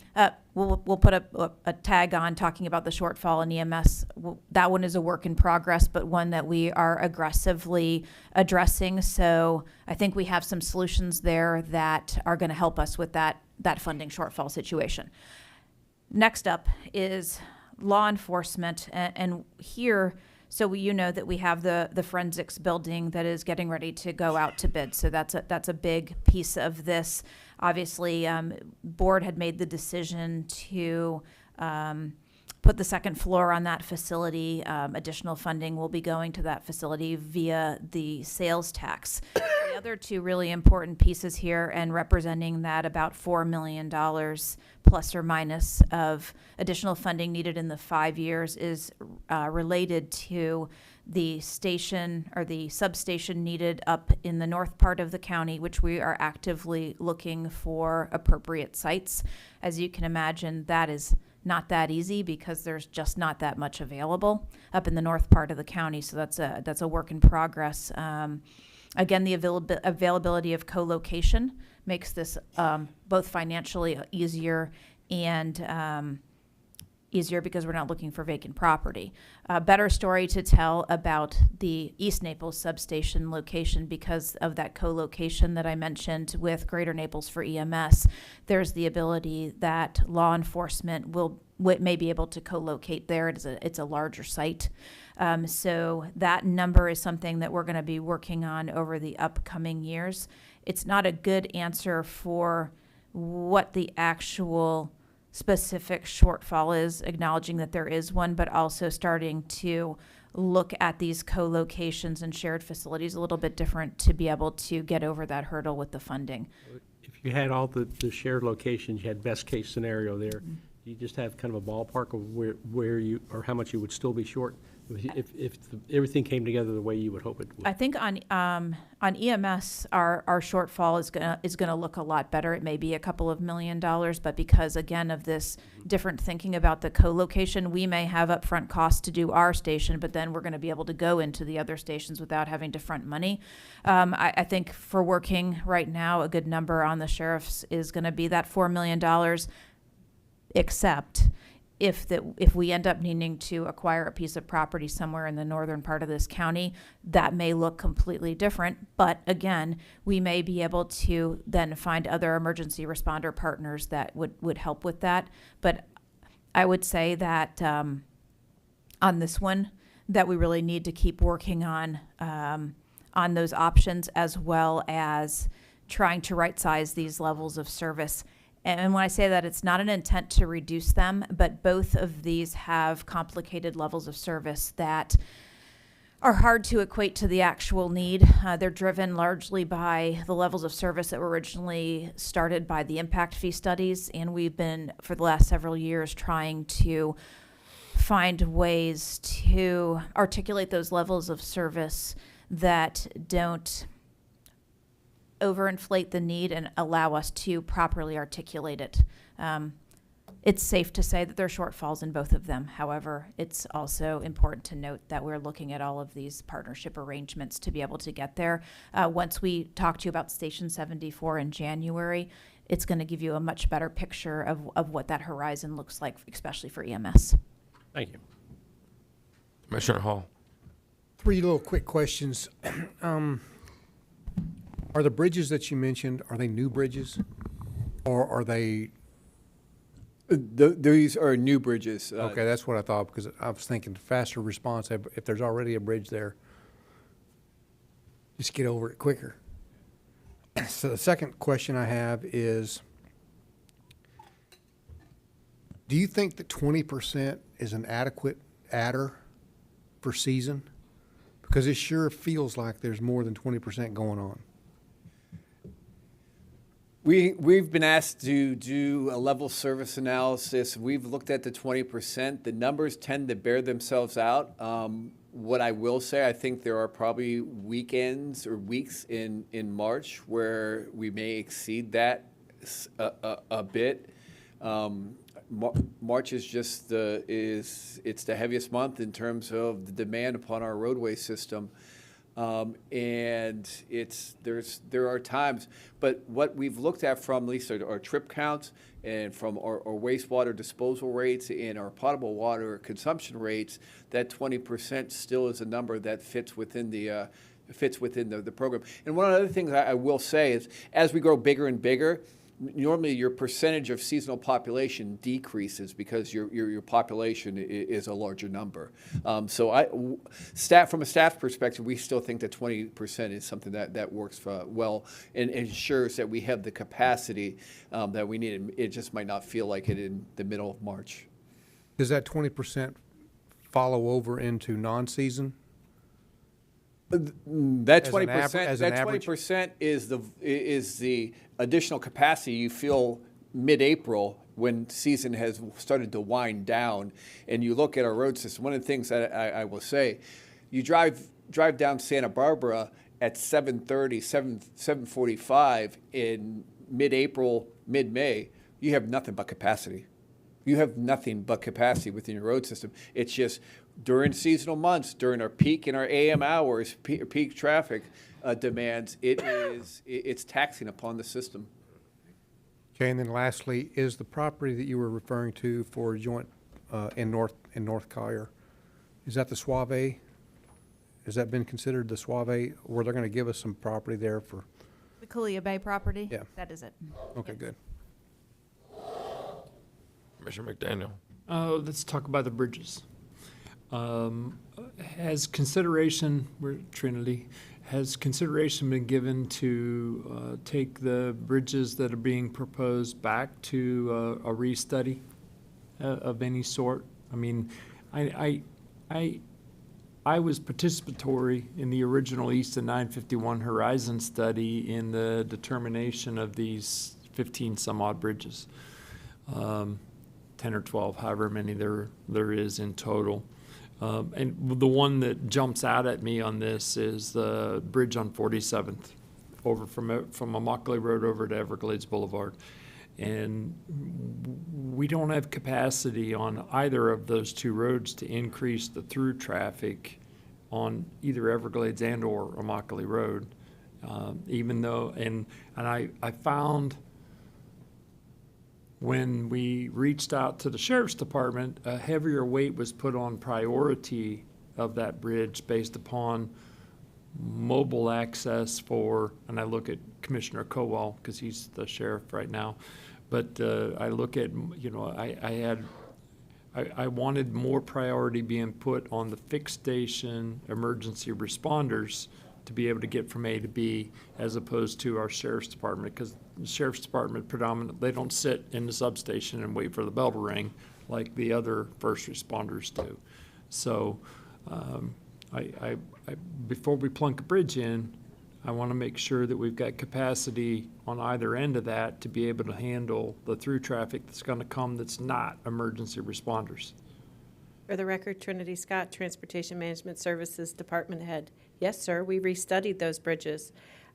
we'll put a tag on talking about the shortfall in EMS. That one is a work in progress, but one that we are aggressively addressing. So I think we have some solutions there that are going to help us with that funding shortfall situation. Next up is law enforcement, and here, so you know that we have the forensics building that is getting ready to go out to bid. So that's a big piece of this. Obviously, board had made the decision to put the second floor on that facility. Additional funding will be going to that facility via the sales tax. The other two really important pieces here, and representing that about $4 million plus or minus of additional funding needed in the 5 years, is related to the station or the substation needed up in the north part of the county, which we are actively looking for appropriate sites. As you can imagine, that is not that easy because there's just not that much available up in the north part of the county. So that's a work in progress. Again, the availability of co-location makes this both financially easier and easier because we're not looking for vacant property. A better story to tell about the East Naples substation location because of that co-location that I mentioned with Greater Naples for EMS. There's the ability that law enforcement may be able to co-locate there. It's a larger site. So that number is something that we're going to be working on over the upcoming years. It's not a good answer for what the actual specific shortfall is, acknowledging that there is one, but also starting to look at these co-locations and shared facilities a little bit different to be able to get over that hurdle with the funding. you had all the shared locations, you had best-case scenario there. You just have kind of a ballpark of where you, or how much you would still be short if everything came together the way you would hope it would. I think on EMS, our shortfall is gonna look a lot better. It may be a couple of $1 million, but because again of this different thinking about the co-location, we may have upfront costs to do our station, but then we're gonna be able to go into the other stations without having to front money. I think for working right now, a good number on the sheriff's is gonna be that $4 million, except if we end up needing to acquire a piece of property somewhere in the northern part of this county, that may look completely different. But again, we may be able to then find other emergency responder partners that would help with that. But I would say that on this one, that we really need to keep working on those options, as well as trying to right-size these levels of service. And when I say that, it's not an intent to reduce them, but both of these have complicated levels of service that are hard to equate to the actual need. They're driven largely by the levels of service that were originally started by the impact fee studies, and we've been, for the last several years, trying to find ways to articulate those levels of service that don't overinflate the need and allow us to properly articulate it. It's safe to say that there are shortfalls in both of them. However, it's also important to note that we're looking at all of these partnership arrangements to be able to get there. Once we talk to you about Station 74 in January, it's going to give you a much better picture of what that horizon looks like, especially for EMS. Thank you. Commissioner Hall. 3 little quick questions. Are the bridges that you mentioned, are they new bridges? Or are they? These are new bridges. Okay, that's what I thought, because I was thinking faster response. If there's already a bridge there, just get over it quicker. So the second question I have is, do you think that 20% is an adequate adder for season? Because it sure feels like there's more than 20% going on. We've been asked to do a level service analysis. We've looked at the 20%. The numbers tend to bear themselves out. What I will say, I think there are probably weekends or weeks in March where we may exceed that a bit. March is just it's the heaviest month in terms of the demand upon our roadway system. And there are times, but what we've looked at from at least our trip counts and from our wastewater disposal rates and our potable water consumption rates, that 20% still is a number that fits within the program. And one of the other things I will say is, as we grow bigger and bigger, normally your percentage of seasonal population decreases because your population is a larger number. So from a staff perspective, we still think that 20% is something that works well and ensures that we have the capacity that we need. It just might not feel like it in the middle of March. Does that 20% follow over into non-season? That 20% is the additional capacity you feel mid-April when season has started to wind down, and you look at our road system. One of the things that I will say, you drive down Santa Barbara at 7:30, 7:45 in mid-April, mid-May, you have nothing but capacity. You have nothing but capacity within your road system. It's just during seasonal months, during our peak and our AM hours, peak traffic demands, it's taxing upon the system. Okay, and then lastly, is the property that you were referring to for joint in North Collier, is that the Suave? Has that been considered the Suave, or they're going to give us some property there for? The Collier Bay property? Yeah. That is it. Okay, Yes. good. Commissioner McDaniel. Let's talk about the bridges. Has consideration been given to take the bridges that are being proposed back to a restudy of any sort? I mean, I I was participatory in the original East and 951 Horizon study in the determination of these 15 some odd bridges. 10 or 12, however many there is in total. And the one that jumps out at me on this is the bridge on 47th, over from Immokalee Road over to Everglades Boulevard. And we don't have capacity on either of those two roads to increase the through traffic on either Everglades and or Immokalee Road. Even though, and I found when we reached out to the Sheriff's Department, a heavier weight was put on priority of that bridge based upon mobile access for, and I look at Commissioner Cowell because he's the sheriff right now, but I look at, you know, I wanted more priority being put on the fixed station emergency responders to be able to get from A to B, as opposed to our Sheriff's Department, because the Sheriff's Department predominantly, they don't sit in the substation and wait for the bell to ring like the other first responders do. So before we plunk a bridge in, I want to make sure that we've got capacity on either end of that to be able to handle the through traffic that's going to come that's not emergency responders. For the record, Trinity Scott, Transportation Management Services Department Head. Yes, sir, we restudied those bridges.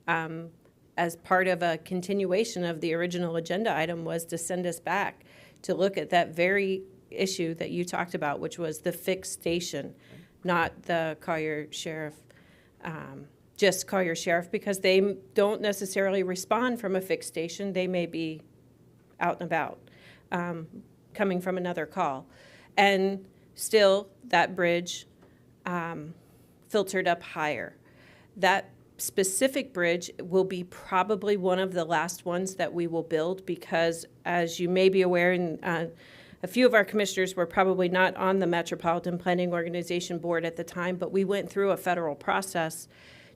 As part of a continuation of the original agenda item was to send us back to look at that very issue that you talked about, which was the fixed station, not the Collier Sheriff, just Collier Sheriff, because they don't necessarily respond from a fixed station. They may be out and about, coming from another call. And still, that bridge filtered up higher. That specific bridge will be probably one of the last ones that we will build because, as you may be aware, and a few of our commissioners were probably not on the Metropolitan Planning Organization Board at the time, but we went through a federal process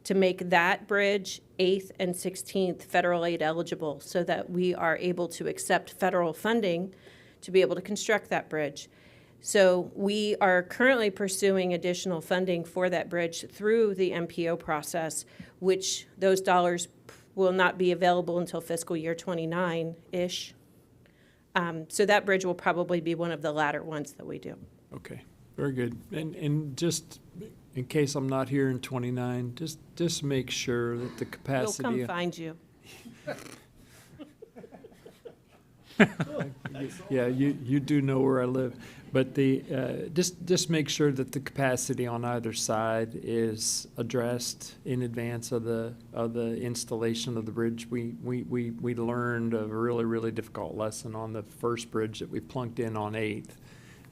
to make that bridge 8th and 16th federal aid eligible so that we are able to accept federal funding to be able to construct that bridge. So we are currently pursuing additional funding for that bridge through the MPO process, which those dollars will not be available until fiscal year 29-ish. So that bridge will probably be one of the latter ones that we do. Okay, very good. And just in case I'm not here in 29, just make sure that the capacity. We'll come find you. Yeah, you do know where I live, but just make sure that the capacity on either side is addressed in advance of the installation of the bridge. We learned a really difficult lesson on the first bridge that we plunked in on 8th,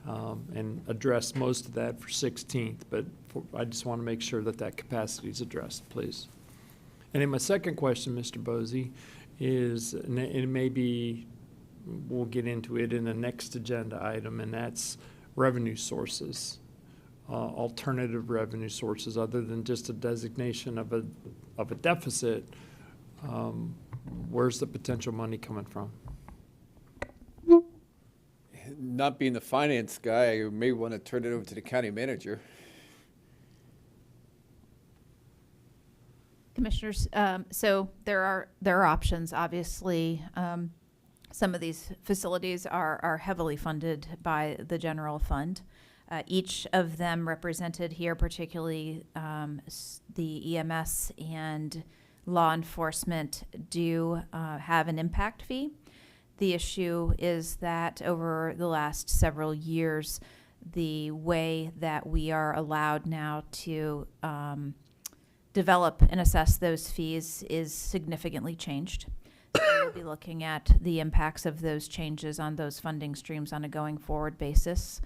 and addressed most of that for 16th. But I just want to make sure that capacity is addressed, please. And then my second question, Mr. Bosey, is, and it may be. We'll get into it in the next agenda item, and that's revenue sources, alternative revenue sources other than just a designation of a deficit. Where's the potential money coming from? Not being the finance guy, I may want to turn it over to the county manager. Commissioners, so there are options, obviously. Some of these facilities are heavily funded by the general fund. Each of them represented here, particularly the EMS and law enforcement, do have an impact fee. The issue is that over the last several years, the way that we are allowed now to develop and assess those fees is significantly changed. So we'll be looking at the impacts of those changes on those funding streams on a going forward basis.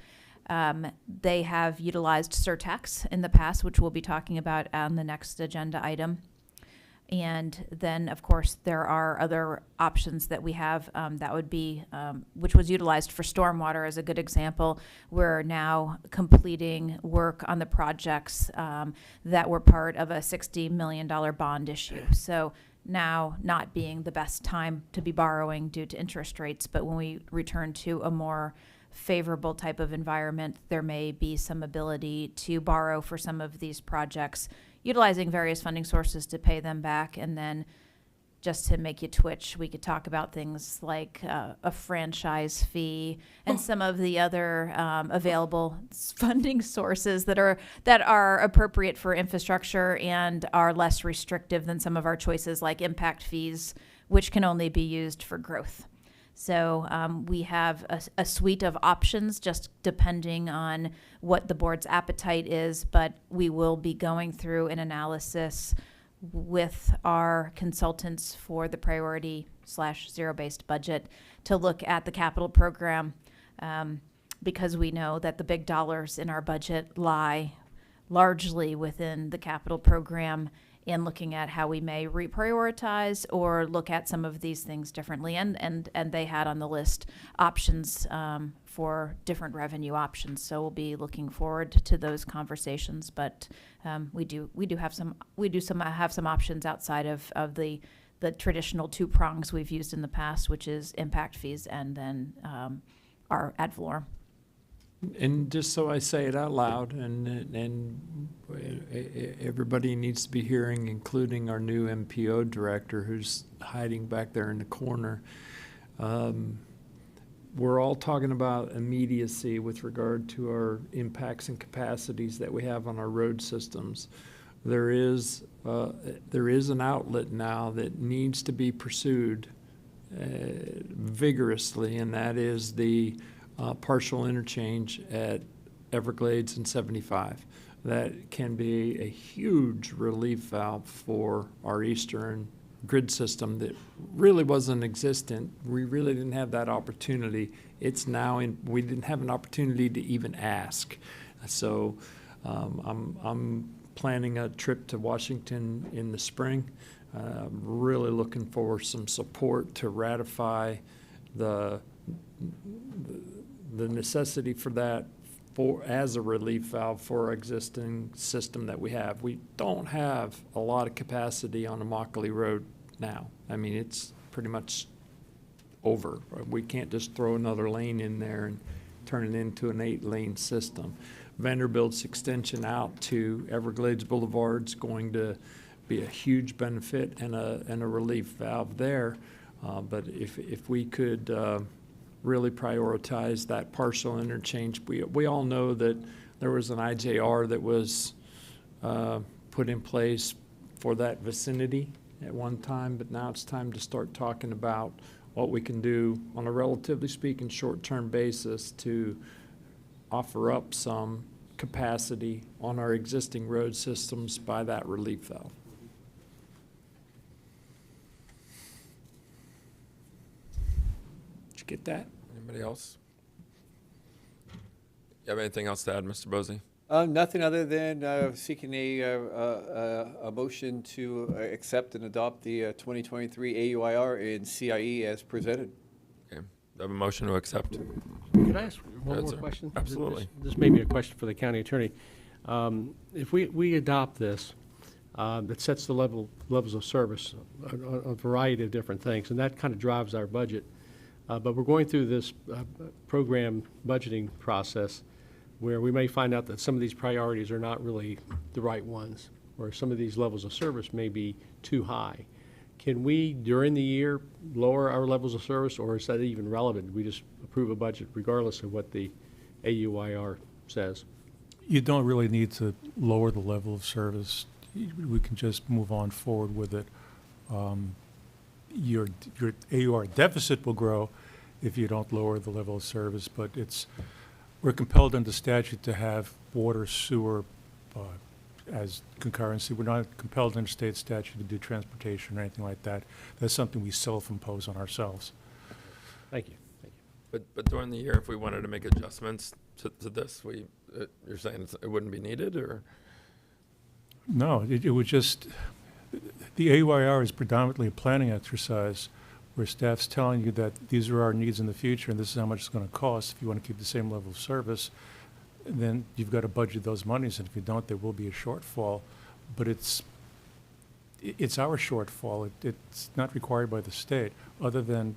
They have utilized surtax in the past, which we'll be talking about on the next agenda item. And then, of course, there are other options that we have that would be, which was utilized for stormwater as a good example. We're now completing work on the projects that were part of a $60 million bond issue. So now not being the best time to be borrowing due to interest rates, but when we return to a more favorable type of environment, there may be some ability to borrow for some of these projects, utilizing various funding sources to pay them back. And then just to make you twitch, we could talk about things like a franchise fee and some of the other available funding sources that are appropriate for infrastructure and are less restrictive than some of our choices, like impact fees, which can only be used for growth. So we have a suite of options, just depending on what the board's appetite is, but we will be going through an analysis with our consultants for the priority/zero-based budget to look at the capital program, because we know that the big dollars in our budget lie largely within the capital program, and looking at how we may reprioritize or look at some of these things differently. And they had on the list options for different revenue options. So we'll be looking forward to those conversations. But we have some options outside of the traditional two prongs we've used in the past, which is impact fees and then our ad valorem. And just so I say it out loud, and everybody needs to be hearing, including our new MPO director who's hiding back there in the corner. We're all talking about immediacy with regard to our impacts and capacities that we have on our road systems. There is an outlet now that needs to be pursued vigorously, and that is the partial interchange at Everglades and 75. That can be a huge relief valve for our eastern grid system that really wasn't existent. We really didn't have that opportunity. It's now in, we didn't have an opportunity to even ask. So I'm planning a trip to Washington in the spring. Really looking for some support to ratify the necessity for that as a relief valve for our existing system that we have. We don't have a lot of capacity on Immokalee Road now. I mean, it's pretty much over. We can't just throw another lane in there and turn it into an 8-lane system. Vanderbilt's extension out to Everglades Boulevard's going to be a huge benefit and a relief valve there. But if we could really prioritize that partial interchange. We all know that there was an IJR that was put in place for that vicinity at one time, but now it's time to start talking about what we can do on a relatively speaking short-term basis to offer up some capacity on our existing road systems by that relief valve. Did you get that? Anybody else? You have anything else to add, Mr. Bosey? Nothing other than seeking a motion to accept and adopt the 2023 AUIR and CIE as presented. Okay. Do I have a motion to accept? Could I ask one ahead, more sir. question? Absolutely. This may be a question for the county attorney. If we adopt this, that sets the levels of service on a variety of different things, and that kind of drives our budget. But we're going through this program budgeting process where we may find out that some of these priorities are not really the right ones, or some of these levels of service may be too high. Can we, during the year, lower our levels of service, or is that even relevant? We just approve a budget regardless of what the AUIR says? You don't really need to lower the level of service. We can just move on forward with it. Your AUR deficit will grow if you don't lower the level of service, but we're compelled under statute to have water, sewer as concurrency. We're not compelled under state statute to do transportation or anything like that. That's something we self-impose on ourselves. Thank you. But during the year, if we wanted to make adjustments to this, you're saying it wouldn't be needed, or? No, it would just, the AUIR is predominantly a planning exercise where staff's telling you that these are our needs in the future and this is how much it's going to cost. If you want to keep the same level of service, then you've got to budget those monies, and if you don't, there will be a shortfall. But it's our shortfall. It's not required by the state, other than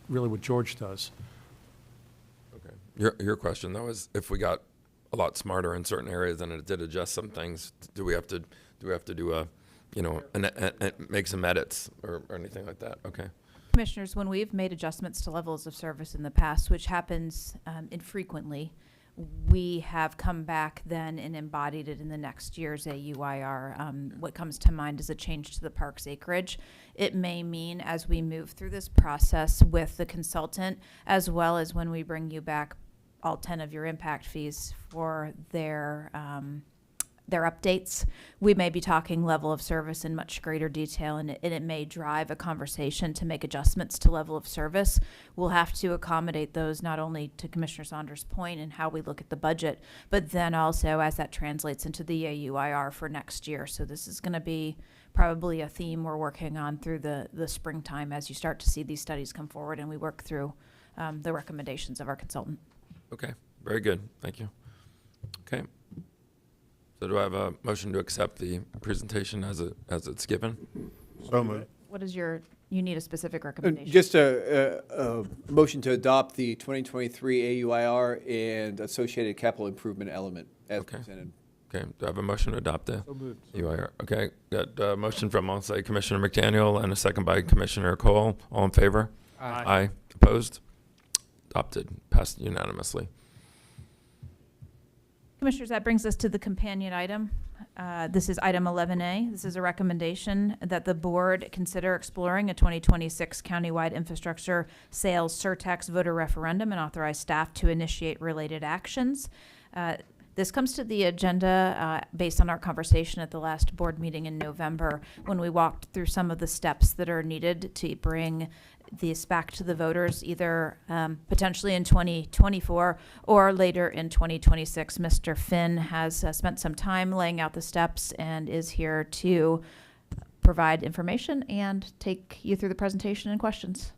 really what George does. Okay. Your question though is if we got a lot smarter in certain areas and it did adjust some things, do we have to do a, make some edits or anything like that? Okay. Commissioners, when we've made adjustments to levels of service in the past, which happens infrequently, we have come back then and embodied it in the next year's AUIR. What comes to mind is a change to the park's acreage. It may mean as we move through this process with the consultant, as well as when we bring you back all 10 of your impact fees for their updates, we may be talking level of service in much greater detail, and it may drive a conversation to make adjustments to level of service. We'll have to accommodate those not only to Commissioner Saunders' point and how we look at the budget, but then also as that translates into the AUIR for next year. So this is going to be probably a theme we're working on through the springtime as you start to see these studies come forward and we work through the recommendations of our consultant. Okay, very good. Thank you. Okay. So do I have a motion to accept the presentation as it's given? So moved. What is you need a specific recommendation? Just a motion to adopt the 2023 AUIR and associated capital improvement element as presented. Okay, do I have a motion to adopt the UIR? Okay, got a motion from, I'll say, Commissioner McDaniel and a second by Commissioner Cole. All in favor? Aye. Aye. Opposed? Adopted. Passed unanimously. Commissioners, that brings us to the companion item. This is item 11A. This is a recommendation that the board consider exploring a 2026 countywide infrastructure sales surtax voter referendum and authorize staff to initiate related actions. This comes to the agenda based on our conversation at the last board meeting in November when we walked through some of the steps that are needed to bring this back to the voters, either potentially in 2024 or later in 2026. Mr. Finn has spent some time laying out the steps and is here to provide information and take you through the presentation and questions.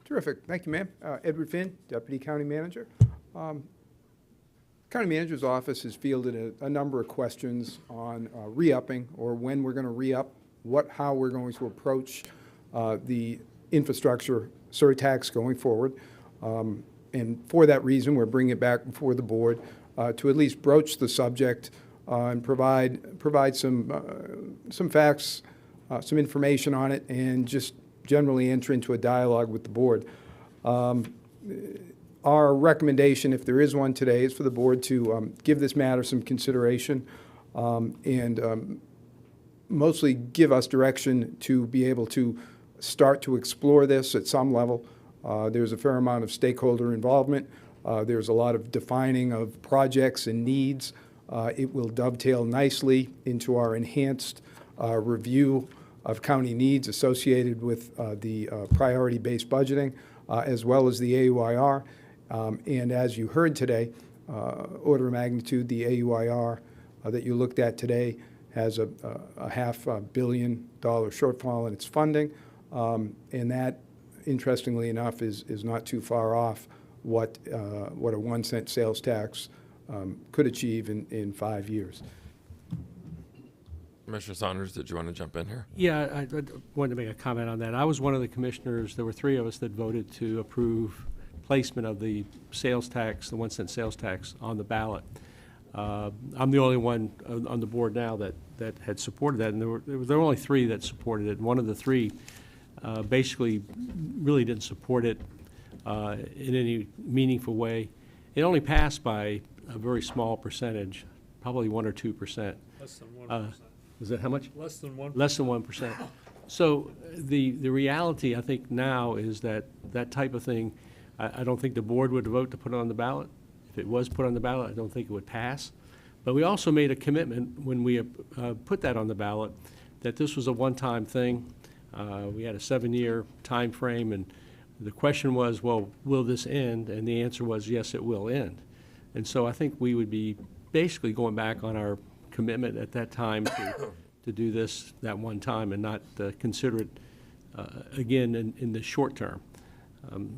Terrific. Thank you, ma'am. Edward Finn, Deputy County Manager. County Manager's Office has fielded a number of questions on re-upping or when we're going to re-up, how we're going to approach the infrastructure surtax going forward. And for that reason, we're bringing it back before the board to at least broach the subject and provide some facts, some information on it, and just generally enter into a dialogue with the board. Our recommendation, if there is one today, is for the board to give this matter some consideration and mostly give us direction to be able to start to explore this at some level. There's a fair amount of stakeholder involvement. There's a lot of defining of projects and needs. It will dovetail nicely into our enhanced review of county needs associated with the priority-based budgeting, as well as the AUIR. And as you heard today, order of magnitude, the AUIR that you looked at today has a $500 million shortfall in its funding. And that, interestingly enough, is not too far off what a 1 cent sales tax could achieve in 5 years. Commissioner Saunders, did you want to jump in here? Yeah, I wanted to make a comment on that. I was one of the commissioners, there were 3 of us that voted to approve placement of the sales tax, the 1 cent sales tax on the ballot. I'm the only one on the board now that had supported that, and there were only 3 that supported it. And one of the 3 basically really didn't support it in any meaningful way. It only passed by a very small percentage, probably 1 or 2%. Less than 1%. Is that how much? Less than 1%. Less than 1%. So the reality, I think, now is that type of thing, I don't think the board would vote to put it on the ballot. If it was put on the ballot, I don't think it would pass. But we also made a commitment when we put that on the ballot that this was a one-time thing. We had a 7-year time frame, and the question was, well, will this end? And the answer was, yes, it will end. And so I think we would be basically going back on our commitment at that time to do this that one time and not consider it again in the short term.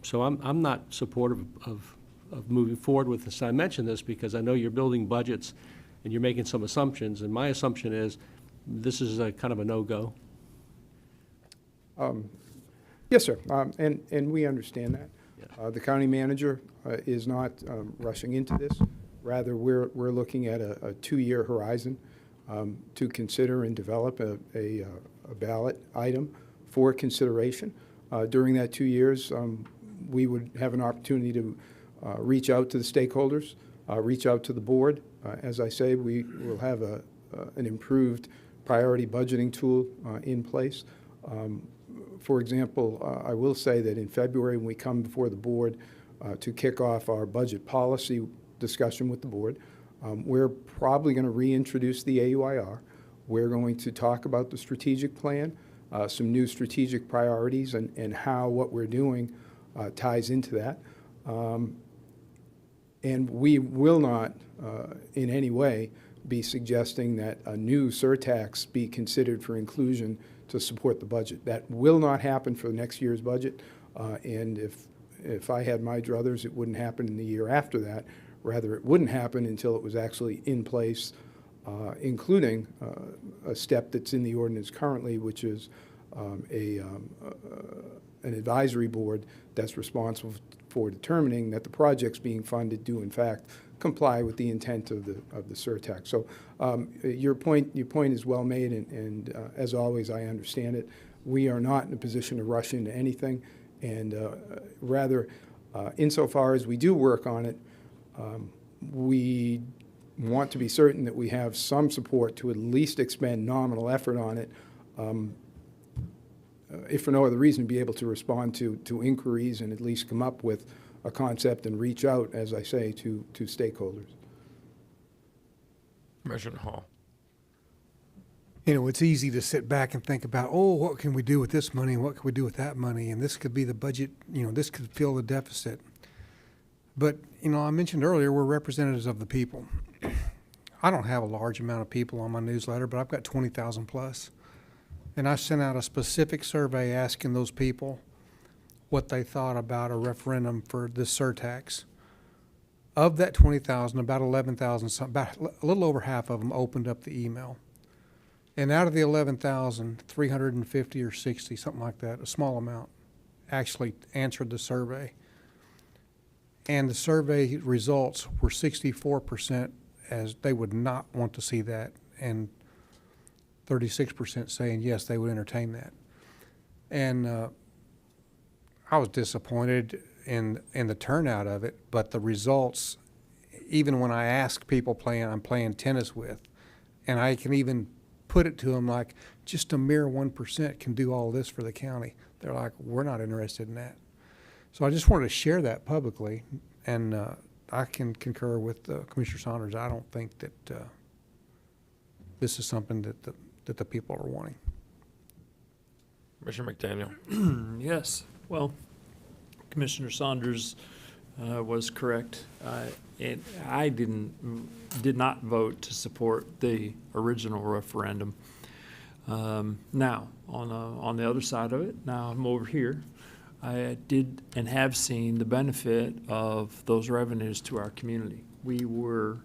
So I'm not supportive of moving forward with this. I mention this because I know you're building budgets and you're making some assumptions, and my assumption is this is a kind of a no-go. Yes, sir, and we understand that. The county manager is not rushing into this. Rather, we're looking at a 2-year horizon to consider and develop a ballot item for consideration. During that 2 years, we would have an opportunity to reach out to the stakeholders, reach out to the board. As I say, we will have an improved priority budgeting tool in place. For example, I will say that in February, when we come before the board to kick off our budget policy discussion with the board, we're probably going to reintroduce the AUIR. We're going to talk about the strategic plan, some new strategic priorities, and how what we're doing ties into that. And we will not in any way be suggesting that a new surtax be considered for inclusion to support the budget. That will not happen for next year's budget. And if I had my druthers, it wouldn't happen in the year after that. Rather, it wouldn't happen until it was actually in place, including a step that's in the ordinance currently, which is an advisory board that's responsible for determining that the projects being funded do in fact comply with the intent of the surtax. So your point is well made, and as always, I understand it. We are not in a position to rush into anything, and rather, insofar as we do work on it, we want to be certain that we have some support to at least expend nominal effort on it, if for no other reason, be able to respond to inquiries and at least come up with a concept and reach out, as I say, to stakeholders. Commissioner Hall. You know, it's easy to sit back and think about, oh, what can we do with this money and what can we do with that money? And this could be the budget, you know, this could fill the deficit. But, you know, I mentioned earlier, we're representatives of the people. I don't have a large amount of people on my newsletter, but I've got 20,000 plus. And I sent out a specific survey asking those people what they thought about a referendum for this surtax. Of that 20,000, about 11,000, about a little over half of them opened up the email. And out of the 11,000, 350 or 60, something like that, a small amount, actually answered the survey. And the survey results were 64% as they would not want to see that, and 36% saying yes, they would entertain that. And I was disappointed in the turnout of it, but the results, even when I ask people I'm playing tennis with, and I can even put it to them like, just a mere 1% can do all this for the county. They're like, we're not interested in that. So I just wanted to share that publicly, and I can concur with Commissioner Saunders. I don't think that this is something that the people are wanting. Commissioner McDaniel. Yes. Well, Commissioner Saunders was correct. And I did not vote to support the original referendum. Now, on the other side of it, now I'm over here. I did and have seen the benefit of those revenues to our community. We were,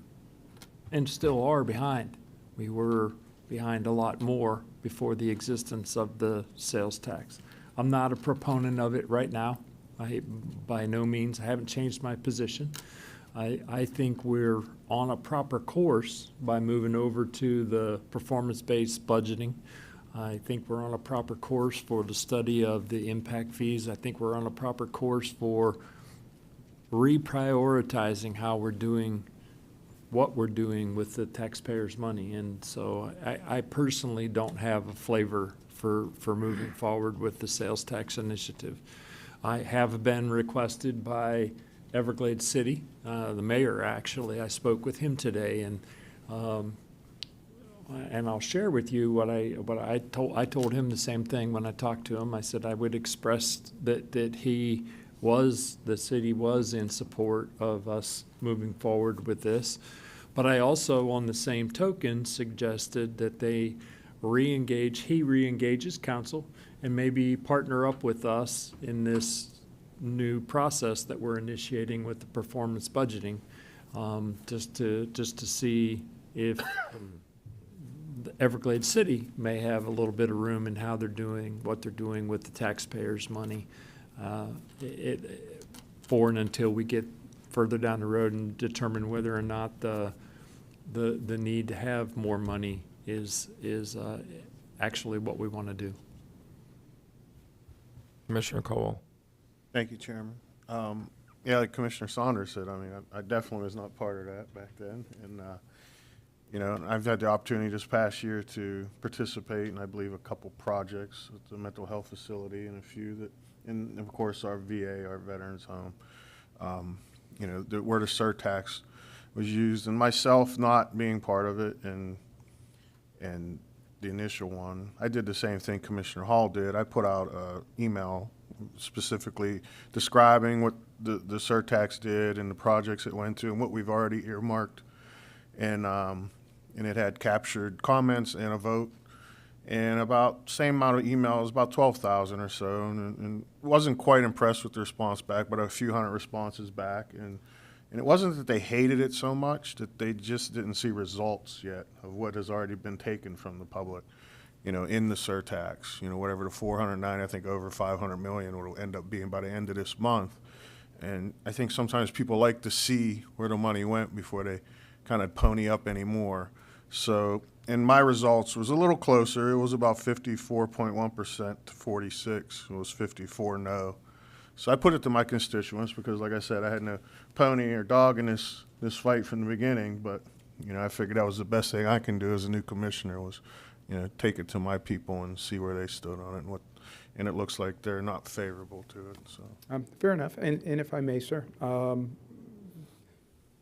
and still are, behind. We were behind a lot more before the existence of the sales tax. I'm not a proponent of it right now. By no means, I haven't changed my position. I think we're on a proper course by moving over to the performance-based budgeting. I think we're on a proper course for the study of the impact fees. I think we're on a proper course for reprioritizing how we're doing what we're doing with the taxpayers' money. And so I personally don't have a flavor for moving forward with the sales tax initiative. I have been requested by Everglades City, the mayor actually. I spoke with him today, and I'll share with you what I told him the same thing when I talked to him. I said I would express that the city was in support of us moving forward with this. But I also, on the same token, suggested that he re-engages council and maybe partner up with us in this new process that we're initiating with the performance budgeting, just to see if the Everglades City may have a little bit of room in how they're doing what they're doing with the taxpayers' money. for and until we get further down the road and determine whether or not the need to have more money is actually what we want to do. Commissioner Cole. Thank you, Chairman. Yeah, like Commissioner Saunders said, I mean, I definitely was not part of that back then. And, you know, I've had the opportunity this past year to participate in, I believe, a couple projects at the mental health facility and a few that, and of course, our VA, our Veterans Home, you know, where the surtax was used, and myself not being part of it, and the initial one, I did the same thing Commissioner Hall did. I put out an email specifically describing what the surtax did and the projects it went to and what we've already earmarked, and it had captured comments and a vote, and about same amount of emails, about 12,000 or so, and wasn't quite impressed with the response back, but a few hundred responses back, and it wasn't that they hated it so much, that they just didn't see results yet of what has already been taken from the public, you know, in the surtax, you know, whatever the 409, I think over 500 million will end up being by the end of this month. And I think sometimes people like to see where the money went before they kind of pony up anymore. So, and my results was a little closer. It was about 54.1% to 46. It was 54 no. So I put it to my constituents because, like I said, I had no pony or dog in this fight from the beginning. But, you know, I figured that was the best thing I can do as a new commissioner was, you know, take it to my people and see where they stood on it. And it looks like they're not favorable to it. So Fair enough. And if I may, sir,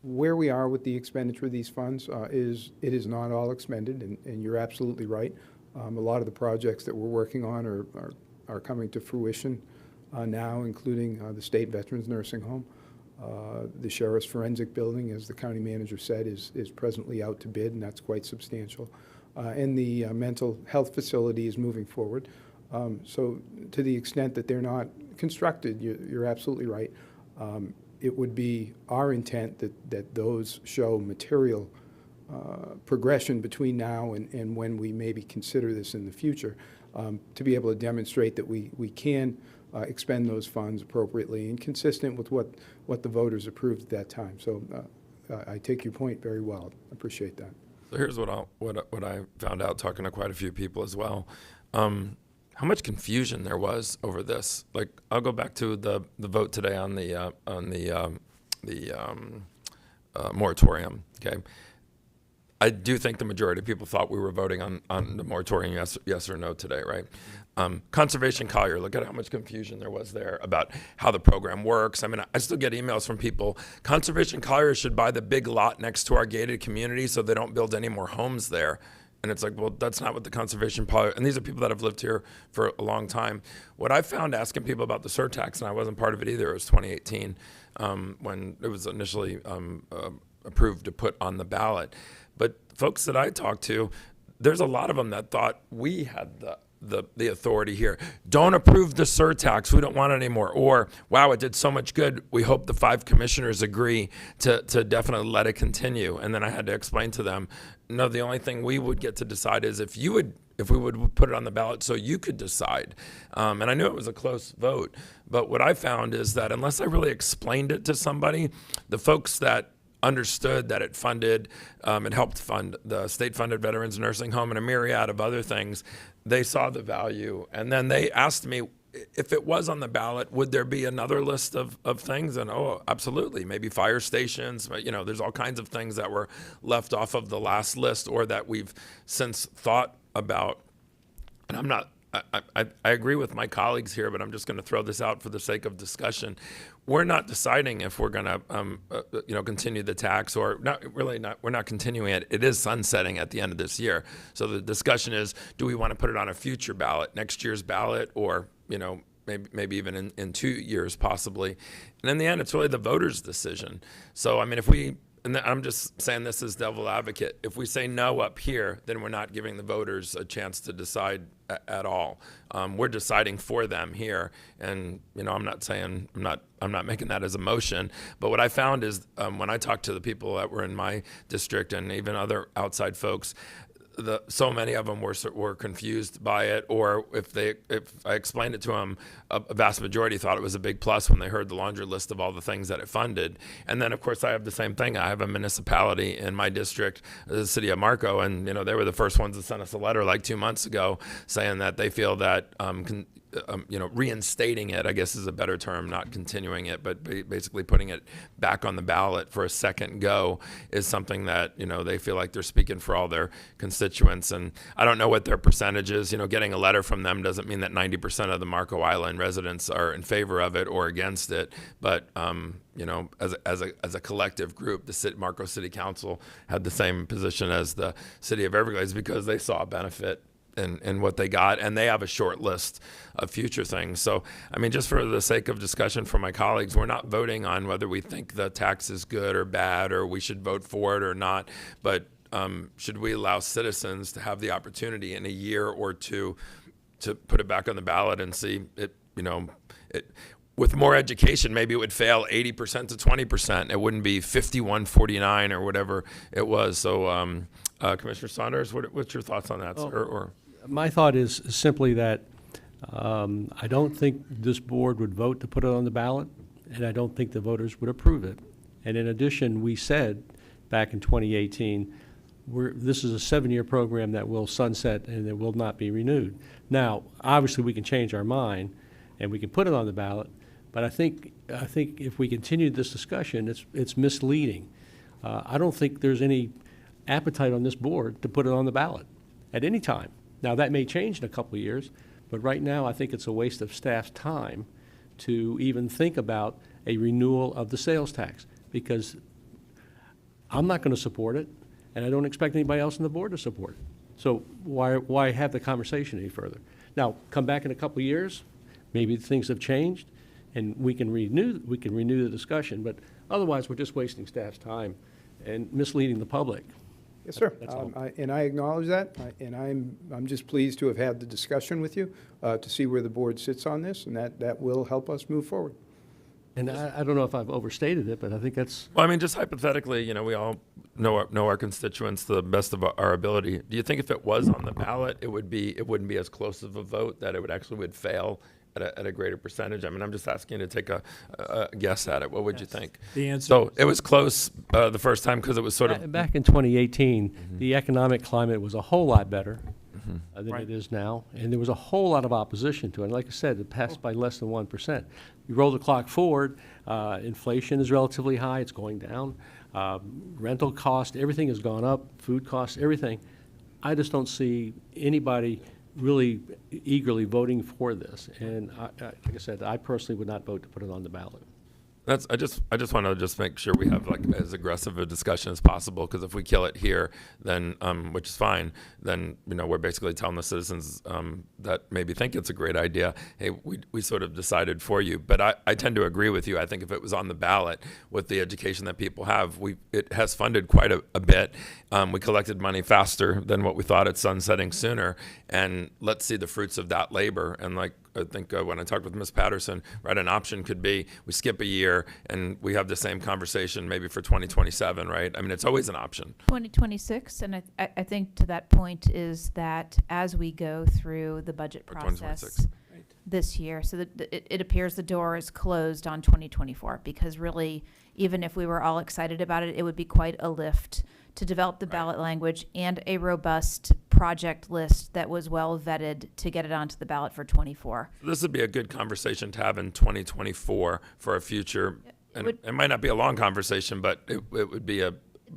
where we are with the expenditure of these funds is it is not all expended, and you're absolutely right. A lot of the projects that we're working on are coming to fruition now, including the State Veterans Nursing Home. The Sheriff's Forensic Building, as the county manager said, is presently out to bid, and that's quite substantial. And the mental health facility is moving forward. So to the extent that they're not constructed, you're absolutely right. It would be our intent that those show material progression between now and when we maybe consider this in the future, to be able to demonstrate that we can expend those funds appropriately and consistent with what the voters approved at that time. So I take your point very well. I appreciate that. So here's what I found out talking to quite a few people as well. How much confusion there was over this. Like, I'll go back to the vote today on the moratorium. Okay, I do think the majority of people thought we were voting on the moratorium yes or no today, right? Conservation Collier, look at how much confusion there was there about how the program works. I mean, I still get emails from people, Conservation Collier should buy the big lot next to our gated community so they don't build any more homes there. And it's like, well, that's not what the Conservation Collier, and these are people that have lived here for a long time. What I found asking people about the surtax, and I wasn't part of it either, it was 2018 when it was initially approved to put on the ballot. But folks that I talked to, there's a lot of them that thought we had the authority here. Don't approve the surtax. We don't want it anymore. Or, wow, it did so much good. We hope the 5 commissioners agree to definitely let it continue. And then I had to explain to them, no, the only thing we would get to decide is if we would put it on the ballot so you could decide. And I knew it was a close vote. But what I found is that unless I really explained it to somebody, the folks that understood that it funded, it helped fund the state-funded Veterans Nursing Home and a myriad of other things, they saw the value. And then they asked me, if it was on the ballot, would there be another list of things? And oh, absolutely, maybe fire stations, but you know, there's all kinds of things that were left off of the last list or that we've since thought about. And I'm not, I agree with my colleagues here, but I'm just going to throw this out for the sake of discussion. We're not deciding if we're going to, continue the tax or not. Really, not. We're not continuing it. It is sunsetting at the end of this year. So the discussion is: do we want to put it on a future ballot, next year's ballot, or maybe even in 2 years possibly? And in the end, it's really the voters' decision. So I mean, and I'm just saying this as devil advocate. If we say no up here, then we're not giving the voters a chance to decide at all. We're deciding for them here, and I'm not making that as a motion. But what I found is when I talked to the people that were in my district and even other outside folks, so many of them were confused by it, or if I explained it to them, a vast majority thought it was a big plus when they heard the laundry list of all the things that it funded. And then, of course, I have the same thing. I have a municipality in my district, the city of Marco, and they were the first ones to send us a letter like 2 months ago saying that they feel that reinstating it, I guess is a better term, not continuing it, but basically putting it back on the ballot for a second go is something that, they feel like they're speaking for all their constituents. And I don't know what their percentage is. Getting a letter from them doesn't mean that 90% of the Marco Island residents are in favor of it or against it. But, as a collective group, the Marco City Council had the same position as the City of Everglades because they saw a benefit and what they got, and they have a short list of future things. So, just for the sake of discussion for my colleagues, we're not voting on whether we think the tax is good or bad, or we should vote for it or not, but should we allow citizens to have the opportunity in a year or two to put it back on the ballot and see it, with more education, maybe it would fail 80% to 20%. It wouldn't be 51-49 or whatever it was. So, Commissioner Saunders, what's your thoughts on that? Or my thought is simply that I don't think this board would vote to put it on the ballot, and I don't think the voters would approve it. And in addition, we said back in 2018, this is a 7-year program that will sunset and it will not be renewed. Now, obviously, we can change our mind and we can put it on the ballot, but I think if we continue this discussion, it's misleading. I don't think there's any appetite on this board to put it on the ballot at any time. Now, that may change in a couple of years, but right now I think it's a waste of staff's time to even think about a renewal of the sales tax, because I'm not going to support it, and I don't expect anybody else on the board to support it. So why have the conversation any further? Now, come back in a couple of years, maybe things have changed, and we can renew the discussion, but otherwise we're just wasting staff's time and misleading the public. Yes, sir. That's all. And I acknowledge that, and I'm just pleased to have had the discussion with you to see where the board sits on this, and that will help us move forward. And I don't know if I've overstated it, but I think that's... Well, just hypothetically, we all know our constituents to the best of our ability. Do you think if it was on the ballot, it wouldn't be as close of a vote, that it would fail at a greater percentage? I'm just asking you to take a guess at it. What would you think? The answer So it was close the first time because it was sort of... Back in 2018, the economic climate was a whole lot better than it is now, and there was a whole lot of opposition to it. And like I said, it passed by less than 1%. You roll the clock forward, inflation is relatively high, it's going down. Rental cost, everything has gone up, food costs, everything. I just don't see anybody really eagerly voting for this. And like I said, I personally would not vote to put it on the ballot. I just want to make sure we have as aggressive a discussion as possible, because if we kill it here, then which is fine, then we're basically telling the citizens that maybe think it's a great idea, hey, we sort of decided for you. But I tend to agree with you. I think if it was on the ballot with the education that people have, it has funded quite a bit. We collected money faster than what we thought, it's sunsetting sooner, and let's see the fruits of that labor. And I think when I talked with Ms. Patterson, an option could be we skip a year and we have the same conversation maybe for 2027, right? It's always an option. 2026, and I think to that point is that as we go through the budget process this year, so that it appears the door is closed on 2024, because really, even if we were all excited about it, it would be quite a lift to develop the ballot language and a robust project list that was well vetted to get it onto the ballot for 24. This would be a good conversation to have in 2024 for a future, and it might not be a long conversation, but it would be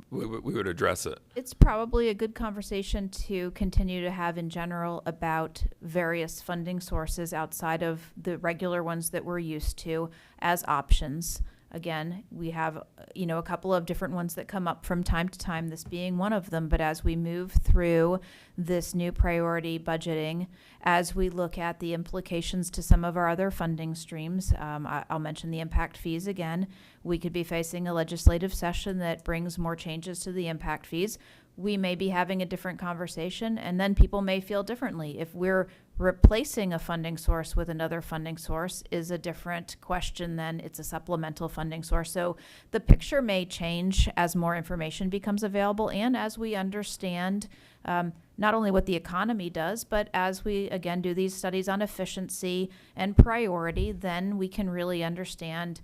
we would address it. It's probably a good conversation to continue to have in general about various funding sources outside of the regular ones that we're used to as options. Again, we have, a couple of different ones that come up from time to time, this being one of them. But as we move through this new priority budgeting, as we look at the implications to some of our other funding streams, I'll mention the impact fees again. We could be facing a legislative session that brings more changes to the impact fees. We may be having a different conversation, and then people may feel differently. If we're replacing a funding source with another funding source is a different question than it's a supplemental funding source. So the picture may change as more information becomes available and as we understand not only what the economy does, but as we, again, do these studies on efficiency and priority, then we can really understand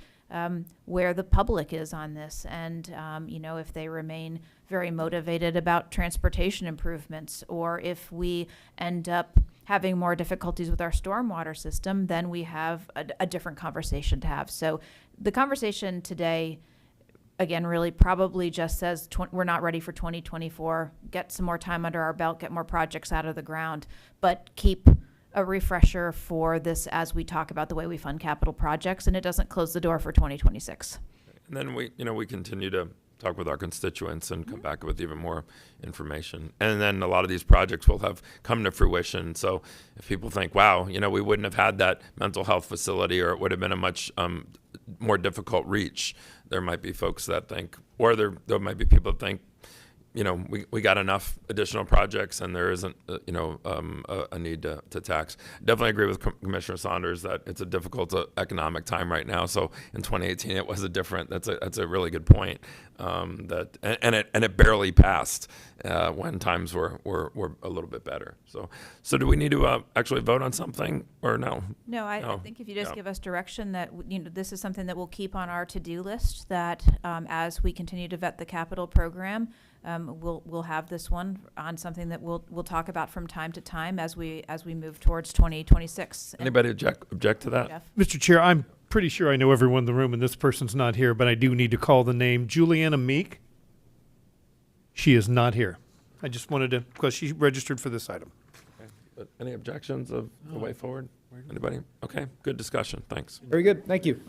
where the public is on this. And, if they remain very motivated about transportation improvements, or if we end up having more difficulties with our stormwater system, then we have a different conversation to have. So the conversation today, again, really probably just says we're not ready for 2024, get some more time under our belt, get more projects out of the ground, but keep a refresher for this as we talk about the way we fund capital projects, and it doesn't close the door for 2026. And then we continue to talk with our constituents and come back with even more information. And then a lot of these projects will have come to fruition. So if people think, wow, we wouldn't have had that mental health facility, or it would have been a much more difficult reach, there might be folks that think, or there might be people that think, we got enough additional projects and there isn't, a need to tax. Definitely agree with Commissioner Saunders that it's a difficult economic time right now. So in 2018, it was that's a really good point. And it barely passed when times were a little bit better. So do we need to actually vote on something or no? No, I think if you just give us direction that, this is something that we'll keep on our to-do list, that as we continue to vet the capital program, we'll have this one on something that we'll talk about from time to time as we move towards 2026. Anybody object to that? Jeff? Mr. Chair, I'm pretty sure I know everyone in the room, and this person's not here, but I do need to call the name. Juliana Meek. She is not here. I just wanted to, because she registered for this item. Okay. But any objections of the way forward? Anybody? Okay, good discussion. Thanks. Very good. Thank you.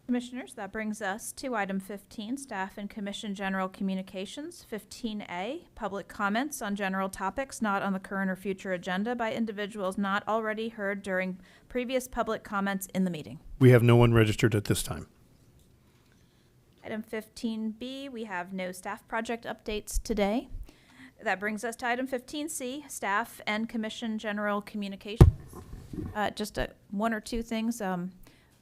Commissioners, that brings us to item 15, Staff and Commission General Communications. 15A, public comments on general topics not on the current or future agenda by individuals not already heard during previous public comments in the meeting. We have no one registered at this time. Item 15B, we have no staff project updates today. That brings us to item 15C, Staff and Commission General Communications. Just one or two things.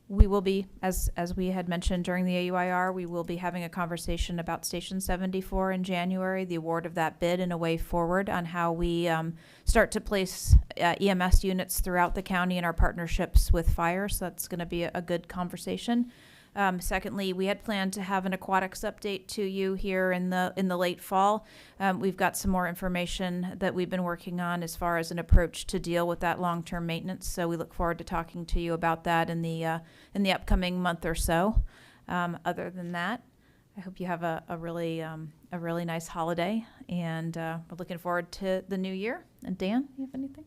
We will be, as we had mentioned during the AUIR, we will be having a conversation about Station 74 in January, the award of that bid and a way forward on how we start to place EMS units throughout the county and our partnerships with fire. So that's going to be a good conversation. Secondly, we had planned to have an aquatics update to you here in the late fall. We've got some more information that we've been working on as far as an approach to deal with that long-term maintenance. So we look forward to talking to you about that in the upcoming month or so. Other than that, I hope you have a really nice holiday, and we're looking forward to the new year. And Dan, you have anything?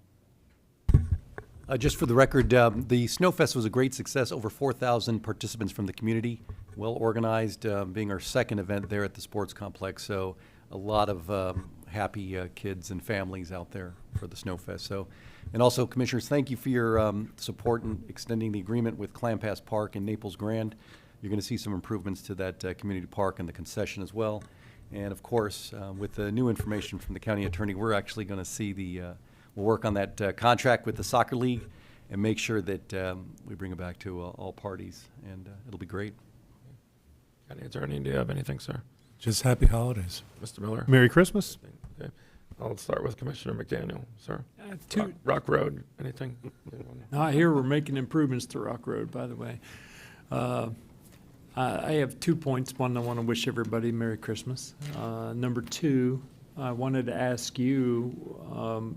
Just for the record, the Snowfest was a great success. Over 4,000 participants from the community, well organized, being our second event there at the sports complex. So a lot of happy kids and families out there for the Snowfest. So, and also, commissioners, thank you for your support in extending the agreement with Clam Pass Park and Naples Grand. You're going to see some improvements to that community park and the concession as well. And of course, with the new information from the county attorney, we're actually going to see we'll work on that contract with the soccer league and make sure that we bring it back to all parties, and it'll be great. County Attorney, do you have anything, sir? Just happy holidays. Mr. Miller? Merry Christmas. Okay. I'll start with Commissioner McDaniel, sir. Rock Road, anything? I hear we're making improvements to Rock Road, by the way. I have 2 points. One, I want to wish everybody Merry Christmas. Number two, I wanted to ask you,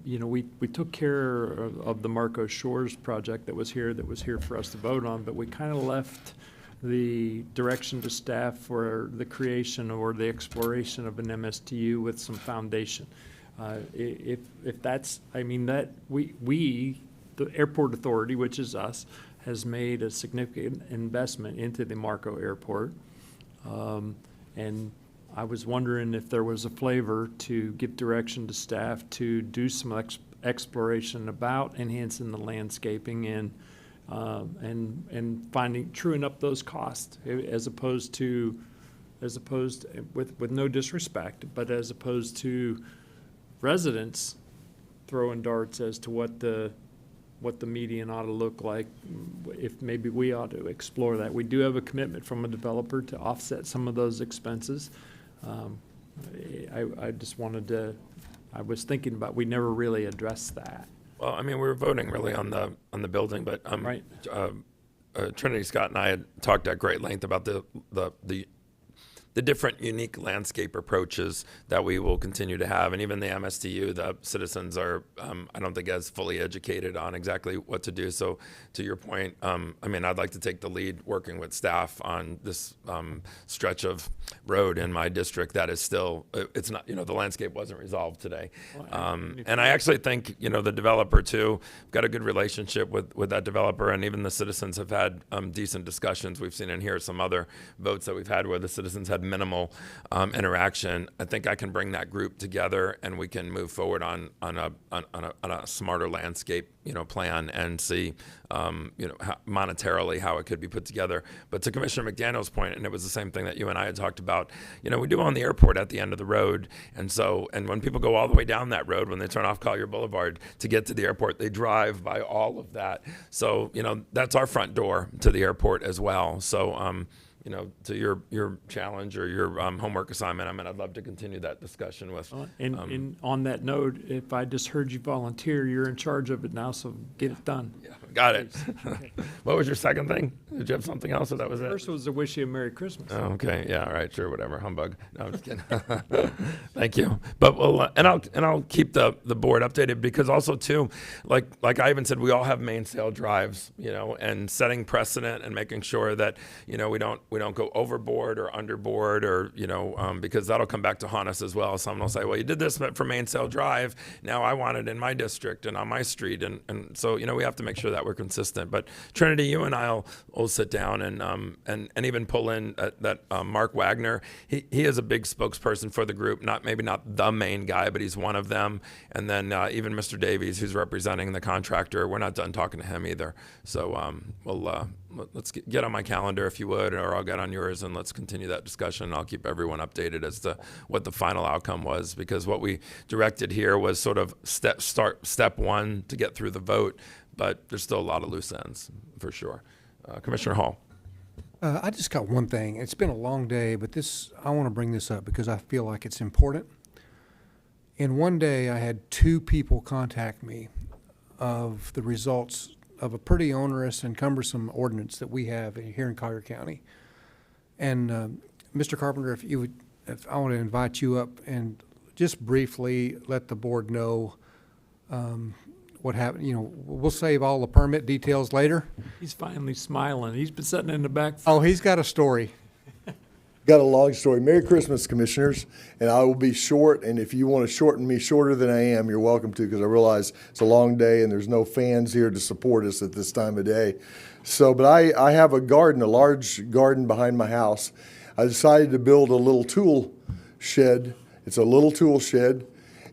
we took care of the Marco Shores project that was here for us to vote on, but we kind of left the direction to staff for the creation or the exploration of an MSTU with some foundation. If that's, that we, the airport authority, which is us, has made a significant investment into the Marco Airport. And I was wondering if there was a flavor to give direction to staff to do some exploration about enhancing the landscaping and truing up those costs, as opposed with no disrespect, but as opposed to residents throwing darts as to what the median ought to look like, if maybe we ought to explore that. We do have a commitment from a developer to offset some of those expenses. I just wanted to, I was thinking about, we never really addressed that. Well, I mean, we were voting really on the building, but Right. Trinity Scott and I had talked at great length about the different unique landscape approaches that we will continue to have. And even the MSTU, the citizens are, I don't think, as fully educated on exactly what to do. So to your point, I mean, I'd like to take the lead working with staff on this stretch of road in my district that is still, it's not, the landscape wasn't resolved today. And I actually think, the developer too, got a good relationship with that developer, and even the citizens have had decent discussions. We've seen in here some other votes that we've had where the citizens had minimal interaction. I think I can bring that group together, and we can move forward on a smarter landscape, plan, and see, monetarily how it could be put together. But to Commissioner McDaniel's point, and it was the same thing that you and I had talked about, we do own the airport at the end of the road, and when people go all the way down that road, when they turn off Collier Boulevard to get to the airport, they drive by all of that. So that's our front door to the airport as well. So to your challenge or your homework assignment, I'd love to continue that discussion with. And on that note, if I just heard you volunteer, you're in charge of it now, so get it done. Yeah, got it. What was your second thing? Did you have something else, or that was it? First was to wish you a Merry Christmas. Oh, okay. Yeah. All right. Sure. Whatever. Humbug. No, I'm just kidding. Thank you. But I'll keep the board updated, because also too, like I even said, we all have mainsail drives, and setting precedent and making sure that we don't go overboard or underboard, or because that'll come back to haunt us as well. Someone will say, well, you did this for mainsail drive, now I want it in my district and on my street, and so we have to make sure that we're consistent. But Trinity, you and I'll sit down and even pull in that Mark Wagner. He is a big spokesperson for the group, maybe not the main guy, but he's one of them. And then even Mr. Davies, who's representing the contractor, we're not done talking to him either. So let's get on my calendar if you would, or I'll get on yours, and let's continue that discussion. I'll keep everyone updated as to what the final outcome was, because what we directed here was sort of step one to get through the vote, but there's still a lot of loose ends for sure. Commissioner Hall. I just got one thing. It's been a long day, but I want to bring this up because I feel like it's important. In one day, I had 2 people contact me of the results of a pretty onerous and cumbersome ordinance that we have here in Collier County. And Mr. Carpenter, if I want to invite you up and just briefly let the board know what happened. We'll save all the permit details later. He's finally smiling. He's been sitting in the back. Oh, he's got a story. Got a long story. Merry Christmas, Commissioners, and I will be short, and if you want to shorten me shorter than I am, you're welcome to, because I realize it's a long day and there's no fans here to support us at this time of day. So, but I have a garden, a large garden behind my house. I decided to build a little tool shed. It's a little tool shed,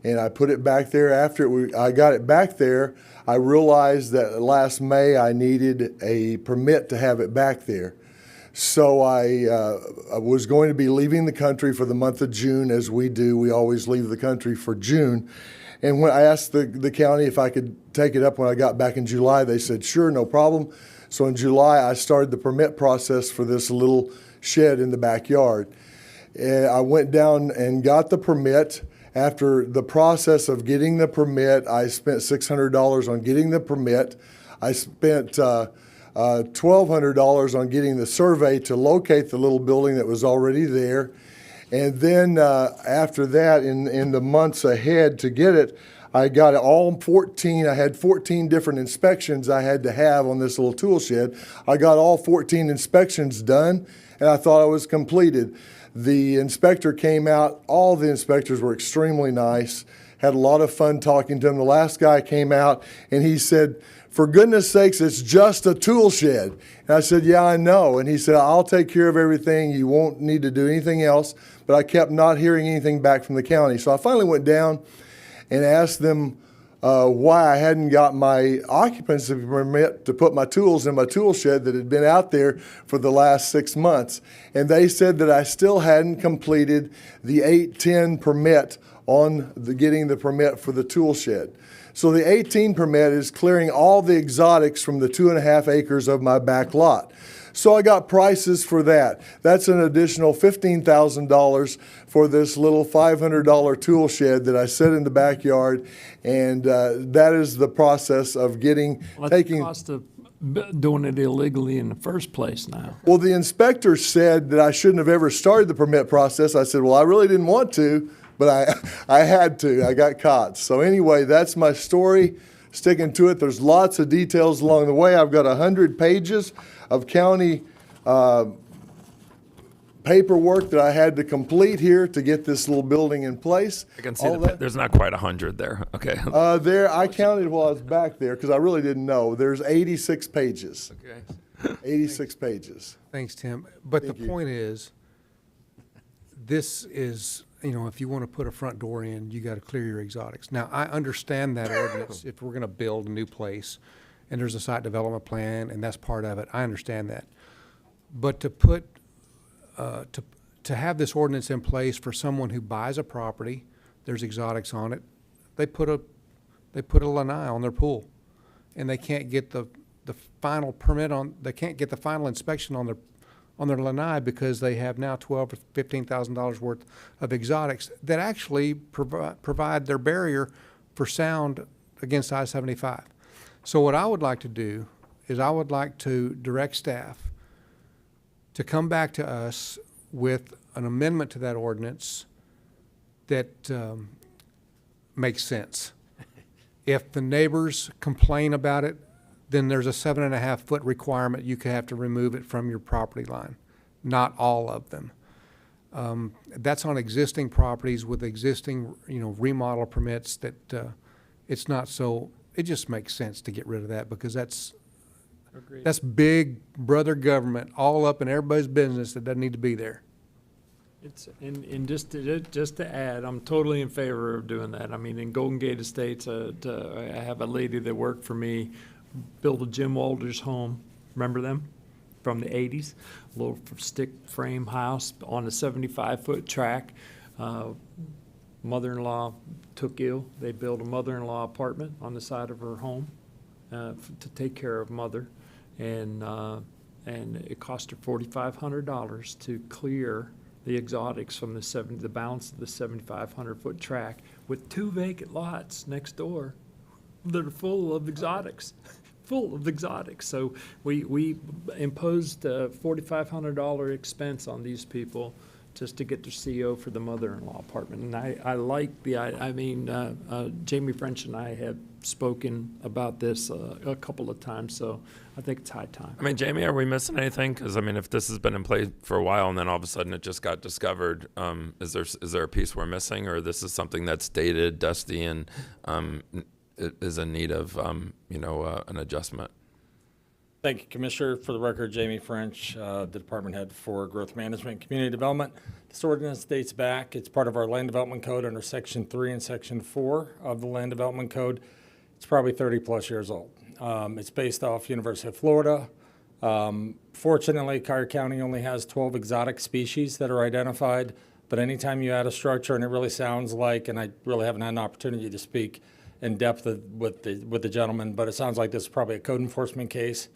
and I put it back there. After I got it back there, I realized that last May I needed a permit to have it back there. So I was going to be leaving the country for the month of June, as we do. We always leave the country for June. And when I asked the county if I could take it up when I got back in July, they said, sure, no problem. So in July, I started the permit process for this little shed in the backyard. And I went down and got the permit. After the process of getting the permit, I spent $600 on getting the permit. I spent $1,200 on getting the survey to locate the little building that was already there. And then after that, in the months ahead to get it, I got all 14. I had 14 different inspections I had to have on this little tool shed. I got all 14 inspections done, and I thought I was completed. The inspector came out. All the inspectors were extremely nice. Had a lot of fun talking to them. The last guy came out, and he said, for goodness sakes, it's just a tool shed. And I said, yeah, I know. And he said, I'll take care of everything. You won't need to do anything else. But I kept not hearing anything back from the county. So I finally went down and asked them why I hadn't got my occupancy permit to put my tools in my tool shed that had been out there for the last 6 months. And they said that I still hadn't completed the 810 permit on getting the permit for the tool shed. So the 18 permit is clearing all the exotics from the 2.5 acres of my back lot. So I got prices for that. That's an additional $15,000 for this little $500 tool shed that I set in the backyard, and that is the process of getting, Well, that's taking. the cost of doing it illegally in the first place now. Well, the inspector said that I shouldn't have ever started the permit process. I said, well, I really didn't want to, but I had to. I got caught. So anyway, that's my story. Sticking to it. There's lots of details along the way. I've got 100 pages of county paperwork that I had to complete here to get this little building in place. I can see there's not quite 100 there. Okay. There, I counted while I was back there because I really didn't know. There's 86 pages. Okay. 86 pages. Thanks, Tim. But Thank the you. point is, this is, you know, if you want to put a front door in, you got to clear your exotics. Now, I understand that ordinance. If we're going to build a new place and there's a site development plan and that's part of it, I understand that. But to put, to have this ordinance in place for someone who buys a property, there's exotics on it, they put a lanai on their pool, and they can't get the final permit on, they can't get the final inspection on their lanai because they have now $12,000 or $15,000 worth of exotics that actually provide their barrier for sound against I-75. So what I would like to do is I would like to direct staff to come back to us with an amendment to that ordinance that makes sense. If the neighbors complain about it, then there's a 7.5 foot requirement. You could have to remove it from your property line. Not all of them. That's on existing properties with existing, you know, remodel permits that it's not so, it just makes sense to get rid of that because that's big brother government all up in everybody's business that doesn't need to be there. It's, and just to add, I'm totally in favor of doing that. I mean, in Golden Gate Estates, I have a lady that worked for me, built a Jim Walters home. Remember them? From the 80s. Little stick frame house on a 75-foot track. Mother-in-law took ill. They built a mother-in-law apartment on the side of her home to take care of mother. And it cost her $4,500 to clear the exotics from the balance of the 7,500-foot track with 2 vacant lots next door that are full of exotics. Full of exotics. So we imposed a $4,500 expense on these people just to get their CO for the mother-in-law apartment. And I like Jamie French and I have spoken about this a couple of times, so I think it's high time. I mean, Jamie, are we missing anything? Because I mean, if this has been in play for a while and then all of a sudden it just got discovered, is there a piece we're missing, or this is something that's dated, dusty, and is in need of an adjustment? Thank you, Commissioner. For the record, Jamie French, the Department Head for Growth Management and Community Development. This ordinance dates back. It's part of our Land Development Code under Section 3 and Section 4 of the Land Development Code. It's probably 30-plus years old. It's based off University of Florida. Fortunately, Collier County only has 12 exotic species that are identified, but anytime you add a structure, and it really sounds like, and I really haven't had an opportunity to speak in depth with the gentleman, but it sounds like this is probably a code enforcement case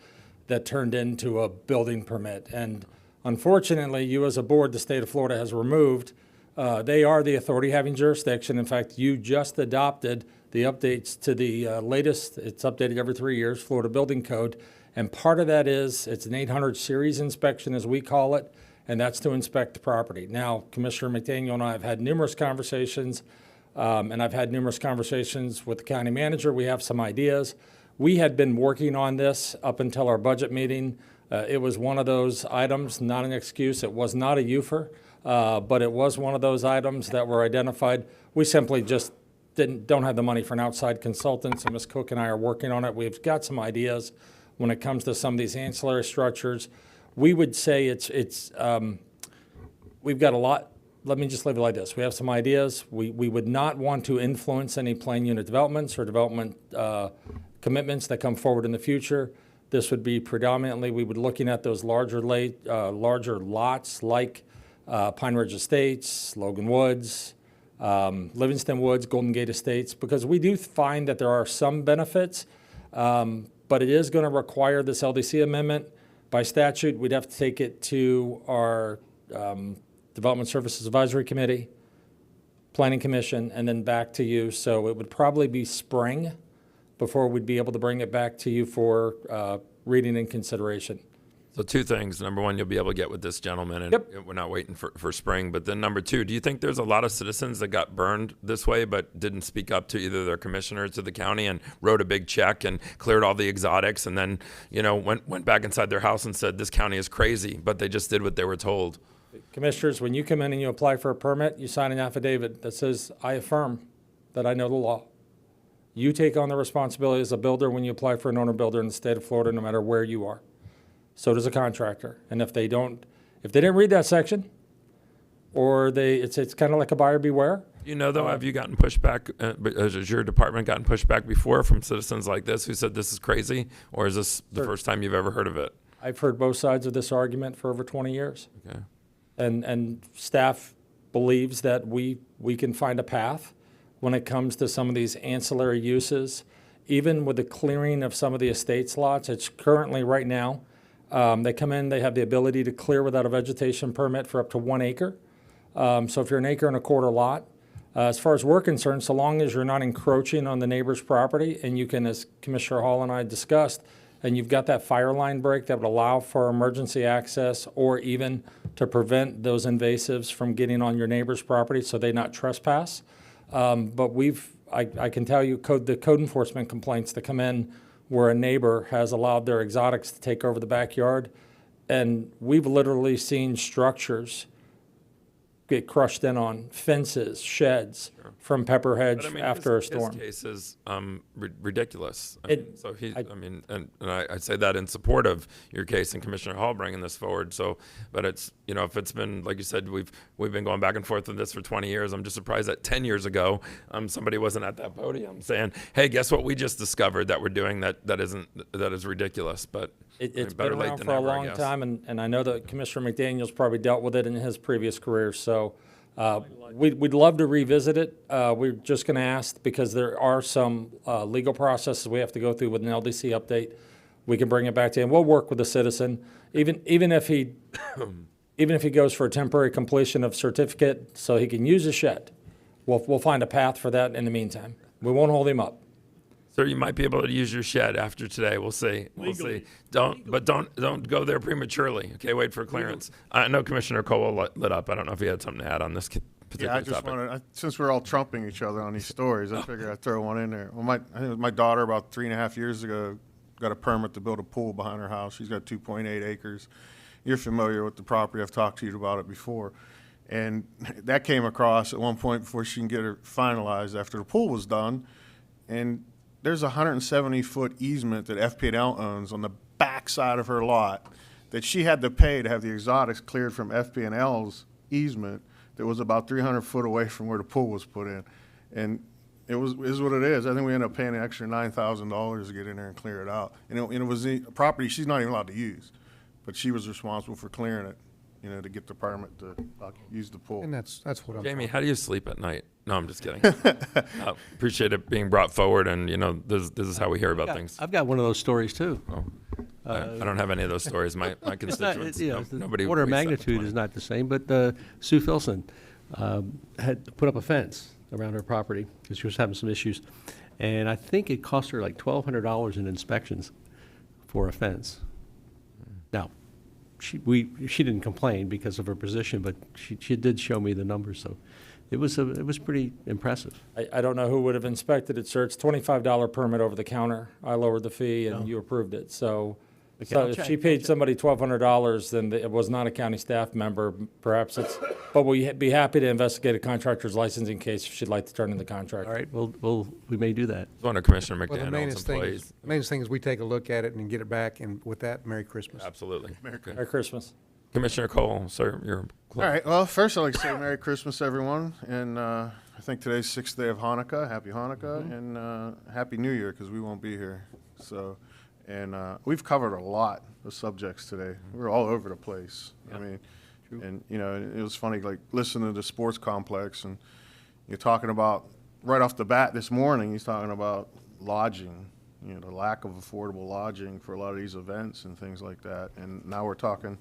that turned into a building permit. And unfortunately, you as a board, the state of Florida has removed, they are the authority having jurisdiction. In fact, you just adopted the updates to the latest, it's updated every 3 years, Florida Building Code. And part of that is, it's an 800 series inspection as we call it, and that's to inspect the property. Now, Commissioner McDaniel and I have had numerous conversations, and I've had numerous conversations with the county manager. We have some ideas. We had been working on this up until our budget meeting. It was one of those items, not an excuse. It was not a UFR, but it was one of those items that were identified. We simply just don't have the money for an outside consultant, so Ms. Cook and I are working on it. We've got some ideas when it comes to some of these ancillary structures. We would say we've got a lot. Let me just leave it like this. We have some ideas. We would not want to influence any planned unit developments or development commitments that come forward in the future. This would be predominantly, we would looking at those larger lots like Pine Ridge Estates, Logan Woods, Livingston Woods, Golden Gate Estates, because we do find that there are some benefits, but it is going to require this LDC amendment. By statute, we'd have to take it to our Development Services Advisory Committee, Planning Commission, and then back to you. So it would probably be spring before we'd be able to bring it back to you for reading and consideration. So two things. Number one, you'll be able to get with this gentleman, and we're not waiting for spring. But then number two, do you think there's a lot of citizens that got burned this way but didn't speak up to either their commissioners or the county and wrote a big check and cleared all the exotics and then, went back inside their house and said, this county is crazy, but they just did what they were told? Commissioners, when you come in and you apply for a permit, you sign an affidavit that says, I affirm that I know the law. You take on the responsibility as a builder when you apply for an owner builder in the state of Florida, no matter where you are. So does a contractor. And if they didn't read that section, or it's kind of like a buyer beware. Though, have you gotten pushback, has your department gotten pushback before from citizens like this who said this is crazy, or is this the first time you've ever heard of it? I've heard both sides of this argument for over 20 years. Okay. And staff believes that we can find a path when it comes to some of these ancillary uses. Even with the clearing of some of the estates lots, it's currently right now, they come in, they have the ability to clear without a vegetation permit for up to 1 acre. So if you're an acre and a quarter lot, as far as we're concerned, so long as you're not encroaching on the neighbor's property, and you can, as Commissioner Hall and I discussed, and you've got that fire line break that would allow for emergency access or even to prevent those invasives from getting on your neighbor's property so they not trespass. But I can tell you the code enforcement complaints that come in where a neighbor has allowed their exotics to take over the backyard, and we've literally seen structures get crushed in on, fences, sheds from pepper hedge after a storm. His case is ridiculous. I say that in support of your case and Commissioner Hall bringing this forward. So, but it's, if it's been, like you said, we've been going back and forth with this for 20 years. I'm just surprised that 10 years ago, somebody wasn't at that podium saying, hey, guess what we just discovered that we're doing that is ridiculous. But it's better been late around than for a never, I long guess. time, and I know that Commissioner McDaniel's probably dealt with it in his previous career. So we'd love to revisit it. We're just going to ask, because there are some legal processes we have to go through with an LDC update. We can bring it back to you, and we'll work with the citizen, even if he goes for a temporary completion of certificate so he can use a shed. We'll find a path for that in the meantime. We won't hold him up. Sir, you might be able to use your shed after today. We'll see. We'll see. Don't go there prematurely. Okay, wait for clearance. I know Commissioner Cole lit up. I don't know if he had something to add on this particular Yeah, I just topic. wanted, since we're all trumping each other on these stories, I figured I'd throw one in there. Well, I think it was my daughter about 3.5 years ago got a permit to build a pool behind her house. She's got 2.8 acres. You're familiar with the property. I've talked to you about it before. And that came across at one point before she can get it finalized after the pool was done. And there's a 170-foot easement that FP&L owns on the back side of her lot that she had to pay to have the exotics cleared from FP&L's easement that was about 300 foot away from where the pool was put in. And it is what it is. I think we ended up paying an extra $9,000 to get in there and clear it out. And it was a property she's not even allowed to use, but she was responsible for clearing it, to get the permit to use the pool. And that's what I'm. Jamie, how do you sleep at night? No, I'm just kidding. Appreciate it being brought forward, and this is how we hear about things. I've got one of those stories too. Oh. I don't have any of those stories. My constituents, nobody. The order of wastes that magnitude much is not the same, but Sue Filson had put up a fence around her property because she was having some issues, and I think it cost her like $1,200 in inspections for a fence. Now, she didn't complain because of her position, but she did show me the numbers, so it was pretty impressive. I don't know who would have inspected it, sir. It's $25 permit over the counter. I lowered the fee, and you approved it. So if she paid somebody $1,200, then it was not a county staff member. Perhaps it's, but we'd be happy to investigate a contractor's licensing case if she'd like to turn in the contract. All right, we may do that. One of Commissioner Well, the McDaniel's mainest employees. thing is we take a look at it and get it back, and with that, Merry Christmas. Absolutely. Merry Christmas. Commissioner Cole, sir, you're All right. Well, first I'd like to say Merry Christmas, everyone. And I think today's 6th day of Hanukkah. Happy Hanukkah. And Happy New Year, because we won't be here. So, and we've covered a lot of subjects today. We're all over the place. I mean, and, it was funny, like, listening to the sports complex. And, you're talking about, right off the bat this morning, he's talking about lodging, you know, the lack of affordable lodging for a lot of these events and things like that. And now we're talking,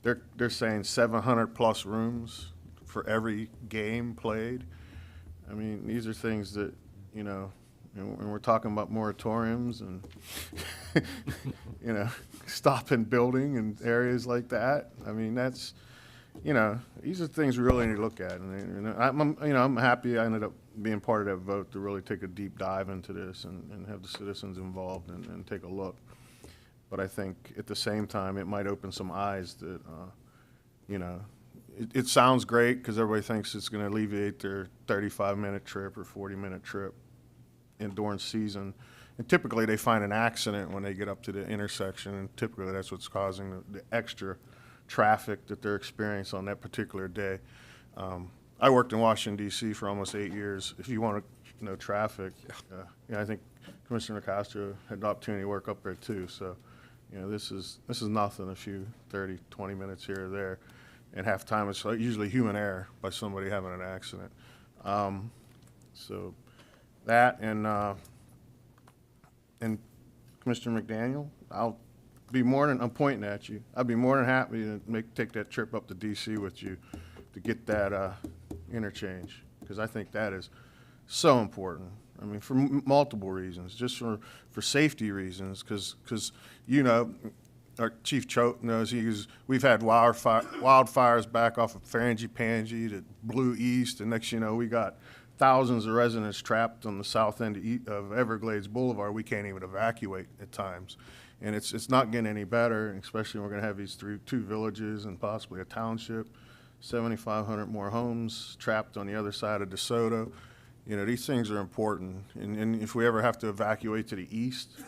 they're saying 700+ rooms for every game played. I mean, these are things that, you know, and we're talking about moratoriums and, you know, stopping building in areas like that. I mean, that's, you know, these are things we really need to look at. And I'm happy I ended up being part of that vote to really take a deep dive into this and have the citizens involved and take a look. But I think at the same time, it might open some eyes that, you know, it sounds great because everybody thinks it's going to alleviate their 35-minute trip or 40-minute trip during season. And typically they find an accident when they get up to the intersection, and typically that's what's causing the extra traffic that they're experiencing on that particular day. I worked in Washington, D.C. for almost 8 years. If you want to know traffic, I think Commissioner Castro had the opportunity to work up there too. So, you know, this is nothing, a few 30, 20 minutes here or there. And half the time it's usually human error by somebody having an accident. So that and Commissioner McDaniel, I'm pointing at you. I'd be more than happy to take that trip up to D.C. with you to get that interchange, because I think that is so important. I mean, for multiple reasons, just for safety reasons, because you know, our Chief Choate knows we've had wildfires back off of Frangipani that blew east, and next you know we got thousands of residents trapped on the south end of Everglades Boulevard. We can't even evacuate at times. And it's not getting any better, especially when we're going to have these two villages and possibly a township, 7,500 more homes trapped on the other side of DeSoto. You know, these things are important. And if we ever have to evacuate to the east, it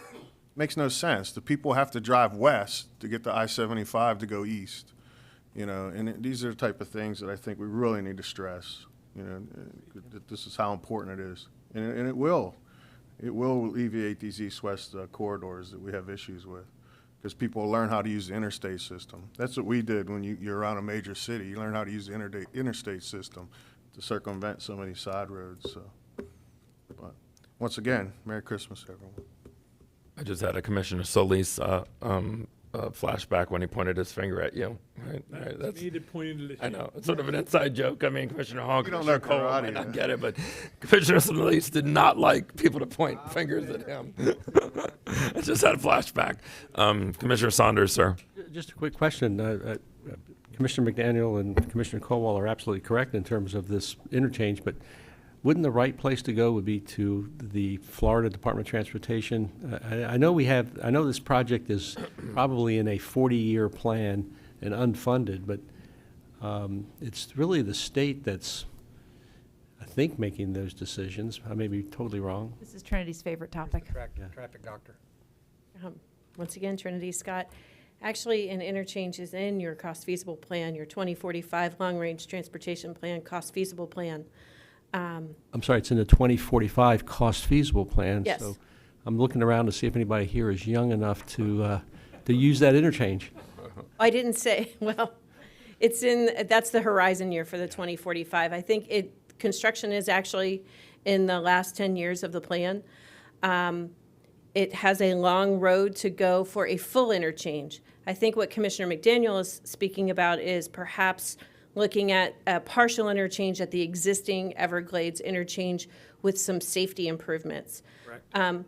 makes no sense. The people have to drive west to get to I-75 to go east. You know, and these are the type of things that I think we really need to stress. You know, that this is how important it is. And it will. It will alleviate these east-west corridors that we have issues with, because people learn how to use the interstate system. That's what we did when you're around a major city. You learn how to use the interstate system to circumvent some of these side roads. So, but once again, Merry Christmas, everyone. I just had a Commissioner Solis flashback when he pointed his finger at you. Right, that's I know it's sort of an inside joke. I mean, Commissioner Hall, Commissioner Cole might not get it, but Commissioner Solis did not like people to point fingers at him. I just had a flashback. Commissioner Saunders, sir. Just a quick question. Commissioner McDaniel and Commissioner Colwell are absolutely correct in terms of this interchange, but wouldn't the right place to go would be to the Florida Department of Transportation? I know this project is probably in a 40-year plan and unfunded, but it's really the state that's, I think, making those decisions. I may be totally wrong. This is Trinity's favorite topic. Traffic doctor. Once again, Trinity Scott. Actually, an interchange is in your cost feasible plan, your 2045 long-range transportation plan, cost feasible plan. I'm sorry, it's in the 2045 cost feasible plan. Yes. So I'm looking around to see if anybody here is young enough to use that interchange. I didn't say, well, that's the horizon year for the 2045. I think construction is actually in the last 10 years of the plan. It has a long road to go for a full interchange. I think what Commissioner McDaniel is speaking about is perhaps looking at a partial interchange at the existing Everglades interchange with some safety improvements. Correct.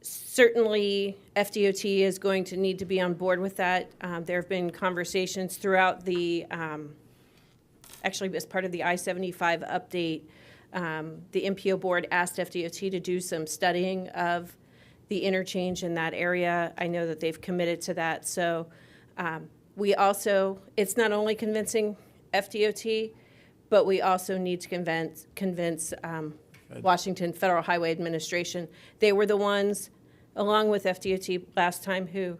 Certainly, FDOT is going to need to be on board with that. There have been conversations throughout actually as part of the I-75 update, the MPO board asked FDOT to do some studying of the interchange in that area. I know that they've committed to that. So we also, it's not only convincing FDOT, but we also need to convince Washington Federal Highway Administration. They were the ones, along with FDOT last time, who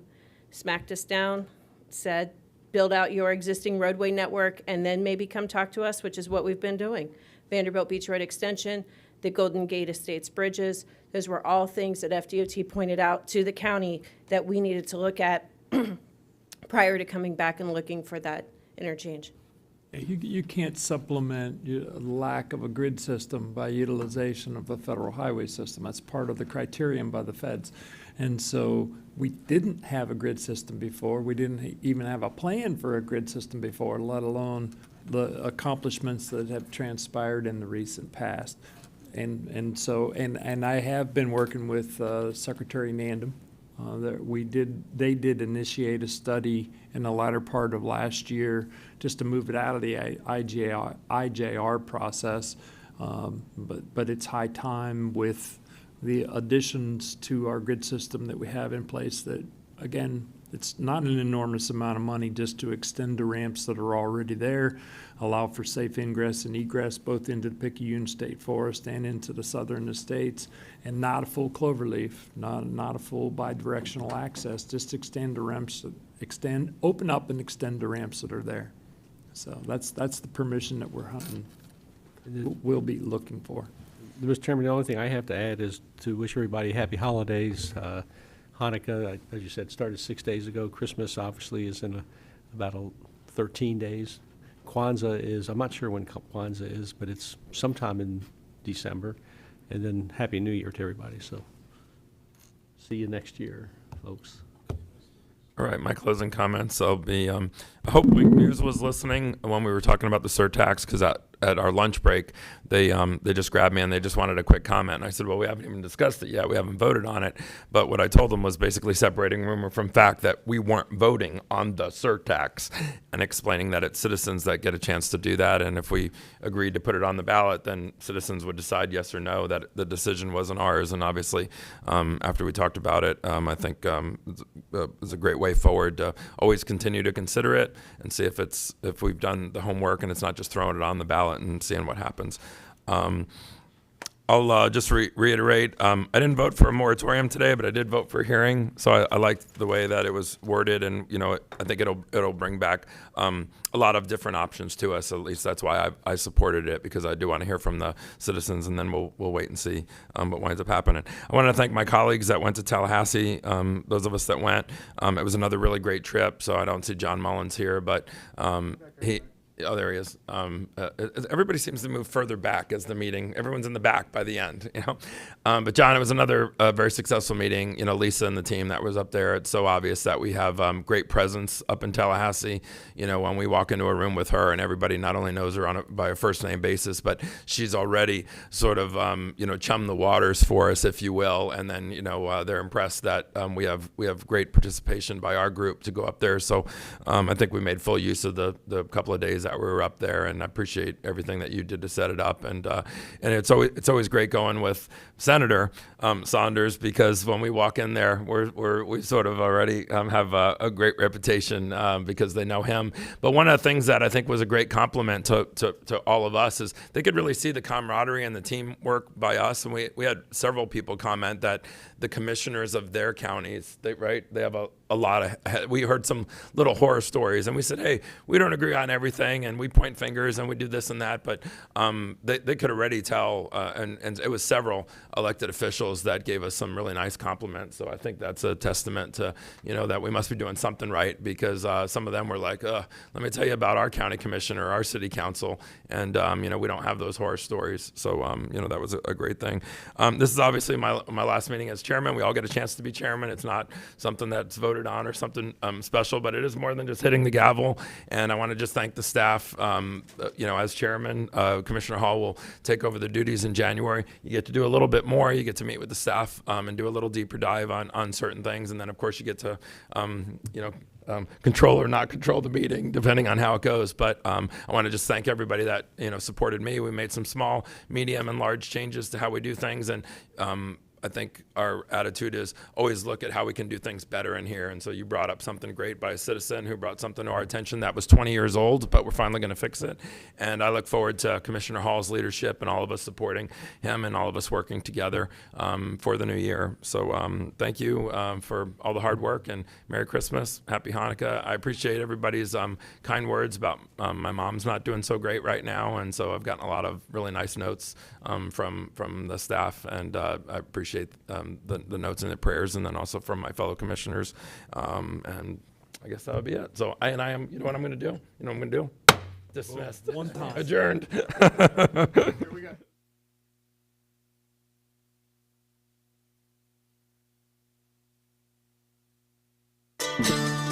smacked us down, said, build out your existing roadway network and then maybe come talk to us, which is what we've been doing. Vanderbilt Beach Road Extension, the Golden Gate Estates bridges, those were all things that FDOT pointed out to the county that we needed to look at prior to coming back and looking for that interchange. You can't supplement lack of a grid system by utilization of the federal highway system. That's part of the criterion by the feds. And so we didn't have a grid system before. We didn't even have a plan for a grid system before, let alone the accomplishments that have transpired in the recent past. And so I have been working with Secretary Nandum. They did initiate a study in the latter part of last year just to move it out of the IJR process. But it's high time with the additions to our grid system that we have in place that, again, it's not an enormous amount of money just to extend the ramps that are already there, allow for safe ingress and egress both into the Picayune State Forest and into the southern estates, and not a full cloverleaf, not a full bidirectional access, just extend the ramps, open up and extend the ramps that are there. So that's the permission that we'll be looking for. Mr. Chairman, the only thing I have to add is to wish everybody happy holidays. Hanukkah, as you said, started 6 days ago. Christmas obviously is in about 13 days. Kwanzaa is, I'm not sure when Kwanzaa is, but it's sometime in December. And then Happy New Year to everybody. So see you next year, folks. All right, my closing comments. I'll be, I hope Wink News was listening when we were talking about the surtax, because at our lunch break, they just grabbed me and they just wanted a quick comment. And I said, well, we haven't even discussed it yet. We haven't voted on it. But what I told them was basically separating rumor from fact, that we weren't voting on the surtax, and explaining that it's citizens that get a chance to do that. And if we agreed to put it on the ballot, then citizens would decide yes or no, that the decision wasn't ours. And obviously, after we talked about it, I think it's a great way forward to always continue to consider it and see if we've done the homework and it's not just throwing it on the ballot and seeing what happens. I'll just reiterate, I didn't vote for a moratorium today, but I did vote for a hearing. So I liked the way that it was worded, and I think it'll bring back a lot of different options to us. At least that's why I supported it, because I do want to hear from the citizens, and then we'll wait and see what winds up happening. I want to thank my colleagues that went to Tallahassee. Those of us that went, it was another really great trip. So I don't see John Mullins here, but oh, there he is. Everybody seems to move further back as the meeting. Everyone's in the back by the end, But John, it was another very successful meeting. Lisa and the team that was up there. It's so obvious that we have great presence up in Tallahassee. When we walk into a room with her, and everybody not only knows her by a first name basis, but she's already sort of chummed the waters for us, if you will. And then they're impressed that we have great participation by our group to go up there. So I think we made full use of the couple of days that we were up there, and I appreciate everything that you did to set it up. And it's always great going with Senator Saunders, because when we walk in there, we sort of already have a great reputation because they know him. But one of the things that I think was a great compliment to all of us is they could really see the camaraderie and the teamwork by us. And we had several people comment that the commissioners of their counties, they have a lot of, we heard some little horror stories, and we said, hey, we don't agree on everything, and we point fingers and we do this and that, but they could already tell, and it was several elected officials that gave us some really nice compliments. So I think that's a testament to, that we must be doing something right, because some of them were like, let me tell you about our county commissioner, our city council, and we don't have those horror stories. So that was a great thing. This is obviously my last meeting as chairman. We all get a chance to be chairman. It's not something that's voted on or something special, but it is more than just hitting the gavel. And I want to just thank the staff. As chairman, Commissioner Hall will take over the duties in January. You get to do a little bit more. You get to meet with the staff and do a little deeper dive on certain things. And then, of course, you get to, control or not control the meeting, depending on how it goes. But I want to just thank everybody that, supported me. We made some small, medium, and large changes to how we do things. And I think our attitude is always look at how we can do things better in here. And so you brought up something great by a citizen who brought something to our attention that was 20 years old, but we're finally going to fix it. And I look forward to Commissioner Hall's leadership and all of us supporting him and all of us working together for the new year. So thank you for all the hard work, and Merry Christmas, Happy Hanukkah. I appreciate everybody's kind words about my mom's not doing so great right now. And so I've gotten a lot of really nice notes from the staff, and I appreciate the notes and the prayers, and then also from my fellow commissioners. And I guess that would be it. So I am, you know what I'm going to do? You know what I'm going to do? Dismissed. One time. Adjourned. Here we go.